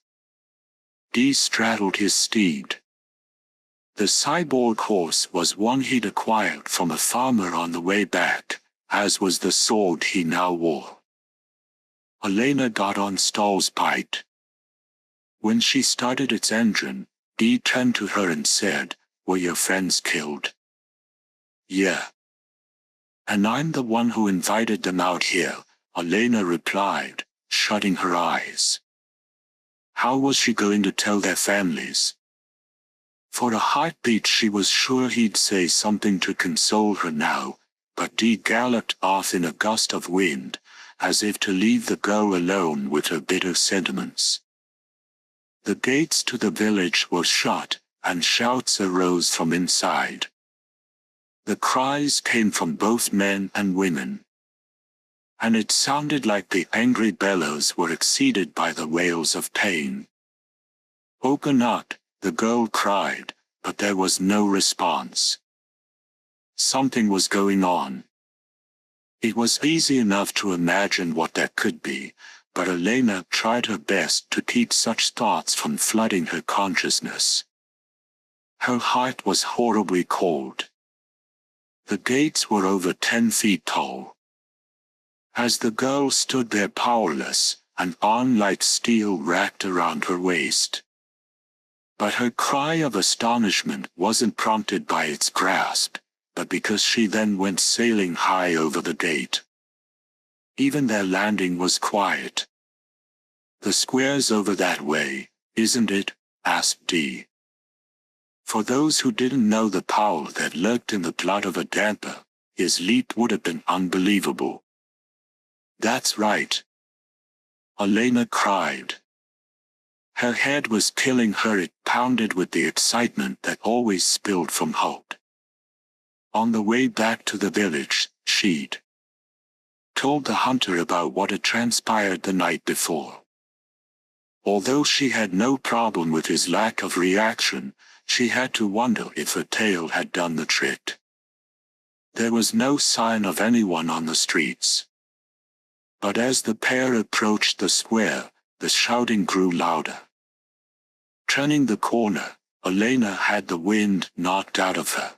Dee straddled his steed. The cyborg horse was one he'd acquired from a farmer on the way back, as was the sword he now wore. Elena got on Stall's pike. When she started its engine, Dee turned to her and said, "Were your friends killed?" "Yeah. And I'm the one who invited them out here," Elena replied, shutting her eyes. How was she going to tell their families? For a heartbeat she was sure he'd say something to console her now, but Dee galloped off in a gust of wind, as if to leave the girl alone with her bitter sentiments. The gates to the village were shut, and shouts arose from inside. The cries came from both men and women. And it sounded like the angry bellows were exceeded by the wails of pain. "Open up," the girl cried, but there was no response. Something was going on. It was easy enough to imagine what that could be, but Elena tried her best to keep such thoughts from flooding her consciousness. Her heart was horribly cold. The gates were over 10 feet tall. As the girl stood there powerless, an arm like steel wrapped around her waist. But her cry of astonishment wasn't prompted by its grasp, but because she then went sailing high over the gate. Even their landing was quiet. "The square's over that way, isn't it?" asked Dee. For those who didn't know the power that lurked in the blood of a damper, his leap would have been unbelievable. "That's right," Elena cried. Her head was killing her. It pounded with the excitement that always spilled from hope. On the way back to the village, she'd told the hunter about what had transpired the night before. Although she had no problem with his lack of reaction, she had to wonder if her tale had done the trick. There was no sign of anyone on the streets. But as the pair approached the square, the shouting grew louder. Turning the corner, Elena had the wind knocked out of her.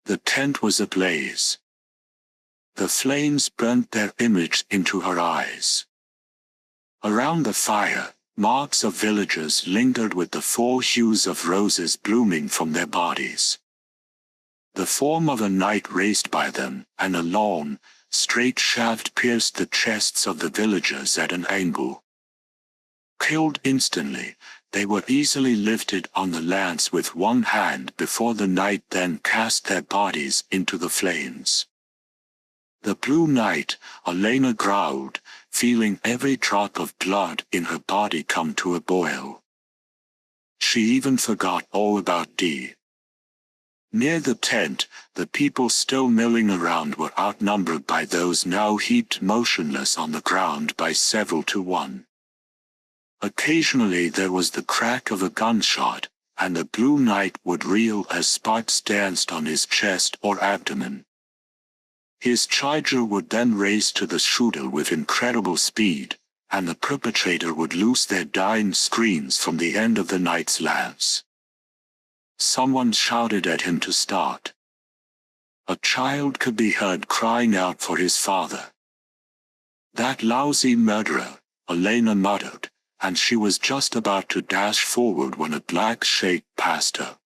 The tent was ablaze. The flames burnt their image into her eyes. Around the fire, marks of villagers lingered with the 4 hues of roses blooming from their bodies. The form of a knight raced by them, and a long, straight shaft pierced the chests of the villagers at an angle. Killed instantly, they were easily lifted on the lance with one hand before the knight then cast their bodies into the flames. "The Blue Knight," Elena growled, feeling every drop of blood in her body come to a boil. She even forgot all about Dee. Near the tent, the people still milling around were outnumbered by those now heaped motionless on the ground by several to one. Occasionally there was the crack of a gunshot, and the Blue Knight would reel as sparks danced on his chest or abdomen. His charger would then race to the shooter with incredible speed, and the perpetrator would loose their dying screams from the end of the knight's lance. Someone shouted at him to start. A child could be heard crying out for his father. "That lousy murderer," Elena muttered, and she was just about to dash forward when a black shape passed her.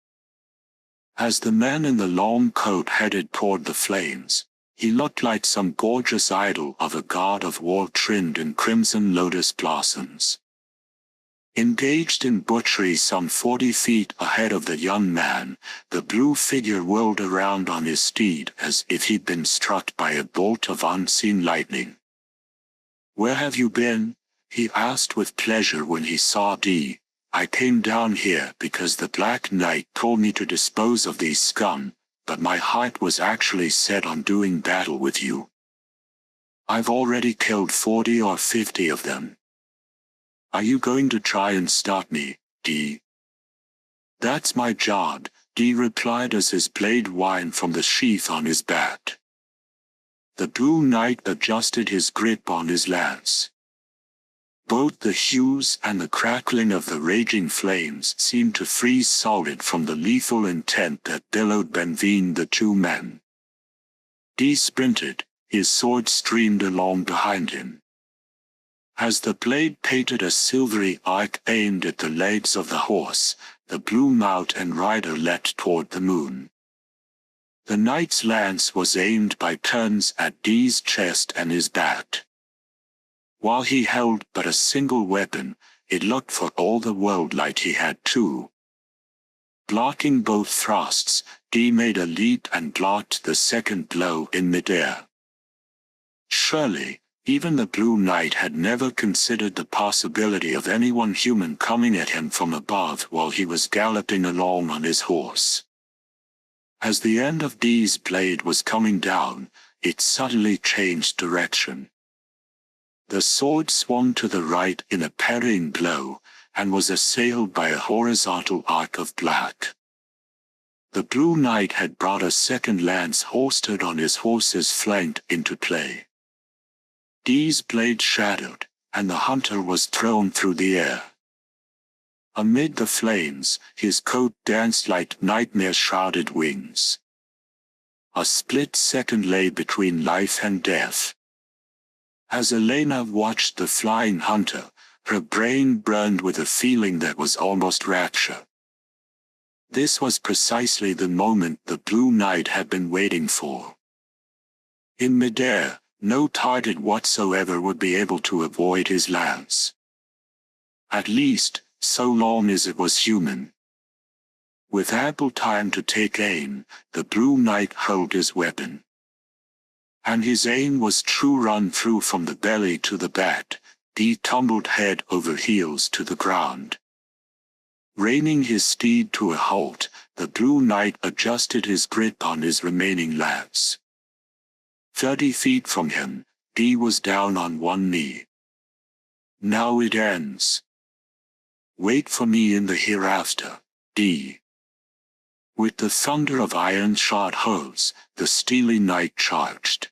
As the man in the long coat headed toward the flames, he looked like some gorgeous idol of a god of war trimmed in crimson lotus blossoms. Engaged in butchery some 40 feet ahead of the young man, the blue figure whirled around on his steed as if he'd been struck by a bolt of unseen lightning. "Where have you been?" he asked with pleasure when he saw Dee. "I came down here because the Black Knight told me to dispose of these scum, but my heart was actually set on doing battle with you. I've already killed 40 or 50 of them. Are you going to try and stop me, Dee?" "That's my job," Dee replied as his blade whined from the sheath on his back. The Blue Knight adjusted his grip on his lance. Both the hues and the crackling of the raging flames seemed to freeze solid from the lethal intent that billowed between the two men. Dee sprinted, his sword streamed along behind him. As the blade painted a silvery arc aimed at the legs of the horse, the blue mount and rider leapt toward the moon. The knight's lance was aimed by turns at Dee's chest and his back. While he held but a single weapon, it looked for all the world like he had two. Blocking both thrusts, Dee made a leap and blocked the second blow in midair. Surely, even the Blue Knight had never considered the possibility of anyone human coming at him from above while he was galloping along on his horse. As the end of Dee's blade was coming down, it suddenly changed direction. The sword swung to the right in a parrying blow, and was assailed by a horizontal arc of black. The Blue Knight had brought a second lance holstered on his horse's flank into play. Dee's blade shattered, and the hunter was thrown through the air. Amid the flames, his coat danced like nightmare-shrouded wings. A split second lay between life and death. As Elena watched the flying hunter, her brain burned with a feeling that was almost rapture. This was precisely the moment the Blue Knight had been waiting for. In midair, no target whatsoever would be able to avoid his lance. At least, so long as it was human. With ample time to take aim, the Blue Knight held his weapon. And his aim was true run-through from the belly to the back. Dee tumbled head over heels to the ground. Reining his steed to a halt, the Blue Knight adjusted his grip on his remaining lance. 30 feet from him, Dee was down on one knee. "Now it ends. Wait for me in the hereafter, Dee." With the thunder of iron-shod hooves, the steely knight charged.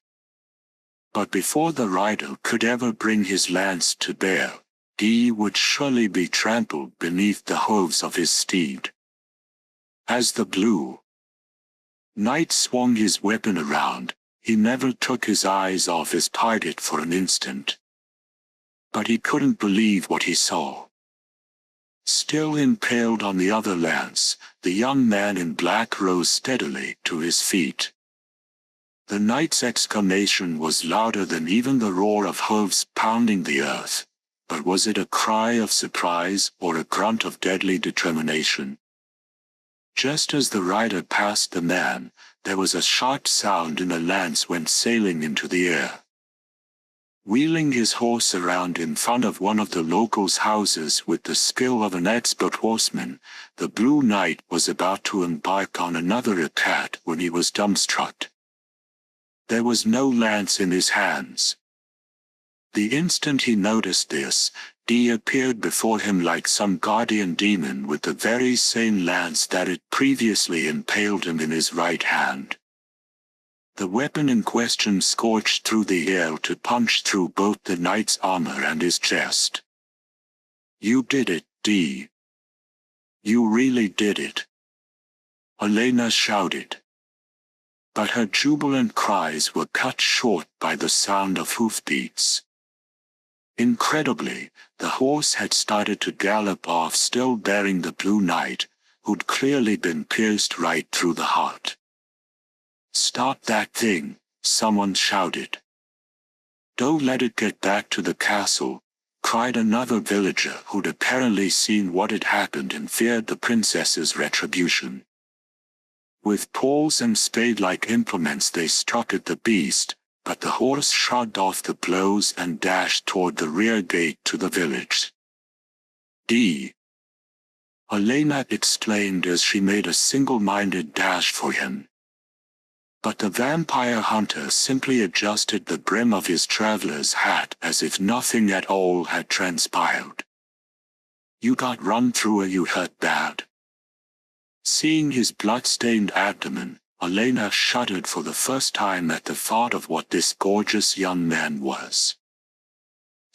But before the rider could ever bring his lance to bear, Dee would surely be trampled beneath the hooves of his steed. As the Blue Knight swung his weapon around, he never took his eyes off his target for an instant. But he couldn't believe what he saw. Still impaled on the other lance, the young man in black rose steadily to his feet. The knight's exclamation was louder than even the roar of hooves pounding the earth, but was it a cry of surprise or a grunt of deadly determination? Just as the rider passed the man, there was a sharp sound and a lance went sailing into the air. Wheeling his horse around in front of one of the locals' houses with the skill of an expert horseman, the Blue Knight was about to embark on another attack when he was dumbstruck. There was no lance in his hands. The instant he noticed this, Dee appeared before him like some guardian demon with the very same lance that had previously impaled him in his right hand. The weapon in question scorched through the air to punch through both the knight's armor and his chest. "You did it, Dee. You really did it," Elena shouted. But her jubilant cries were cut short by the sound of hoofbeats. Incredibly, the horse had started to gallop off, still bearing the Blue Knight, who'd clearly been pierced right through the heart. "Stop that thing," someone shouted. "Don't let it get back to the castle. cried another villager who'd apparently seen what had happened and feared the princess's retribution. With poles and spade-like implements they struck at the beast, but the horse shrugged off the blows and dashed toward the rear gate to the village. Elena exclaimed as she made a single-minded dash for him. But the vampire hunter simply adjusted the brim of his traveler's hat as if nothing at all had transpired. "You got run through or you hurt bad?" Seeing his blood-stained abdomen, Elena shuddered for the first time at the thought of what this gorgeous young man was.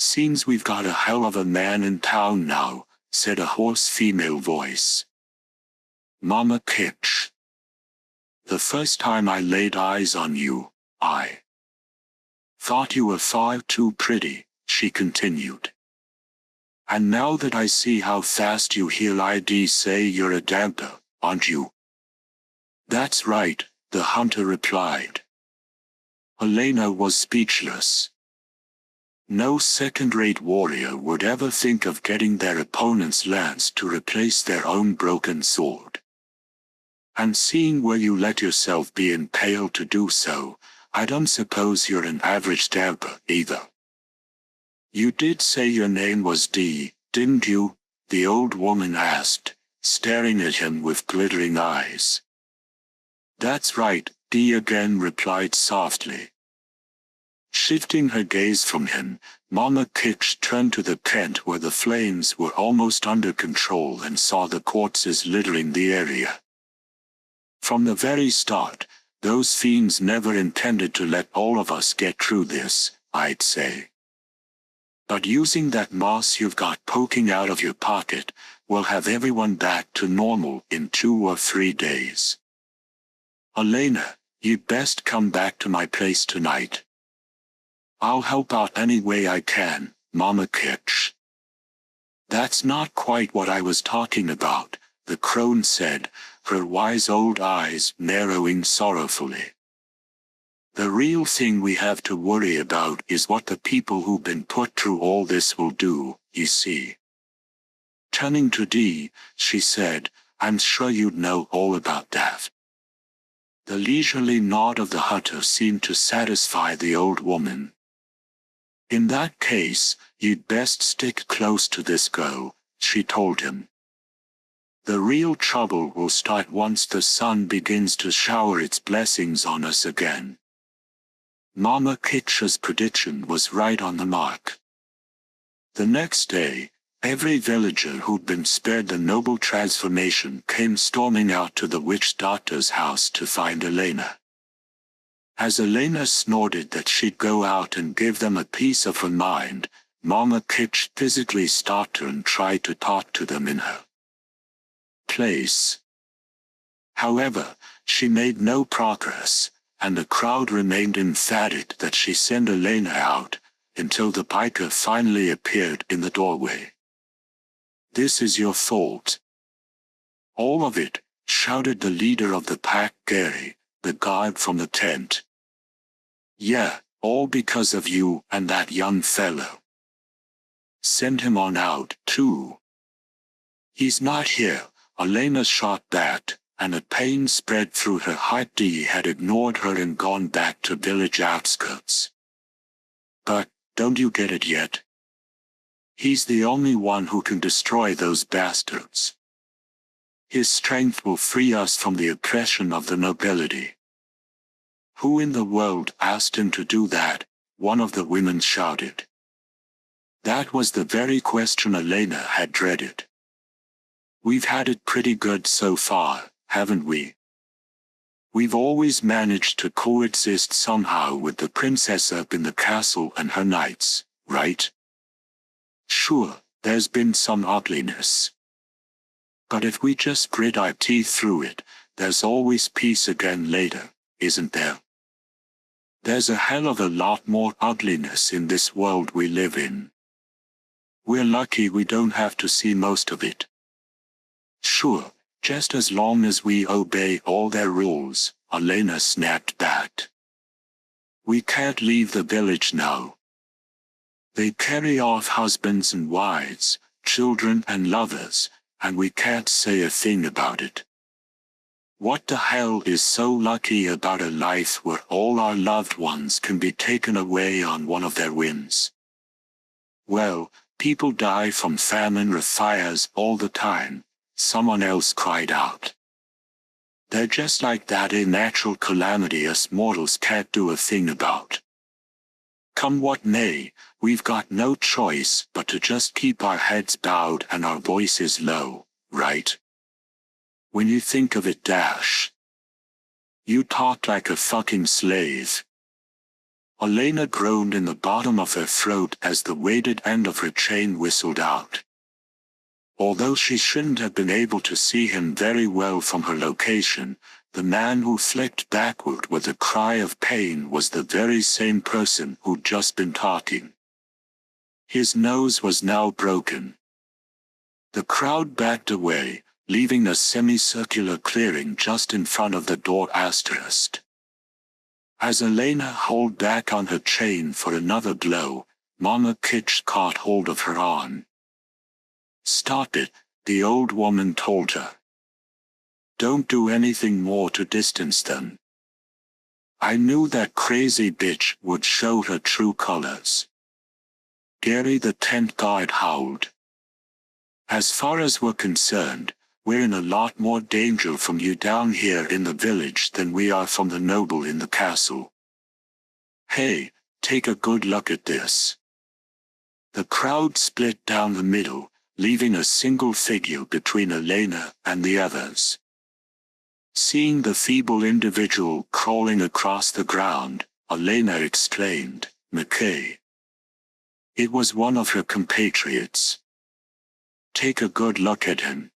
"Seems we've got a hell of a man in town now," said a hoarse female voice. "Mama Kitch. The first time I laid eyes on you, I thought you were far too pretty," she continued. "And now that I see how fast you heal, I'd say you're a damper, aren't you?" "That's right," the hunter replied. Elena was speechless. No second-rate warrior would ever think of getting their opponent's lance to replace their own broken sword. "And seeing where you let yourself be impaled to do so, I don't suppose you're an average damper either." "You did say your name was Dee, didn't you?" the old woman asked, staring at him with glittering eyes. "That's right," Dee again replied softly. Shifting her gaze from him, Mama Kitch turned to the tent where the flames were almost under control and saw the corpses littering the area. "From the very start, those fiends never intended to let all of us get through this, I'd say. But using that moss you've got poking out of your pocket, we'll have everyone back to normal in 2 or 3 days. Elena, you'd best come back to my place tonight." "I'll help out any way I can, Mama Kitch." "That's not quite what I was talking about," the crone said, her wise old eyes narrowing sorrowfully. "The real thing we have to worry about is what the people who've been put through all this will do, you see." Turning to Dee, she said, "I'm sure you'd know all about that." The leisurely nod of the hunter seemed to satisfy the old woman. "In that case, you'd best stick close to this girl," she told him. "The real trouble will start once the sun begins to shower its blessings on us again." Mama Kitch's prediction was right on the mark. The next day, every villager who'd been spared the noble transformation came storming out to the witch doctor's house to find Elena. As Elena snorted that she'd go out and give them a piece of her mind, Mama Kitch physically stopped her and tried to talk to them in her place. However, she made no progress, and the crowd remained emphatic that she send Elena out, until the biker finally appeared in the doorway. "This is your fault." "All of it," shouted the leader of the pack, Gary, the guard from the tent. "Yeah, all because of you and that young fellow. Send him on out, too." "He's not here," Elena shot back, and a pain spread through her heart. Dee had ignored her and gone back to village outskirts. "But, don't you get it yet? He's the only one who can destroy those bastards. His strength will free us from the oppression of the nobility." "Who in the world asked him to do that?" one of the women shouted. That was the very question Elena had dreaded. "We've had it pretty good so far, haven't we? We've always managed to coexist somehow with the princess up in the castle and her knights, right? Sure, there's been some ugliness. But if we just grit our teeth through it, there's always peace again later, isn't there? There's a hell of a lot more ugliness in this world we live in. We're lucky we don't have to see most of it." "Sure, just as long as we obey all their rules," Elena snapped back. "We can't leave the village now." They carry off husbands and wives, children and lovers, and we can't say a thing about it. What the hell is so lucky about a life where all our loved ones can be taken away on one of their whims? Well, people die from famine or fires all the time, someone else cried out. They're just like that, a natural calamity us mortals can't do a thing about. Come what may, we've got no choice but to just keep our heads bowed and our voices low, right? When you think of it, Dash. You talk like a fucking slave. Elena groaned in the bottom of her throat as the weighted end of her chain whistled out. Although she shouldn't have been able to see him very well from her location, the man who flicked backward with a cry of pain was the very same person who'd just been talking. His nose was now broken. The crowd backed away, leaving a semicircular clearing just in front of the door asterisk. As Elena hauled back on her chain for another blow, Mama Kitsch caught hold of her arm. "Stop it," the old woman told her. "Don't do anything more to distance them. I knew that crazy bitch would show her true colors." Gary the tent guard howled. "As far as we're concerned, we're in a lot more danger from you down here in the village than we are from the noble in the castle. Hey, take a good look at this." The crowd split down the middle, leaving a single figure between Elena and the others. Seeing the feeble individual crawling across the ground, Elena exclaimed, "McKay." It was one of her compatriots. "Take a good look at him."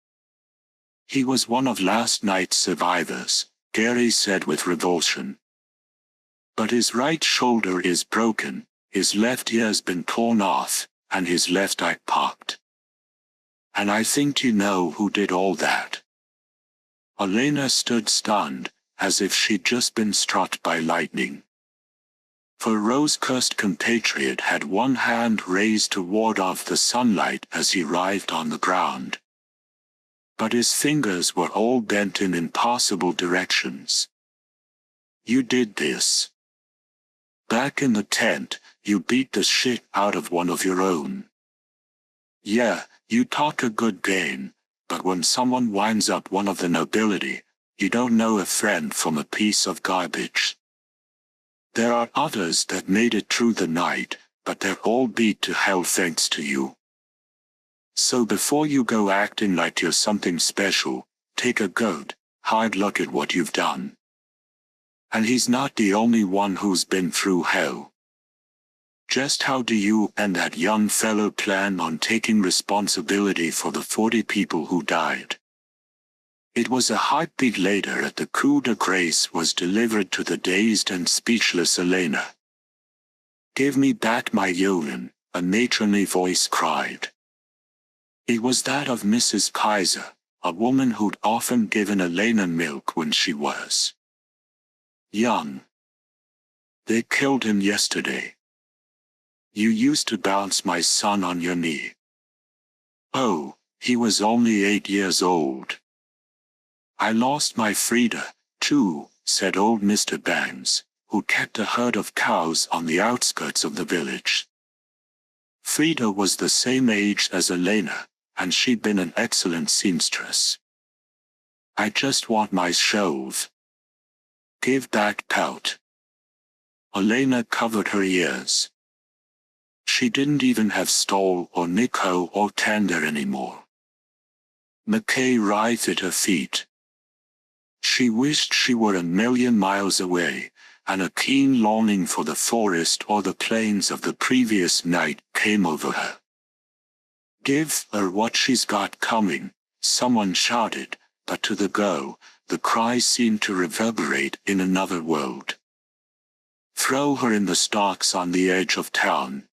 "He was one of last night's survivors," Gary said with revulsion. "But his right shoulder is broken, his left ear's been torn off, and his left eye popped. And I think you know who did all that." Elena stood stunned, as if she'd just been struck by lightning. Her rose-cursed compatriot had one hand raised to ward off the sunlight as he writhed on the ground. But his fingers were all bent in impossible directions. "You did this. Back in the tent, you beat the shit out of one of your own. Yeah, you talk a good game, but when someone winds up one of the nobility, you don't know a friend from a piece of garbage. There are others that made it through the night, but they're all beat to hell thanks to you. So before you go acting like you're something special, take a good, hard look at what you've done. And he's not the only one who's been through hell. Just how do you and that young fellow plan on taking responsibility for the 40 people who died?" It was a heartbeat later that the coup de grace was delivered to the dazed and speechless Elena. "Give me back my Yolen," a matronly voice cried. It was that of Mrs. Kaiser, a woman who'd often given Elena milk when she was young. "They killed him yesterday. You used to bounce my son on your knee." "Oh, he was only 8 years old." "I lost my Frida, too," said old Mr. Bangs, who kept a herd of cows on the outskirts of the village. Frida was the same age as Elena, and she'd been an excellent seamstress. "I just want my shove. Give back pout." Elena covered her ears. She didn't even have Stoll or Nico or Tander anymore. McKay writhed at her feet. She wished she were a million miles away, and a keen longing for the forest or the plains of the previous night came over her. "Give her what she's got coming," someone shouted, but to the girl, the cry seemed to reverberate in another world. "Throw her in the stocks on the edge of town.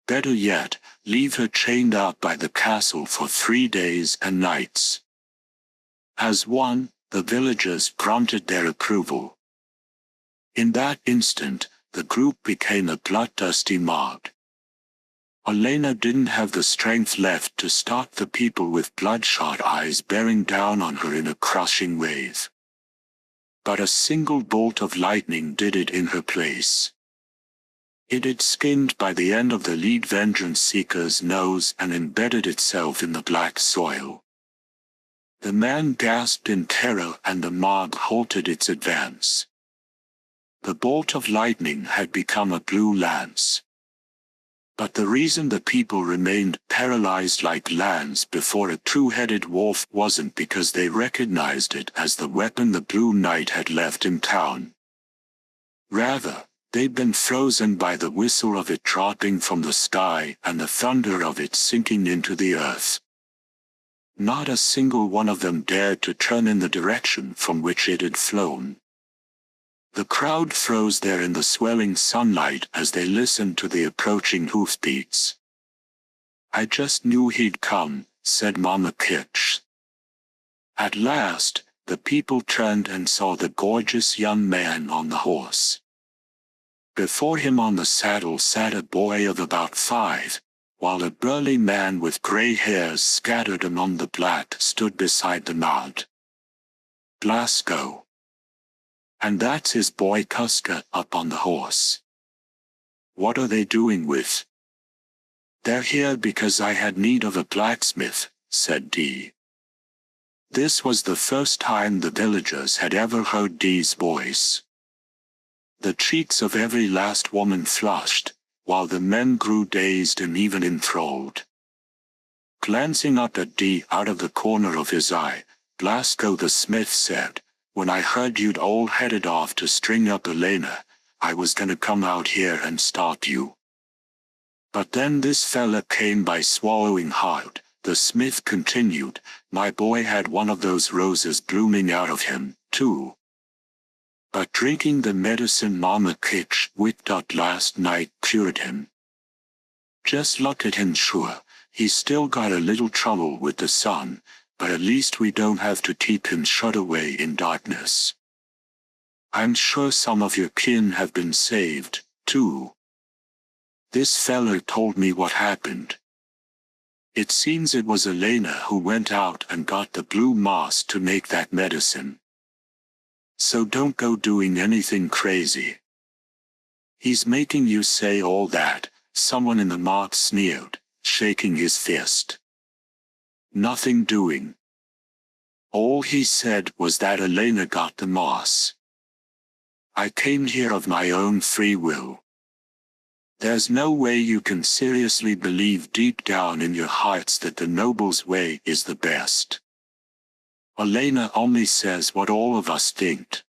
Better yet, leave her chained up by the castle for 3 days and nights." As one, the villagers grunted their approval. In that instant, the group became a bloodthirsty mob. Elena didn't have the strength left to stop the people with bloodshot eyes bearing down on her in a crushing wave. But a single bolt of lightning did it in her place. It had skimmed by the end of the lead vengeance seeker's nose and embedded itself in the black soil. The man gasped in terror and the mob halted its advance. The bolt of lightning had become a blue lance. But the reason the people remained paralyzed like lambs before a two-headed wolf wasn't because they recognized it as the weapon the Blue Knight had left in town. Rather, they'd been frozen by the whistle of it dropping from the sky and the thunder of it sinking into the earth. Not a single one of them dared to turn in the direction from which it had flown. The crowd froze there in the swelling sunlight as they listened to the approaching hoofbeats. "I just knew he'd come," said Mama Kitch. At last, the people turned and saw the gorgeous young man on the horse. Before him on the saddle sat a boy of about 5, while a burly man with gray hairs scattered among the black stood beside the mount. "Blasco. And that's his boy Cusker up on the horse." "What are they doing with?" "They're here because I had need of a blacksmith," said Dee. This was the first time the villagers had ever heard Dee's voice. The cheeks of every last woman flushed, while the men grew dazed and even enthralled. Glancing up at Dee out of the corner of his eye, Blasco the smith said, "When I heard you'd all headed off to string up Elena, I was gonna come out here and stop you. But then this fella came by swallowing hard." The smith continued, "My boy had one of those roses blooming out of him, too. But drinking the medicine Mama Kitch whipped up last night cured him. Just look at him, sure, he's still got a little trouble with the sun, but at least we don't have to keep him shut away in darkness. I'm sure some of your kin have been saved, too. This fella told me what happened. It seems it was Elena who went out and got the blue moss to make that medicine. So don't go doing anything crazy." "He's making you say all that," someone in the mob sneered, shaking his fist. "Nothing doing. All he said was that Elena got the moss. I came here of my own free will. There's no way you can seriously believe deep down in your hearts that the noble's way is the best. Elena only says what all of us think.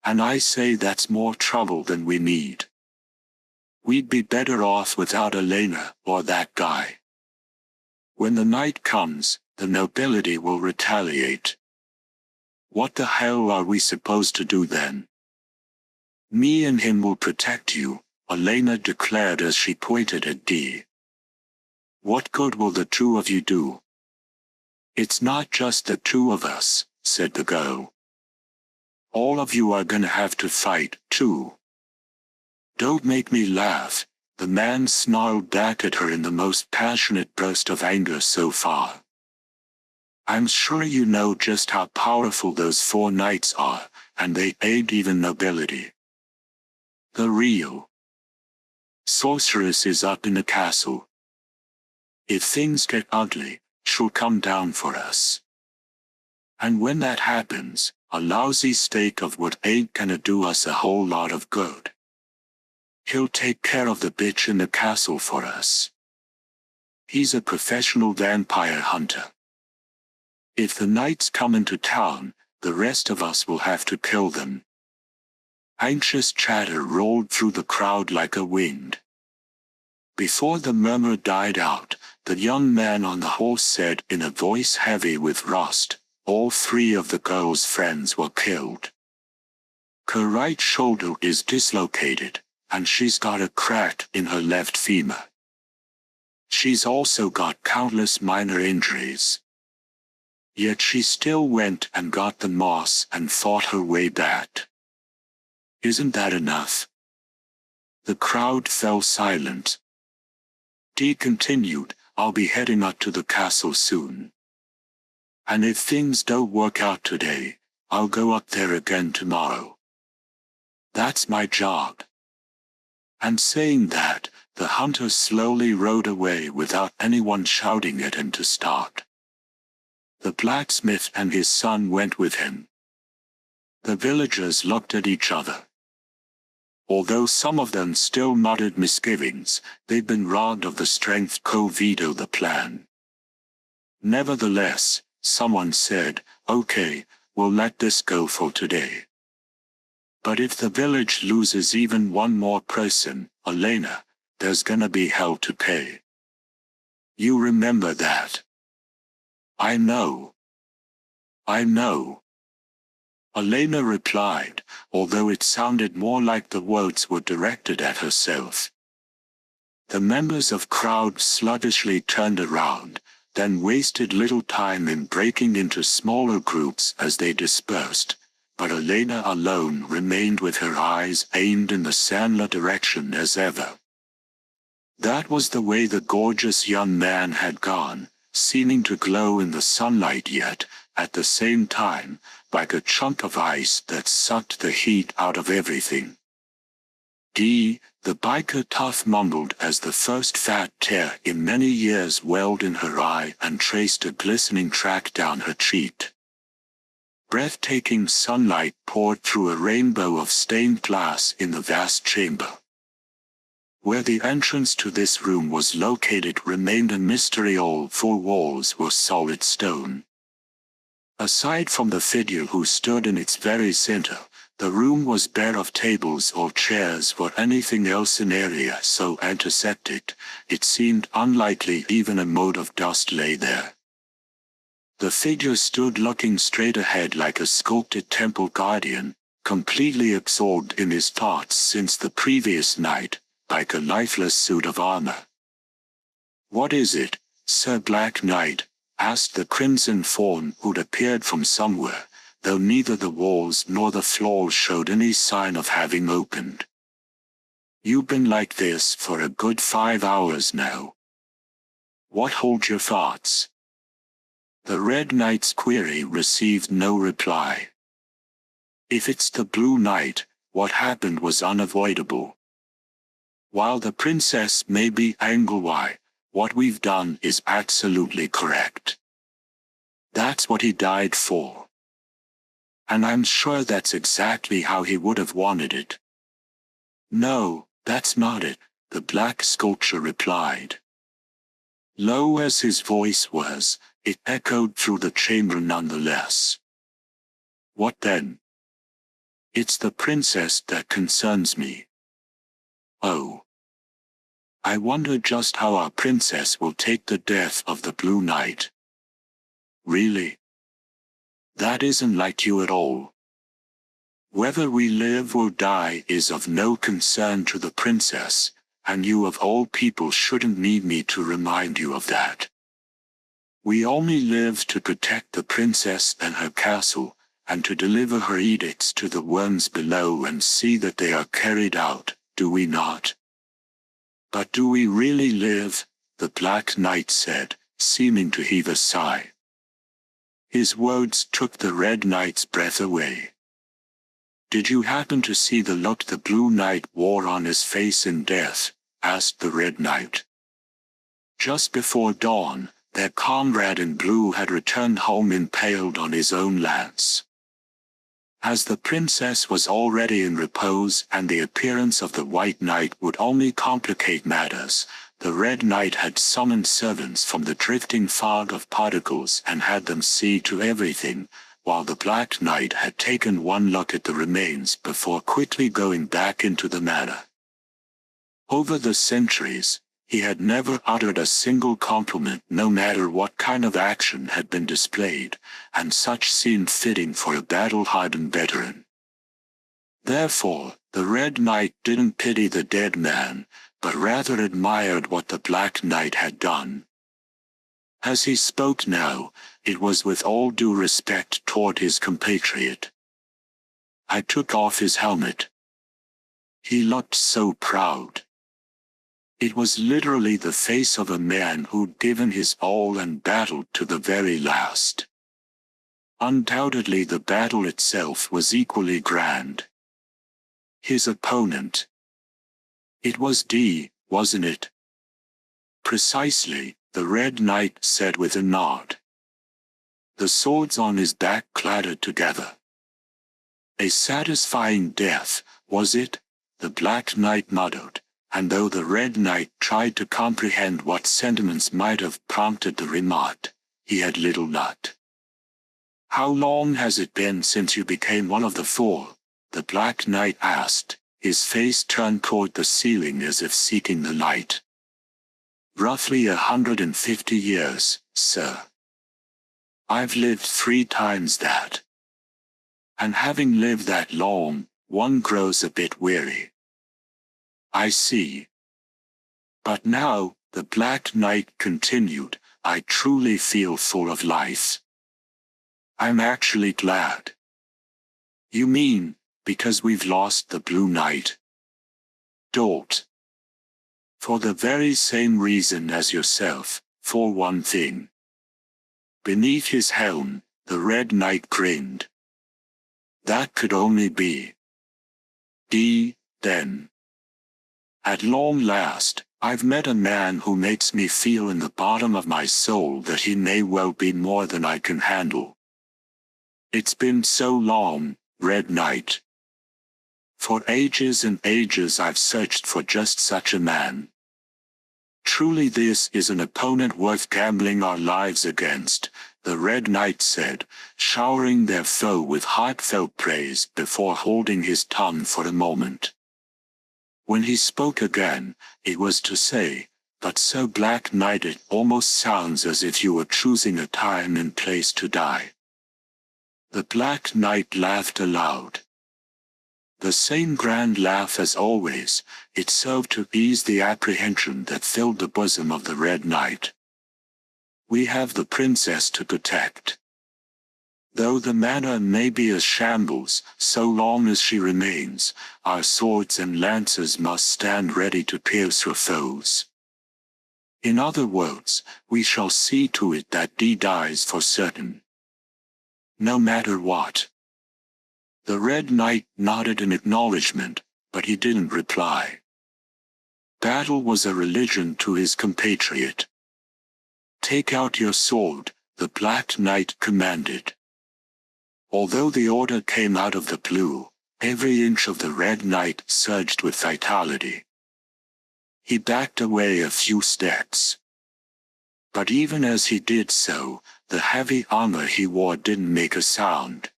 And I say that's more trouble than we need. We'd be better off without Elena or that guy. When the night comes, the nobility will retaliate. What the hell are we supposed to do then?" "Me and him will protect you," Elena declared as she pointed at Dee. "What good will the two of you do?" "It's not just the two of us," said the girl. "All of you are gonna have to fight, too." "Don't make me laugh," the man snarled back at her in the most passionate burst of anger so far. "I'm sure you know just how powerful those 4 knights are, and they ain't even nobility. The real sorceress is up in the castle. If things get ugly, she'll come down for us. And when that happens, a lousy steak of wood ain't gonna do us a whole lot of good. He'll take care of the bitch in the castle for us. He's a professional vampire hunter. If the knights come into town, the rest of us will have to kill them." Anxious chatter rolled through the crowd like a wind. Before the murmur died out, the young man on the horse said in a voice heavy with rust, "All 3 of the girl's friends were killed. Her right shoulder is dislocated, and she's got a crack in her left femur. She's also got countless minor injuries. Yet she still went and got the moss and fought her way back. Isn't that enough?" The crowd fell silent. Dee continued, "I'll be heading up to the castle soon. And if things don't work out today, I'll go up there again tomorrow. That's my job." And saying that, the hunter slowly rode away without anyone shouting at him to start. The blacksmith and his son went with him. The villagers looked at each other. Although some of them still muttered misgivings, they'd been robbed of the strength to veto the plan. Nevertheless, someone said, "Okay, we'll let this go for today. But if the village loses even one more person, Elena, there's gonna be hell to pay. You remember that?" "I know. I know," Elena replied, although it sounded more like the words were directed at herself. The members of crowd sluggishly turned around, then wasted little time in breaking into smaller groups as they dispersed, but Elena alone remained with her eyes aimed in the Sandler direction as ever. That was the way the gorgeous young man had gone, seeming to glow in the sunlight yet, at the same time, like a chunk of ice that sucked the heat out of everything. "Dee," the biker tough mumbled as the first fat tear in many years welled in her eye and traced a glistening track down her cheek. Breathtaking sunlight poured through a rainbow of stained glass in the vast chamber. Where the entrance to this room was located remained a mystery. All four walls were solid stone. Aside from the figure who stood in its very center, the room was bare of tables or chairs or anything else in area so antiseptic, it seemed unlikely even a mote of dust lay there. The figure stood looking straight ahead like a sculpted temple guardian, completely absorbed in his thoughts since the previous night, like a lifeless suit of armor. "What is it, Sir Black Knight?" asked the crimson fawn who'd appeared from somewhere, though neither the walls nor the floor showed any sign of having opened. "You've been like this for a good 5 hours now. What holds your thoughts?" The Red Knight's query received no reply. If it's the Blue Knight, what happened was unavoidable. While the princess may be angry, what we've done is absolutely correct. That's what he died for. And I'm sure that's exactly how he would have wanted it. "No, that's not it," the black sculpture replied. Low as his voice was, it echoed through the chamber nonetheless. "What then?" "It's the princess that concerns me." "Oh. I wonder just how our princess will take the death of the Blue Knight." "Really? That isn't like you at all. Whether we live or die is of no concern to the princess, and you of all people shouldn't need me to remind you of that. We only live to protect the princess and her castle, and to deliver her edicts to the ones below and see that they are carried out, do we not?" "But do we really live?" the Black Knight said, seeming to heave a sigh. His words took the Red Knight's breath away. "Did you happen to see the look the Blue Knight wore on his face in death?" asked the Red Knight. Just before dawn, their comrade in blue had returned home impaled on his own lance. As the princess was already in repose and the appearance of the White Knight would only complicate matters, the Red Knight had summoned servants from the drifting fog of particles and had them see to everything, while the Black Knight had taken one look at the remains before quickly going back into the manor. Over the centuries, he had never uttered a single compliment no matter what kind of action had been displayed, and such seemed fitting for a battle-hardened veteran. Therefore, the Red Knight didn't pity the dead man, but rather admired what the Black Knight had done. As he spoke now, it was with all due respect toward his compatriot. I took off his helmet. He looked so proud. It was literally the face of a man who'd given his all and battled to the very last. Undoubtedly the battle itself was equally grand. His opponent. It was D, wasn't it? Precisely, the Red Knight said with a nod. The swords on his back clattered together. A satisfying death, was it? The Black Knight muttered, and though the Red Knight tried to comprehend what sentiments might have prompted the remark, he had little luck. How long has it been since you became one of the four? The Black Knight asked, his face turned toward the ceiling as if seeking the light. Roughly 150 years, sir. I've lived 3 times that. And having lived that long, one grows a bit weary. I see. But now, the Black Knight continued, I truly feel full of life. I'm actually glad. You mean, because we've lost the Blue Knight? Don't. For the very same reason as yourself, for one thing. Beneath his helm, the Red Knight grinned. That could only be D, then. At long last, I've met a man who makes me feel in the bottom of my soul that he may well be more than I can handle. It's been so long, Red Knight. For ages and ages I've searched for just such a man. Truly this is an opponent worth gambling our lives against, the Red Knight said, showering their foe with heartfelt praise before holding his tongue for a moment. When he spoke again, it was to say, but so Black Knight it almost sounds as if you were choosing a time and place to die. The Black Knight laughed aloud. The same grand laugh as always, it served to ease the apprehension that filled the bosom of the Red Knight. We have the princess to protect. Though the manor may be a shambles, so long as she remains, our swords and lances must stand ready to pierce her foes. In other words, we shall see to it that Dee dies for certain. No matter what. The Red Knight nodded in acknowledgement, but he didn't reply. Battle was a religion to his compatriot. Take out your sword, the Black Knight commanded. Although the order came out of the blue, every inch of the Red Knight surged with vitality. He backed away a few steps. But even as he did so, the heavy armor he wore didn't make a sound.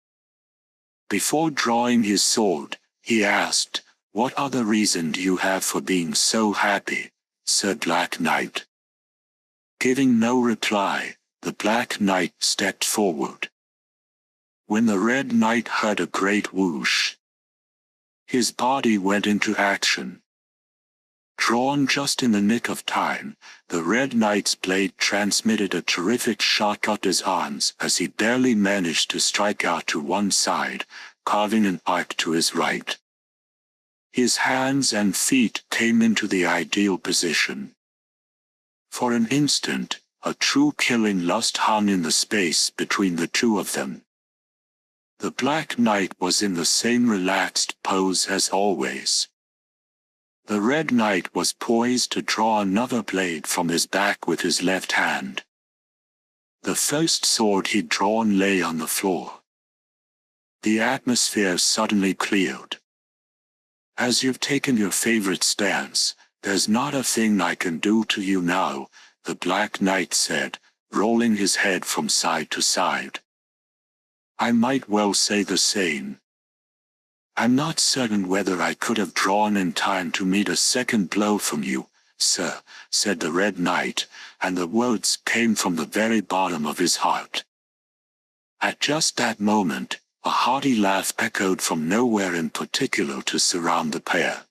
Before drawing his sword, he asked, "What other reason do you have for being so happy, Sir Black Knight?" Giving no reply, the Black Knight stepped forward. When the Red Knight heard a great whoosh, his body went into action. Drawn just in the nick of time, the Red Knight's blade transmitted a terrific shock up his arms as he barely managed to strike out to one side, carving an arc to his right. His hands and feet came into the ideal position. For an instant, a true killing lust hung in the space between the two of them. The Black Knight was in the same relaxed pose as always. The Red Knight was poised to draw another blade from his back with his left hand. The first sword he'd drawn lay on the floor. The atmosphere suddenly cleared. "As you've taken your favorite stance, there's not a thing I can do to you now," the Black Knight said, rolling his head from side to side. "I might well say the same. I'm not certain whether I could have drawn in time to meet a second blow from you, sir," said the Red Knight, and the words came from the very bottom of his heart. At just that moment, a hearty laugh echoed from nowhere in particular to surround the pair.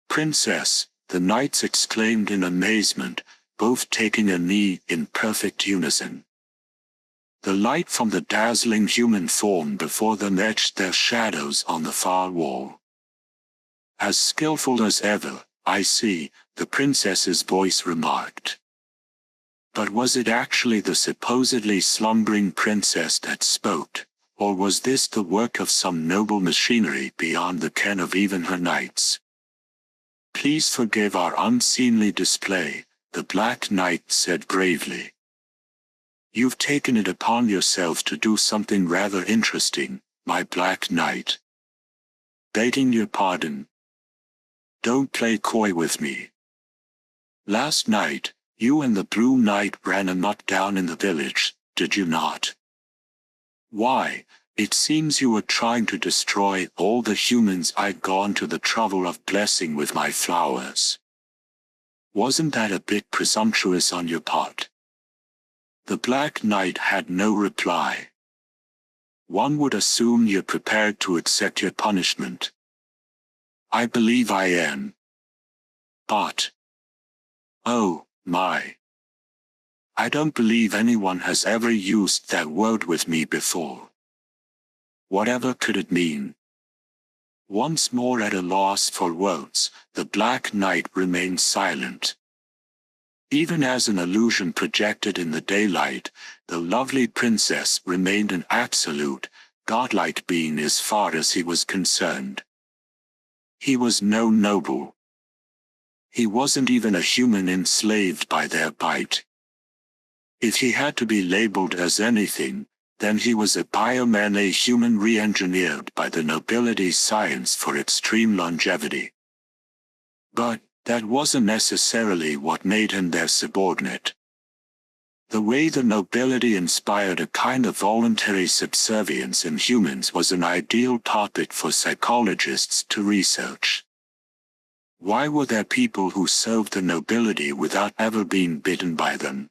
"Princess," the knights exclaimed in amazement, both taking a knee in perfect unison. The light from the dazzling human form before them etched their shadows on the far wall. "As skillful as ever," I see, the princess's voice remarked. But was it actually the supposedly slumbering princess that spoke, or was this the work of some noble machinery beyond the ken of even her knights? Please forgive our unseemly display, the Black Knight said gravely. You've taken it upon yourself to do something rather interesting, my Black Knight. Begging your pardon. Don't play coy with me. Last night, you and the Blue Knight ran amok down in the village, did you not? Why, it seems you were trying to destroy all the humans I'd gone to the trouble of blessing with my flowers. Wasn't that a bit presumptuous on your part? The Black Knight had no reply. One would assume you're prepared to accept your punishment. I believe I am. But... oh, my. I don't believe anyone has ever used that word with me before. Whatever could it mean? Once more at a loss for words, the Black Knight remained silent. Even as an illusion projected in the daylight, the lovely princess remained an absolute, godlike being as far as he was concerned. He was no noble. He wasn't even a human enslaved by their bite. If he had to be labeled as anything, then he was a bioman, a human re-engineered by the nobility science for extreme longevity. But that wasn't necessarily what made him their subordinate. The way the nobility inspired a kind of voluntary subservience in humans was an ideal topic for psychologists to research. Why were there people who served the nobility without ever being bitten by them?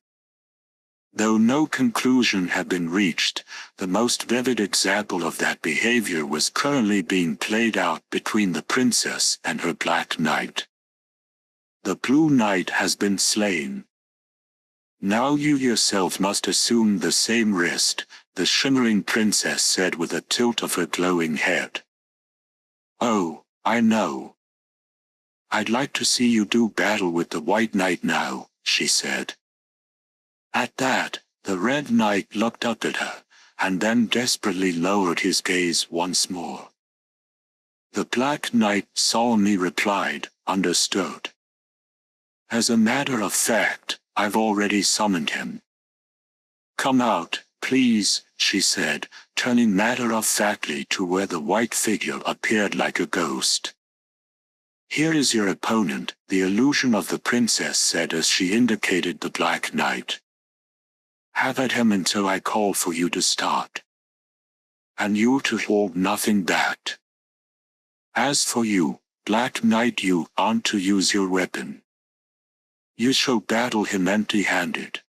Though no conclusion had been reached, the most vivid example of that behavior was currently being played out between the princess and her Black Knight. The Blue Knight has been slain. Now you yourself must assume the same risk, the shimmering princess said with a tilt of her glowing head. Oh, I know. I'd like to see you do battle with the White Knight now, she said. At that, the Red Knight looked up at her, and then desperately lowered his gaze once more. The Black Knight solemnly replied, understood. As a matter of fact, I've already summoned him. Come out, please, she said, turning matter-of-factly to where the white figure appeared like a ghost. Here is your opponent, the illusion of the princess said as she indicated the Black Knight. Have at him until I call for you to start. And you to hold nothing back. As for you, Black Knight, you aren't to use your weapon. You shall battle him empty-handed.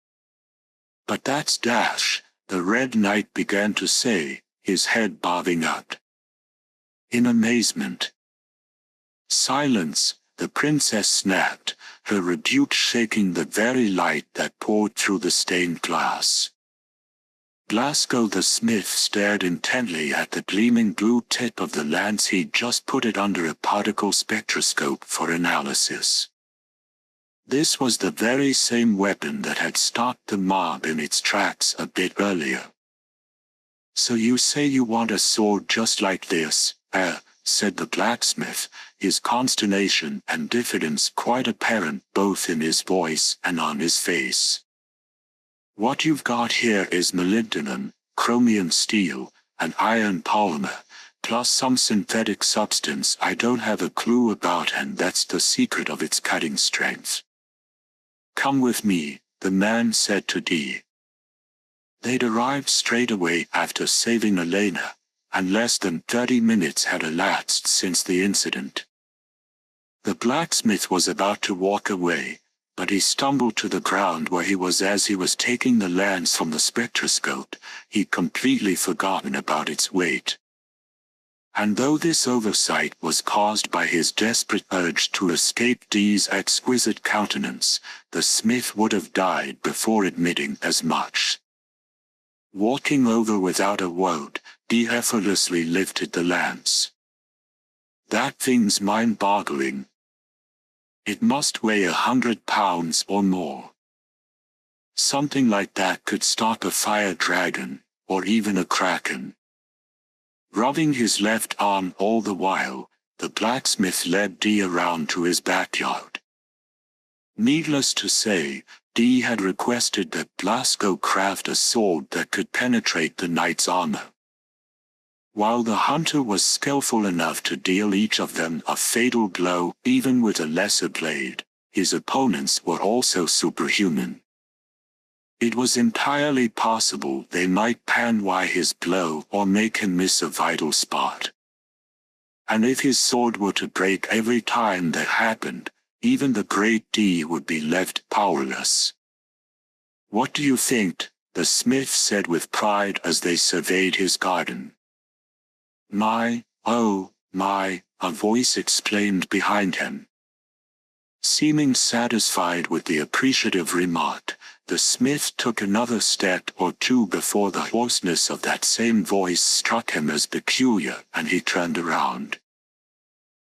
But that's dash, the Red Knight began to say, his head bobbing up. In amazement. Silence, the princess snapped, her rebuke shaking the very light that poured through the stained glass. Glasgow the smith stared intently at the gleaming blue tip of the lance he'd just put it under a particle spectroscope for analysis. This was the very same weapon that had stopped the mob in its tracks a bit earlier. So you say you want a sword just like this, said the blacksmith, his consternation and diffidence quite apparent both in his voice and on his face. What you've got here is molybdenum, chromium steel, and iron polymer, plus some synthetic substance I don't have a clue about, and that's the secret of its cutting strength. Come with me, the man said to Dee. They'd arrived straight away after saving Elena, and less than 30 minutes had elapsed since the incident. The blacksmith was about to walk away, but he stumbled to the ground where he was as he was taking the lance from the spectroscope. He'd completely forgotten about its weight. And though this oversight was caused by his desperate urge to escape Dee's exquisite countenance, the smith would have died before admitting as much. Walking over without a word, Dee effortlessly lifted the lance. That thing's mind-boggling. It must weigh 100 pounds or more. Something like that could stop a fire dragon, or even a kraken. Rubbing his left arm all the while, the blacksmith led Dee around to his backyard. Needless to say, Dee had requested that Blasco craft a sword that could penetrate the knight's armor. While the hunter was skillful enough to deal each of them a fatal blow even with a lesser blade, his opponents were also superhuman. It was entirely possible they might pan wide his blow or make him miss a vital spot. And if his sword were to break every time that happened, even the great Dee would be left powerless. "What do you think?" the smith said with pride as they surveyed his garden. Oh my, a voice exclaimed behind him. Seeming satisfied with the appreciative remark, the smith took another step or two before the hoarseness of that same voice struck him as peculiar, and he turned around.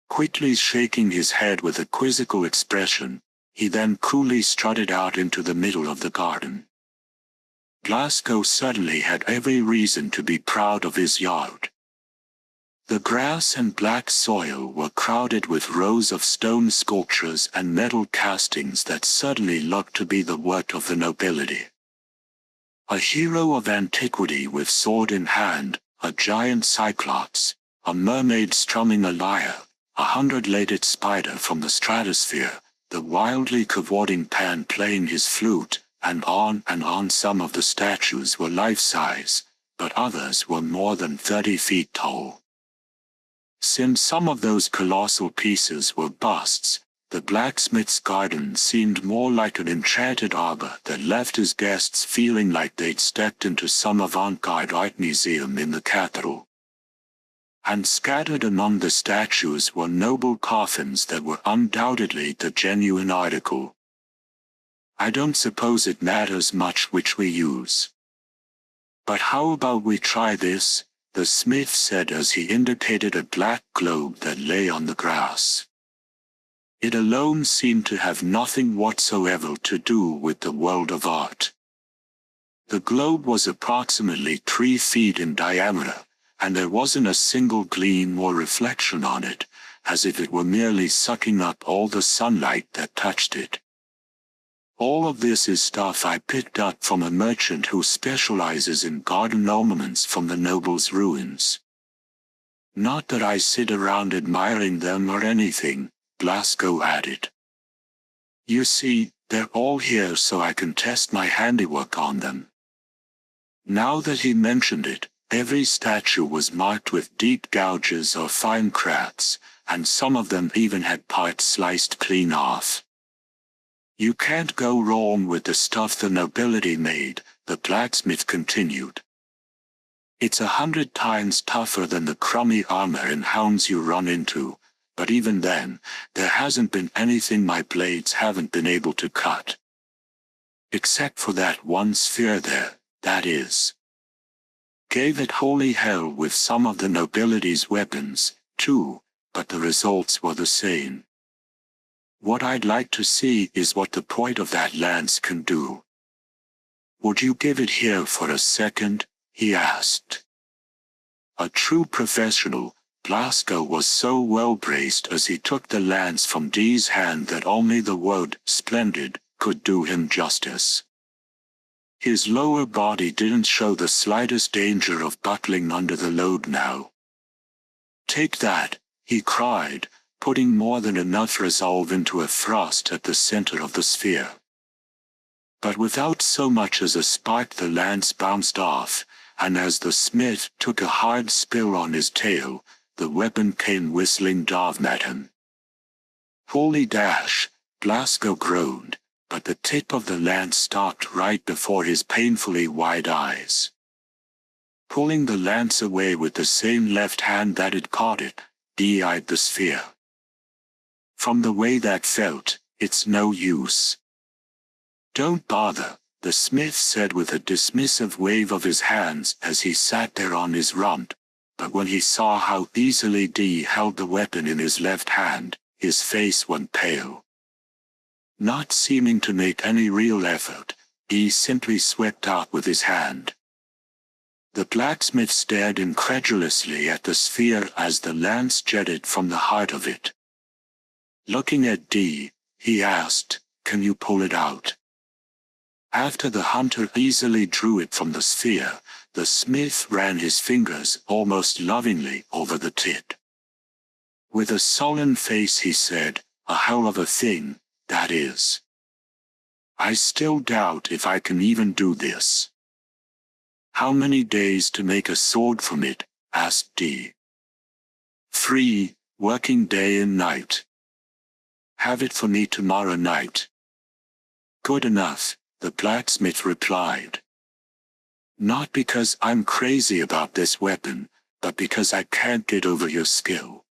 Quickly shaking his head with a quizzical expression, he then coolly strutted out into the middle of the garden. Blasco suddenly had every reason to be proud of his yard. The grass and black soil were crowded with rows of stone sculptures and metal castings that suddenly looked to be the work of the nobility. A hero of antiquity with sword in hand, a giant cyclops, a mermaid strumming a lyre, a 100-legged spider from the stratosphere, the wildly cavorting Pan playing his flute, and on. Some of the statues were life-size, but others were more than 30 feet tall. Since some of those colossal pieces were busts, the blacksmith's garden seemed more like an enchanted arbor that left his guests feeling like they'd stepped into some avant-garde art museum in the capital. And scattered among the statues were noble coffins that were undoubtedly the genuine article. "I don't suppose it matters much which we use. But how about we try this?" the smith said as he indicated a black globe that lay on the grass. It alone seemed to have nothing whatsoever to do with the world of art. The globe was approximately 3 feet in diameter, and there wasn't a single gleam or reflection on it, as if it were merely sucking up all the sunlight that touched it. "All of this is stuff I picked up from a merchant who specializes in garden ornaments from the nobles' ruins. Not that I sit around admiring them or anything," Blasco added. "You see, they're all here so I can test my handiwork on them." Now that he mentioned it, every statue was marked with deep gouges or fine cracks, and some of them even had parts sliced clean off. "You can't go wrong with the stuff the nobility made," the blacksmith continued. "It's 100 times tougher than the crummy armor and hounds you run into, but even then, there hasn't been anything my blades haven't been able to cut. Except for that one sphere there, that is. Gave it holy hell with some of the nobility's weapons, too, but the results were the same. What I'd like to see is what the point of that lance can do." "Would you give it here for a second?" he asked. A true professional, Blasco was so well braced as he took the lance from Dee's hand that only the word "splendid" could do him justice. His lower body didn't show the slightest danger of buckling under the load now. "Take that," he cried, putting more than enough resolve into a thrust at the center of the sphere. But without so much as a spark the lance bounced off, and as the smith took a hard spill on his tail, the weapon came whistling down at him. "Holy dash," Blasco groaned, but the tip of the lance stopped right before his painfully wide eyes. Pulling the lance away with the same left hand that had caught it, Dee eyed the sphere. "From the way that felt, it's no use." "Don't bother," the smith said with a dismissive wave of his hands as he sat there on his rump, but when he saw how easily Dee held the weapon in his left hand, his face went pale. Not seeming to make any real effort, he simply swept out with his hand. The blacksmith stared incredulously at the sphere as the lance jetted from the heart of it. Looking at Dee, he asked, "Can you pull it out?" After the hunter easily drew it from the sphere, the smith ran his fingers almost lovingly over the tit. With a sullen face he said, "A hell of a thing, that is. I still doubt if I can even do this." "How many days to make a sword from it?" asked Dee. 3, working day and night. "Have it for me tomorrow night." "Good enough," the blacksmith replied. "Not because I'm crazy about this weapon, but because I can't get over your skill.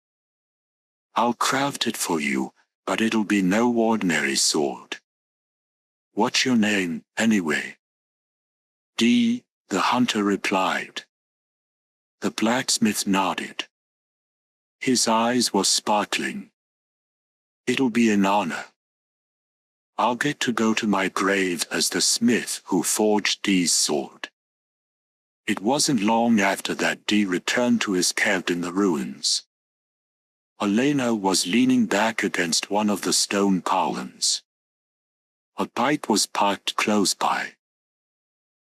I'll craft it for you, but it'll be no ordinary sword." "What's your name, anyway?" "Dee," the hunter replied. The blacksmith nodded. His eyes were sparkling. "It'll be an honor. I'll get to go to my grave as the smith who forged Dee's sword." It wasn't long after that Dee returned to his camp in the ruins. Elena was leaning back against one of the stone columns. A bike was parked close by.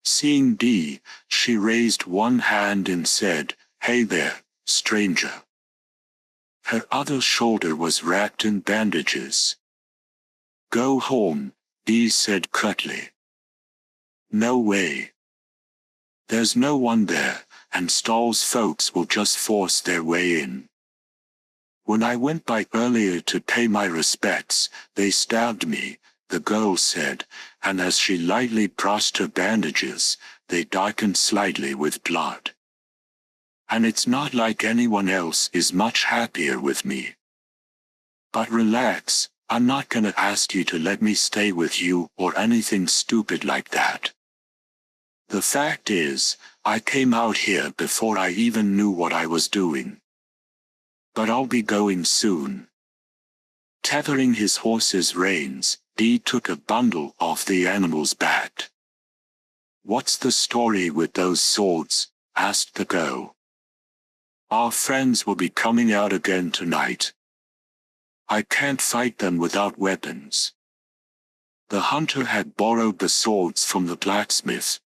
Seeing Dee, she raised one hand and said, "Hey there, stranger." Her other shoulder was wrapped in bandages. "Go home," Dee said curtly. "No way. There's no one there, and Stahl's folks will just force their way in. When I went by earlier to pay my respects, they stabbed me," the girl said, and as she lightly brushed her bandages, they darkened slightly with blood. "And it's not like anyone else is much happier with me. But relax, I'm not gonna ask you to let me stay with you or anything stupid like that. The fact is, I came out here before I even knew what I was doing. But I'll be going soon." Tethering his horse's reins, Dee took a bundle off the animal's back. "What's the story with those swords?" asked the girl. "Our friends will be coming out again tonight. I can't fight them without weapons." The hunter had borrowed the swords from the blacksmith.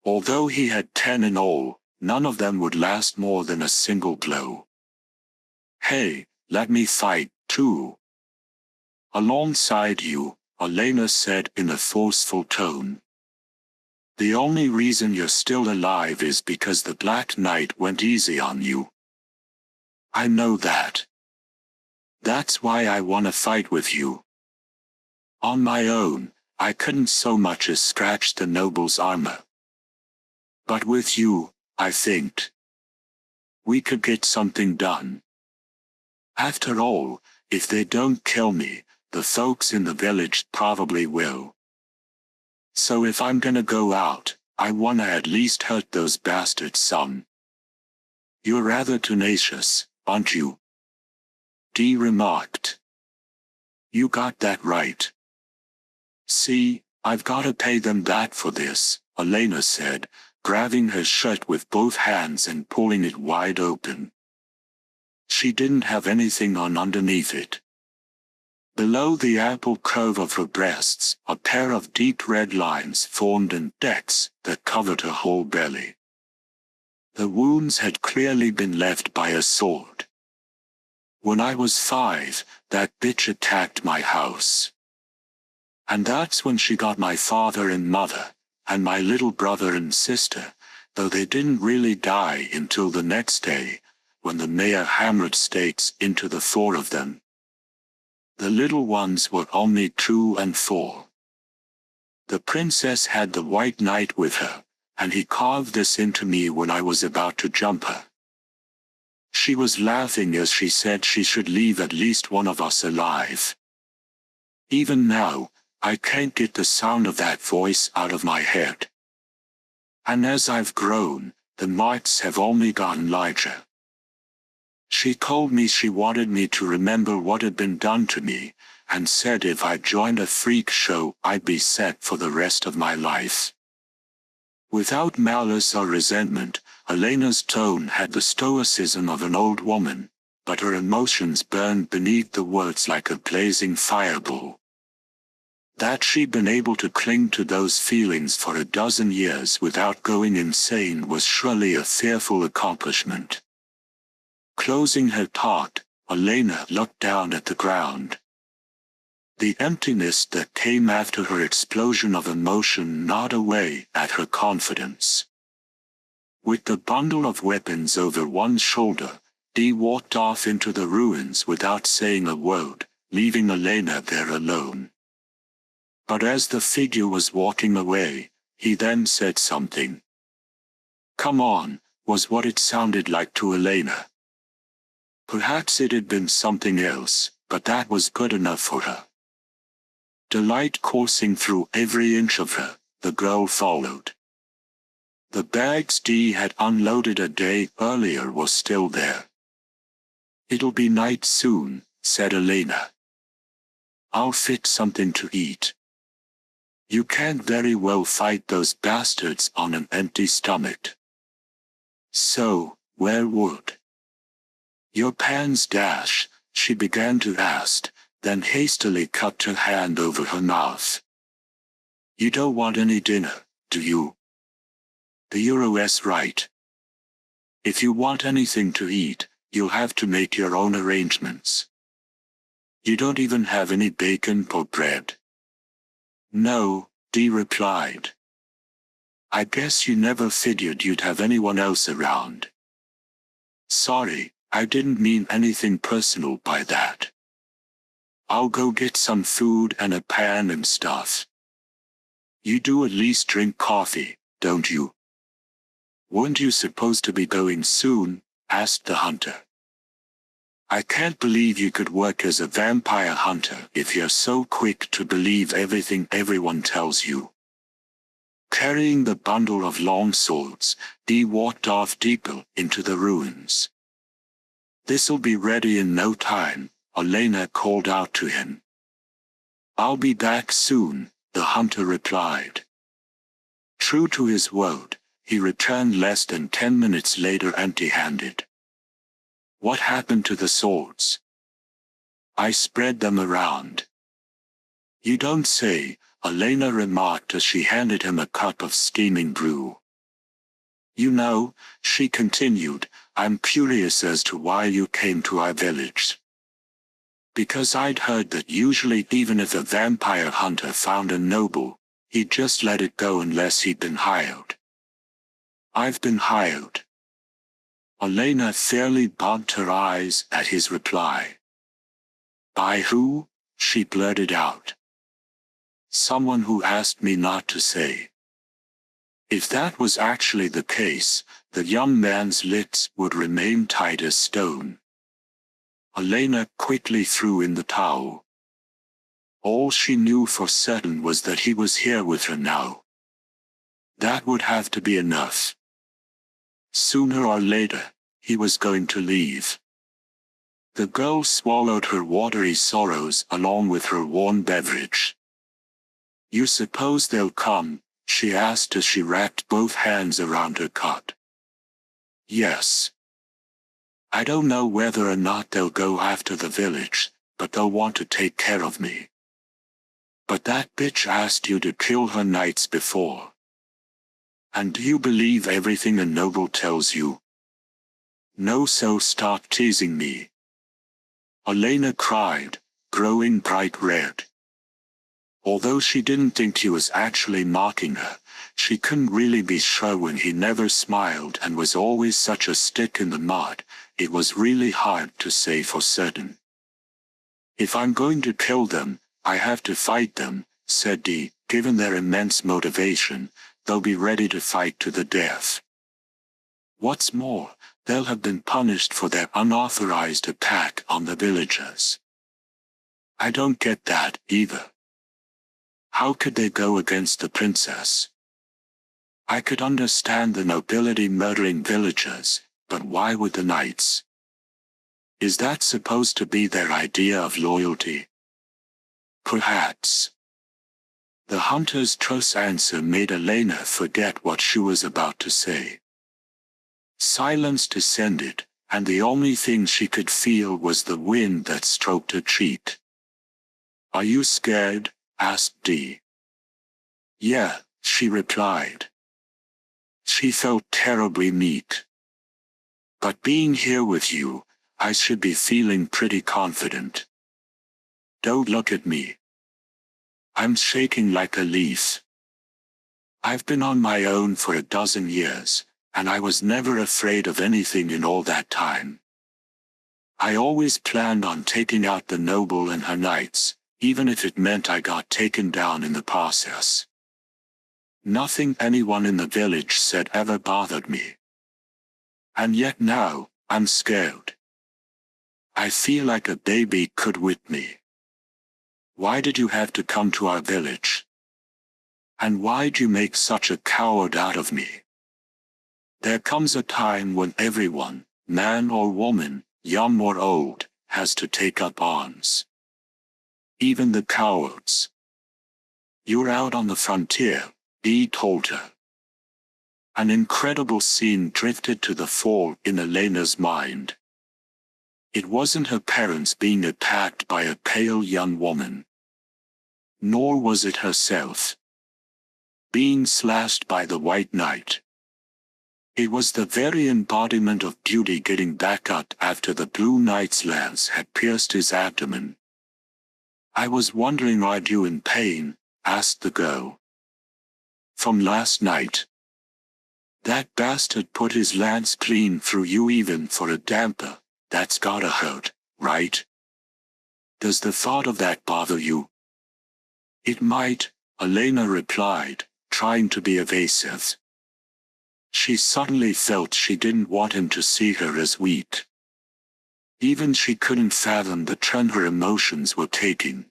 Although he had 10 in all, none of them would last more than a single blow. "Hey, let me fight, too." "Alongside you," Elena said in a forceful tone. "The only reason you're still alive is because the Black Knight went easy on you." "I know that. That's why I wanna fight with you. On my own, I couldn't so much as scratch the noble's armor. But with you, I think we could get something done. After all, if they don't kill me, the folks in the village probably will. So if I'm gonna go out, I wanna at least hurt those bastards some." "You're rather tenacious, aren't you?" Dee remarked. "You got that right. See, I've gotta pay them back for this," Elena said, grabbing her shirt with both hands and pulling it wide open. She didn't have anything on underneath it. Below the ample curve of her breasts, a pair of deep red lines formed in decks that covered her whole belly. The wounds had clearly been left by a sword. "When I was 5, that bitch attacked my house. And that's when she got my father and mother, and my little brother and sister, though they didn't really die until the next day, when the mayor hammered stakes into the 4 of them. The little ones were only 2 and 4. The princess had the White Knight with her, and he carved this into me when I was about to jump her. She was laughing as she said she should leave at least one of us alive. Even now, I can't get the sound of that voice out of my head. And as I've grown, the marks have only gotten larger. She told me she wanted me to remember what had been done to me, and said if I joined a freak show I'd be set for the rest of my life. Without malice or resentment, Elena's tone had the stoicism of an old woman, but her emotions burned beneath the words like a blazing fireball. That she'd been able to cling to those feelings for a dozen years without going insane was surely a fearful accomplishment. Closing her thought, Elena looked down at the ground. The emptiness that came after her explosion of emotion gnawed away at her confidence. With the bundle of weapons over one shoulder, Dee walked off into the ruins without saying a word, leaving Elena there alone. But as the figure was walking away, he then said something. "Come on," was what it sounded like to Elena. Perhaps it had been something else, but that was good enough for her. Delight coursing through every inch of her, the girl followed. The bags Dee had unloaded a day earlier were still there. "It'll be night soon," said Elena. "I'll fix something to eat." "You can't very well fight those bastards on an empty stomach." "So, where would your pans dash?" she began to ask, then hastily cupped her hand over her mouth. "You don't want any dinner, do you? The Euro's right. If you want anything to eat, you'll have to make your own arrangements. You don't even have any bacon or bread." "No," Dee replied. "I guess you never figured you'd have anyone else around." "Sorry, I didn't mean anything personal by that. I'll go get some food and a pan and stuff." "You do at least drink coffee, don't you?" "Weren't you supposed to be going soon?" asked the hunter. "I can't believe you could work as a vampire hunter if you're so quick to believe everything everyone tells you." Carrying the bundle of long swords, Dee walked off deeper into the ruins. "This'll be ready in no time," Elena called out to him. "I'll be back soon," the hunter replied. True to his word, he returned less than 10 minutes later empty-handed. "What happened to the swords?" "I spread them around." "You don't say," Elena remarked as she handed him a cup of steaming brew. "You know," she continued, "I'm curious as to why you came to our village. Because I'd heard that usually even if a vampire hunter found a noble, he'd just let it go unless he'd been hired." "I've been hired." Elena fairly bobbed her eyes at his reply. "By who?" she blurted out. "Someone who asked me not to say." If that was actually the case, the young man's lips would remain tight as stone. Elena quickly threw in the towel. All she knew for certain was that he was here with her now. That would have to be enough. Sooner or later, he was going to leave. The girl swallowed her watery sorrows along with her warm beverage. "You suppose they'll come?" she asked as she wrapped both hands around her cut. "Yes. I don't know whether or not they'll go after the village, but they'll want to take care of me." "But that bitch asked you to kill her nights before. And do you believe everything a noble tells you?" "No, so stop teasing me," Elena cried, growing bright red. Although she didn't think he was actually mocking her, she couldn't really be sure when he never smiled and was always such a stick in the mud. It was really hard to say for certain. "If I'm going to kill them, I have to fight them," said Dee. "Given their immense motivation, they'll be ready to fight to the death. What's more, they'll have been punished for their unauthorized attack on the villagers." "I don't get that, either. How could they go against the princess?" "I could understand the nobility murdering villagers, but why would the knights? Is that supposed to be their idea of loyalty?" Perhaps. The hunter's terse answer made Elena forget what she was about to say. Silence descended, and the only thing she could feel was the wind that stroked her cheek. "Are you scared?" asked Dee. "Yeah," she replied. She felt terribly meek. "But being here with you, I should be feeling pretty confident." "Don't look at me. I'm shaking like a leaf. I've been on my own for a dozen years, and I was never afraid of anything in all that time. I always planned on taking out the noble and her knights, even if it meant I got taken down in the process. Nothing anyone in the village said ever bothered me. And yet now, I'm scared. I feel like a baby could whip me. Why did you have to come to our village? And why'd you make such a coward out of me? There comes a time when everyone, man or woman, young or old, has to take up arms. Even the cowards. You're out on the frontier," Dee told her. An incredible scene drifted to the fore in Elena's mind. It wasn't her parents being attacked by a pale young woman. Nor was it herself being slashed by the White Knight. It was the very embodiment of beauty getting back up after the Blue Knight's lance had pierced his abdomen. "I was wondering, are you in pain?" asked the girl. "From last night. That bastard put his lance clean through you even for a damper. That's gotta hurt, right? Does the thought of that bother you?" "It might," Elena replied, trying to be evasive. She suddenly felt she didn't want him to see her as weak. Even she couldn't fathom the turn her emotions were taking.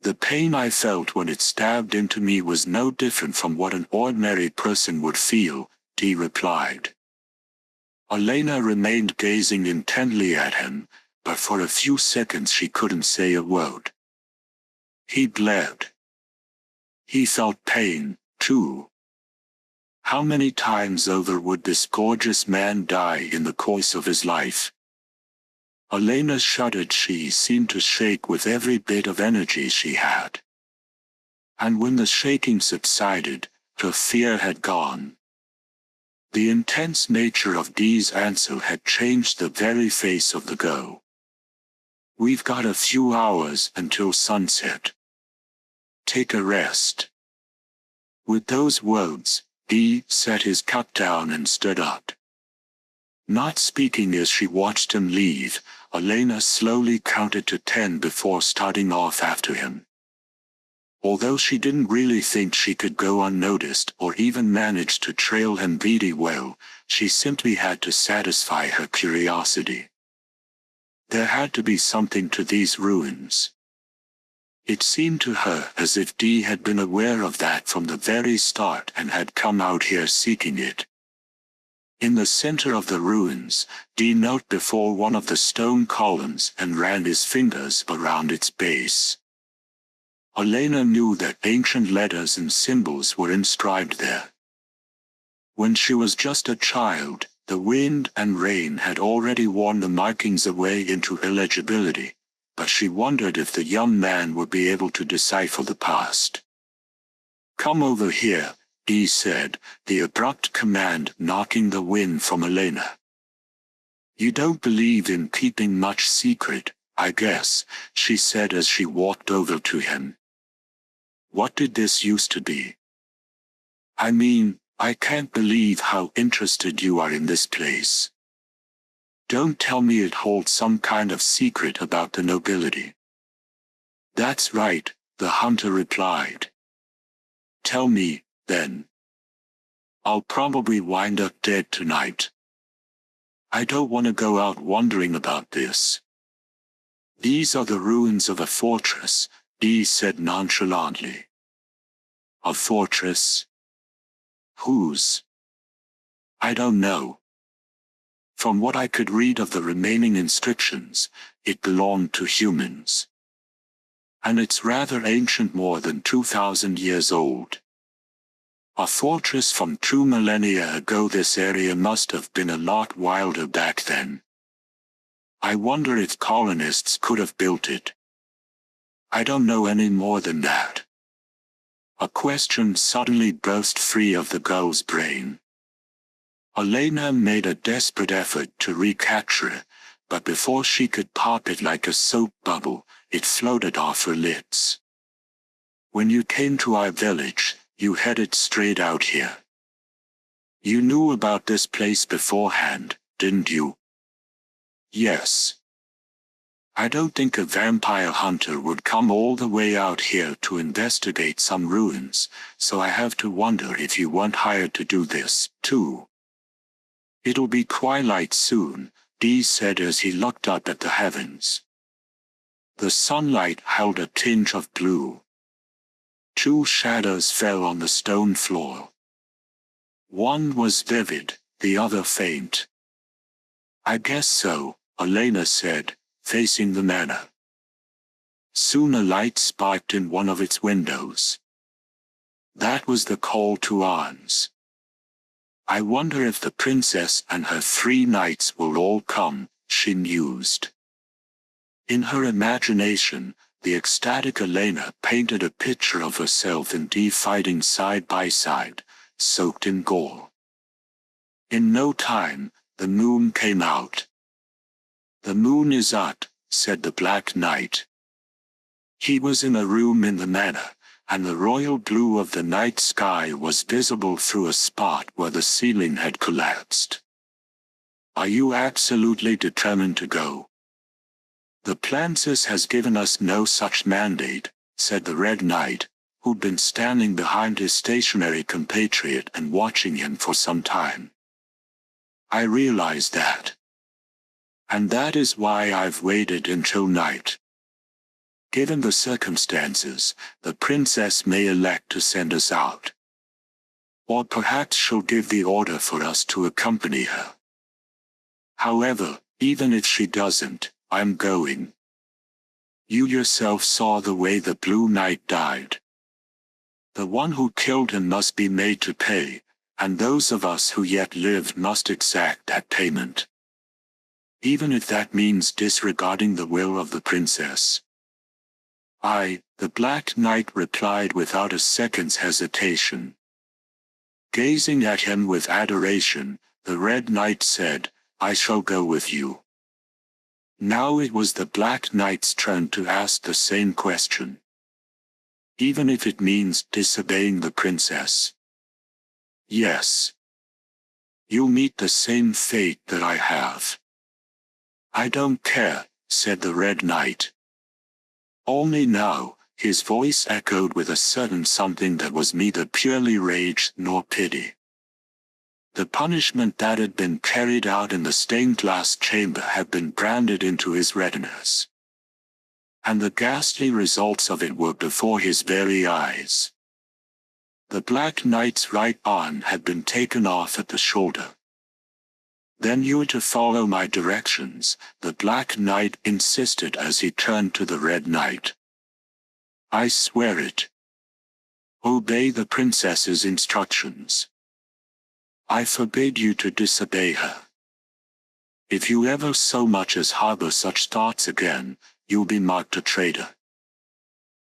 "The pain I felt when it stabbed into me was no different from what an ordinary person would feel," Dee replied. Elena remained gazing intently at him, but for a few seconds she couldn't say a word. He bled. He felt pain, too. How many times over would this gorgeous man die in the course of his life? Elena shuddered. She seemed to shake with every bit of energy she had. And when the shaking subsided, her fear had gone. The intense nature of Dee's answer had changed the very face of the girl. "We've got a few hours until sunset. Take a rest." With those words, Dee set his cup down and stood up. Not speaking as she watched him leave, Elena slowly counted to 10 before starting off after him. Although she didn't really think she could go unnoticed or even manage to trail him very well, she simply had to satisfy her curiosity. There had to be something to these ruins. It seemed to her as if Dee had been aware of that from the very start and had come out here seeking it. In the center of the ruins, Dee knelt before one of the stone columns and ran his fingers around its base. Elena knew that ancient letters and symbols were inscribed there. When she was just a child, the wind and rain had already worn the markings away into illegibility, but she wondered if the young man would be able to decipher the past. "Come over here," Dee said, the abrupt command knocking the wind from Elena. "You don't believe in keeping much secret, I guess," she said as she walked over to him. "What did this used to be? I mean, I can't believe how interested you are in this place. Don't tell me it holds some kind of secret about the nobility." "That's right," the hunter replied. "Tell me, then. I'll probably wind up dead tonight. I don't want to go out wondering about this." "These are the ruins of a fortress," Dee said nonchalantly. "A fortress? Whose?" "I don't know. From what I could read of the remaining inscriptions, it belonged to humans. And it's rather ancient, more than 2,000 years old. A fortress from 2 millennia ago. This area must have been a lot wilder back then. I wonder if colonists could have built it. I don't know any more than that. A question suddenly burst free of the girl's brain. Elena made a desperate effort to recapture it, but before she could pop it like a soap bubble, it floated off her lips. When you came to our village, you headed straight out here. You knew about this place beforehand, didn't you? Yes. I don't think a vampire hunter would come all the way out here to investigate some ruins, so I have to wonder if you weren't hired to do this, too. It'll be twilight soon, Dee said as he looked up at the heavens. The sunlight held a tinge of blue. 2 shadows fell on the stone floor. One was vivid, the other faint. I guess so, Elena said, facing the manor. Soon a light sparked in one of its windows. That was the call to arms. I wonder if the princess and her 3 knights will all come, she mused. In her imagination, the ecstatic Elena painted a picture of herself and Dee fighting side by side, soaked in gore. In no time, the moon came out. The moon is out, said the Black Knight. He was in a room in the manor, and the royal blue of the night sky was visible through a spot where the ceiling had collapsed. Are you absolutely determined to go? The princess has given us no such mandate, said the Red Knight, who'd been standing behind his stationary compatriot and watching him for some time. I realize that. And that is why I've waited until night. Given the circumstances, the princess may elect to send us out. Or perhaps she'll give the order for us to accompany her. However, even if she doesn't, I'm going. You yourself saw the way the Blue Knight died. The one who killed him must be made to pay, and those of us who yet live must exact that payment. Even if that means disregarding the will of the princess. The Black Knight replied without a second's hesitation. Gazing at him with adoration, the Red Knight said, I shall go with you. Now it was the Black Knight's turn to ask the same question. Even if it means disobeying the princess. Yes. You'll meet the same fate that I have. I don't care, said the Red Knight. Only now, his voice echoed with a certain something that was neither purely rage nor pity. The punishment that had been carried out in the stained glass chamber had been branded into his retinas. And the ghastly results of it were before his very eyes. The Black Knight's right arm had been taken off at the shoulder. Then you are to follow my directions, the Black Knight insisted as he turned to the Red Knight. I swear it. Obey the princess's instructions. I forbid you to disobey her. If you ever so much as harbor such thoughts again, you'll be marked a traitor.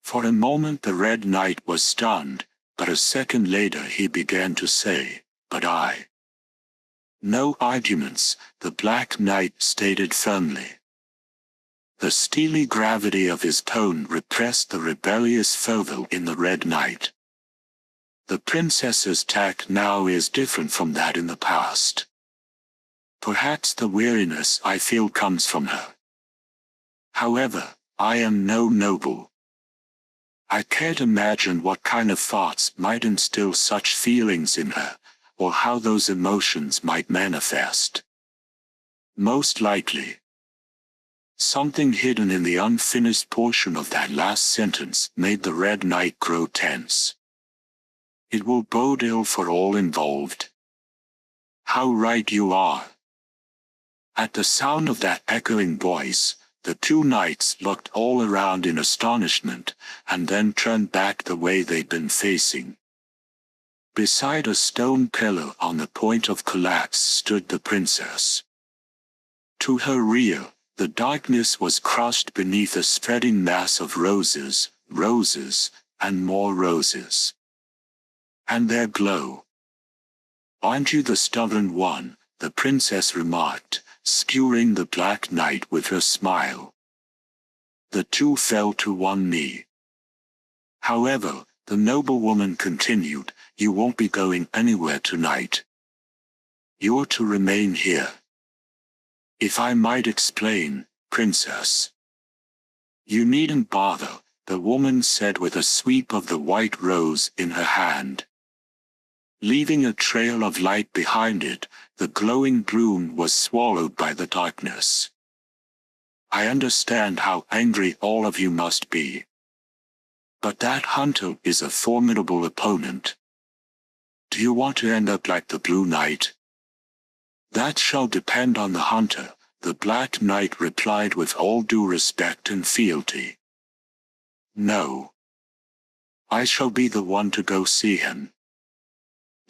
For a moment the Red Knight was stunned, but a second later he began to say, but I. No arguments, the Black Knight stated firmly. The steely gravity of his tone repressed the rebellious fervor in the Red Knight. The princess's tact now is different from that in the past. Perhaps the weariness I feel comes from her. However, I am no noble. I can't imagine what kind of thoughts might instill such feelings in her, or how those emotions might manifest. Most likely, something hidden in the unfinished portion of that last sentence made the Red Knight grow tense. It will bode ill for all involved. How right you are. At the sound of that echoing voice, The two knights looked all around in astonishment, and then turned back the way they'd been facing. Beside a stone pillar on the point of collapse stood the princess. To her rear, the darkness was crushed beneath a spreading mass of roses, roses, and more roses. And their glow. "Aren't you the stubborn one?" the princess remarked, skewering the Black Knight with her smile. The two fell to one knee. However, the noblewoman continued, "You won't be going anywhere tonight. You're to remain here. If I might explain, princess." "You needn't bother," the woman said with a sweep of the white rose in her hand. Leaving a trail of light behind it, the glowing bloom was swallowed by the darkness. "I understand how angry all of you must be. But that hunter is a formidable opponent. Do you want to end up like the Blue Knight?" "That shall depend on the hunter," the Black Knight replied with all due respect and fealty. "No. I shall be the one to go see him."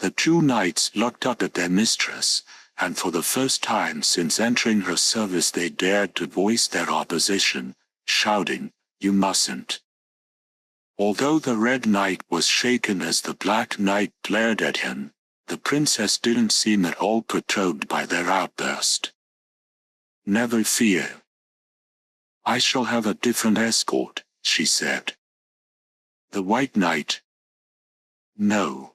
The two knights looked up at their mistress, and for the first time since entering her service they dared to voice their opposition, shouting, "You mustn't." Although the Red Knight was shaken as the Black Knight glared at him, the princess didn't seem at all perturbed by their outburst. "Never fear. I shall have a different escort," she said. "The White Knight?" "No.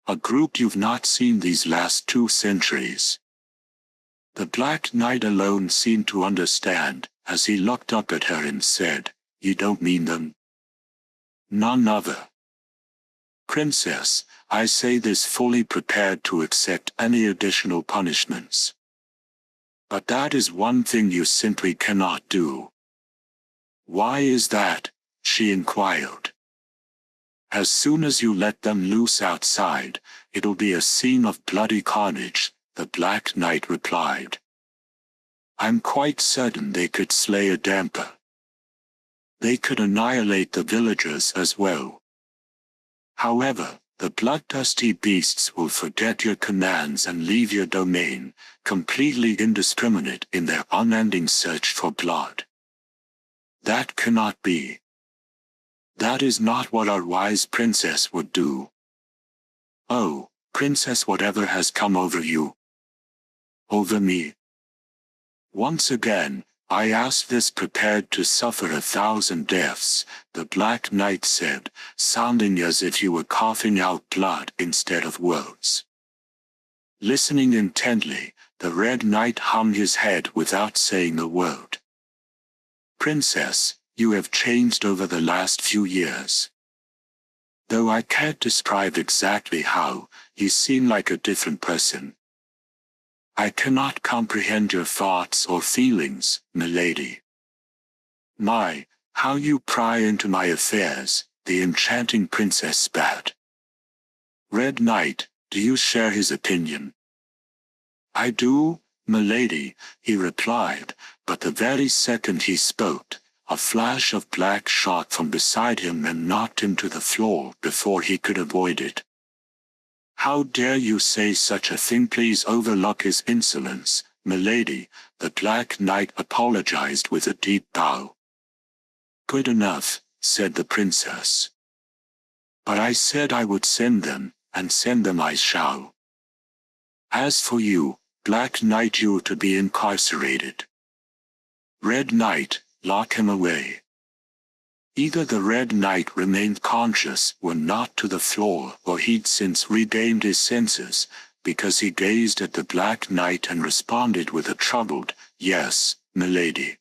A group you've not seen these last 2 centuries." The Black Knight alone seemed to understand, as he looked up at her and said, "You don't mean them?" "None other. Princess, I say this fully prepared to accept any additional punishments. But that is one thing you simply cannot do." "Why is that?" she inquired. "As soon as you let them loose outside, it'll be a scene of bloody carnage," the Black Knight replied. "I'm quite certain they could slay a damper. They could annihilate the villagers as well. However, the bloodthirsty beasts will forget your commands and leave your domain, completely indiscriminate in their unending search for blood. That cannot be. That is not what our wise princess would do." "Oh, princess, whatever has come over you?" "Over me? Once again, I ask this prepared to suffer 1,000 deaths," the Black Knight said, sounding as if he were coughing out blood instead of words. Listening intently, the Red Knight hung his head without saying a word. "Princess, you have changed over the last few years. Though I can't describe exactly how, you seem like a different person. I cannot comprehend your thoughts or feelings, milady." "My, how you pry into my affairs," the enchanting princess spat. "Red Knight, do you share his opinion?" "I do, milady," he replied, but the very second he spoke, a flash of black shot from beside him and knocked him to the floor before he could avoid it. "How dare you say such a thing? Please overlook his insolence, milady," the Black Knight apologized with a deep bow. "Good enough," said the princess. "But I said I would send them, and send them I shall. As for you, Black Knight, you're to be incarcerated. Red Knight, lock him away." Either the Red Knight remained conscious when knocked to the floor, or he'd since regained his senses, because he gazed at the Black Knight and responded with a troubled, "Yes, milady."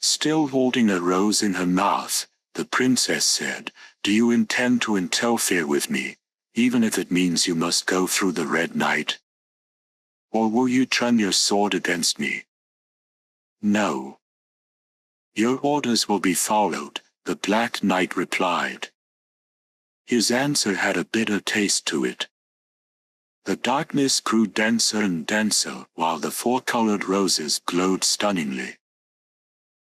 Still holding a rose in her mouth, the princess said, "Do you intend to interfere with me, even if it means you must go through the Red Knight? Or will you turn your sword against me?" "No. Your orders will be followed," the Black Knight replied. His answer had a bitter taste to it. The darkness grew denser and denser while the 4-colored roses glowed stunningly.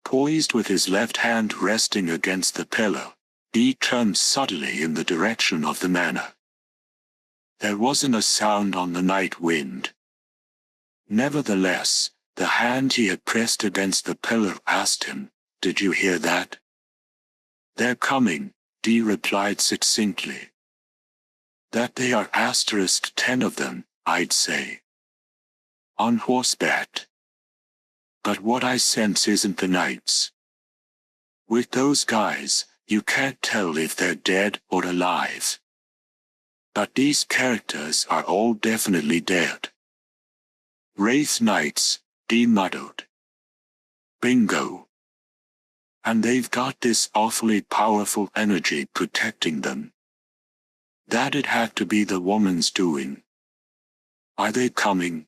Poised with his left hand resting against the pillar, he turned subtly in the direction of the manor. There wasn't a sound on the night wind. Nevertheless, the hand he had pressed against the pillar asked him, "Did you hear that?" "They're coming," Dee replied succinctly. "That they are *10 of them, I'd say. On horseback. But what I sense isn't the knights. With those guys, you can't tell if they're dead or alive. But these characters are all definitely dead. Wraith Knights," Dee muttered. "Bingo. And they've got this awfully powerful energy protecting them. That'd have to be the woman's doing. Are they coming?"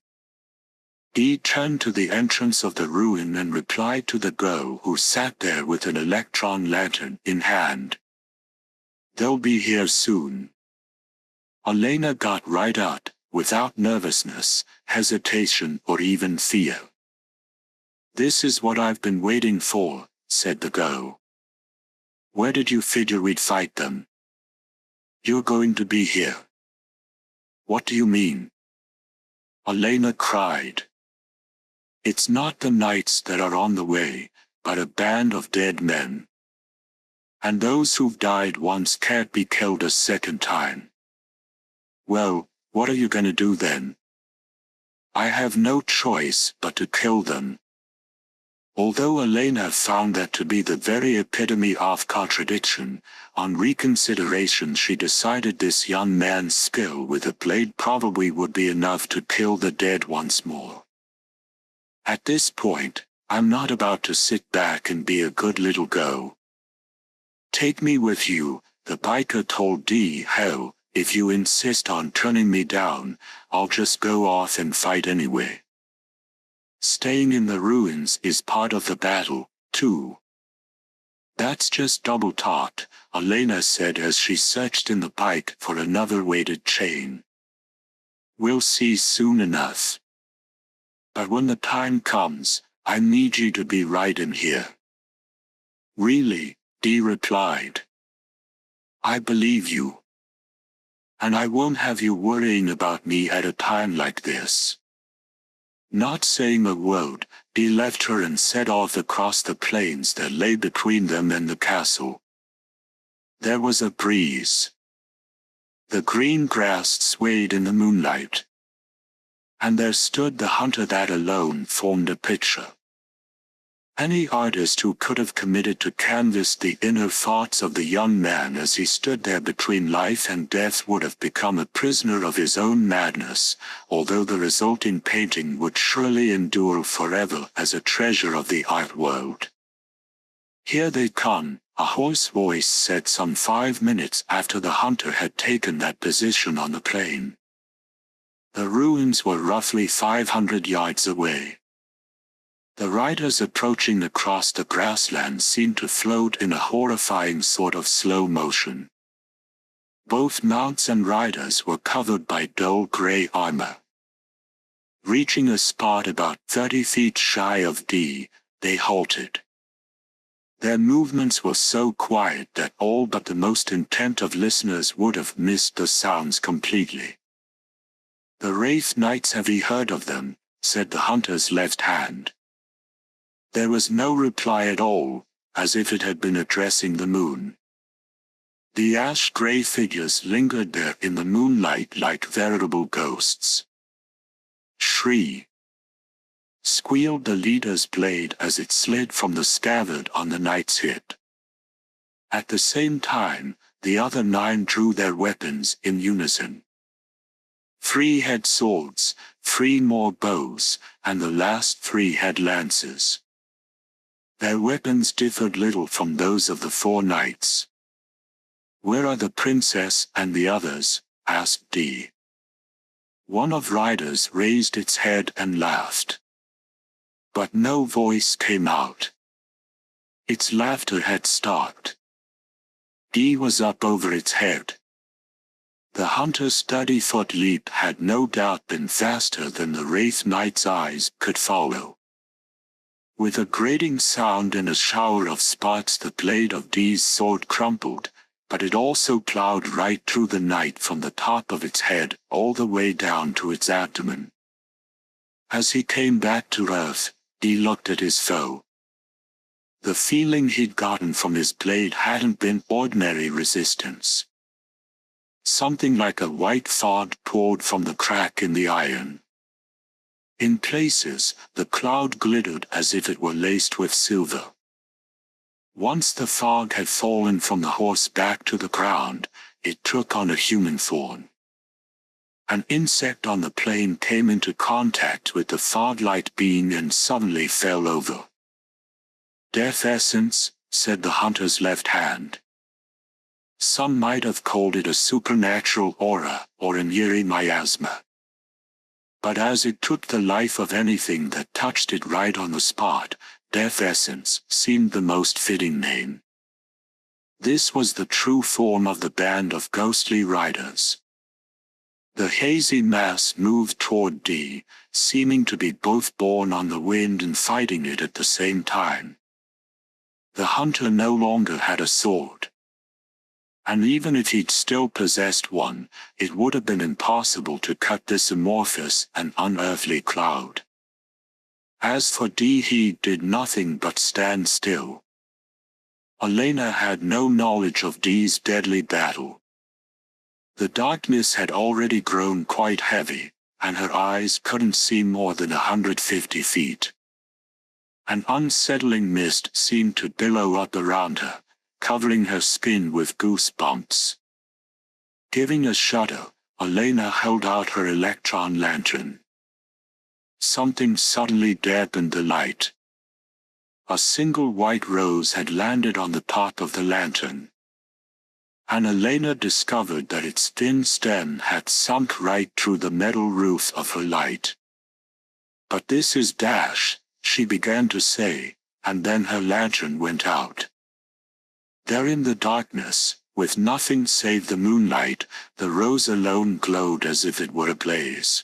Dee turned to the entrance of the ruin and replied to the girl who sat there with an electron lantern in hand. "They'll be here soon." Elena got right up, without nervousness, hesitation or even fear. "This is what I've been waiting for," said the girl. "Where did you figure we'd fight them?" "You're going to be here." "What do you mean?" Elena cried. "It's not the knights that are on the way, but a band of dead men. And those who've died once can't be killed a second time." "Well, what are you gonna do then?" "I have no choice but to kill them." Although Elena found that to be the very epitome of contradiction, on reconsideration she decided this young man's skill with a blade probably would be enough to kill the dead once more. "At this point, I'm not about to sit back and be a good little girl." "Take me with you," the biker told Dee. "Hell, if you insist on turning me down, I'll just go off and fight anyway. Staying in the ruins is part of the battle, too." "That's just double talk," Elena said as she searched in the bike for another weighted chain. "We'll see soon enough. But when the time comes, I need you to be right in here." "Really?" Dee replied. "I believe you. And I won't have you worrying about me at a time like this." Not saying a word, Dee left her and set off across the plains that lay between them and the castle. There was a breeze. The green grass swayed in the moonlight. And there stood the hunter that alone formed a picture. Any artist who could have committed to canvas the inner thoughts of the young man as he stood there between life and death would have become a prisoner of his own madness, although the resulting painting would surely endure forever as a treasure of the art world. "Here they come," a hoarse voice said some 5 minutes after the hunter had taken that position on the plain. The ruins were roughly 500 yards away. The riders approaching across the grassland seemed to float in a horrifying sort of slow motion. Both mounts and riders were covered by dull gray armor. Reaching a spot about 30 feet shy of Dee, they halted. Their movements were so quiet that all but the most intent of listeners would have missed the sounds completely. "The Wraith Knights, have you heard of them?" said the hunter's left hand. There was no reply at all, as if it had been addressing the moon. The ash-gray figures lingered there in the moonlight like veritable ghosts. "Shri!" squealed the leader's blade as it slid from the scabbard on the knight's hip. At the same time, the other 9 drew their weapons in unison. 3 had swords, 3 more bows, and the last 3 had lances. Their weapons differed little from those of the 4 knights. "Where are the princess and the others?" asked Dee. One of riders raised its head and laughed. But no voice came out. Its laughter had stopped. Dee was up over its head. The hunter's steady foot leap had no doubt been faster than the Wraith Knight's eyes could follow. With a grating sound and a shower of sparks, the blade of Dee's sword crumpled, but it also plowed right through the night from the top of its head all the way down to its abdomen. As he came back to earth, Dee looked at his foe. The feeling he'd gotten from his blade hadn't been ordinary resistance. Something like a white fog poured from the crack in the iron. In places, the cloud glittered as if it were laced with silver. Once the fog had fallen from the horse back to the ground, it took on a human form. An insect on the plain came into contact with the fog-light being and suddenly fell over. "Death essence," said the hunter's left hand. Some might have called it a supernatural aura or an eerie miasma. But as it took the life of anything that touched it right on the spot, Death Essence seemed the most fitting name. This was the true form of the band of ghostly riders. The hazy mass moved toward Dee, seeming to be both borne on the wind and fighting it at the same time. The hunter no longer had a sword. And even if he'd still possessed one, it would have been impossible to cut this amorphous and unearthly cloud. As for Dee, he did nothing but stand still. Elena had no knowledge of Dee's deadly battle. The darkness had already grown quite heavy, and her eyes couldn't see more than 150 feet. An unsettling mist seemed to billow up around her, covering her skin with goosebumps. Giving a shudder, Elena held out her electron lantern. Something suddenly dampened the light. A single white rose had landed on the top of the lantern. And Elena discovered that its thin stem had sunk right through the metal roof of her light. "But this is Dash," she began to say, and then her lantern went out. There in the darkness, with nothing save the moonlight, the rose alone glowed as if it were ablaze.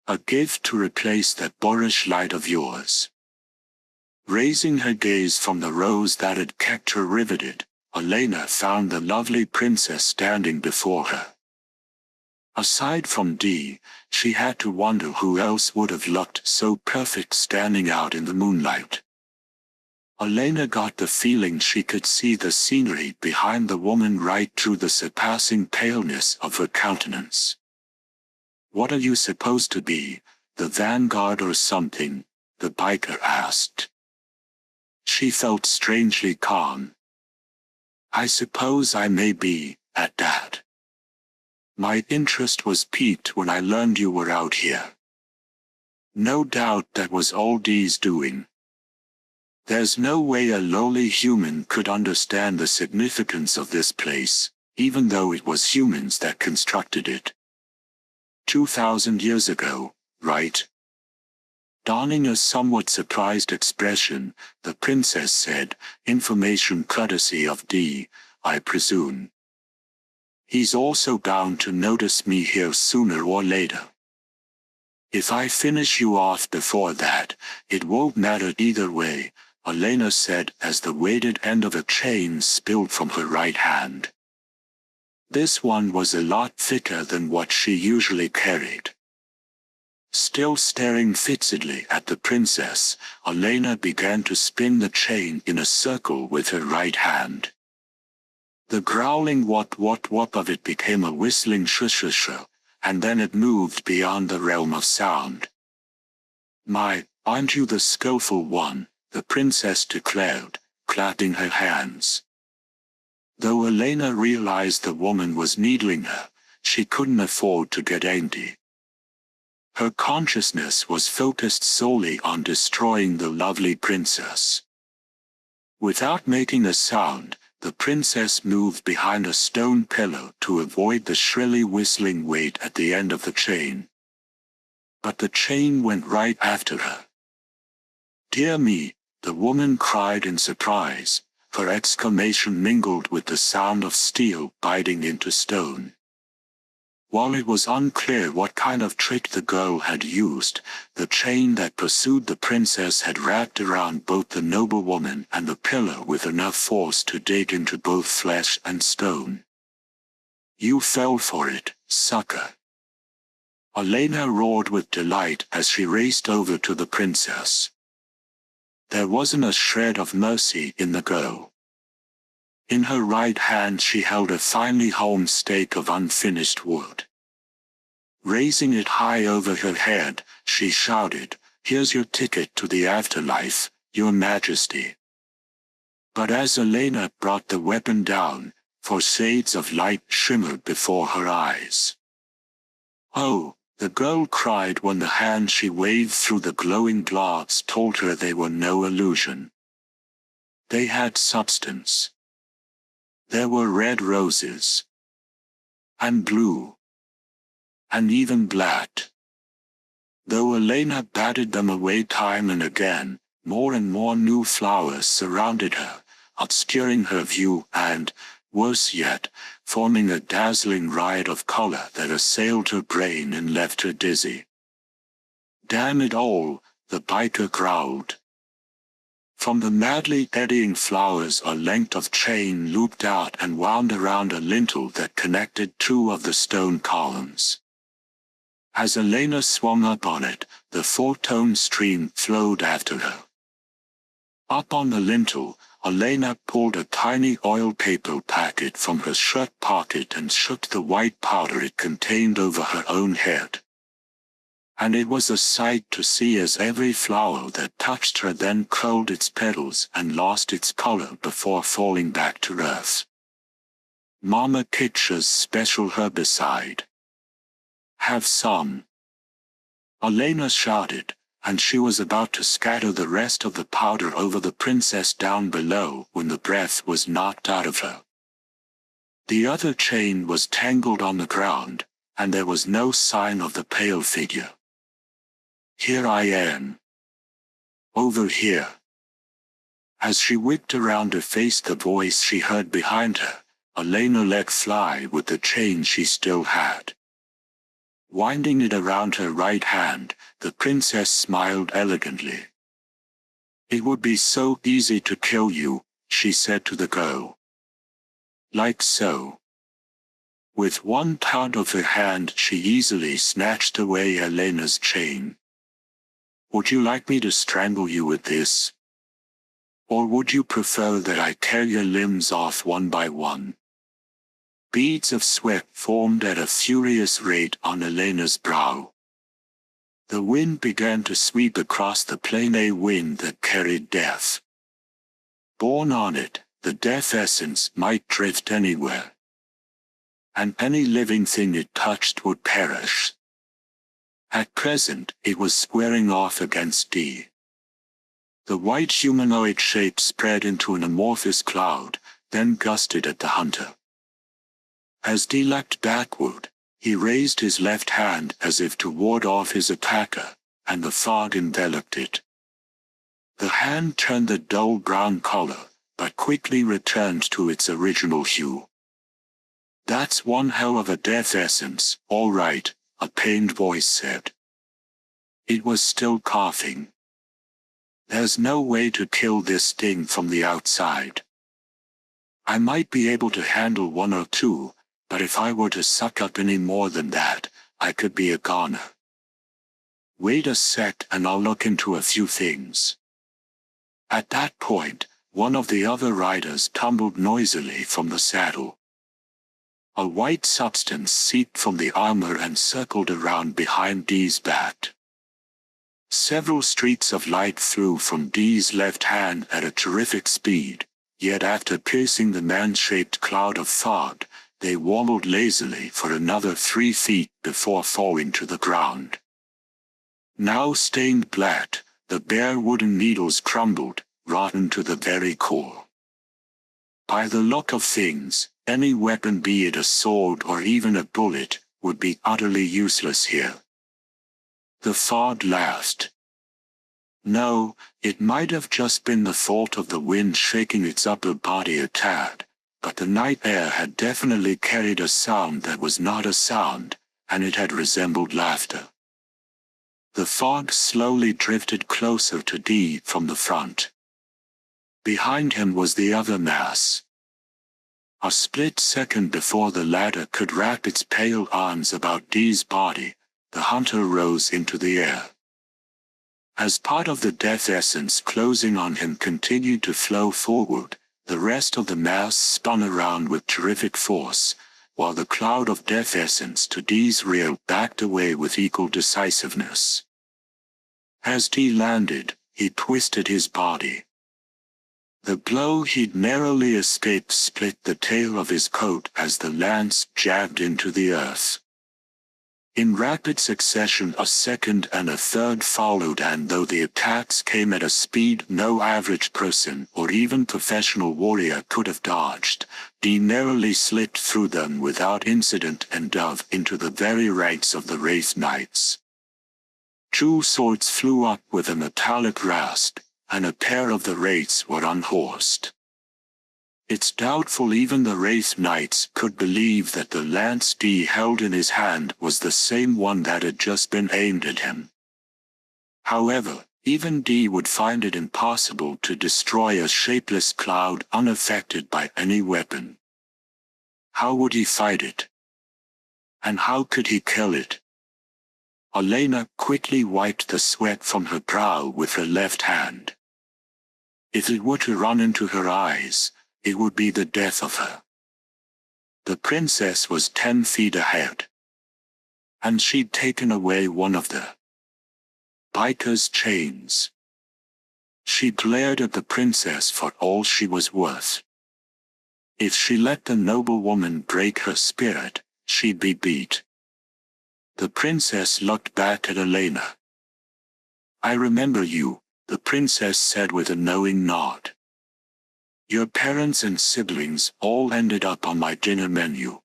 "A gift to replace that boorish light of yours." Raising her gaze from the rose that had kept her riveted, Elena found the lovely princess standing before her. Aside from Dee, she had to wonder who else would have looked so perfect standing out in the moonlight. Elena got the feeling she could see the scenery behind the woman right through the surpassing paleness of her countenance. "What are you supposed to be, the vanguard or something?" the biker asked. She felt strangely calm. "I suppose I may be, at that. My interest was piqued when I learned you were out here. No doubt that was all Dee's doing. There's no way a lowly human could understand the significance of this place, even though it was humans that constructed it. 2,000 years ago, right?" Donning a somewhat surprised expression, the princess said, "Information courtesy of Dee, I presume. He's also bound to notice me here sooner or later. If I finish you off before that, it won't matter either way," Elena said as the weighted end of a chain spilled from her right hand. This one was a lot thicker than what she usually carried. Still staring fixedly at the princess, Elena began to spin the chain in a circle with her right hand. The growling wop of it became a whistling shush, and then it moved beyond the realm of sound. "My, aren't you the skillful one?" the princess declared, clapping her hands. Though Elena realized the woman was needling her, she couldn't afford to get angry. Her consciousness was focused solely on destroying the lovely princess. Without making a sound, the princess moved behind a stone pillar to avoid the shrilly whistling weight at the end of the chain. But the chain went right after her. "Dear me," the woman cried in surprise, her exclamation mingled with the sound of steel biting into stone. While it was unclear what kind of trick the girl had used, the chain that pursued the princess had wrapped around both the noblewoman and the pillar with enough force to dig into both flesh and stone. "You fell for it, sucker!" Elena roared with delight as she raced over to the princess. There wasn't a shred of mercy in the girl. In her right hand she held a finely honed stake of unfinished wood. Raising it high over her head, she shouted, "Here's your ticket to the afterlife, your majesty." But as Elena brought the weapon down, for shades of light shimmered before her eyes. "Oh!" the girl cried when the hand she waved through the glowing glass told her they were no illusion. They had substance. There were red roses. And blue. And even black. Though Elena batted them away time and again, more and more new flowers surrounded her, obscuring her view and, worse yet, forming a dazzling riot of color that assailed her brain and left her dizzy. "Damn it all," the biker growled. From the madly eddying flowers a length of chain looped out and wound around a lintel that connected two of the stone columns. As Elena swung up on it, the four-tone stream flowed after her. Up on the lintel, Elena pulled a tiny oil paper packet from her shirt pocket and shook the white powder it contained over her own head. And it was a sight to see as every flower that touched her then curled its petals and lost its color before falling back to earth. "Mama Kitcha's special herbicide. Have some." Elena shouted, and she was about to scatter the rest of the powder over the princess down below when the breath was knocked out of her. The other chain was tangled on the ground, and there was no sign of the pale figure. "Here I am. Over here." As she whipped around to face the voice she heard behind her, Elena let fly with the chain she still had. Winding it around her right hand, the princess smiled elegantly. "It would be so easy to kill you," she said to the girl. "Like so." With one pound of her hand she easily snatched away Elena's chain. "Would you like me to strangle you with this? Or would you prefer that I tear your limbs off one by one?" Beads of sweat formed at a furious rate on Elena's brow. The wind began to sweep across the plain, a wind that carried death. Borne on it, the death essence might drift anywhere. And any living thing it touched would perish. At present, it was squaring off against D. The white humanoid shape spread into an amorphous cloud, then gusted at the hunter. As D leapt backward, he raised his left hand as if to ward off his attacker, and the fog enveloped it. The hand turned a dull brown color, but quickly returned to its original hue. "That's one hell of a death essence, all right," a pained voice said. It was still coughing. "There's no way to kill this thing from the outside. I might be able to handle one or two, but if I were to suck up any more than that, I could be a goner. Wait a sec and I'll look into a few things." At that point, one of the other riders tumbled noisily from the saddle. A white substance seeped from the armor and circled around behind D's back. Several streaks of light flew from D's left hand at a terrific speed, yet after piercing the man-shaped cloud of fog, they wobbled lazily for another 3 feet before falling to the ground. Now stained black, the bare wooden needles crumbled, rotten to the very core. By the look of things, any weapon, be it a sword or even a bullet, would be utterly useless here. The fog laughed. No, it might have just been the fault of the wind shaking its upper body a tad, but the night air had definitely carried a sound that was not a sound, and it had resembled laughter. The fog slowly drifted closer to Dee from the front. Behind him was the other mass. A split second before the latter could wrap its pale arms about Dee's body, the hunter rose into the air. As part of the death essence closing on him continued to flow forward, the rest of the mass spun around with terrific force, while the cloud of death essence to Dee's rear backed away with equal decisiveness. As Dee landed, he twisted his body. The blow he'd narrowly escaped split the tail of his coat as the lance jabbed into the earth. In rapid succession a second and a third followed, and though the attacks came at a speed no average person or even professional warrior could have dodged, Dee narrowly slipped through them without incident and dove into the very ranks of the Wraith Knights. 2 swords flew up with a metallic rasp, and a pair of the Wraiths were unhorsed. It's doubtful even the Wraith Knights could believe that the lance Dee held in his hand was the same one that had just been aimed at him. However, even Dee would find it impossible to destroy a shapeless cloud unaffected by any weapon. How would he fight it? And how could he kill it? Elena quickly wiped the sweat from her brow with her left hand. If it were to run into her eyes, it would be the death of her. The princess was 10 feet ahead. And she'd taken away one of the biker's chains. She glared at the princess for all she was worth. If she let the noblewoman break her spirit, she'd be beat. The princess looked back at Elena. "I remember you," the princess said with a knowing nod. "Your parents and siblings all ended up on my dinner menu.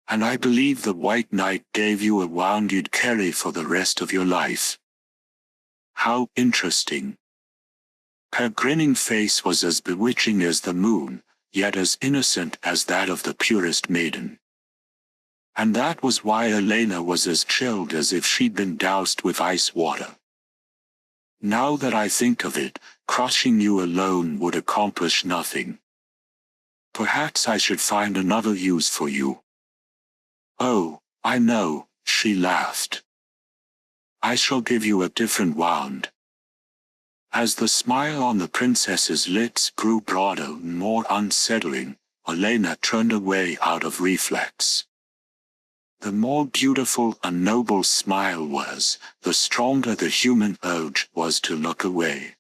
And I believe the White Knight gave you a wand you'd carry for the rest of your life." How interesting. Her grinning face was as bewitching as the moon, yet as innocent as that of the purest maiden. And that was why Elena was as chilled as if she'd been doused with ice water. "Now that I think of it, crushing you alone would accomplish nothing. Perhaps I should find another use for you." "Oh, I know," she laughed. "I shall give you a different wand." As the smile on the princess's lips grew broader and more unsettling, Elena turned away out of reflex. The more beautiful a noble smile was, the stronger the human urge was to look away.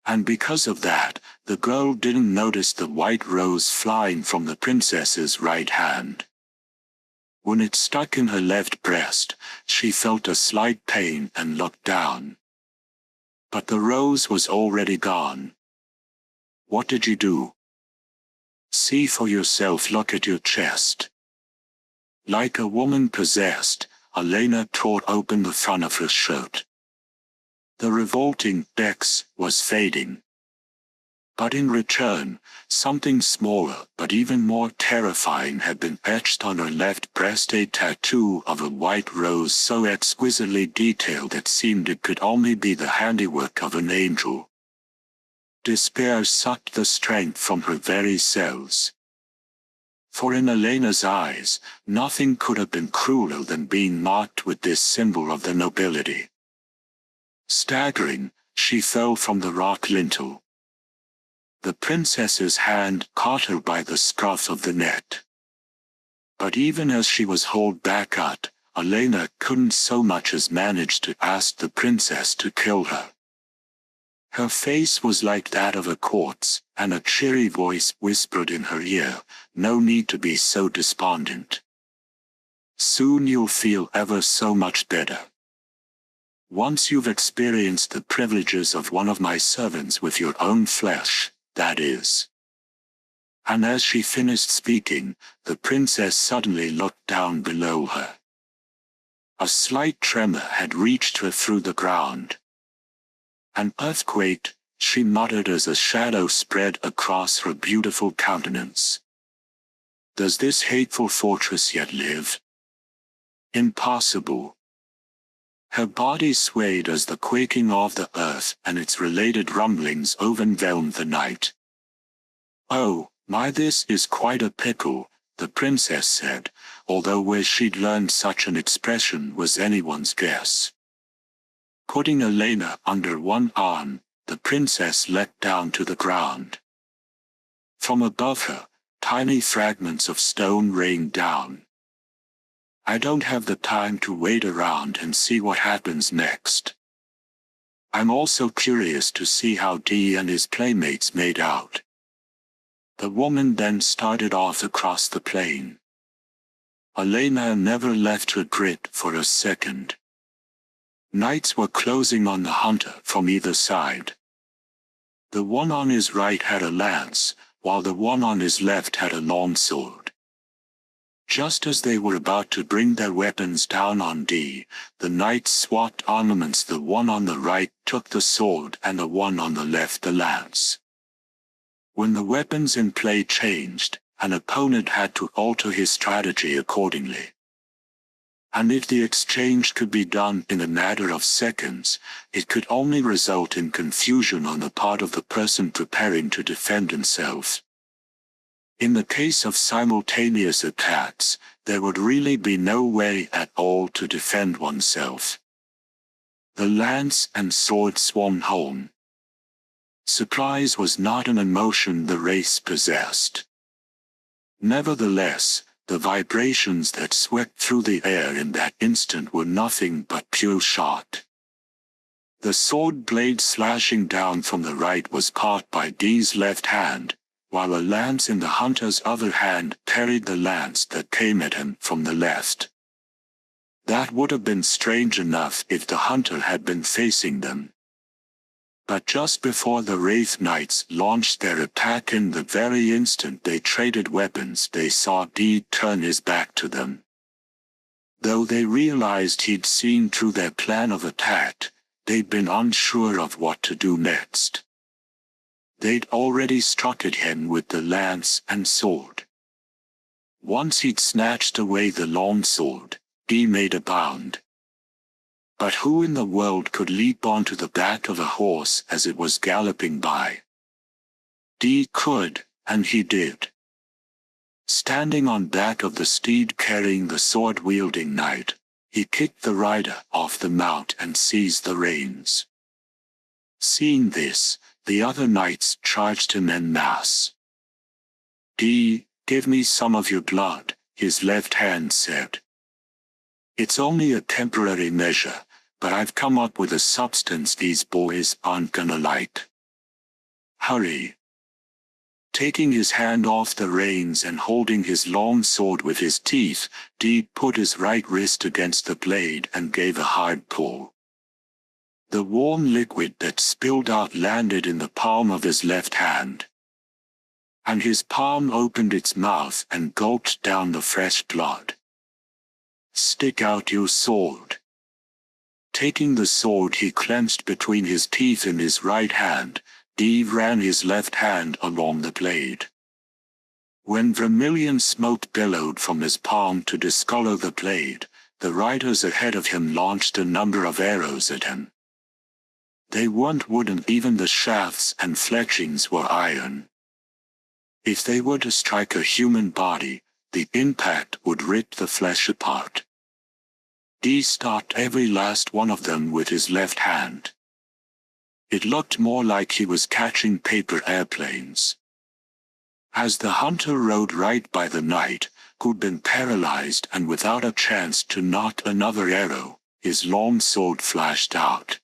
And because of that, the girl didn't notice the white rose flying from the princess's right hand. When it stuck in her left breast, she felt a slight pain and looked down. But the rose was already gone. "What did you do?" "See for yourself, look at your chest." Like a woman possessed, Elena tore open the front of her shirt. The revolting Bex was fading. But in return, something smaller but even more terrifying had been etched on her left breast, a tattoo of a white rose so exquisitely detailed it seemed it could only be the handiwork of an angel. Despair sucked the strength from her very cells. For in Elena's eyes, nothing could have been crueler than being marked with this symbol of the nobility. Staggering, she fell from the rock lintel. The princess's hand caught her by the scruff of the neck. But even as she was hauled back out, Elena couldn't so much as manage to ask the princess to kill her. Her face was like that of a corpse, and a cheery voice whispered in her ear, "No need to be so despondent. Soon you'll feel ever so much better. Once you've experienced the privileges of one of my servants with your own flesh, that is." And as she finished speaking, the princess suddenly looked down below her. A slight tremor had reached her through the ground. "An earthquake," she muttered as a shadow spread across her beautiful countenance. "Does this hateful fortress yet live?" Impossible. Her body swayed as the quaking of the earth and its related rumblings overwhelmed the night. "Oh, my, this is quite a pickle," the princess said, although where she'd learned such an expression was anyone's guess. Putting Elena under one arm, the princess leapt down to the ground. From above her, tiny fragments of stone rained down. "I don't have the time to wait around and see what happens next. I'm also curious to see how Dee and his playmates made out." The woman then started off across the plain. Elena never left her grit for a second. Knights were closing on the hunter from either side. The one on his right had a lance, while the one on his left had a long sword. Just as they were about to bring their weapons down on Dee, the knights swapped armaments. The one on the right took the sword and the one on the left the lance. When the weapons in play changed, an opponent had to alter his strategy accordingly. And if the exchange could be done in a matter of seconds, it could only result in confusion on the part of the person preparing to defend himself. In the case of simultaneous attacks, there would really be no way at all to defend oneself. The lance and sword swung home. Surprise was not an emotion the race possessed. Nevertheless, the vibrations that swept through the air in that instant were nothing but pure shock. The sword blade slashing down from the right was caught by Dee's left hand, while a lance in the hunter's other hand parried the lance that came at him from the left. That would have been strange enough if the hunter had been facing them. But just before the Wraith Knights launched their attack, in the very instant they traded weapons, they saw Dee turn his back to them. Though they realized he'd seen through their plan of attack, they'd been unsure of what to do next. They'd already struck at him with the lance and sword. Once he'd snatched away the long sword, Dee made a bound. But who in the world could leap onto the back of a horse as it was galloping by? Dee could, and he did. Standing on back of the steed carrying the sword-wielding knight, he kicked the rider off the mount and seized the reins. Seeing this, the other knights charged him en masse. "Dee, give me some of your blood," his left hand said. "It's only a temporary measure, but I've come up with a substance these boys aren't gonna like. Hurry." Taking his hand off the reins and holding his long sword with his teeth, Dee put his right wrist against the blade and gave a hard pull. The warm liquid that spilled out landed in the palm of his left hand. And his palm opened its mouth and gulped down the fresh blood. "Stick out your sword." Taking the sword he clenched between his teeth in his right hand, Dee ran his left hand along the blade. When vermilion smoke billowed from his palm to discolor the blade, the riders ahead of him launched a number of arrows at him. They weren't wooden, even the shafts and fletchings were iron. If they were to strike a human body, the impact would rip the flesh apart. Dee stopped every last one of them with his left hand. It looked more like he was catching paper airplanes. As the hunter rode right by the knight, who'd been paralyzed and without a chance to knock another arrow, his long sword flashed out.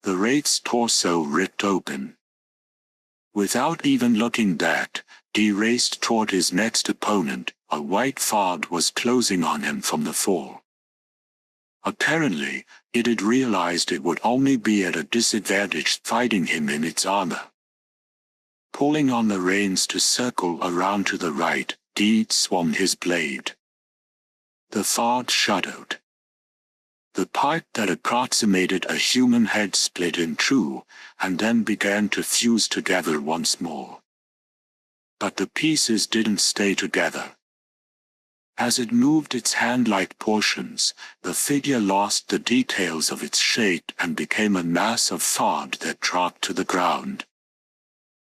The wraith's torso ripped open. Without even looking back, Dee raced toward his next opponent. A white fog was closing on him from the fore. Apparently, it had realized it would only be at a disadvantage fighting him in its armor. Pulling on the reins to circle around to the right, Dee swung his blade. The fog shuddered. The part that approximated a human head split in two, and then began to fuse together once more. But the pieces didn't stay together. As it moved its hand-like portions, the figure lost the details of its shape and became a mass of fog that dropped to the ground.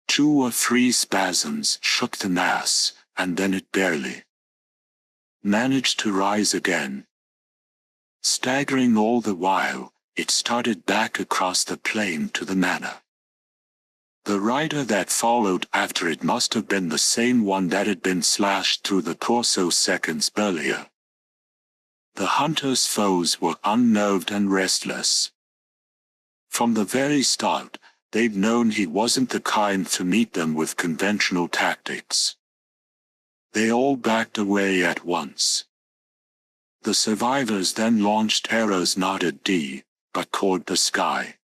2 or 3 spasms shook the mass, and then it barely managed to rise again. Staggering all the while, it started back across the plain to the manor. The rider that followed after it must have been the same one that had been slashed through the torso seconds earlier. The hunter's foes were unnerved and restless. From the very start, they'd known he wasn't the kind to meet them with conventional tactics. They all backed away at once. The survivors then launched arrows not at D, but toward the sky.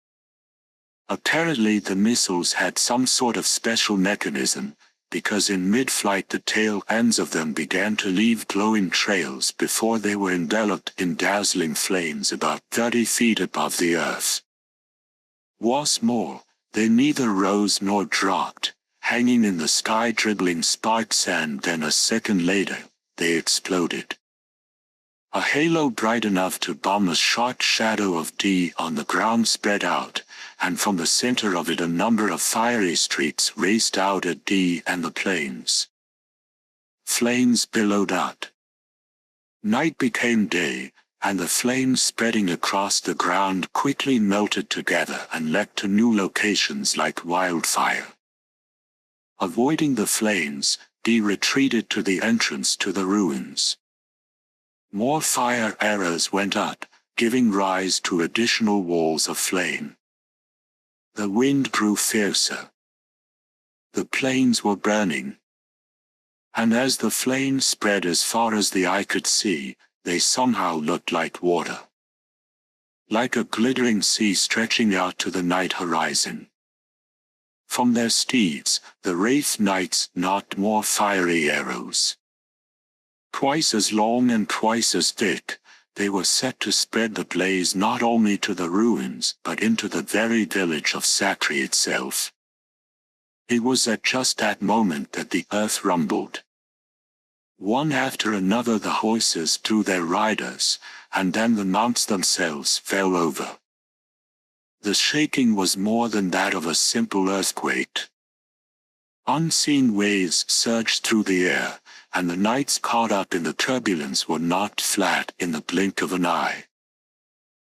Apparently the missiles had some sort of special mechanism, because in mid-flight the tail ends of them began to leave glowing trails before they were enveloped in dazzling flames about 30 feet above the earth. What's more, they neither rose nor dropped, hanging in the sky dribbling sparks, and then a second later, they exploded. A halo bright enough to bomb a short shadow of D on the ground spread out, and from the center of it a number of fiery streaks raced out at D and the plains. Flames billowed out. Night became day, and the flames spreading across the ground quickly melted together and leapt to new locations like wildfire. Avoiding the flames, D retreated to the entrance to the ruins. More fire arrows went up, giving rise to additional walls of flame. The wind grew fiercer. The plains were burning. And as the flames spread as far as the eye could see, they somehow looked like water. Like a glittering sea stretching out to the night horizon. From their steeds, the Wraith Knights knocked more fiery arrows. Twice as long and twice as thick, they were set to spread the blaze not only to the ruins but into the very village of Sakri itself. It was at just that moment that the earth rumbled. One after another the horses threw their riders, and then the mounts themselves fell over. The shaking was more than that of a simple earthquake. Unseen waves surged through the air, and the knights caught up in the turbulence were knocked flat in the blink of an eye.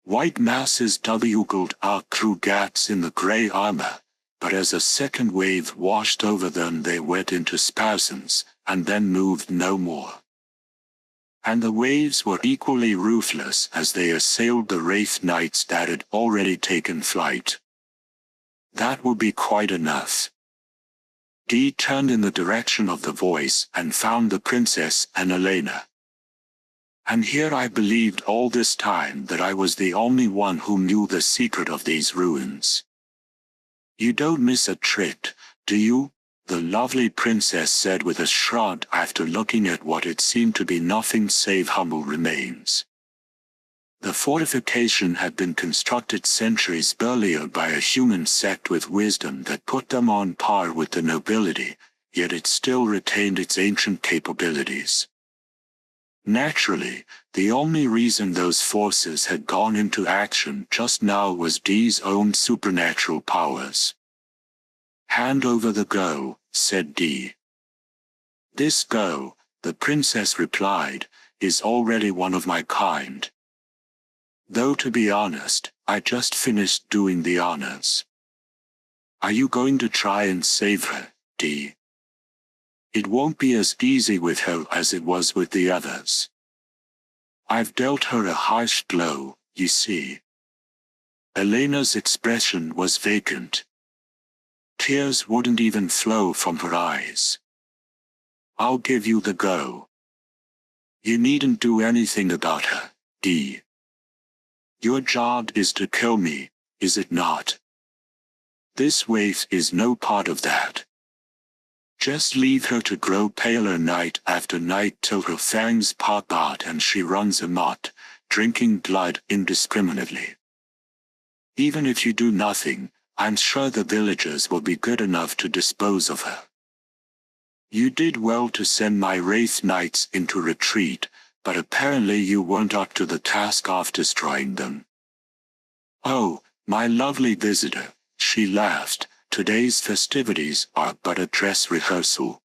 White masses double-oogled out through gaps in the grey armor, but as a second wave washed over them they went into spasms, and then moved no more. And the waves were equally ruthless as they assailed the Wraith Knights that had already taken flight. That would be quite enough. D turned in the direction of the voice and found the princess and Elena. And here I believed all this time that I was the only one who knew the secret of these ruins. You don't miss a trick, do you? The lovely princess said with a shrug after looking at what it seemed to be nothing save humble remains. The fortification had been constructed centuries earlier by a human sect with wisdom that put them on par with the nobility, yet it still retained its ancient capabilities. Naturally, the only reason those forces had gone into action just now was D's own supernatural powers. "Hand over the girl," said D. "This girl," the princess replied, "is already one of my kind. Though to be honest, I just finished doing the honors." "Are you going to try and save her, D?" "It won't be as easy with her as it was with the others. I've dealt her a harsh blow, you see." Elena's expression was vacant. Tears wouldn't even flow from her eyes. "I'll give you the go. You needn't do anything about her, D. Your job is to kill me, is it not? This waif is no part of that. Just leave her to grow paler night after night till her fangs pop out and she runs amok, drinking blood indiscriminately. Even if you do nothing, I'm sure the villagers will be good enough to dispose of her." You did well to send my Wraith Knights into retreat, but apparently you weren't up to the task of destroying them. Oh, my lovely visitor, she laughed, today's festivities are but a dress rehearsal.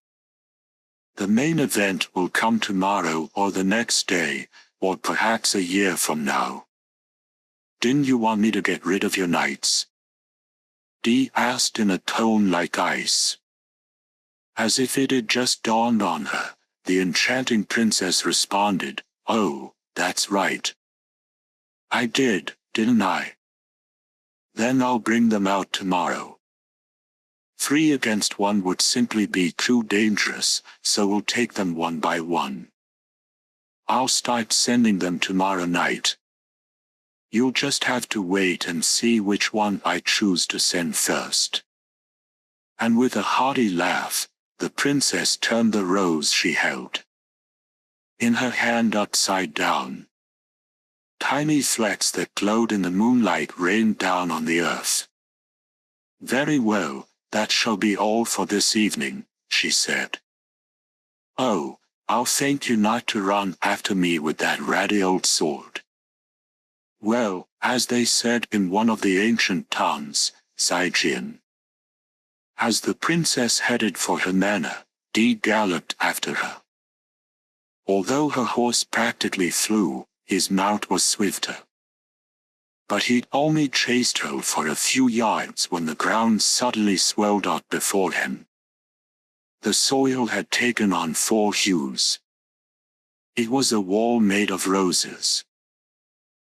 The main event will come tomorrow or the next day, or perhaps a year from now. Didn't you want me to get rid of your knights? Dee asked in a tone like ice. As if it had just dawned on her, the enchanting princess responded, "Oh, that's right. I did, didn't I? Then I'll bring them out tomorrow. 3 against 1 would simply be too dangerous, so we'll take them one by one. I'll start sending them tomorrow night. You'll just have to wait and see which one I choose to send first." And with a hearty laugh, the princess turned the rose she held in her hand upside down. Tiny flecks that glowed in the moonlight rained down on the earth. "Very well, that shall be all for this evening," she said. "Oh, I'll thank you not to run after me with that ratty old sword." "Well, as they said in one of the ancient tongues, Zygian." As the princess headed for her manor, Dee galloped after her. Although her horse practically flew, his mount was swifter. But he'd only chased her for a few yards when the ground suddenly swelled out before him. The soil had taken on 4 hues. It was a wall made of roses.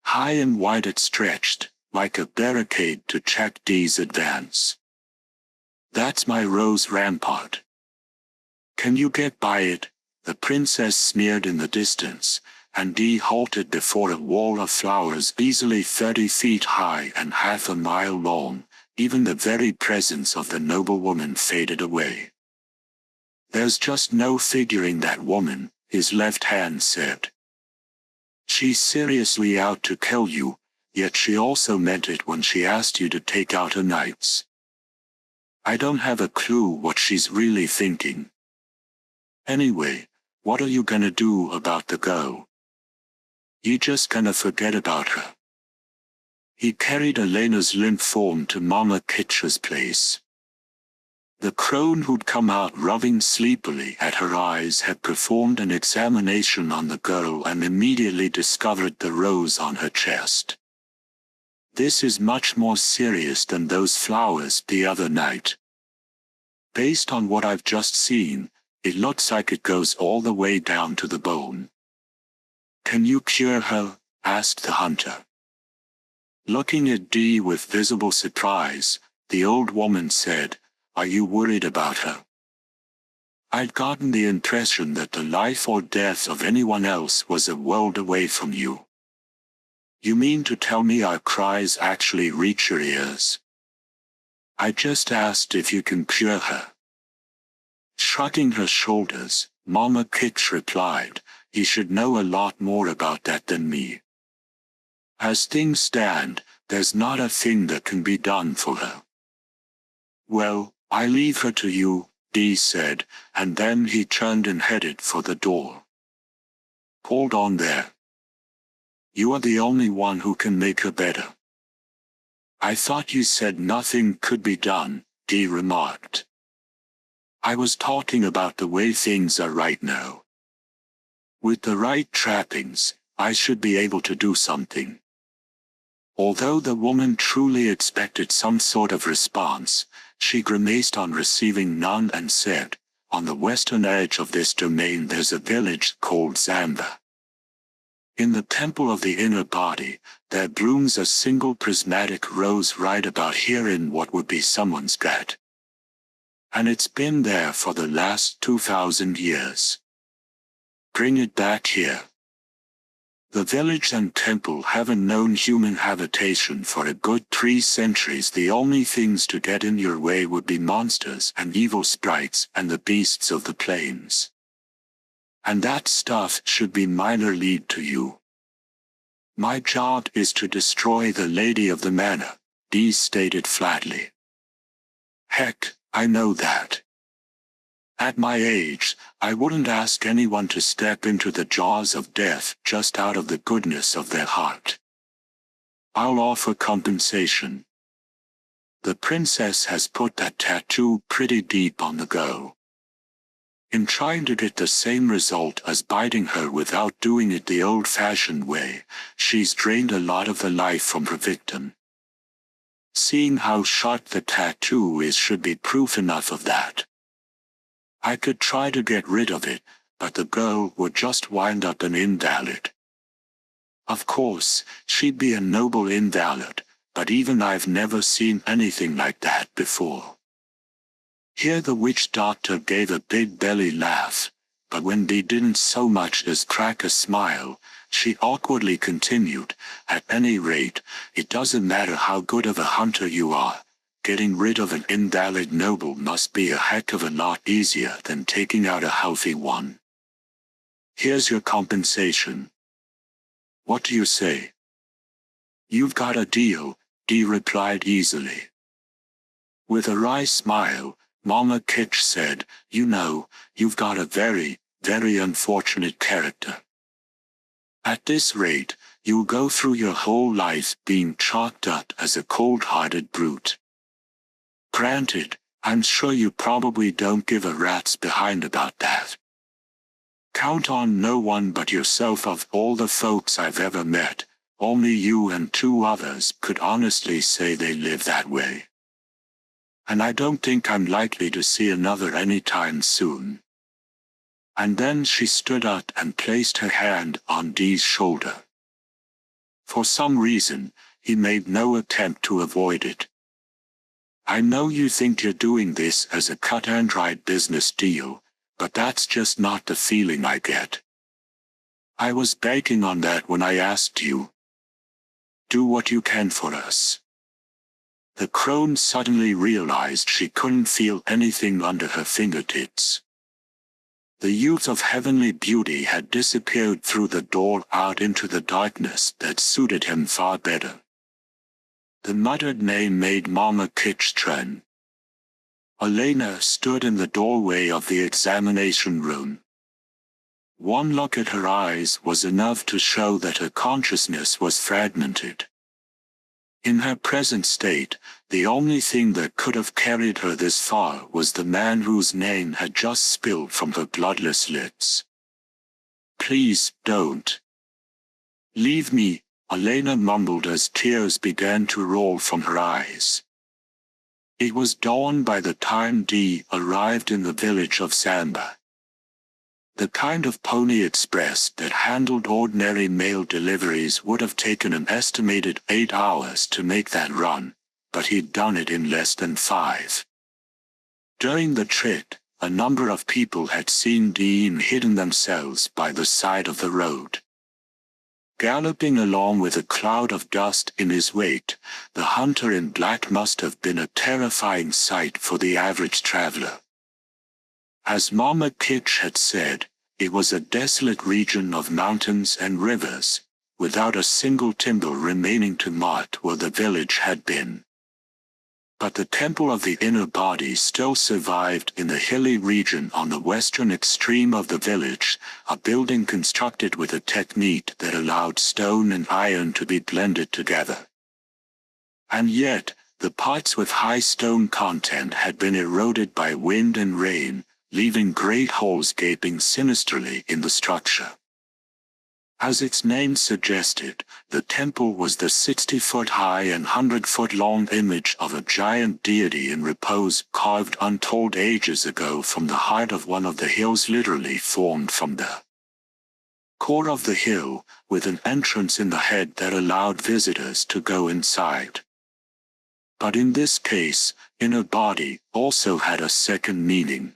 High and wide it stretched, like a barricade to check Dee's advance. "That's my rose rampart. Can you get by it?" the princess sneered in the distance, and Dee halted before a wall of flowers easily 30 feet high and half a mile long. Even the very presence of the noblewoman faded away. "There's just no figuring that woman," his left hand said. "She's seriously out to kill you, yet she also meant it when she asked you to take out her knights. I don't have a clue what she's really thinking. Anyway, what are you gonna do about the girl? You just gonna forget about her?" He carried Elena's limp form to Mama Kitcher's place. The crone who'd come out rubbing sleepily at her eyes had performed an examination on the girl and immediately discovered the rose on her chest. "This is much more serious than those flowers the other night. Based on what I've just seen, it looks like it goes all the way down to the bone." "Can you cure her?" asked the hunter. Looking at Dee with visible surprise, the old woman said, "Are you worried about her? I'd gotten the impression that the life or death of anyone else was a world away from you. You mean to tell me our cries actually reach your ears? I just asked if you can cure her." Shrugging her shoulders, Mama Kitch replied, "You should know a lot more about that than me. As things stand, there's not a thing that can be done for her." "Well, I leave her to you," Dee said, and then he turned and headed for the door. "Hold on there. You are the only one who can make her better." "I thought you said nothing could be done," Dee remarked. "I was talking about the way things are right now. With the right trappings, I should be able to do something." Although the woman truly expected some sort of response, she grimaced on receiving none and said, "On the western edge of this domain there's a village called Zamba. In the temple of the inner body, there blooms a single prismatic rose right about here in what would be someone's gut. And it's been there for the last 2,000 years. Bring it back here. The village and temple haven't known human habitation for a good 3 centuries. The only things to get in your way would be monsters and evil sprites and the beasts of the plains. And that stuff should be minor lead to you. My job is to destroy the Lady of the Manor," Dee stated flatly. "Heck, I know that. At my age, I wouldn't ask anyone to step into the jaws of death just out of the goodness of their heart. I'll offer compensation. The princess has put that tattoo pretty deep on the girl. In trying to get the same result as biting her without doing it the old-fashioned way, she's drained a lot of the life from her victim. Seeing how sharp the tattoo is should be proof enough of that. I could try to get rid of it, but the girl would just wind up an invalid. Of course, she'd be a noble invalid, but even I've never seen anything like that before. Here the witch doctor gave a big belly laugh, but when they didn't so much as crack a smile, she awkwardly continued, "At any rate, it doesn't matter how good of a hunter you are. Getting rid of an invalid noble must be a heck of a lot easier than taking out a healthy one. Here's your compensation. What do you say?" "You've got a deal," Dee replied easily. With a wry smile, Mama Kitch said, "You know, you've got a very, very unfortunate character. At this rate, you'll go through your whole life being chalked up as a cold-hearted brute. Granted, I'm sure you probably don't give a rat's behind about that. Count on no one but yourself. Of all the folks I've ever met, only you and 2 others could honestly say they live that way. And I don't think I'm likely to see another anytime soon." And then she stood up and placed her hand on Dee's shoulder. For some reason, he made no attempt to avoid it. "I know you think you're doing this as a cut-and-dried business deal, but that's just not the feeling I get. I was banking on that when I asked you. Do what you can for us." The crone suddenly realized she couldn't feel anything under her fingertips. The youth of heavenly beauty had disappeared through the door out into the darkness that suited him far better. The muttered name made Mama Kitch turn. Elena stood in the doorway of the examination room. One look at her eyes was enough to show that her consciousness was fragmented. In her present state, the only thing that could have carried her this far was the man whose name had just spilled from her bloodless lips. "Please, don't. Leave me," Elena mumbled as tears began to roll from her eyes. It was dawn by the time Dee arrived in the village of Samba. The kind of pony express that handled ordinary mail deliveries would have taken an estimated 8 hours to make that run, but he'd done it in less than 5. During the trip, a number of people had seen Dee and hidden themselves by the side of the road. Galloping along with a cloud of dust in his wake, the hunter in black must have been a terrifying sight for the average traveler. As Mama Kitch had said, it was a desolate region of mountains and rivers, without a single timber remaining to mark where the village had been. But the temple of the inner body still survived in the hilly region on the western extreme of the village, a building constructed with a technique that allowed stone and iron to be blended together. And yet, the parts with high stone content had been eroded by wind and rain, leaving great holes gaping sinisterly in the structure. As its name suggested, the temple was the 60-foot-high and 100-foot-long image of a giant deity in repose, carved untold ages ago from the heart of one of the hills, literally formed from the core of the hill, with an entrance in the head that allowed visitors to go inside. But in this case, inner body also had a second meaning.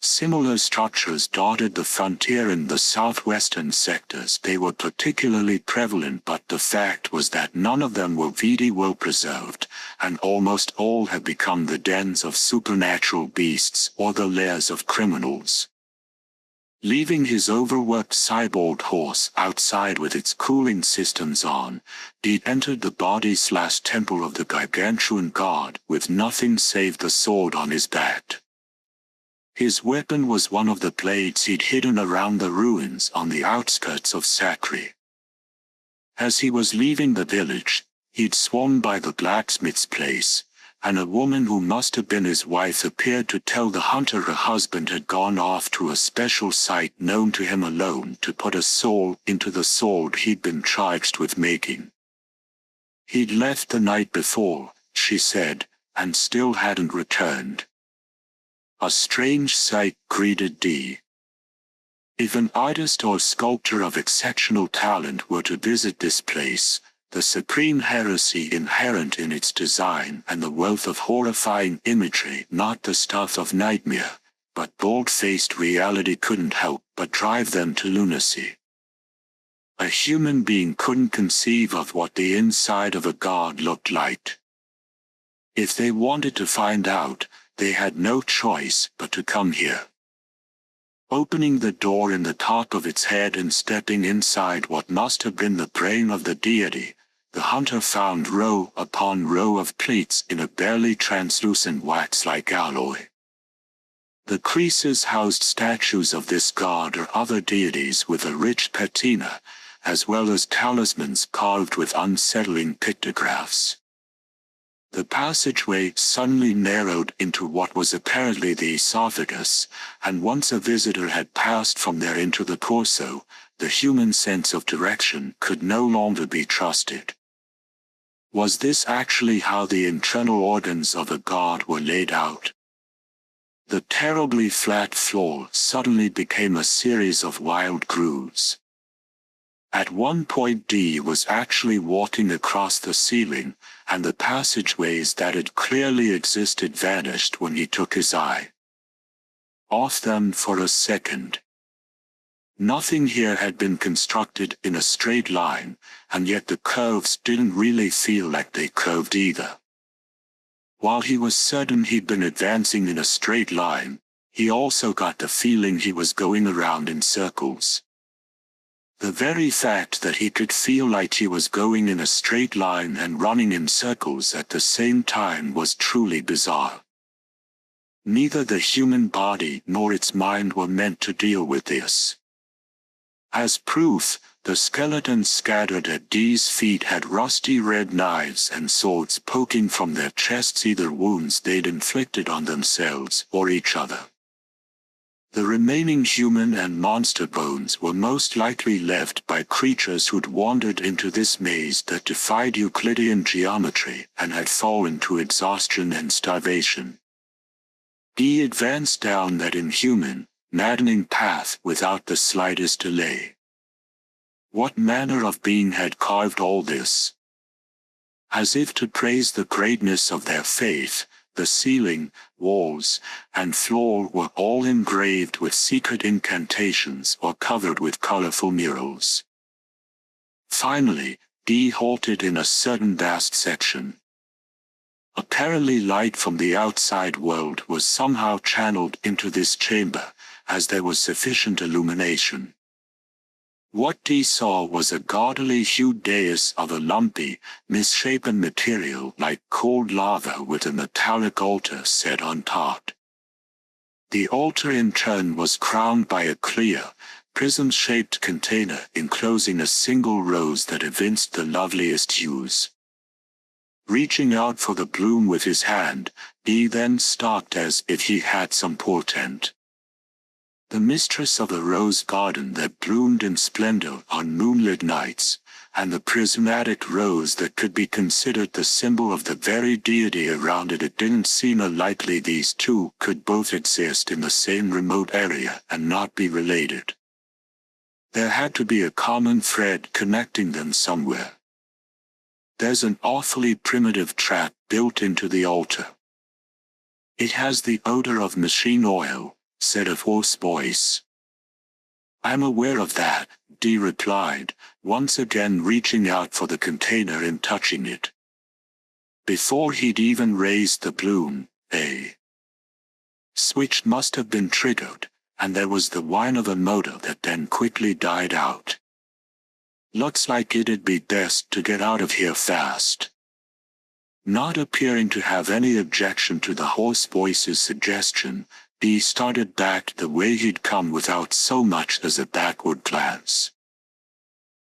Similar structures dotted the frontier in the southwestern sectors. They were particularly prevalent, but the fact was that none of them were very well preserved, and almost all had become the dens of supernatural beasts or the lairs of criminals. Leaving his overworked cyborg horse outside with its cooling systems on, Dee entered the body/temple of the gargantuan god with nothing save the sword on his back. His weapon was one of the blades he'd hidden around the ruins on the outskirts of Sakri. As he was leaving the village, he'd swung by the blacksmith's place, and a woman who must have been his wife appeared to tell the hunter her husband had gone off to a special site known to him alone to put a soul into the sword he'd been charged with making. He'd left the night before, she said, and still hadn't returned. A strange sight greeted Dee. If an artist or sculptor of exceptional talent were to visit this place, the supreme heresy inherent in its design and the wealth of horrifying imagery, not the stuff of nightmare, but bold-faced reality, couldn't help but drive them to lunacy. A human being couldn't conceive of what the inside of a god looked like. If they wanted to find out, they had no choice but to come here. Opening the door in the top of its head and stepping inside what must have been the brain of the deity, the hunter found row upon row of plates in a barely translucent wax-like alloy. The creases housed statues of this god or other deities with a rich patina, as well as talismans carved with unsettling pictographs. The passageway suddenly narrowed into what was apparently the esophagus, and once a visitor had passed from there into the torso, the human sense of direction could no longer be trusted. Was this actually how the internal organs of a god were laid out? The terribly flat floor suddenly became a series of wild grooves. At one point Dee was actually walking across the ceiling, and the passageways that had clearly existed vanished when he took his eye off them for a second. Nothing here had been constructed in a straight line, and yet the curves didn't really feel like they curved either. While he was certain he'd been advancing in a straight line, he also got the feeling he was going around in circles. The very fact that he could feel like he was going in a straight line and running in circles at the same time was truly bizarre. Neither the human body nor its mind were meant to deal with this. As proof, the skeletons scattered at Dee's feet had rusty red knives and swords poking from their chests, either wounds they'd inflicted on themselves or each other. The remaining human and monster bones were most likely left by creatures who'd wandered into this maze that defied Euclidean geometry and had fallen to exhaustion and starvation. Dee advanced down that inhuman, maddening path without the slightest delay. What manner of being had carved all this? As if to praise the greatness of their faith, the ceiling, walls, and floor were all engraved with secret incantations or covered with colorful murals. Finally, Dee halted in a certain vast section. Apparently light from the outside world was somehow channeled into this chamber, as there was sufficient illumination. What Dee saw was a gaudily hued dais of a lumpy, misshapen material like cold lava with a metallic altar set on top. The altar in turn was crowned by a clear, prism-shaped container enclosing a single rose that evinced the loveliest hues. Reaching out for the bloom with his hand, Dee then stopped as if he had some portent. The mistress of the rose garden that bloomed in splendor on moonlit nights, and the prismatic rose that could be considered the symbol of the very deity around it, it didn't seem likely these two could both exist in the same remote area and not be related. There had to be a common thread connecting them somewhere. There's an awfully primitive trap built into the altar. It has the odor of machine oil, said a hoarse voice. I'm aware of that, Dee replied, once again reaching out for the container and touching it. Before he'd even raised the bloom, a switch must have been triggered, and there was the whine of a motor that then quickly died out. Looks like it'd be best to get out of here fast. Not appearing to have any objection to the hoarse voice's suggestion, He started back the way he'd come without so much as a backward glance.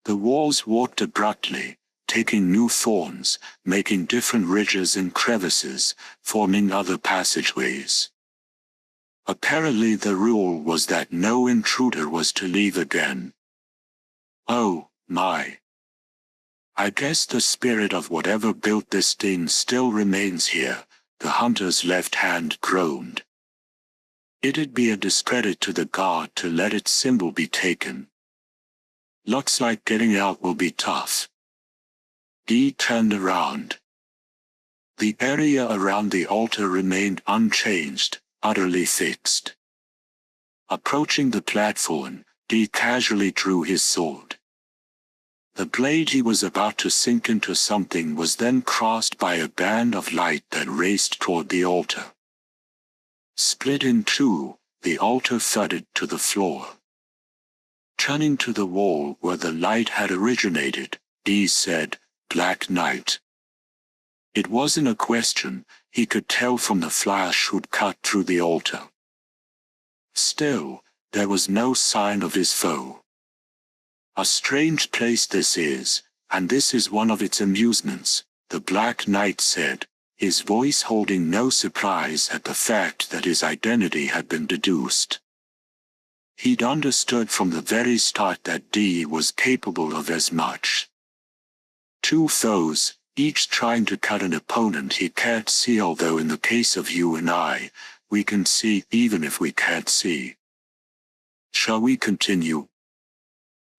The walls warped abruptly, taking new thorns, making different ridges and crevices, forming other passageways. Apparently the rule was that no intruder was to leave again. Oh, my. I guess the spirit of whatever built this thing still remains here, the hunter's left hand groaned. It'd be a discredit to the god to let its symbol be taken. Looks like getting out will be tough. Dee turned around. The area around the altar remained unchanged, utterly fixed. Approaching the platform, Dee casually drew his sword. The blade he was about to sink into something was then crossed by a band of light that raced toward the altar. Split in two, the altar thudded to the floor. Turning to the wall where the light had originated, Dee said, "Black Knight." It wasn't a question, he could tell from the flash who'd cut through the altar. Still, there was no sign of his foe. "A strange place this is, and this is one of its amusements," the Black Knight said, his voice holding no surprise at the fact that his identity had been deduced. He'd understood from the very start that Dee was capable of as much. Two foes, each trying to cut an opponent he can't see, although in the case of you and I, we can see even if we can't see. "Shall we continue?"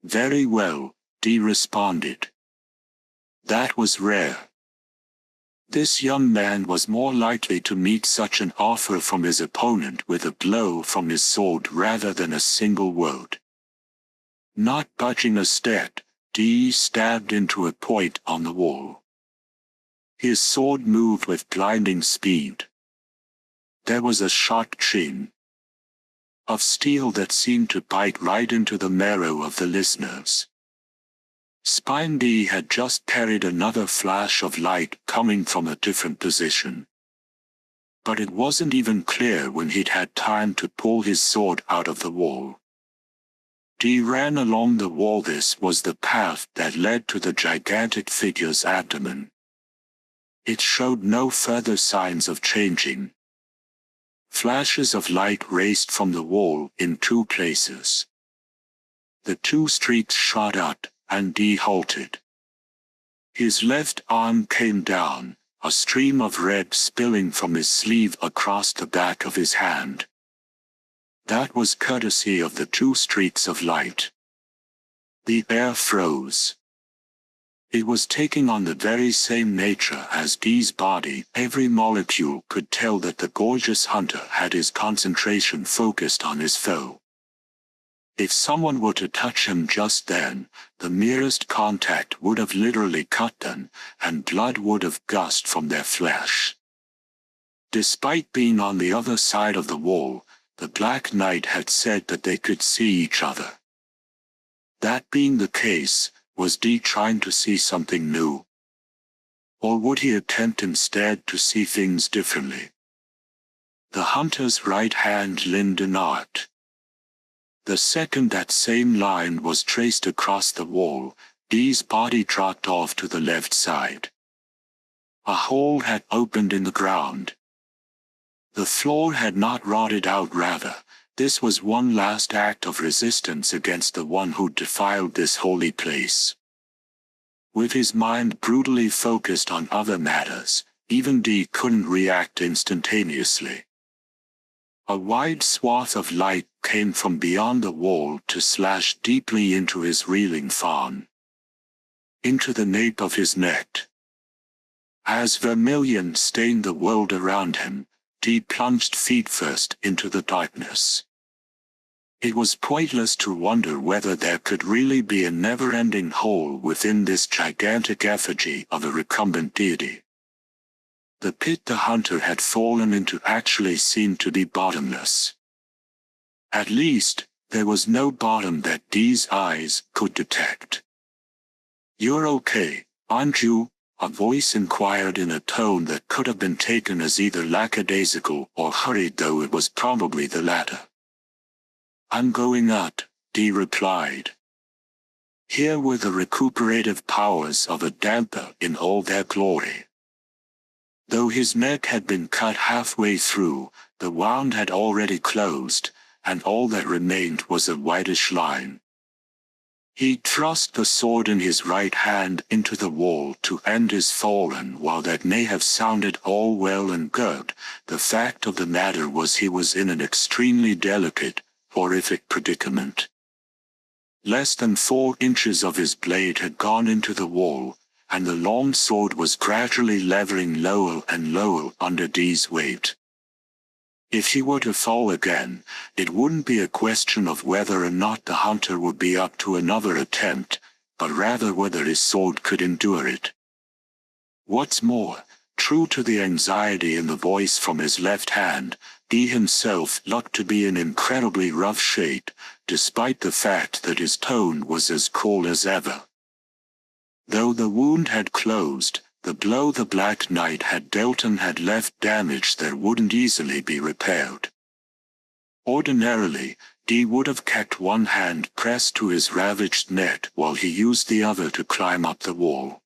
"Very well," Dee responded. That was rare. This young man was more likely to meet such an offer from his opponent with a blow from his sword rather than a single word. Not budging a step, Dee stabbed into a point on the wall. His sword moved with blinding speed. There was a sharp chin of steel that seemed to bite right into the marrow of the listeners. Spine Dee had just parried another flash of light coming from a different position. But it wasn't even clear when he'd had time to pull his sword out of the wall. Dee ran along the wall. This was the path that led to the gigantic figure's abdomen. It showed no further signs of changing. Flashes of light raced from the wall in two places. The two streaks shot out, and Dee halted. His left arm came down, a stream of red spilling from his sleeve across the back of his hand. That was courtesy of the two streaks of light. The air froze. It was taking on the very same nature as Dee's body. Every molecule could tell that the gorgeous hunter had his concentration focused on his foe. If someone were to touch him just then, the merest contact would have literally cut them, and blood would have gushed from their flesh. Despite being on the other side of the wall, the Black Knight had said that they could see each other. That being the case, was Dee trying to see something new? Or would he attempt instead to see things differently? The hunter's right hand leaned inert. The second that same line was traced across the wall, Dee's body dropped off to the left side. A hole had opened in the ground. The floor had not rotted out, rather, this was one last act of resistance against the one who defiled this holy place. With his mind brutally focused on other matters, even Dee couldn't react instantaneously. A wide swath of light came from beyond the wall to slash deeply into his reeling form, into the nape of his neck. As vermilion stained the world around him, Dee plunged feet first into the darkness. It was pointless to wonder whether there could really be a never-ending hole within this gigantic effigy of a recumbent deity. The pit the hunter had fallen into actually seemed to be bottomless. At least, there was no bottom that Dee's eyes could detect. "You're okay, aren't you?" a voice inquired in a tone that could have been taken as either lackadaisical or hurried, though it was probably the latter. "I'm going out," Dee replied. Here were the recuperative powers of a damper in all their glory. Though his neck had been cut halfway through, the wound had already closed, and all that remained was a whitish line. He thrust the sword in his right hand into the wall to end his fall, and while that may have sounded all well and good, the fact of the matter was he was in an extremely delicate, horrific predicament. Less than 4 inches of his blade had gone into the wall, and the long sword was gradually leveling lower and lower under Dee's weight. If he were to fall again, it wouldn't be a question of whether or not the hunter would be up to another attempt, but rather whether his sword could endure it. What's more, true to the anxiety in the voice from his left hand, Dee himself looked to be in incredibly rough shape, despite the fact that his tone was as cool as ever. Though the wound had closed, the blow the Black Knight had dealt him had left damage that wouldn't easily be repaired. Ordinarily, Dee would have kept one hand pressed to his ravaged neck while he used the other to climb up the wall.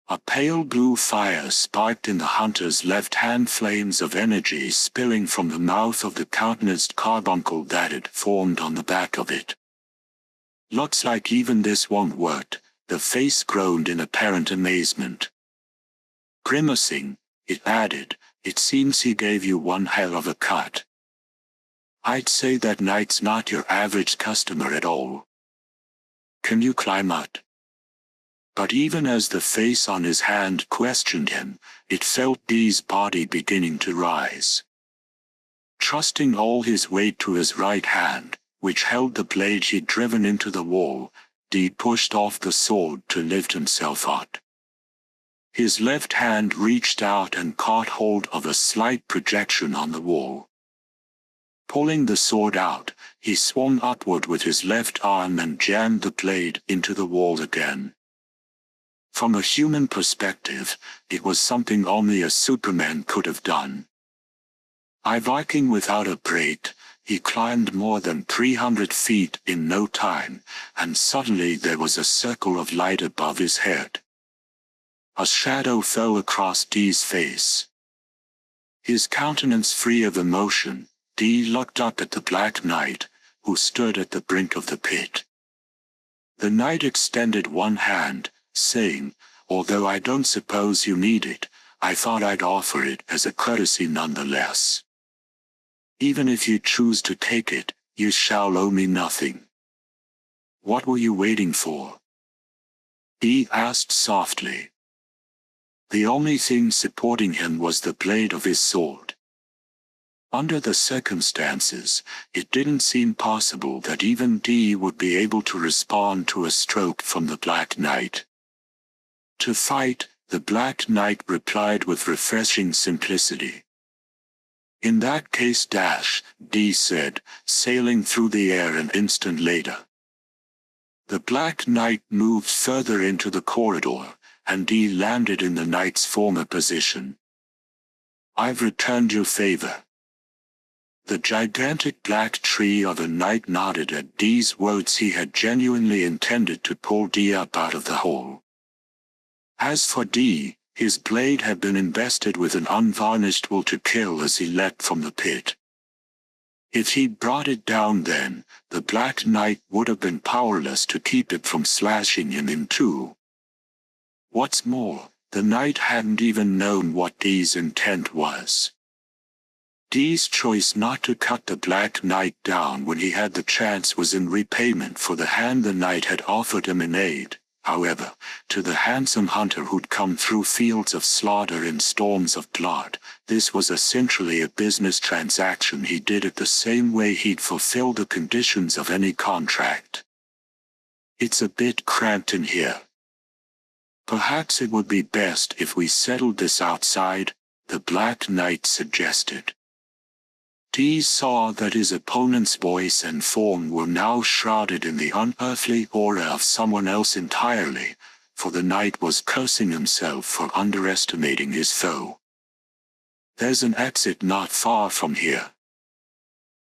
A pale blue fire sparked in the hunter's left hand, flames of energy spilling from the mouth of the countenanced carbuncle that had formed on the back of it. "Looks like even this won't work," the face groaned in apparent amazement. Grimacing, it added, "It seems he gave you one hell of a cut. I'd say that knight's not your average customer at all. Can you climb out?" But even as the face on his hand questioned him, it felt Dee's body beginning to rise. Trusting all his weight to his right hand, which held the blade he'd driven into the wall, Dee pushed off the sword to lift himself out. His left hand reached out and caught hold of a slight projection on the wall. Pulling the sword out, he swung upward with his left arm and jammed the blade into the wall again. From a human perspective, it was something only a Superman could have done. Viking without a break, he climbed more than 300 feet in no time, and suddenly there was a circle of light above his head. A shadow fell across Dee's face. His countenance free of emotion, Dee looked up at the Black Knight, who stood at the brink of the pit. The knight extended one hand, saying, "Although I don't suppose you need it, I thought I'd offer it as a courtesy nonetheless. Even if you choose to take it, you shall owe me nothing." "What were you waiting for?" he asked softly. The only thing supporting him was the blade of his sword. Under the circumstances, it didn't seem possible that even Dee would be able to respond to a stroke from the Black Knight. "To fight," the Black Knight replied with refreshing simplicity. "In that case, Dee said, sailing through the air an instant later. The Black Knight moved further into the corridor, and Dee landed in the knight's former position. "I've returned your favor." The gigantic black tree of a knight nodded at Dee's words. He had genuinely intended to pull Dee up out of the hole. As for Dee, his blade had been invested with an unvarnished will to kill as he leapt from the pit. If he'd brought it down then, the Black Knight would have been powerless to keep it from slashing him in two. What's more, the knight hadn't even known what Dee's intent was. Dee's choice not to cut the Black Knight down when he had the chance was in repayment for the hand the knight had offered him in aid. However, to the handsome hunter who'd come through fields of slaughter and storms of blood, this was essentially a business transaction. He did it the same way he'd fulfill the conditions of any contract. "It's a bit cramped in here. Perhaps it would be best if we settled this outside," the Black Knight suggested. Dee saw that his opponent's voice and form were now shrouded in the unearthly aura of someone else entirely, for the knight was cursing himself for underestimating his foe. "There's an exit not far from here.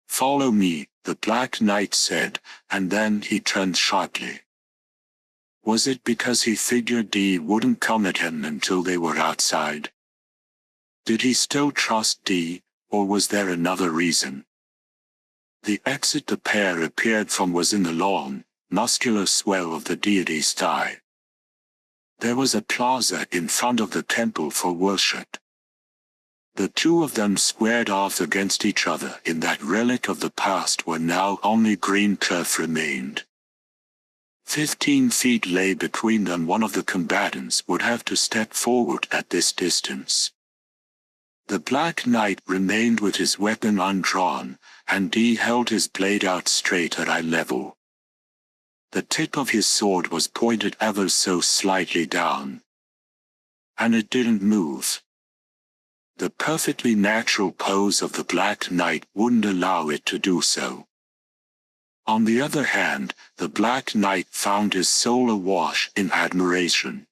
Follow me," the Black Knight said, and then he turned sharply. Was it because he figured Dee wouldn't come at him until they were outside? Did he still trust Dee, or was there another reason? The exit the pair appeared from was in the long, muscular swell of the deity's thigh. There was a plaza in front of the temple for worship. The two of them squared off against each other in that relic of the past where now only green turf remained. 15 feet lay between them. One of the combatants would have to step forward at this distance. The Black Knight remained with his weapon undrawn, and Dee held his blade out straight at eye level. The tip of his sword was pointed ever so slightly down. And it didn't move. The perfectly natural pose of the Black Knight wouldn't allow it to do so. On the other hand, the Black Knight found his soul awash in admiration.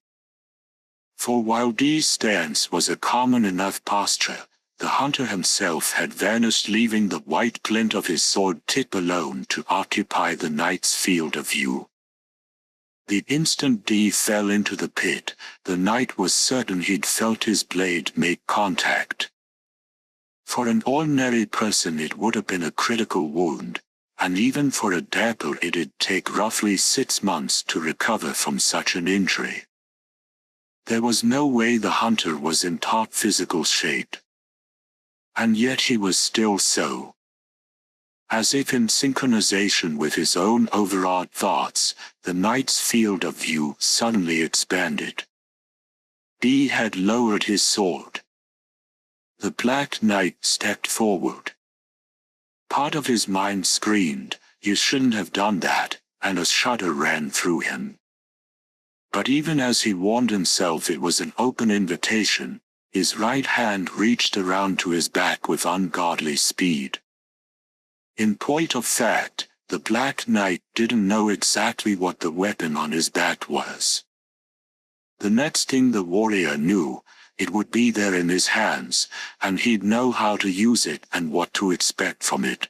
For while Dee's stance was a common enough posture, the hunter himself had vanished, leaving the white glint of his sword tip alone to occupy the knight's field of view. The instant Dee fell into the pit, the knight was certain he'd felt his blade make contact. For an ordinary person it would have been a critical wound, and even for a dapper it'd take roughly 6 months to recover from such an injury. There was no way the hunter was in top physical shape. And yet he was still so. As if in synchronization with his own overawed thoughts, the knight's field of view suddenly expanded. Dee had lowered his sword. The Black Knight stepped forward. Part of his mind screamed, "You shouldn't have done that," and a shudder ran through him. But even as he warned himself it was an open invitation, his right hand reached around to his back with ungodly speed. In point of fact, the Black Knight didn't know exactly what the weapon on his back was. The next thing the warrior knew, it would be there in his hands, and he'd know how to use it and what to expect from it.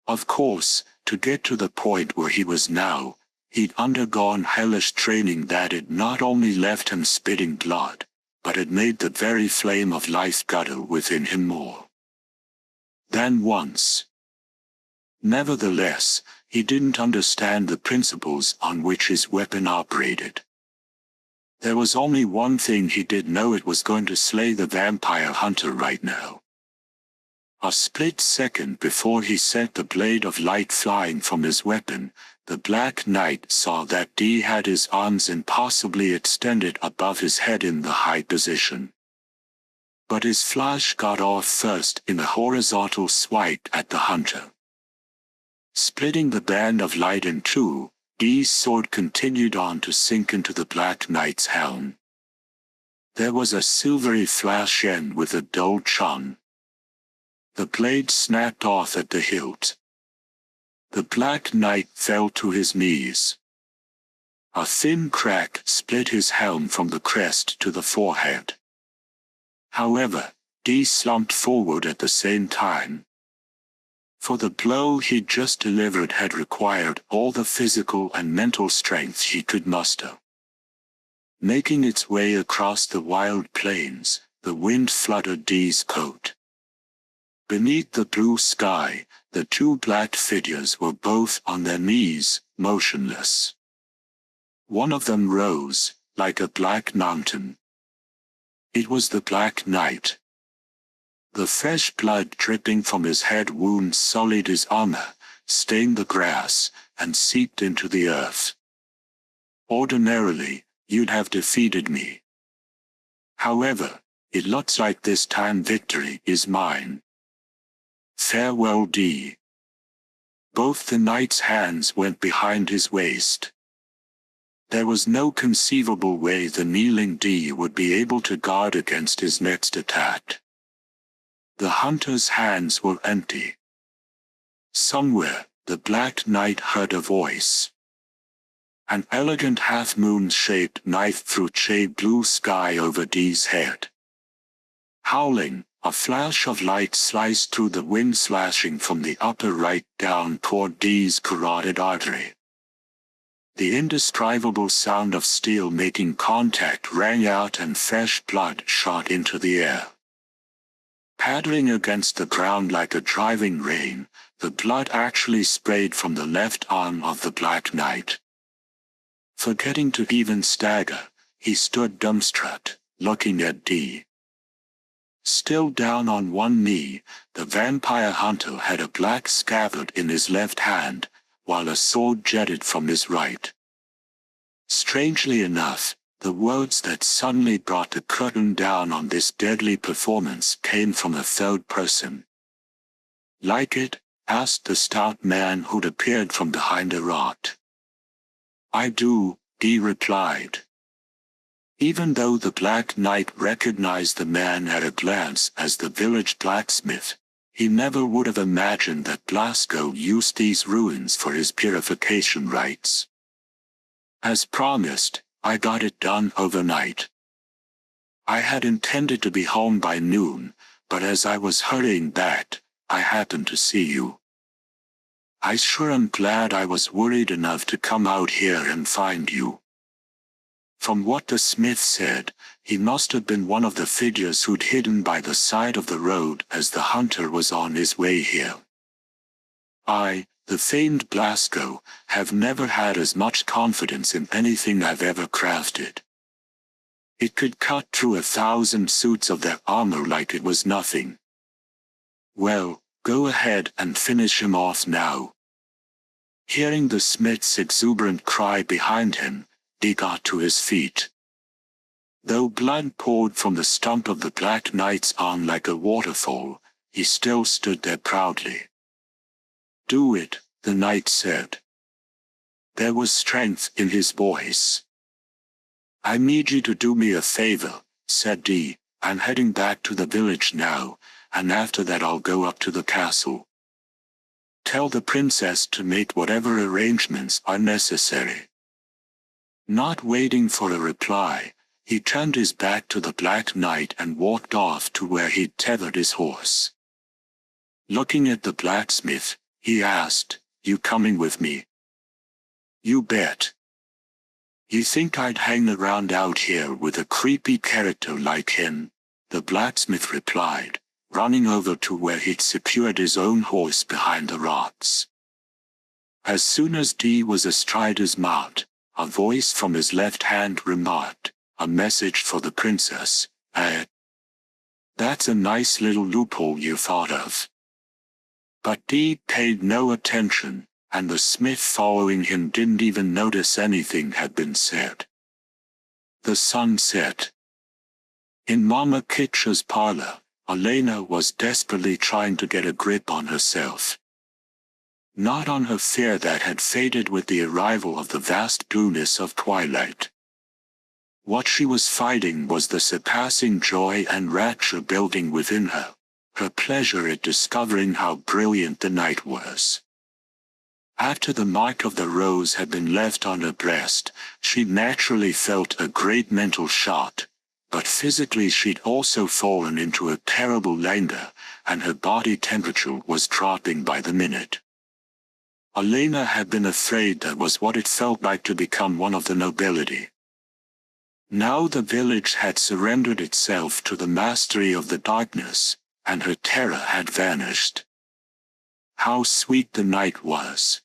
Of course, to get to the point where he was now, he'd undergone hellish training that had not only left him spitting blood, but had made the very flame of life gutter within him more than once. Nevertheless, he didn't understand the principles on which his weapon operated. There was only one thing he did know: it was going to slay the vampire hunter right now. A split second before he sent the blade of light flying from his weapon, the Black Knight saw that Dee had his arms impossibly extended above his head in the high position. But his flash got off first in a horizontal swipe at the hunter. Splitting the band of light in two, Dee's sword continued on to sink into the Black Knight's helm. There was a silvery flash end with a dull chun. The blade snapped off at the hilt. The Black Knight fell to his knees. A thin crack split his helm from the crest to the forehead. However, Dee slumped forward at the same time. For the blow he'd just delivered had required all the physical and mental strength he could muster. Making its way across the wild plains, the wind fluttered Dee's coat. Beneath the blue sky, the two black figures were both on their knees, motionless. One of them rose, like a black mountain. It was the Black Knight. The fresh blood dripping from his head wound sullied his armor, stained the grass, and seeped into the earth. Ordinarily, you'd have defeated me. However, it looks like this time victory is mine. Farewell, Dee. Both the knight's hands went behind his waist. There was no conceivable way the kneeling Dee would be able to guard against his next attack. The hunter's hands were empty. Somewhere, the Black Knight heard a voice. An elegant half-moon-shaped knife through shade blue sky over Dee's head. Howling, a flash of light sliced through the wind, slashing from the upper right down toward Dee's carotid artery. The indescribable sound of steel making contact rang out and fresh blood shot into the air. Pattering against the ground like a driving rain, the blood actually sprayed from the left arm of the Black Knight. Forgetting to even stagger, he stood dumbstruck, looking at Dee. Still down on one knee, the vampire hunter had a black scabbard in his left hand, while a sword jetted from his right. Strangely enough, the words that suddenly brought the curtain down on this deadly performance came from a third person. "Like it?" asked the stout man who'd appeared from behind a rock. "I do," Dee replied. Even though the Black Knight recognized the man at a glance as the village blacksmith, he never would have imagined that Blasco used these ruins for his purification rites. "As promised, I got it done overnight. I had intended to be home by noon, but as I was hurrying back, I happened to see you. I sure am glad I was worried enough to come out here and find you." From what the smith said, he must have been one of the figures who'd hidden by the side of the road as the hunter was on his way here. "I, the famed Blasco, have never had as much confidence in anything I've ever crafted. It could cut through 1,000 suits of their armor like it was nothing. Well, go ahead and finish him off now." Hearing the smith's exuberant cry behind him, Dee got to his feet. Though blood poured from the stump of the Black Knight's arm like a waterfall, he still stood there proudly. "Do it," the knight said. There was strength in his voice. "I need you to do me a favor," said Dee. "I'm heading back to the village now, and after that I'll go up to the castle. Tell the princess to make whatever arrangements are necessary." Not waiting for a reply, he turned his back to the Black Knight and walked off to where he'd tethered his horse. Looking at the blacksmith, he asked, "You coming with me?" "You bet." "You think I'd hang around out here with a creepy character like him?" the blacksmith replied, running over to where he'd secured his own horse behind the rocks. As soon as Dee was astride his mount, a voice from his left hand remarked, "A message for the princess, eh? That's a nice little loophole you thought of." But Dee paid no attention, and the smith following him didn't even notice anything had been said. The sun set. In Mama Kitcha's parlor, Elena was desperately trying to get a grip on herself. Not on her fear that had faded with the arrival of the vast blueness of twilight. What she was fighting was the surpassing joy and rapture building within her pleasure at discovering how brilliant the night was. After the mark of the rose had been left on her breast, she naturally felt a great mental shock, but physically she'd also fallen into a terrible languor, and her body temperature was dropping by the minute. Elena had been afraid that was what it felt like to become one of the nobility. Now the village had surrendered itself to the mastery of the darkness, and her terror had vanished. How sweet the night was!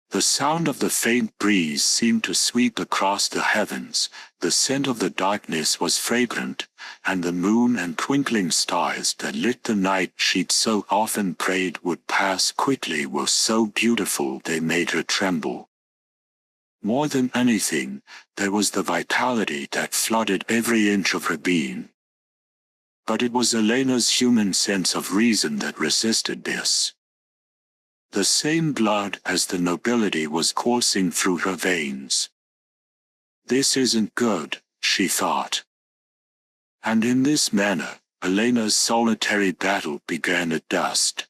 The sound of the faint breeze seemed to sweep across the heavens, the scent of the darkness was fragrant, and the moon and twinkling stars that lit the night she'd so often prayed would pass quickly were so beautiful they made her tremble. More than anything, there was the vitality that flooded every inch of her being. But it was Elena's human sense of reason that resisted this. The same blood as the nobility was coursing through her veins. This isn't good, she thought. And in this manner, Elena's solitary battle began at dusk.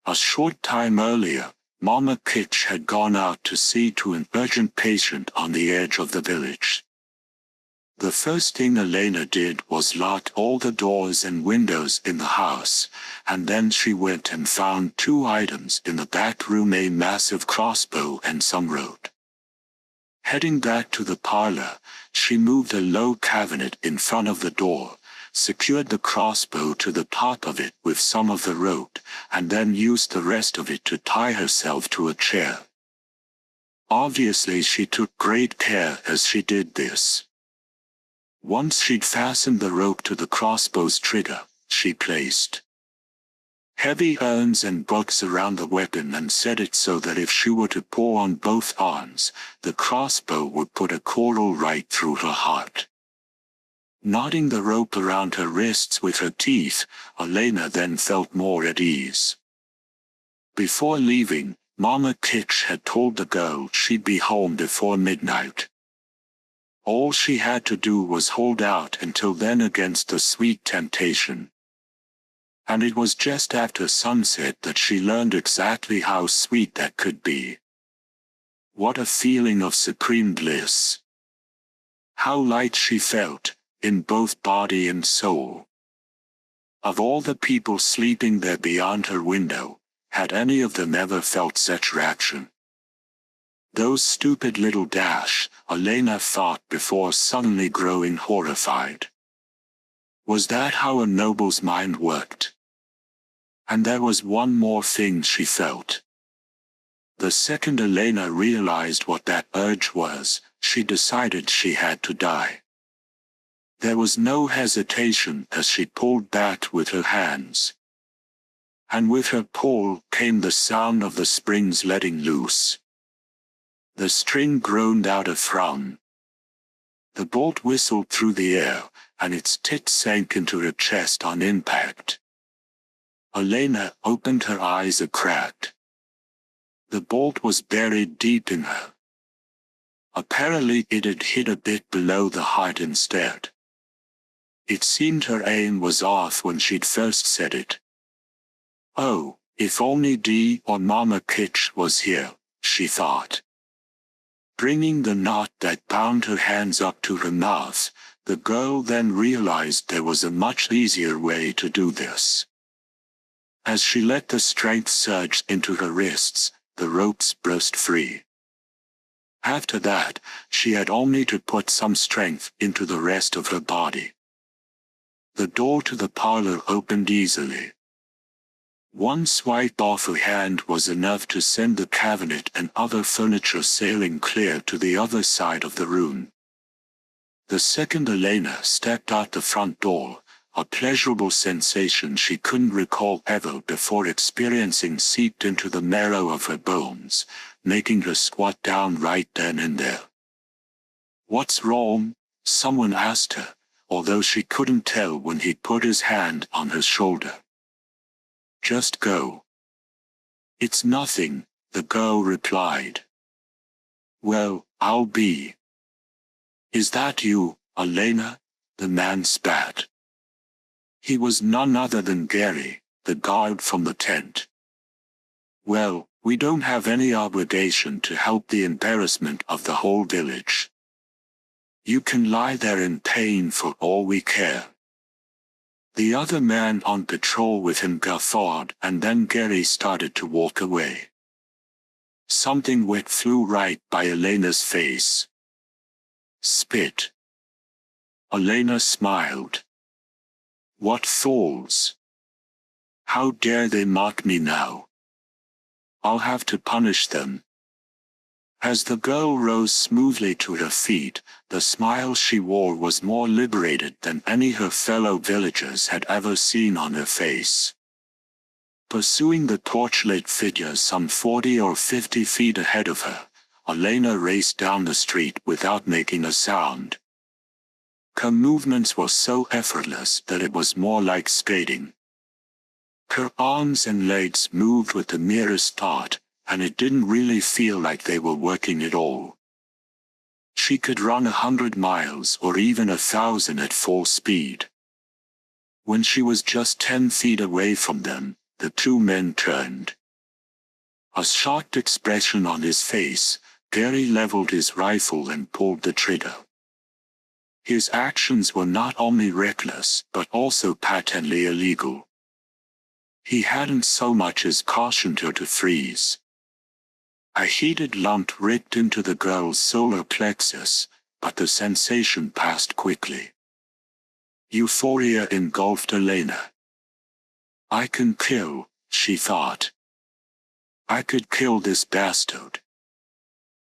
A short time earlier, Mama Kitch had gone out to see to an urgent patient on the edge of the village. The first thing Elena did was lock all the doors and windows in the house, and then she went and found 2 items in the back room: a massive crossbow and some rope. Heading back to the parlor, she moved a low cabinet in front of the door, secured the crossbow to the top of it with some of the rope, and then used the rest of it to tie herself to a chair. Obviously she took great care as she did this. Once she'd fastened the rope to the crossbow's trigger, she placed heavy urns and books around the weapon and set it so that if she were to pull on both arms, the crossbow would put a quarrel right through her heart. Knotting the rope around her wrists with her teeth, Elena then felt more at ease. Before leaving, Mama Kitch had told the girl she'd be home before midnight. All she had to do was hold out until then against the sweet temptation. And it was just after sunset that she learned exactly how sweet that could be. What a feeling of supreme bliss! How light she felt, in both body and soul. Of all the people sleeping there beyond her window, had any of them ever felt such rapture? Those stupid little dash, Elena thought before suddenly growing horrified. Was that how a noble's mind worked? And there was one more thing she felt. The second Elena realized what that urge was, she decided she had to die. There was no hesitation as she pulled back with her hands. And with her pull came the sound of the springs letting loose. The string groaned out a frown. The bolt whistled through the air, and its tip sank into her chest on impact. Elena opened her eyes a crack. The bolt was buried deep in her. Apparently it had hit a bit below the heart instead. It seemed her aim was off when she'd first said it. Oh, if only Dee or Mama Kitch was here, she thought. Bringing the knot that bound her hands up to her mouth, the girl then realized there was a much easier way to do this. As she let the strength surge into her wrists, the ropes burst free. After that, she had only to put some strength into the rest of her body. The door to the parlor opened easily. One swipe off her hand was enough to send the cabinet and other furniture sailing clear to the other side of the room. The second Elena stepped out the front door, a pleasurable sensation she couldn't recall ever before experiencing seeped into the marrow of her bones, making her squat down right then and there. "What's wrong?" someone asked her, although she couldn't tell when he put his hand on her shoulder. "Just go." "It's nothing," the girl replied. "Well, I'll be." "Is that you, Elena?" the man spat. He was none other than Gary, the guard from the tent. "Well, we don't have any obligation to help the embarrassment of the whole village. You can lie there in pain for all we care." The other man on patrol with him guffawed, and then Gary started to walk away. Something wet flew right by Elena's face. Spit. Elena smiled. What fools! How dare they mock me now? I'll have to punish them. As the girl rose smoothly to her feet, the smile she wore was more liberated than any her fellow villagers had ever seen on her face. Pursuing the torchlit figure some 40 or 50 feet ahead of her, Elena raced down the street without making a sound. Her movements were so effortless that it was more like skating. Her arms and legs moved with the merest thought, and it didn't really feel like they were working at all. She could run 100 miles or even 1,000 at full speed. When she was just 10 feet away from them, the two men turned. A shocked expression on his face, Gary leveled his rifle and pulled the trigger. His actions were not only reckless but also patently illegal. He hadn't so much as cautioned her to freeze. A heated lump ripped into the girl's solar plexus, but the sensation passed quickly. Euphoria engulfed Elena. I can kill, she thought. I could kill this bastard.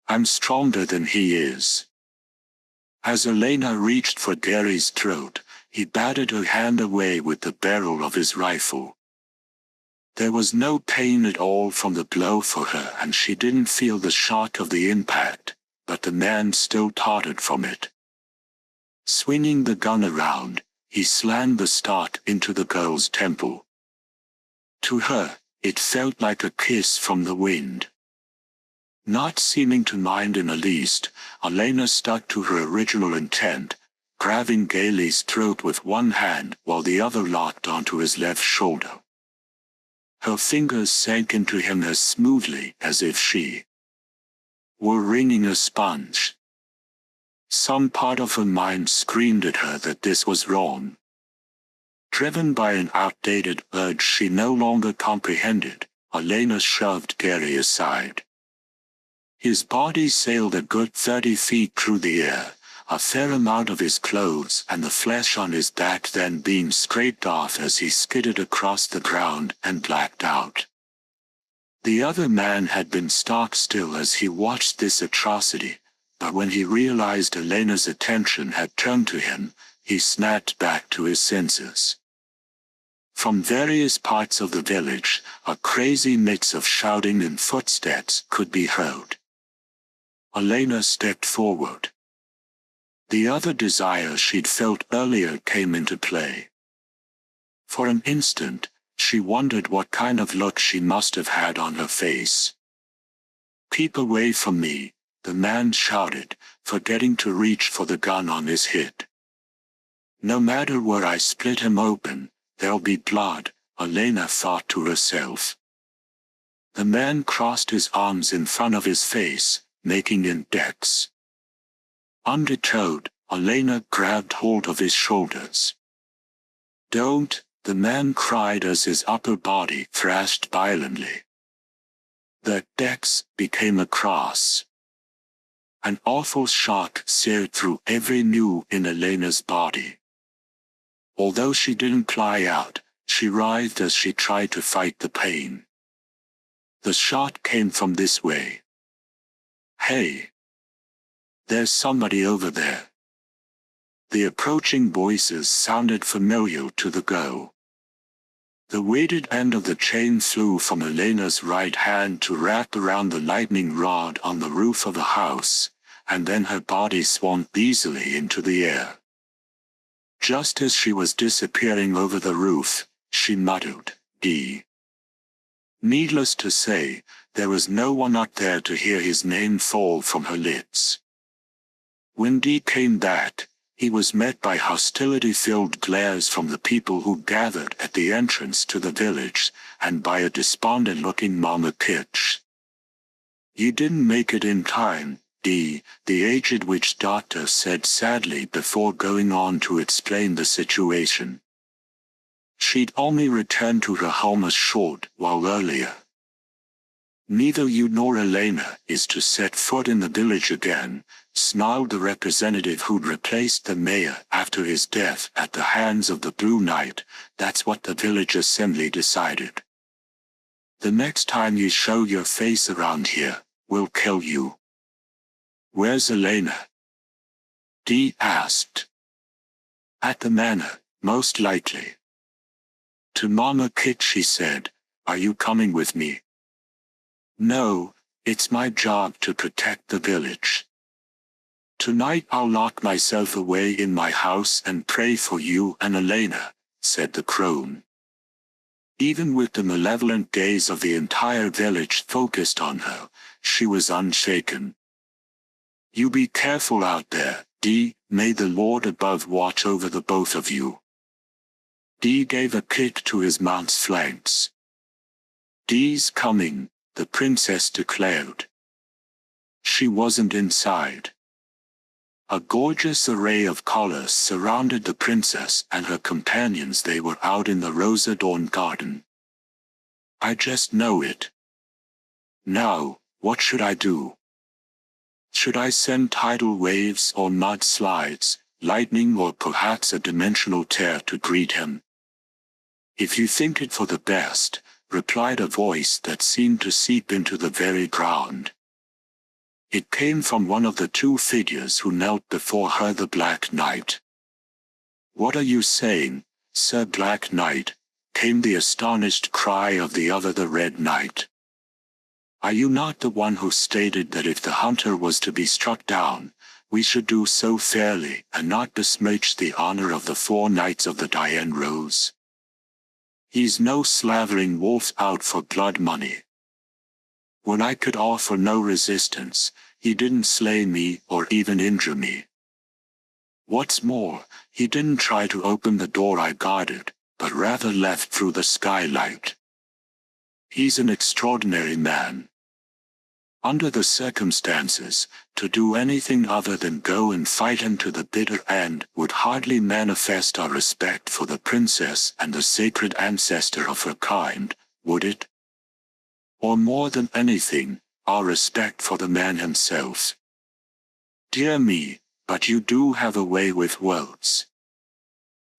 I'm stronger than he is. As Elena reached for Gary's throat, he batted her hand away with the barrel of his rifle. There was no pain at all from the blow for her, and she didn't feel the shock of the impact, but the man still tottered from it. Swinging the gun around, he slammed the stock into the girl's temple. To her, it felt like a kiss from the wind. Not seeming to mind in the least, Elena stuck to her original intent, grabbing Gary's throat with one hand while the other locked onto his left shoulder. Her fingers sank into him as smoothly as if she were wringing a sponge. Some part of her mind screamed at her that this was wrong. Driven by an outdated urge she no longer comprehended, Elena shoved Gary aside. His body sailed a good 30 feet through the air, a fair amount of his clothes and the flesh on his back then being scraped off as he skidded across the ground and blacked out. The other man had been stock still as he watched this atrocity, but when he realized Elena's attention had turned to him, he snapped back to his senses. From various parts of the village, a crazy mix of shouting and footsteps could be heard. Elena stepped forward. The other desire she'd felt earlier came into play. For an instant, she wondered what kind of look she must have had on her face. "Keep away from me," the man shouted, forgetting to reach for the gun on his hip. "No matter where I split him open, there'll be blood," Elena thought to herself. The man crossed his arms in front of his face, making an X. Undeterred, Elena grabbed hold of his shoulders. "Don't," the man cried as his upper body thrashed violently. The X became a cross. An awful shock seared through every nerve in Elena's body. Although she didn't cry out, she writhed as she tried to fight the pain. The shot came from this way. "Hey! There's somebody over there." The approaching voices sounded familiar to the girl. The weighted end of the chain flew from Elena's right hand to wrap around the lightning rod on the roof of the house, and then her body swung easily into the air. Just as she was disappearing over the roof, she muttered, "D." Needless to say, there was no one up there to hear his name fall from her lips. When D came back, he was met by hostility-filled glares from the people who gathered at the entrance to the village, and by a despondent-looking Mama Kitch. "You didn't make it in time, D," the aged witch doctor said sadly before going on to explain the situation. She'd only returned to her home a short while earlier. "Neither you nor Elena is to set foot in the village again," snarled the representative who'd replaced the mayor after his death at the hands of the Blue Knight. "That's what the village assembly decided. The next time you show your face around here, we'll kill you." "Where's Elena?" D asked. "At the manor, most likely." To Mama Kit she said, "Are you coming with me?" "No, it's my job to protect the village. Tonight I'll lock myself away in my house and pray for you and Elena," said the crone. Even with the malevolent gaze of the entire village focused on her, she was unshaken. "You be careful out there, D. May the Lord above watch over the both of you." D gave a kick to his mount's flanks. "D's coming," the princess declared. She wasn't inside. A gorgeous array of colors surrounded the princess and her companions. They were out in the rose-adorned garden. I just know it. Now, what should I do? Should I send tidal waves or mudslides, lightning or perhaps a dimensional tear to greet him? If you think it for the best, replied a voice that seemed to seep into the very ground. It came from one of the two figures who knelt before her, the Black Knight. What are you saying, Sir Black Knight? Came the astonished cry of the other, the Red Knight. Are you not the one who stated that if the hunter was to be struck down, we should do so fairly and not besmirch the honor of the 4 knights of the Diane Rose? He's no slavering wolf out for blood money. When I could offer no resistance, he didn't slay me or even injure me. What's more, he didn't try to open the door I guarded, but rather left through the skylight. He's an extraordinary man. Under the circumstances, to do anything other than go and fight him to the bitter end would hardly manifest our respect for the princess and the sacred ancestor of her kind, would it? Or more than anything, our respect for the man himself. Dear me, but you do have a way with words.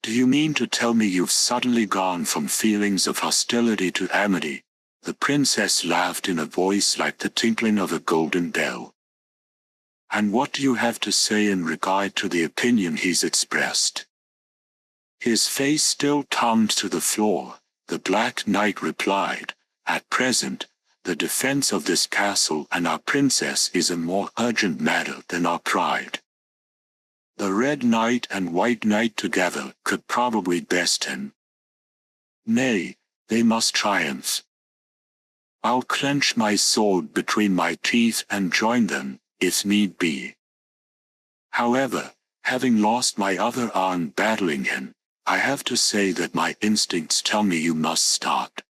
Do you mean to tell me you've suddenly gone from feelings of hostility to amity? The princess laughed in a voice like the tinkling of a golden bell. And what do you have to say in regard to the opinion he's expressed? His face still turned to the floor. The Black Knight replied, At present, the defense of this castle and our princess is a more urgent matter than our pride. The Red Knight and White Knight together could probably best him. Nay, they must triumph. I'll clench my sword between my teeth and join them, if need be. However, having lost my other arm battling him, I have to say that my instincts tell me you must start.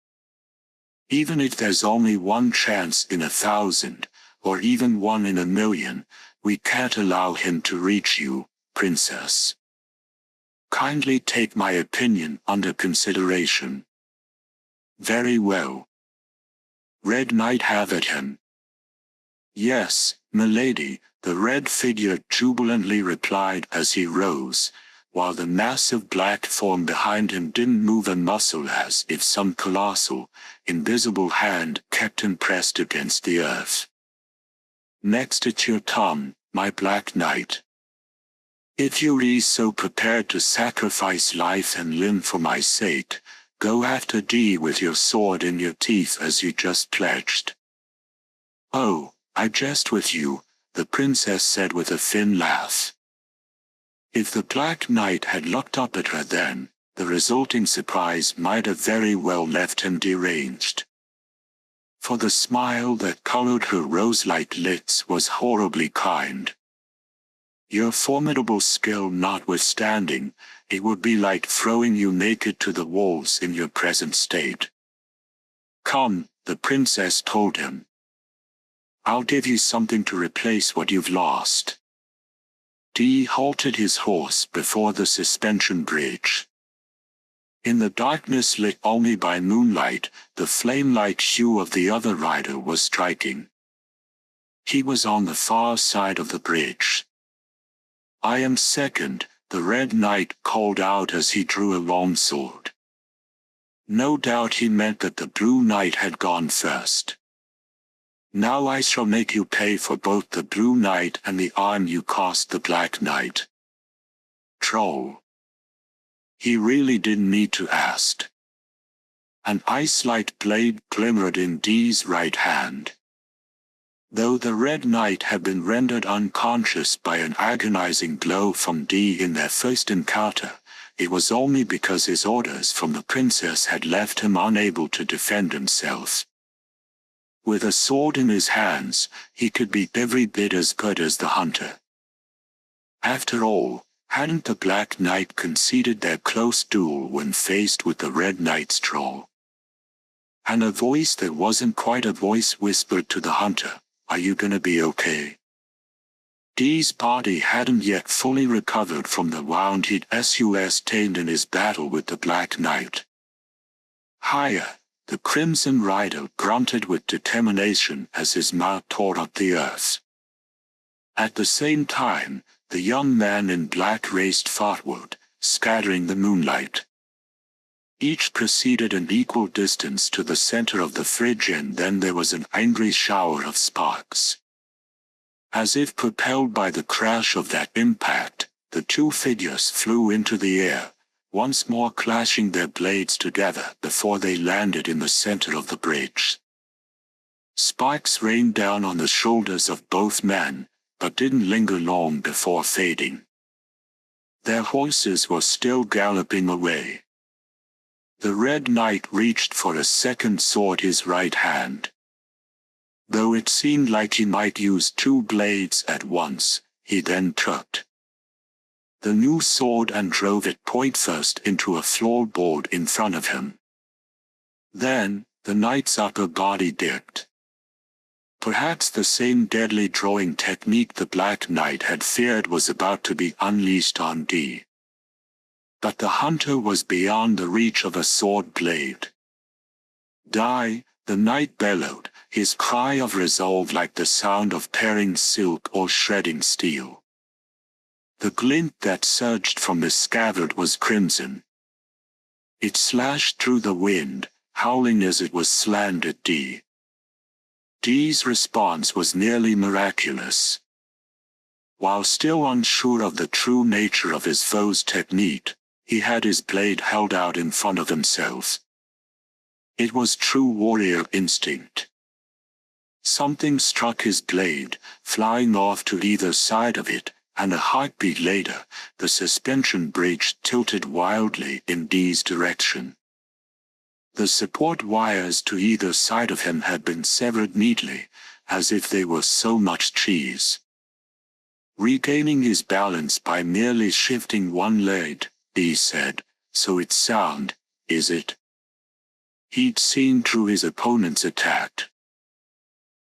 Even if there's only one chance in 1,000, or even 1 in 1,000,000, we can't allow him to reach you, princess. Kindly take my opinion under consideration. Very well. Red Knight, have at him. Yes, milady, the red figure jubilantly replied as he rose, while the massive black form behind him didn't move a muscle, as if some colossal, invisible hand kept him pressed against the earth. Next it's your turn, my Black Knight. If you be so prepared to sacrifice life and limb for my sake, go after D with your sword in your teeth as you just pledged. Oh, I jest with you, the princess said with a thin laugh. If the Black Knight had looked up at her then, the resulting surprise might have very well left him deranged. For the smile that colored her rose-like lips was horribly kind. Your formidable skill notwithstanding, it would be like throwing you naked to the wolves in your present state. Come, the princess told him. I'll give you something to replace what you've lost. D halted his horse before the suspension bridge. In the darkness lit only by moonlight, the flame-like hue of the other rider was striking. He was on the far side of the bridge. I am second, the Red Knight called out as he drew a long sword. No doubt he meant that the Blue Knight had gone first. Now I shall make you pay for both the Blue Knight and the arm you cost the Black Knight. Troll. He really didn't need to ask. An ice-like blade glimmered in D's right hand. Though the Red Knight had been rendered unconscious by an agonizing blow from D in their first encounter, it was only because his orders from the princess had left him unable to defend himself. With a sword in his hands, he could be every bit as good as the hunter. After all, hadn't the Black Knight conceded their close duel when faced with the Red Knight's troll? And a voice that wasn't quite a voice whispered to the hunter, "Are you gonna be okay?" Dee's body hadn't yet fully recovered from the wound he'd sustained in his battle with the Black Knight. Higher, the Crimson Rider grunted with determination as his mouth tore up the earth. At the same time, the young man in black raced forward, scattering the moonlight. Each proceeded an equal distance to the center of the fridge, and then there was an angry shower of sparks. As if propelled by the crash of that impact, the two figures flew into the air, once more clashing their blades together before they landed in the center of the bridge. Sparks rained down on the shoulders of both men, but didn't linger long before fading. Their horses were still galloping away. The Red Knight reached for a second sword in his right hand. Though it seemed like he might use two blades at once, he then took the new sword and drove it point first into a floorboard in front of him. Then, the knight's upper body dipped. Perhaps the same deadly drawing technique the Black Knight had feared was about to be unleashed on Dee. But the hunter was beyond the reach of a sword blade. "Die!" the knight bellowed, his cry of resolve like the sound of paring silk or shredding steel. The glint that surged from the scabbard was crimson. It slashed through the wind, howling as it was slammed at Dee. Dee's response was nearly miraculous. While still unsure of the true nature of his foe's technique, he had his blade held out in front of himself. It was true warrior instinct. Something struck his blade, flying off to either side of it, and a heartbeat later, the suspension bridge tilted wildly in Dee's direction. The support wires to either side of him had been severed neatly, as if they were so much cheese. Regaining his balance by merely shifting one leg, Dee said, "So it's sound, is it?" He'd seen through his opponent's attack.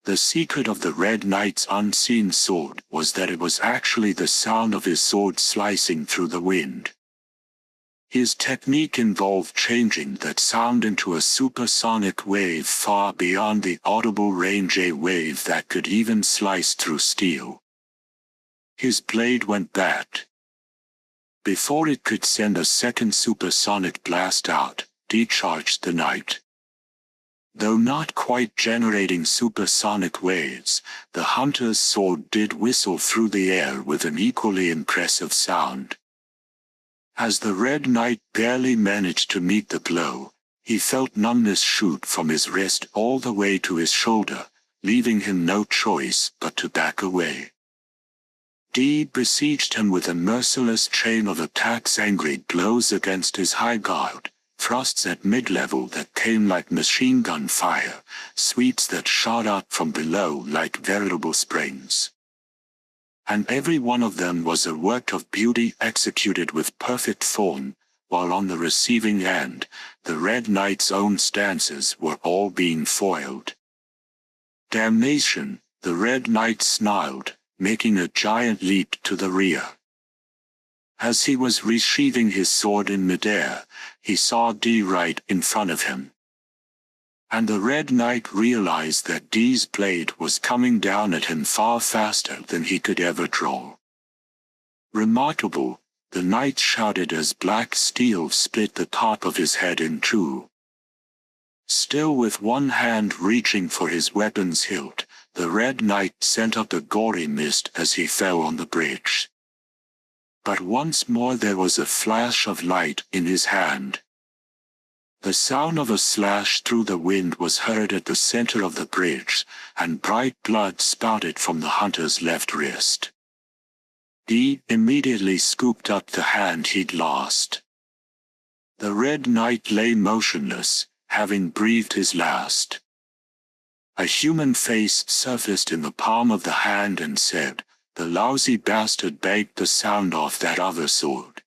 The secret of the Red Knight's unseen sword was that it was actually the sound of his sword slicing through the wind. His technique involved changing that sound into a supersonic wave far beyond the audible range, a wave that could even slice through steel. His blade went back. Before it could send a second supersonic blast out, Dee charged the knight. Though not quite generating supersonic waves, the hunter's sword did whistle through the air with an equally impressive sound. As the Red Knight barely managed to meet the blow, he felt numbness shoot from his wrist all the way to his shoulder, leaving him no choice but to back away. Dee besieged him with a merciless chain of attacks, angry blows against his high guard, thrusts at mid-level that came like machine gun fire, sweeps that shot up from below like veritable springs. And every one of them was a work of beauty executed with perfect form, while on the receiving end, the Red Knight's own stances were all being foiled. "Damnation!" the Red Knight snarled, making a giant leap to the rear. As he was resheathing his sword in midair, he saw Dee right in front of him. And the Red Knight realized that Dee's blade was coming down at him far faster than he could ever draw. "Remarkable," the knight shouted as black steel split the top of his head in two. Still with one hand reaching for his weapon's hilt, the Red Knight sent up a gory mist as he fell on the bridge. But once more there was a flash of light in his hand. The sound of a slash through the wind was heard at the center of the bridge, and bright blood spouted from the hunter's left wrist. Dee immediately scooped up the hand he'd lost. The Red Knight lay motionless, having breathed his last. A human face surfaced in the palm of the hand and said, "The lousy bastard begged the sound off that other sword."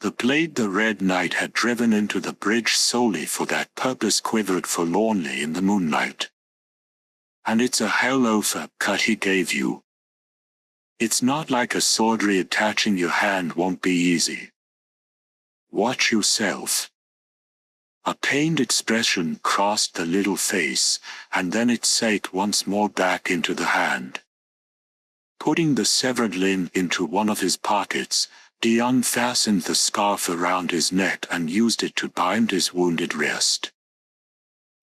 The blade the Red Knight had driven into the bridge solely for that purpose quivered forlornly in the moonlight. And it's a hell of a cut he gave you. It's not like a sword reattaching your hand won't be easy. Watch yourself. A pained expression crossed the little face, and then it sank once more back into the hand. Putting the severed limb into one of his pockets, Dee unfastened the scarf around his neck and used it to bind his wounded wrist.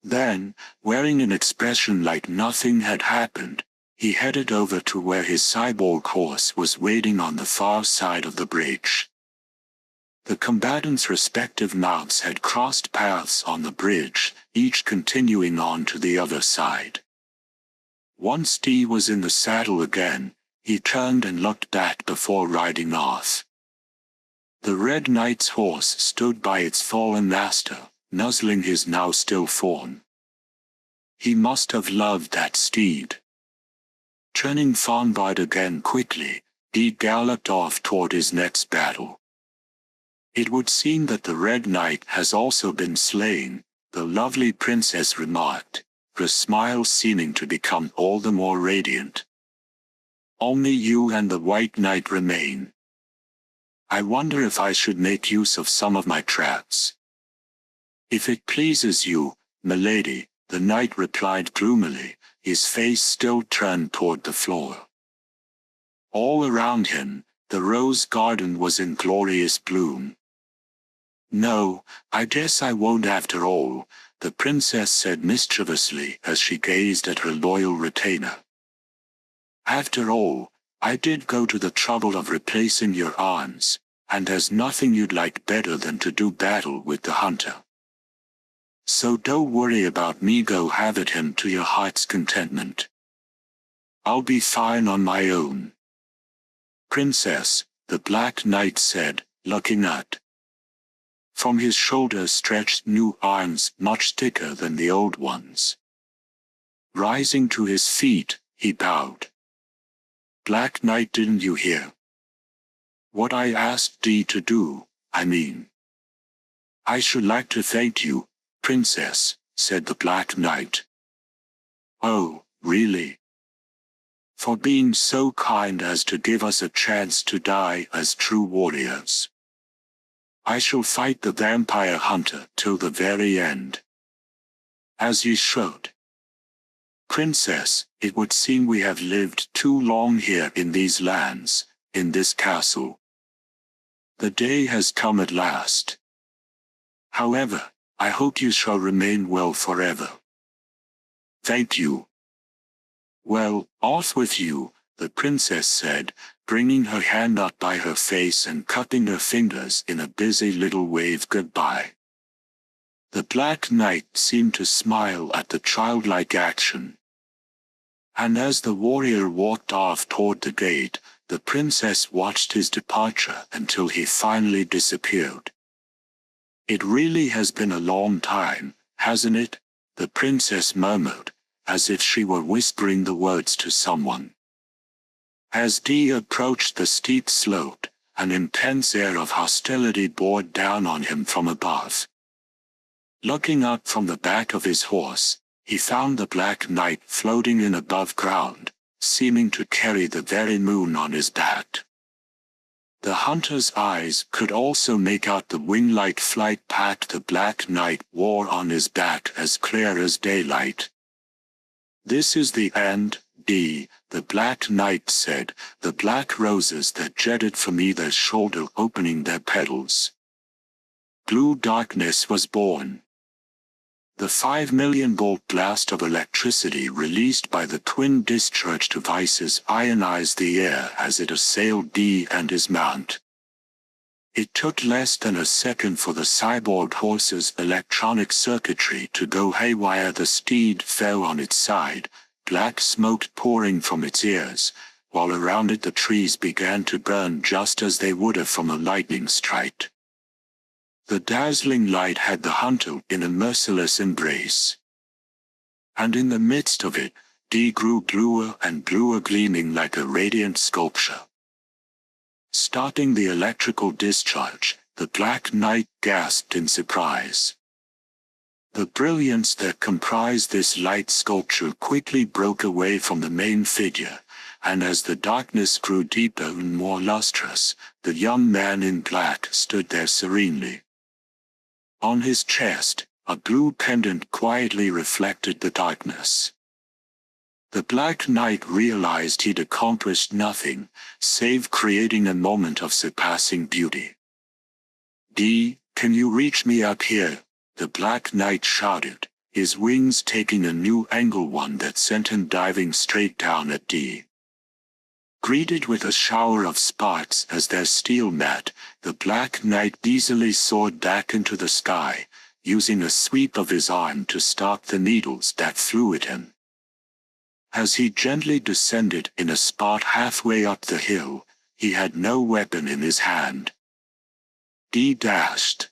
Then, wearing an expression like nothing had happened, he headed over to where his cyborg horse was waiting on the far side of the bridge. The combatants' respective mounts had crossed paths on the bridge, each continuing on to the other side. Once Dee was in the saddle again, he turned and looked back before riding off. The Red Knight's horse stood by its fallen master, nuzzling his now still fawn. He must have loved that steed. Turning fawn-eyed again quickly, Dee galloped off toward his next battle. It would seem that the Red Knight has also been slain, the lovely princess remarked, her smile seeming to become all the more radiant. Only you and the White Knight remain. I wonder if I should make use of some of my traps. If it pleases you, milady, the knight replied gloomily, his face still turned toward the floor. All around him, the rose garden was in glorious bloom. No, I guess I won't after all, the princess said mischievously as she gazed at her loyal retainer. After all, I did go to the trouble of replacing your arms, and there's nothing you'd like better than to do battle with the hunter. So don't worry about me, go have at him to your heart's contentment. I'll be fine on my own. Princess, the Black Knight said, looking up. From his shoulders stretched new arms much thicker than the old ones. Rising to his feet, he bowed. Black Knight, didn't you hear? What I asked Dee to do, I mean. I should like to thank you, Princess, said the Black Knight. Oh, really? For being so kind as to give us a chance to die as true warriors. I shall fight the vampire hunter till the very end. As you should. Princess, it would seem we have lived too long here in these lands, in this castle. The day has come at last. However, I hope you shall remain well forever. Thank you. Well, off with you, the princess said, bringing her hand up by her face and cupping her fingers in a busy little wave goodbye. The Black Knight seemed to smile at the childlike action. And as the warrior walked off toward the gate, the princess watched his departure until he finally disappeared. It really has been a long time, hasn't it? The princess murmured, as if she were whispering the words to someone. As Dee approached the steep slope, an intense air of hostility bore down on him from above. Looking up from the back of his horse, he found the Black Knight floating in above ground, seeming to carry the very moon on his back. The hunter's eyes could also make out the wing-like flight path the Black Knight wore on his back as clear as daylight. This is the end, Dee, the Black Knight said, the black roses that jetted from either shoulder opening their petals. Blue darkness was born. The 5 million volt blast of electricity released by the twin discharge devices ionized the air as it assailed Dee and his mount. It took less than a second for the cyborg horse's electronic circuitry to go haywire. The steed fell on its side, black smoke pouring from its ears, while around it the trees began to burn just as they would have from a lightning strike. The dazzling light had the hunter in a merciless embrace. And in the midst of it, Dee grew bluer and bluer, gleaming like a radiant sculpture. Starting the electrical discharge, the Black Knight gasped in surprise. The brilliance that comprised this light sculpture quickly broke away from the main figure, and as the darkness grew deeper and more lustrous, the young man in black stood there serenely. On his chest, a blue pendant quietly reflected the darkness. The Black Knight realized he'd accomplished nothing, save creating a moment of surpassing beauty. "Dee, can you reach me up here?" the Black Knight shouted, his wings taking a new angle, one that sent him diving straight down at Dee. Greeted with a shower of sparks as their steel met, the Black Knight easily soared back into the sky, using a sweep of his arm to stop the needles that flew at him. As he gently descended in a spot halfway up the hill, he had no weapon in his hand. Dee dashed.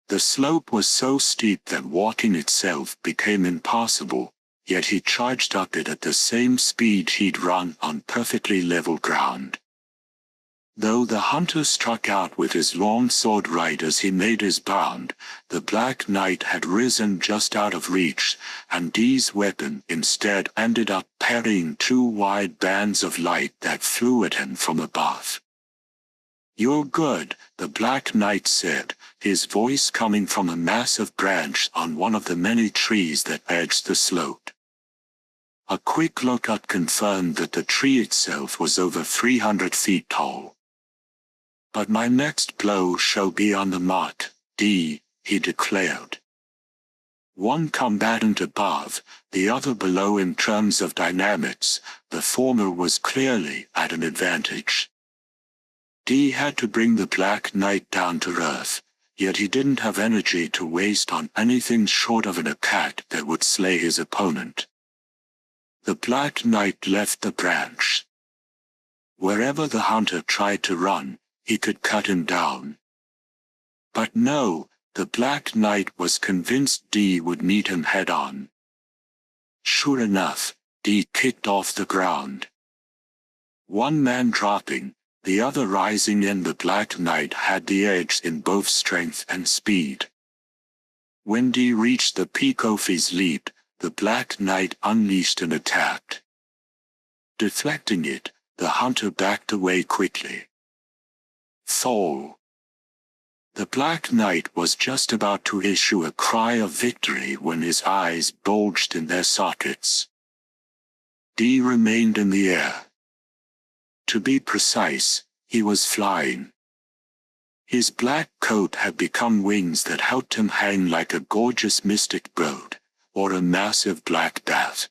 The slope was so steep that walking itself became impossible, yet he charged up it at the same speed he'd run on perfectly level ground. Though the hunter struck out with his long sword right as he made his bound, the Black Knight had risen just out of reach, and Dee's weapon instead ended up parrying two wide bands of light that flew at him from above. "You're good," the Black Knight said, his voice coming from a massive branch on one of the many trees that edged the slope. A quick look up confirmed that the tree itself was over 300 feet tall. "But my next blow shall be on the mark, Dee," he declared. One combatant above, the other below in terms of dynamics, the former was clearly at an advantage. Dee had to bring the Black Knight down to earth, yet he didn't have energy to waste on anything short of an attack that would slay his opponent. The Black Knight left the branch. Wherever the hunter tried to run, he could cut him down. But no, the Black Knight was convinced Dee would meet him head-on. Sure enough, Dee kicked off the ground. One man dropping, the other rising in, the Black Knight had the edge in both strength and speed. When Dee reached the peak of his leap, the Black Knight unleashed an attack. Deflecting it, the hunter backed away quickly. Fall. The Black Knight was just about to issue a cry of victory when his eyes bulged in their sockets. Dee remained in the air. To be precise, he was flying. His black coat had become wings that helped him hang like a gorgeous mystic bird, or a massive black bat.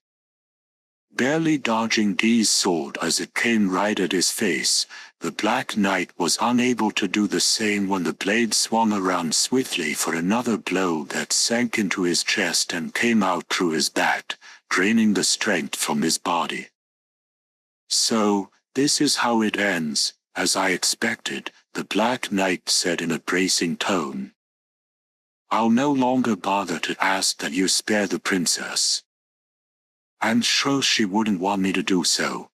Barely dodging Dee's sword as it came right at his face, the Black Knight was unable to do the same when the blade swung around swiftly for another blow that sank into his chest and came out through his back, draining the strength from his body. "So, this is how it ends, as I expected," the Black Knight said in a bracing tone. "I'll no longer bother to ask that you spare the princess. I'm sure she wouldn't want me to do so.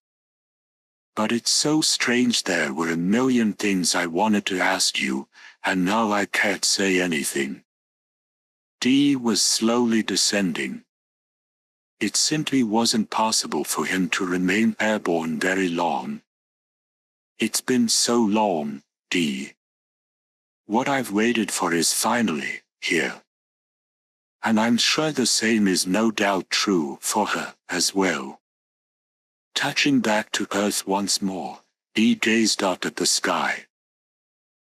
But it's so strange, there were a million things I wanted to ask you, and now I can't say anything." Dee was slowly descending. It simply wasn't possible for him to remain airborne very long. "It's been so long, Dee. What I've waited for is finally here. And I'm sure the same is no doubt true for her as well." Touching back to earth once more, Dee gazed up at the sky.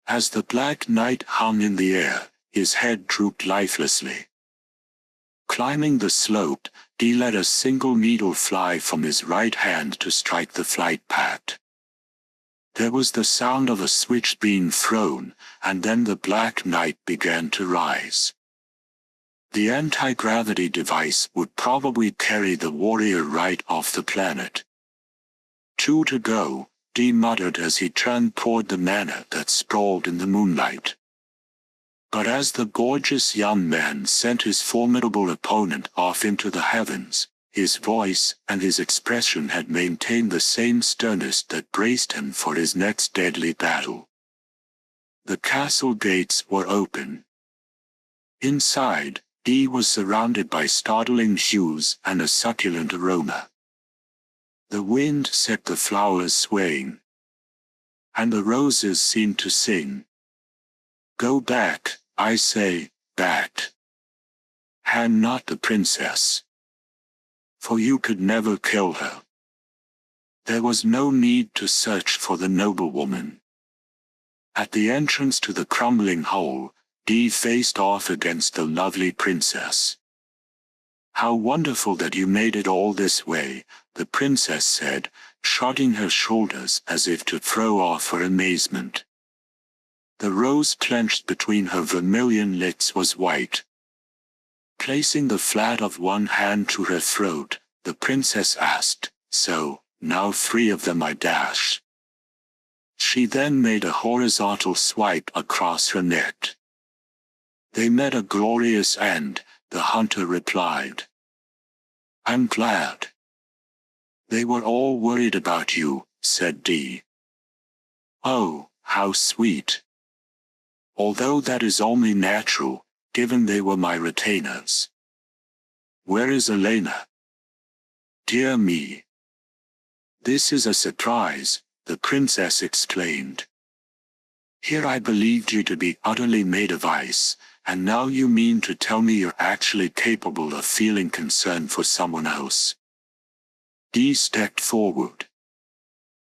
As the Black Knight hung in the air, his head drooped lifelessly. Climbing the slope, Dee let a single needle fly from his right hand to strike the flight path. There was the sound of a switch being thrown, and then the Black Knight began to rise. The anti-gravity device would probably carry the warrior right off the planet. "Two to go," Dee muttered as he turned toward the manor that sprawled in the moonlight. But as the gorgeous young man sent his formidable opponent off into the heavens, his voice and his expression had maintained the same sternness that braced him for his next deadly battle. The castle gates were open. Inside, Dee was surrounded by startling hues and a succulent aroma. The wind set the flowers swaying, and the roses seemed to sing. "Go back, I say, back. Harm not the princess, for you could never kill her." There was no need to search for the noblewoman. At the entrance to the crumbling hole, Dee faced off against the lovely princess. "How wonderful that you made it all this way," the princess said, shrugging her shoulders as if to throw off her amazement. The rose clenched between her vermilion lips was white. Placing the flat of one hand to her throat, the princess asked, "So, now 3 of them I dash." She then made a horizontal swipe across her neck. "They met a glorious end," the hunter replied. "I'm glad." "They were all worried about you," said Dee. "Oh, how sweet. Although that is only natural, given they were my retainers. Where is Elena?" "Dear me. This is a surprise," the princess exclaimed. "Here I believed you to be utterly made of ice, and now you mean to tell me you're actually capable of feeling concern for someone else." Dee stepped forward.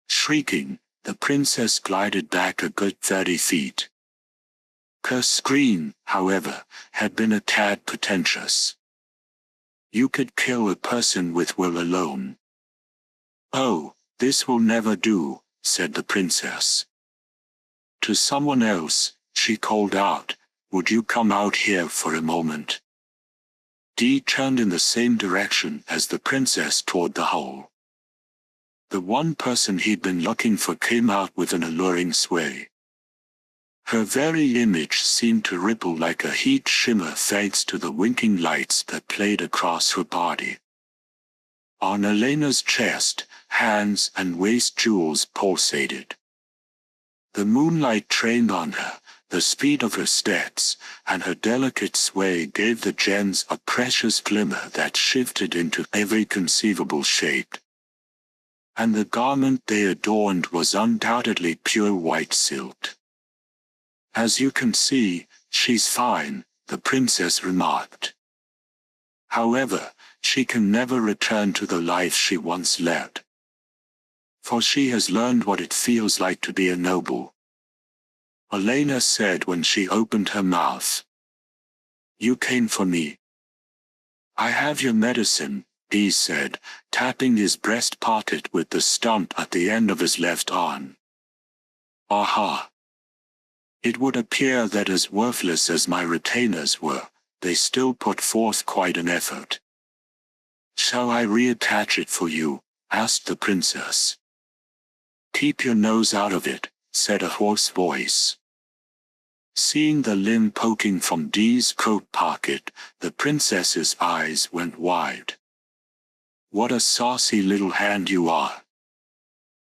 Shrieking, the princess glided back a good 30 feet. Her scream, however, had been a tad pretentious. "You could kill a person with will alone." "Oh, this will never do," said the princess. To someone else, she called out, "Would you come out here for a moment?" Dee turned in the same direction as the princess toward the hole. The one person he'd been looking for came out with an alluring sway. Her very image seemed to ripple like a heat shimmer thanks to the winking lights that played across her body. On Elena's chest, hands and waist jewels pulsated. The moonlight trained on her, the speed of her steps, and her delicate sway gave the gems a precious glimmer that shifted into every conceivable shape. And the garment they adorned was undoubtedly pure white silk. "As you can see, she's fine," the princess remarked. "However, she can never return to the life she once led. For she has learned what it feels like to be a noble," Elena said when she opened her mouth. "You came for me." "I have your medicine," Dee said, tapping his breast pocket with the stump at the end of his left arm. "Aha! It would appear that as worthless as my retainers were, they still put forth quite an effort." "Shall I reattach it for you?" asked the princess. "Keep your nose out of it," said a hoarse voice. Seeing the limb poking from Dee's coat pocket, the princess's eyes went wide. "What a saucy little hand you are.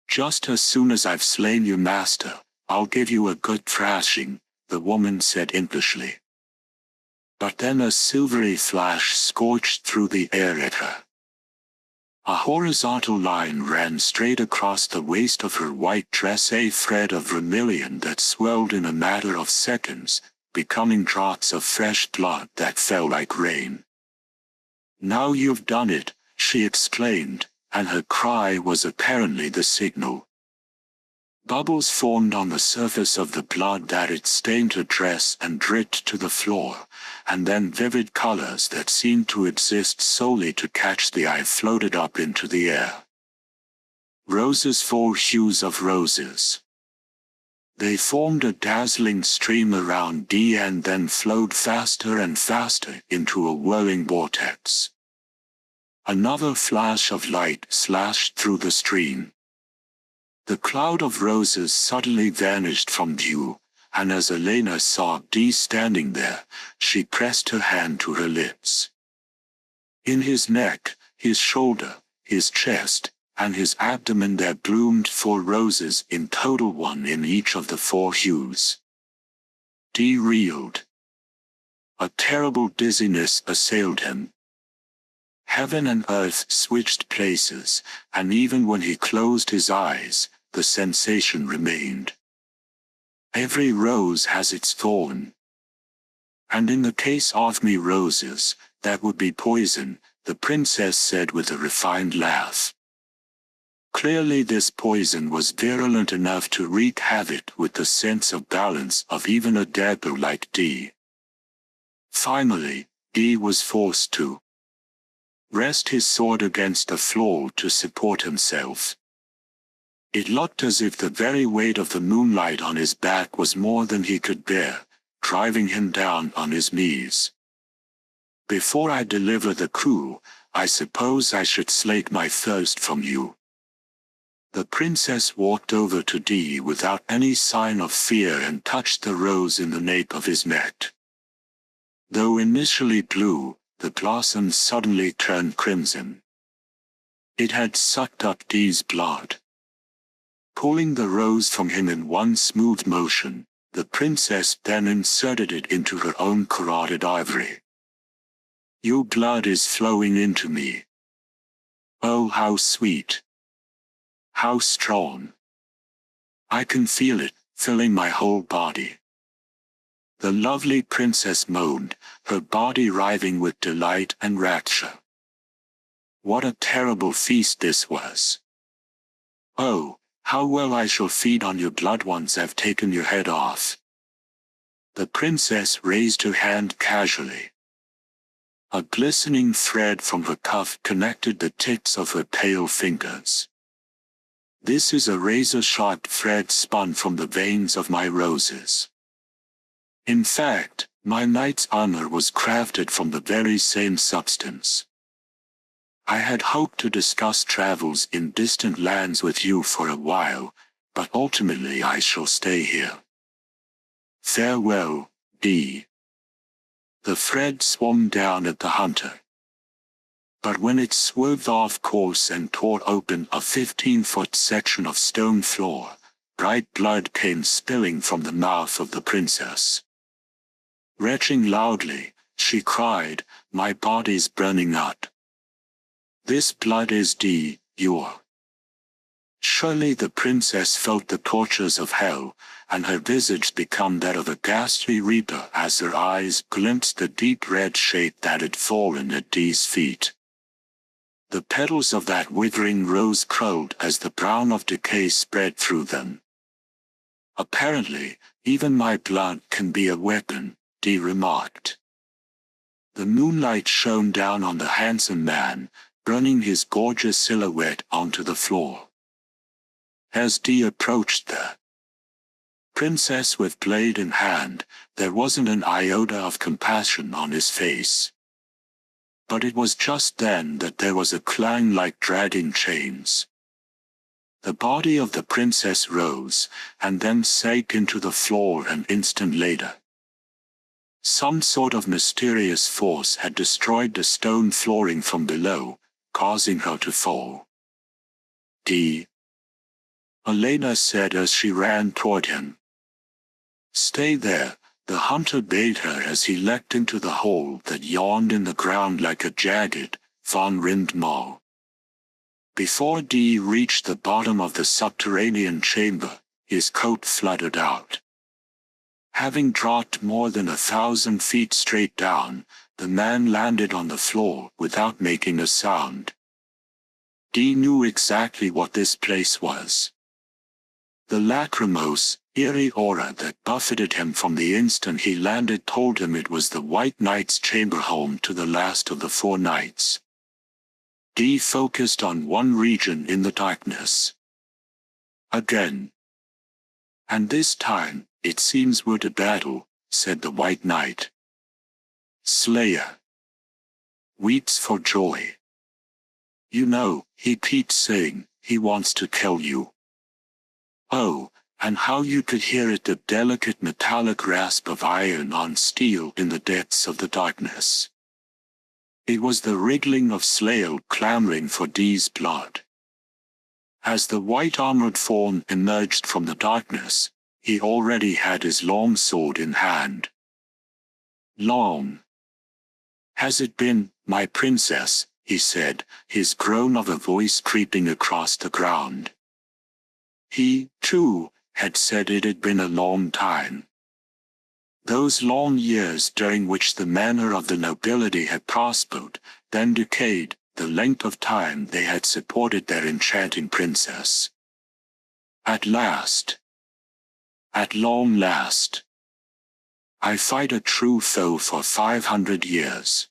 Just as soon as I've slain your master, I'll give you a good thrashing," the woman said impishly. But then a silvery flash scorched through the air at her. A horizontal line ran straight across the waist of her white dress, a thread of vermilion that swelled in a matter of seconds, becoming drops of fresh blood that fell like rain. "Now you've done it," she exclaimed, and her cry was apparently the signal. Bubbles formed on the surface of the blood that had stained her dress and dripped to the floor, and then vivid colors that seemed to exist solely to catch the eye floated up into the air. Roses, 4 hues of roses. They formed a dazzling stream around Dee and then flowed faster and faster into a whirling vortex. Another flash of light slashed through the stream. The cloud of roses suddenly vanished from view, and as Elena saw Dee standing there, she pressed her hand to her lips. In his neck, his shoulder, his chest, and his abdomen there bloomed 4 roses in total, 1 in each of the 4 hues. Dee reeled. A terrible dizziness assailed him. Heaven and earth switched places, and even when he closed his eyes, the sensation remained. Every rose has its thorn. And in the case of me roses, that would be poison, the princess said with a refined laugh. Clearly this poison was virulent enough to wreak havoc with the sense of balance of even a dapper like Dee. Finally, Dee was forced to rest his sword against the floor to support himself. It looked as if the very weight of the moonlight on his back was more than he could bear, driving him down on his knees. Before I deliver the clue, I suppose I should slake my thirst from you. The princess walked over to Dee without any sign of fear and touched the rose in the nape of his neck. Though initially blue, the blossom suddenly turned crimson. It had sucked up Dee's blood. Pulling the rose from him in one smooth motion, the princess then inserted it into her own carotid ivory. Your blood is flowing into me. Oh, how sweet. How strong. I can feel it, filling my whole body. The lovely princess moaned, her body writhing with delight and rapture. What a terrible feast this was. Oh, how well I shall feed on your blood once I've taken your head off. The princess raised her hand casually. A glistening thread from her cuff connected the tips of her pale fingers. This is a razor-sharp thread spun from the veins of my roses. In fact, my knight's armor was crafted from the very same substance. I had hoped to discuss travels in distant lands with you for a while, but ultimately I shall stay here. Farewell, Dee. The thread swung down at the hunter. But when it swerved off course and tore open a 15-foot section of stone floor, bright blood came spilling from the mouth of the princess. Retching loudly, she cried, "My body's burning up. This blood is Dee, your." Surely the princess felt the tortures of hell, and her visage became that of a ghastly reaper as her eyes glimpsed the deep red shape that had fallen at Dee's feet. The petals of that withering rose curled as the brown of decay spread through them. Apparently, even my blood can be a weapon, Dee remarked. The moonlight shone down on the handsome man, burning his gorgeous silhouette onto the floor. As Dee approached the princess with blade in hand, there wasn't an iota of compassion on his face. But it was just then that there was a clang like dragging chains. The body of the princess rose, and then sank into the floor an instant later. Some sort of mysterious force had destroyed the stone flooring from below, causing her to fall. Dee, Elena said as she ran toward him. Stay there, the hunter bade her as he leapt into the hole that yawned in the ground like a jagged, von-rimmed maw. Before Dee reached the bottom of the subterranean chamber, his coat fluttered out. Having dropped more than 1,000 feet straight down, the man landed on the floor without making a sound. Dee knew exactly what this place was. The lachrymose, eerie aura that buffeted him from the instant he landed told him it was the White Knight's chamber home to the last of the 4 knights. Dee focused on one region in the darkness. Again. And this time, it seems we're to battle, said the White Knight. Slayer weeps for joy. You know, he keeps saying, he wants to kill you. Oh, and how you could hear it, the delicate metallic rasp of iron on steel in the depths of the darkness. It was the wriggling of Slayer clamoring for Dee's blood. As the white-armored form emerged from the darkness, he already had his long sword in hand. Long has it been, my princess, he said, his groan of a voice creeping across the ground. He, too, had said it had been a long time. Those long years during which the manner of the nobility had prospered, then decayed, the length of time they had supported their enchanting princess. At last, at long last, I fight a true foe for 500 years.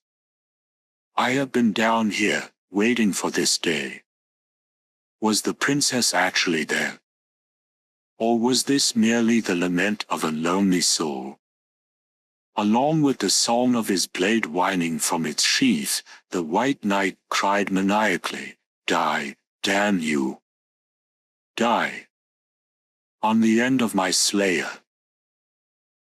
I have been down here, waiting for this day. Was the princess actually there? Or was this merely the lament of a lonely soul? Along with the song of his blade whining from its sheath, the white knight cried maniacally, "Die, damn you! Die! On the end of my slayer!"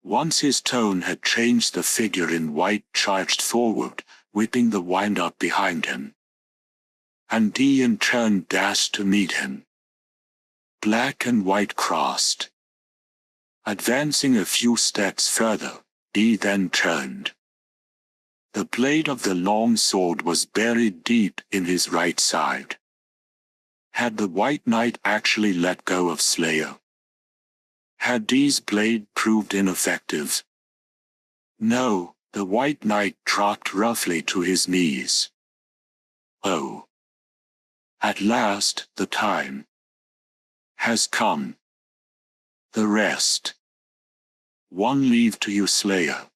Once his tone had changed, the figure in white charged forward, whipping the wind-up behind him. And Dee in turn dashed to meet him. Black and white crossed. Advancing a few steps further, Dee then turned. The blade of the long sword was buried deep in his right side. Had the white knight actually let go of Slayer? Had Dee's blade proved ineffective? No, the white knight dropped roughly to his knees. Oh. At last, the time has come. The rest. One leave to you, Slayer.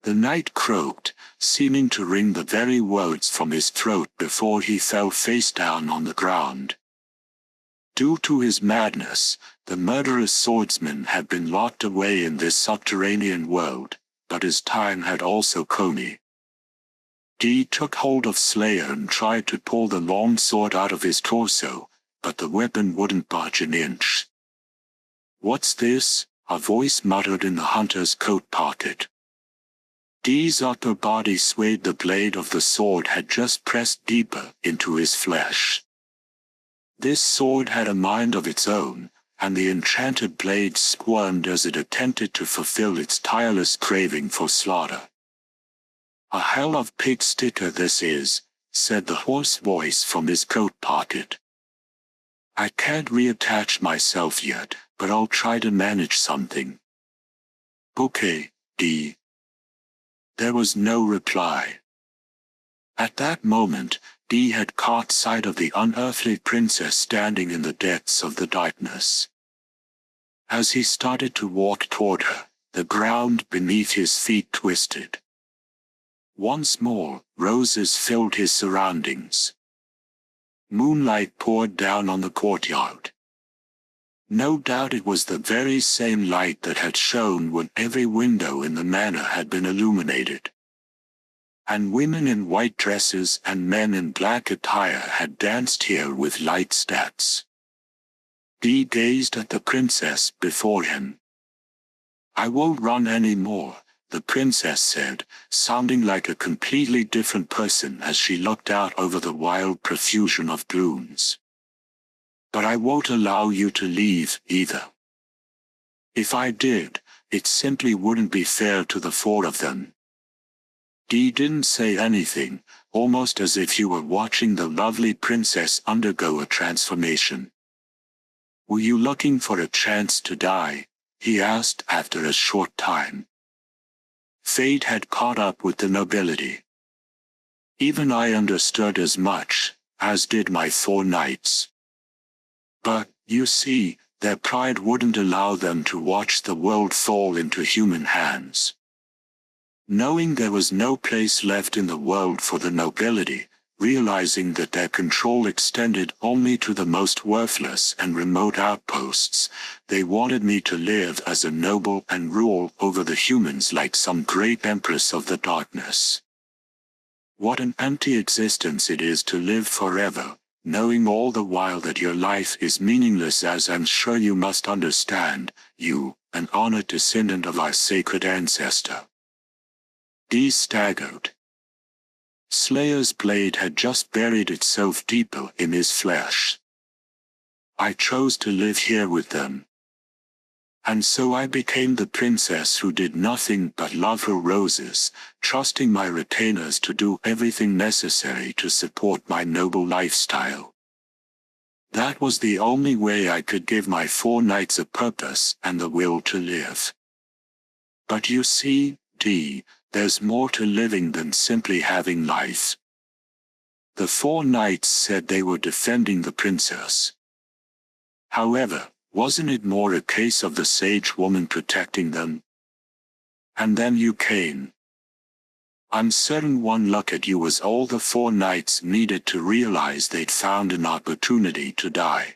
The knight croaked, seeming to wring the very words from his throat before he fell face down on the ground. Due to his madness, the murderous swordsman had been locked away in this subterranean world, but his time had also come. Dee took hold of Slayer and tried to pull the long sword out of his torso, but the weapon wouldn't budge an inch. "What's this?" a voice muttered in the hunter's coat pocket. Dee's upper body swayed. The blade of the sword had just pressed deeper into his flesh. This sword had a mind of its own, and the enchanted blade squirmed as it attempted to fulfill its tireless craving for slaughter. "A hell of pig sticker this is," said the hoarse voice from his coat pocket. "I can't reattach myself yet, but I'll try to manage something." "Okay, Dee." There was no reply. At that moment, Dee had caught sight of the unearthly princess standing in the depths of the darkness. As he started to walk toward her, the ground beneath his feet twisted. Once more, roses filled his surroundings. Moonlight poured down on the courtyard. No doubt it was the very same light that had shone when every window in the manor had been illuminated. And women in white dresses and men in black attire had danced here with light steps. Dee gazed at the princess before him. "I won't run any more," the princess said, sounding like a completely different person as she looked out over the wild profusion of blooms. "But I won't allow you to leave, either. If I did, it simply wouldn't be fair to the four of them." Dee didn't say anything, almost as if he were watching the lovely princess undergo a transformation. "Were you looking for a chance to die?" he asked after a short time. Fate had caught up with the nobility. Even I understood as much, as did my four knights. But, you see, their pride wouldn't allow them to watch the world fall into human hands. Knowing there was no place left in the world for the nobility, realizing that their control extended only to the most worthless and remote outposts, they wanted me to live as a noble and rule over the humans like some great empress of the darkness. What an empty existence it is to live forever, knowing all the while that your life is meaningless, as I'm sure you must understand, you, an honored descendant of our sacred ancestor. Dee staggered. Slayer's blade had just buried itself deeper in his flesh. "I chose to live here with them. And so I became the princess who did nothing but love her roses, trusting my retainers to do everything necessary to support my noble lifestyle. That was the only way I could give my 4 knights a purpose and the will to live. But you see, there's more to living than simply having life. The 4 knights said they were defending the princess. However, wasn't it more a case of the sage woman protecting them? And then you came. I'm certain one look at you was all the 4 knights needed to realize they'd found an opportunity to die.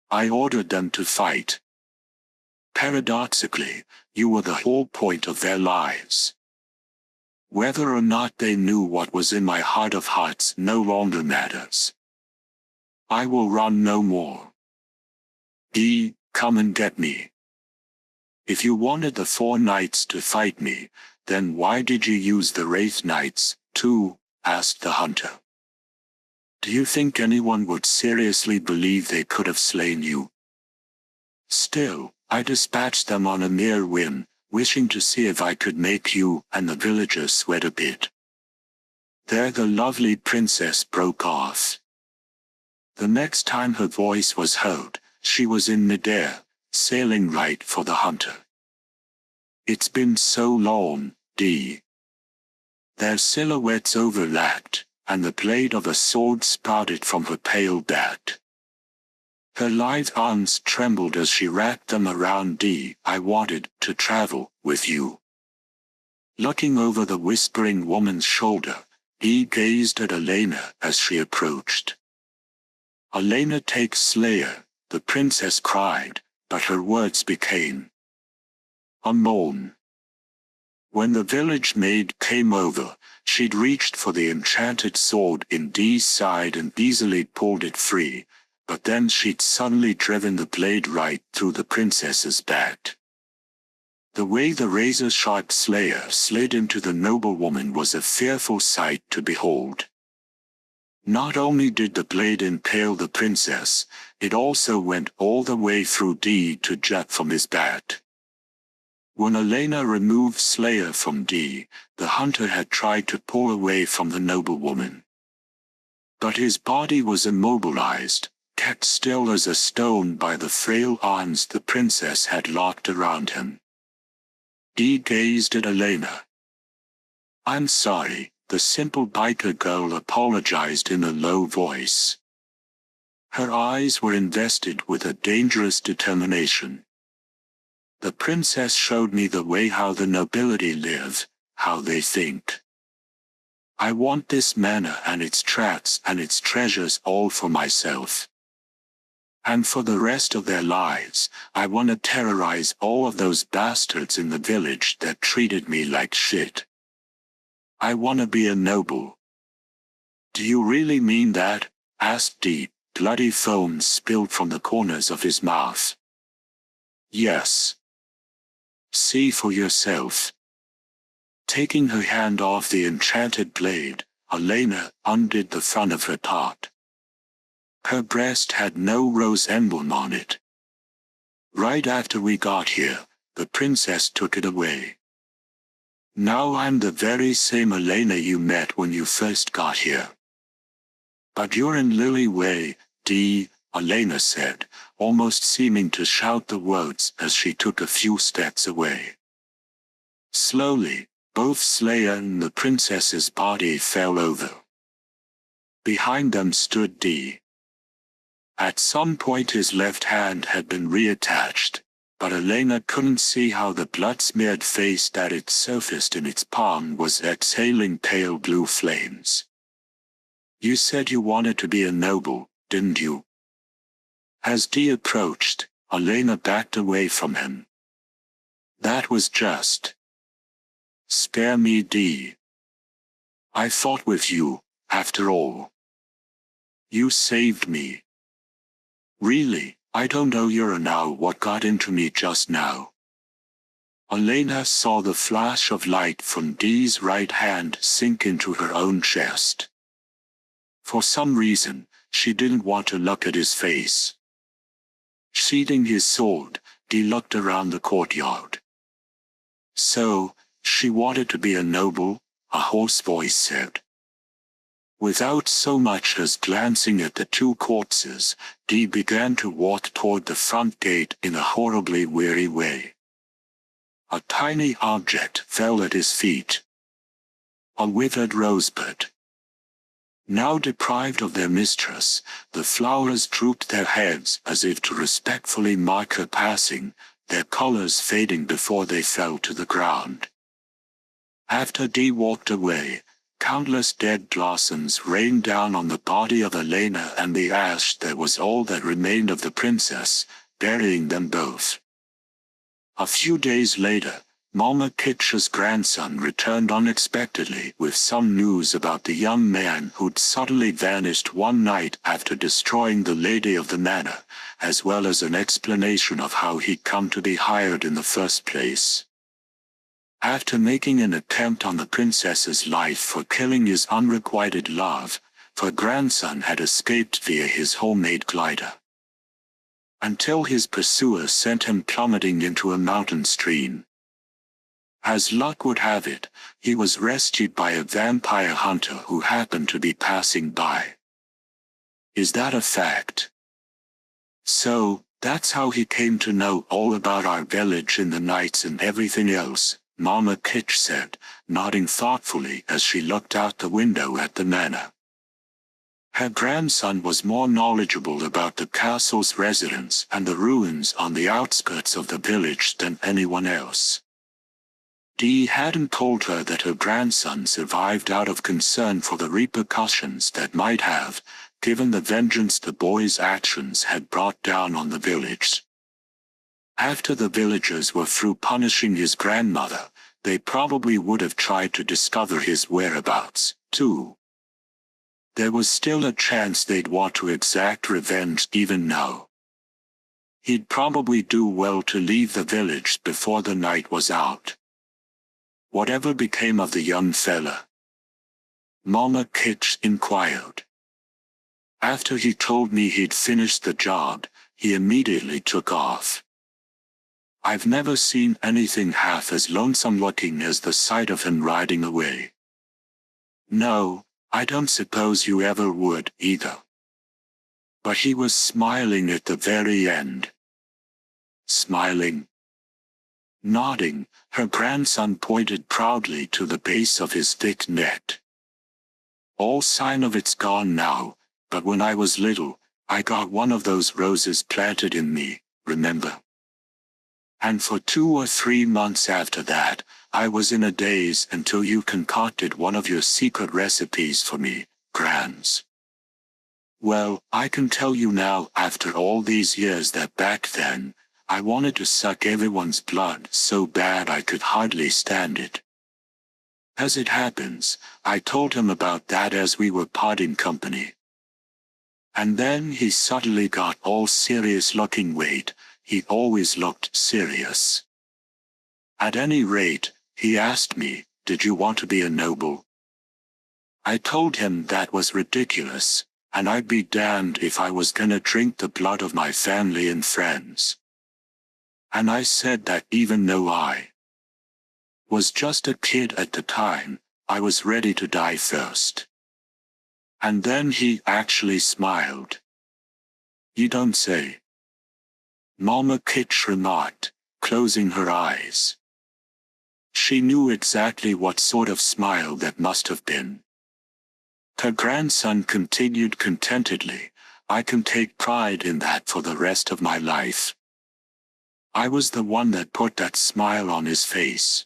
I ordered them to fight. Paradoxically, you were the whole point of their lives. Whether or not they knew what was in my heart of hearts no longer matters. I will run no more. Come and get me. If you wanted the 4 knights to fight me, then why did you use the Wraith Knights, too? Asked the hunter. Do you think anyone would seriously believe they could have slain you? Still, I dispatched them on a mere whim, wishing to see if I could make you and the villagers sweat a bit. There the lovely princess broke off. The next time her voice was heard, she was in midair, sailing right for the hunter. It's been so long, Their silhouettes overlapped, and the blade of a sword sprouted from her pale back. Her lithe arms trembled as she wrapped them around I wanted to travel with you. Looking over the whispering woman's shoulder, gazed at Elena as she approached. Elena takes Slayer, the princess cried, but her words became a moan. When the village maid came over, she'd reached for the enchanted sword in Dee's side and easily pulled it free, but then she'd suddenly driven the blade right through the princess's back. The way the razor-sharp Slayer slid into the noblewoman was a fearful sight to behold. Not only did the blade impale the princess, it also went all the way through to jut from his back. When Elena removed Slayer from the hunter had tried to pull away from the noblewoman. But his body was immobilized, kept still as a stone by the frail arms the princess had locked around him. Gazed at Elena. I'm sorry, the simple biker girl apologized in a low voice. Her eyes were invested with a dangerous determination. The princess showed me the way how the nobility live, how they think. I want this manor and its tracts and its treasures all for myself. And for the rest of their lives, I want to terrorize all of those bastards in the village that treated me like shit. I want to be a noble. Do you really mean that? Asked bloody foam spilled from the corners of his mouth. Yes. See for yourself. Taking her hand off the enchanted blade, Elena undid the front of her top. Her breast had no rose emblem on it. Right after we got here, the princess took it away. Now I'm the very same Elena you met when you first got here. But you're in Lily Way, Elena said, almost seeming to shout the words as she took a few steps away. Slowly, both Slayer and the princess's body fell over. Behind them stood At some point his left hand had been reattached, but Elena couldn't see how the blood-smeared face that had surfaced in its palm was exhaling pale blue flames. You said you wanted to be a noble, didn't you? As approached, Elena backed away from him. That was just. Spare me, I fought with you, after all. You saved me. Really, I don't know what got into me just now. Elena saw the flash of light from Dee's right hand sink into her own chest. For some reason, she didn't want to look at his face. Sheathing his sword, Dee looked around the courtyard. So, she wanted to be a noble, a hoarse voice said. Without so much as glancing at the two corpses, Dee began to walk toward the front gate in a horribly weary way. A tiny object fell at his feet. A withered rosebud. Now deprived of their mistress, the flowers drooped their heads as if to respectfully mark her passing, their colors fading before they fell to the ground. After Dee walked away, countless dead blossoms rained down on the body of Elena and the ash that was all that remained of the princess, burying them both. A few days later, Mama Kitch's grandson returned unexpectedly with some news about the young man who'd suddenly vanished one night after destroying the lady of the manor, as well as an explanation of how he'd come to be hired in the first place. After making an attempt on the princess's life for killing his unrequited love, her grandson had escaped via his homemade glider. Until his pursuer sent him plummeting into a mountain stream. As luck would have it, he was rescued by a vampire hunter who happened to be passing by. Is that a fact? So, that's how he came to know all about our village in the nights and everything else, Mama Kitch said, nodding thoughtfully as she looked out the window at the manor. Her grandson was more knowledgeable about the castle's residents and the ruins on the outskirts of the village than anyone else. Dee hadn't told her that her grandson survived out of concern for the repercussions that might have, given the vengeance the boy's actions had brought down on the village. After the villagers were through punishing his grandmother, they probably would have tried to discover his whereabouts, too. There was still a chance they'd want to exact revenge even now. He'd probably do well to leave the village before the night was out. Whatever became of the young fella? Mama Kitch inquired. After he told me he'd finished the job, he immediately took off. I've never seen anything half as lonesome-looking as the sight of him riding away. No, I don't suppose you ever would, either. But he was smiling at the very end. Smiling. Nodding, her grandson pointed proudly to the base of his thick neck. All sign of it's gone now, but when I was little, I got one of those roses planted in me, remember? And for 2 or 3 months after that, I was in a daze until you concocted one of your secret recipes for me, Grands. Well, I can tell you now after all these years that back then, I wanted to suck everyone's blood so bad I could hardly stand it. As it happens, I told him about that as we were parting company. And then he suddenly got all serious looking. Wait, he always looked serious. At any rate, he asked me, did you want to be a noble? I told him that was ridiculous, and I'd be damned if I was gonna drink the blood of my family and friends. And I said that even though I was just a kid at the time, I was ready to die first. And then he actually smiled. You don't say. Mama Kitch remarked, closing her eyes. She knew exactly what sort of smile that must have been. Her grandson continued contentedly, I can take pride in that for the rest of my life. I was the one that put that smile on his face.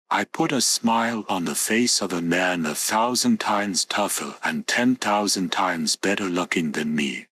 I put a smile on the face of a man 1,000 times tougher and 10,000 times better looking than me.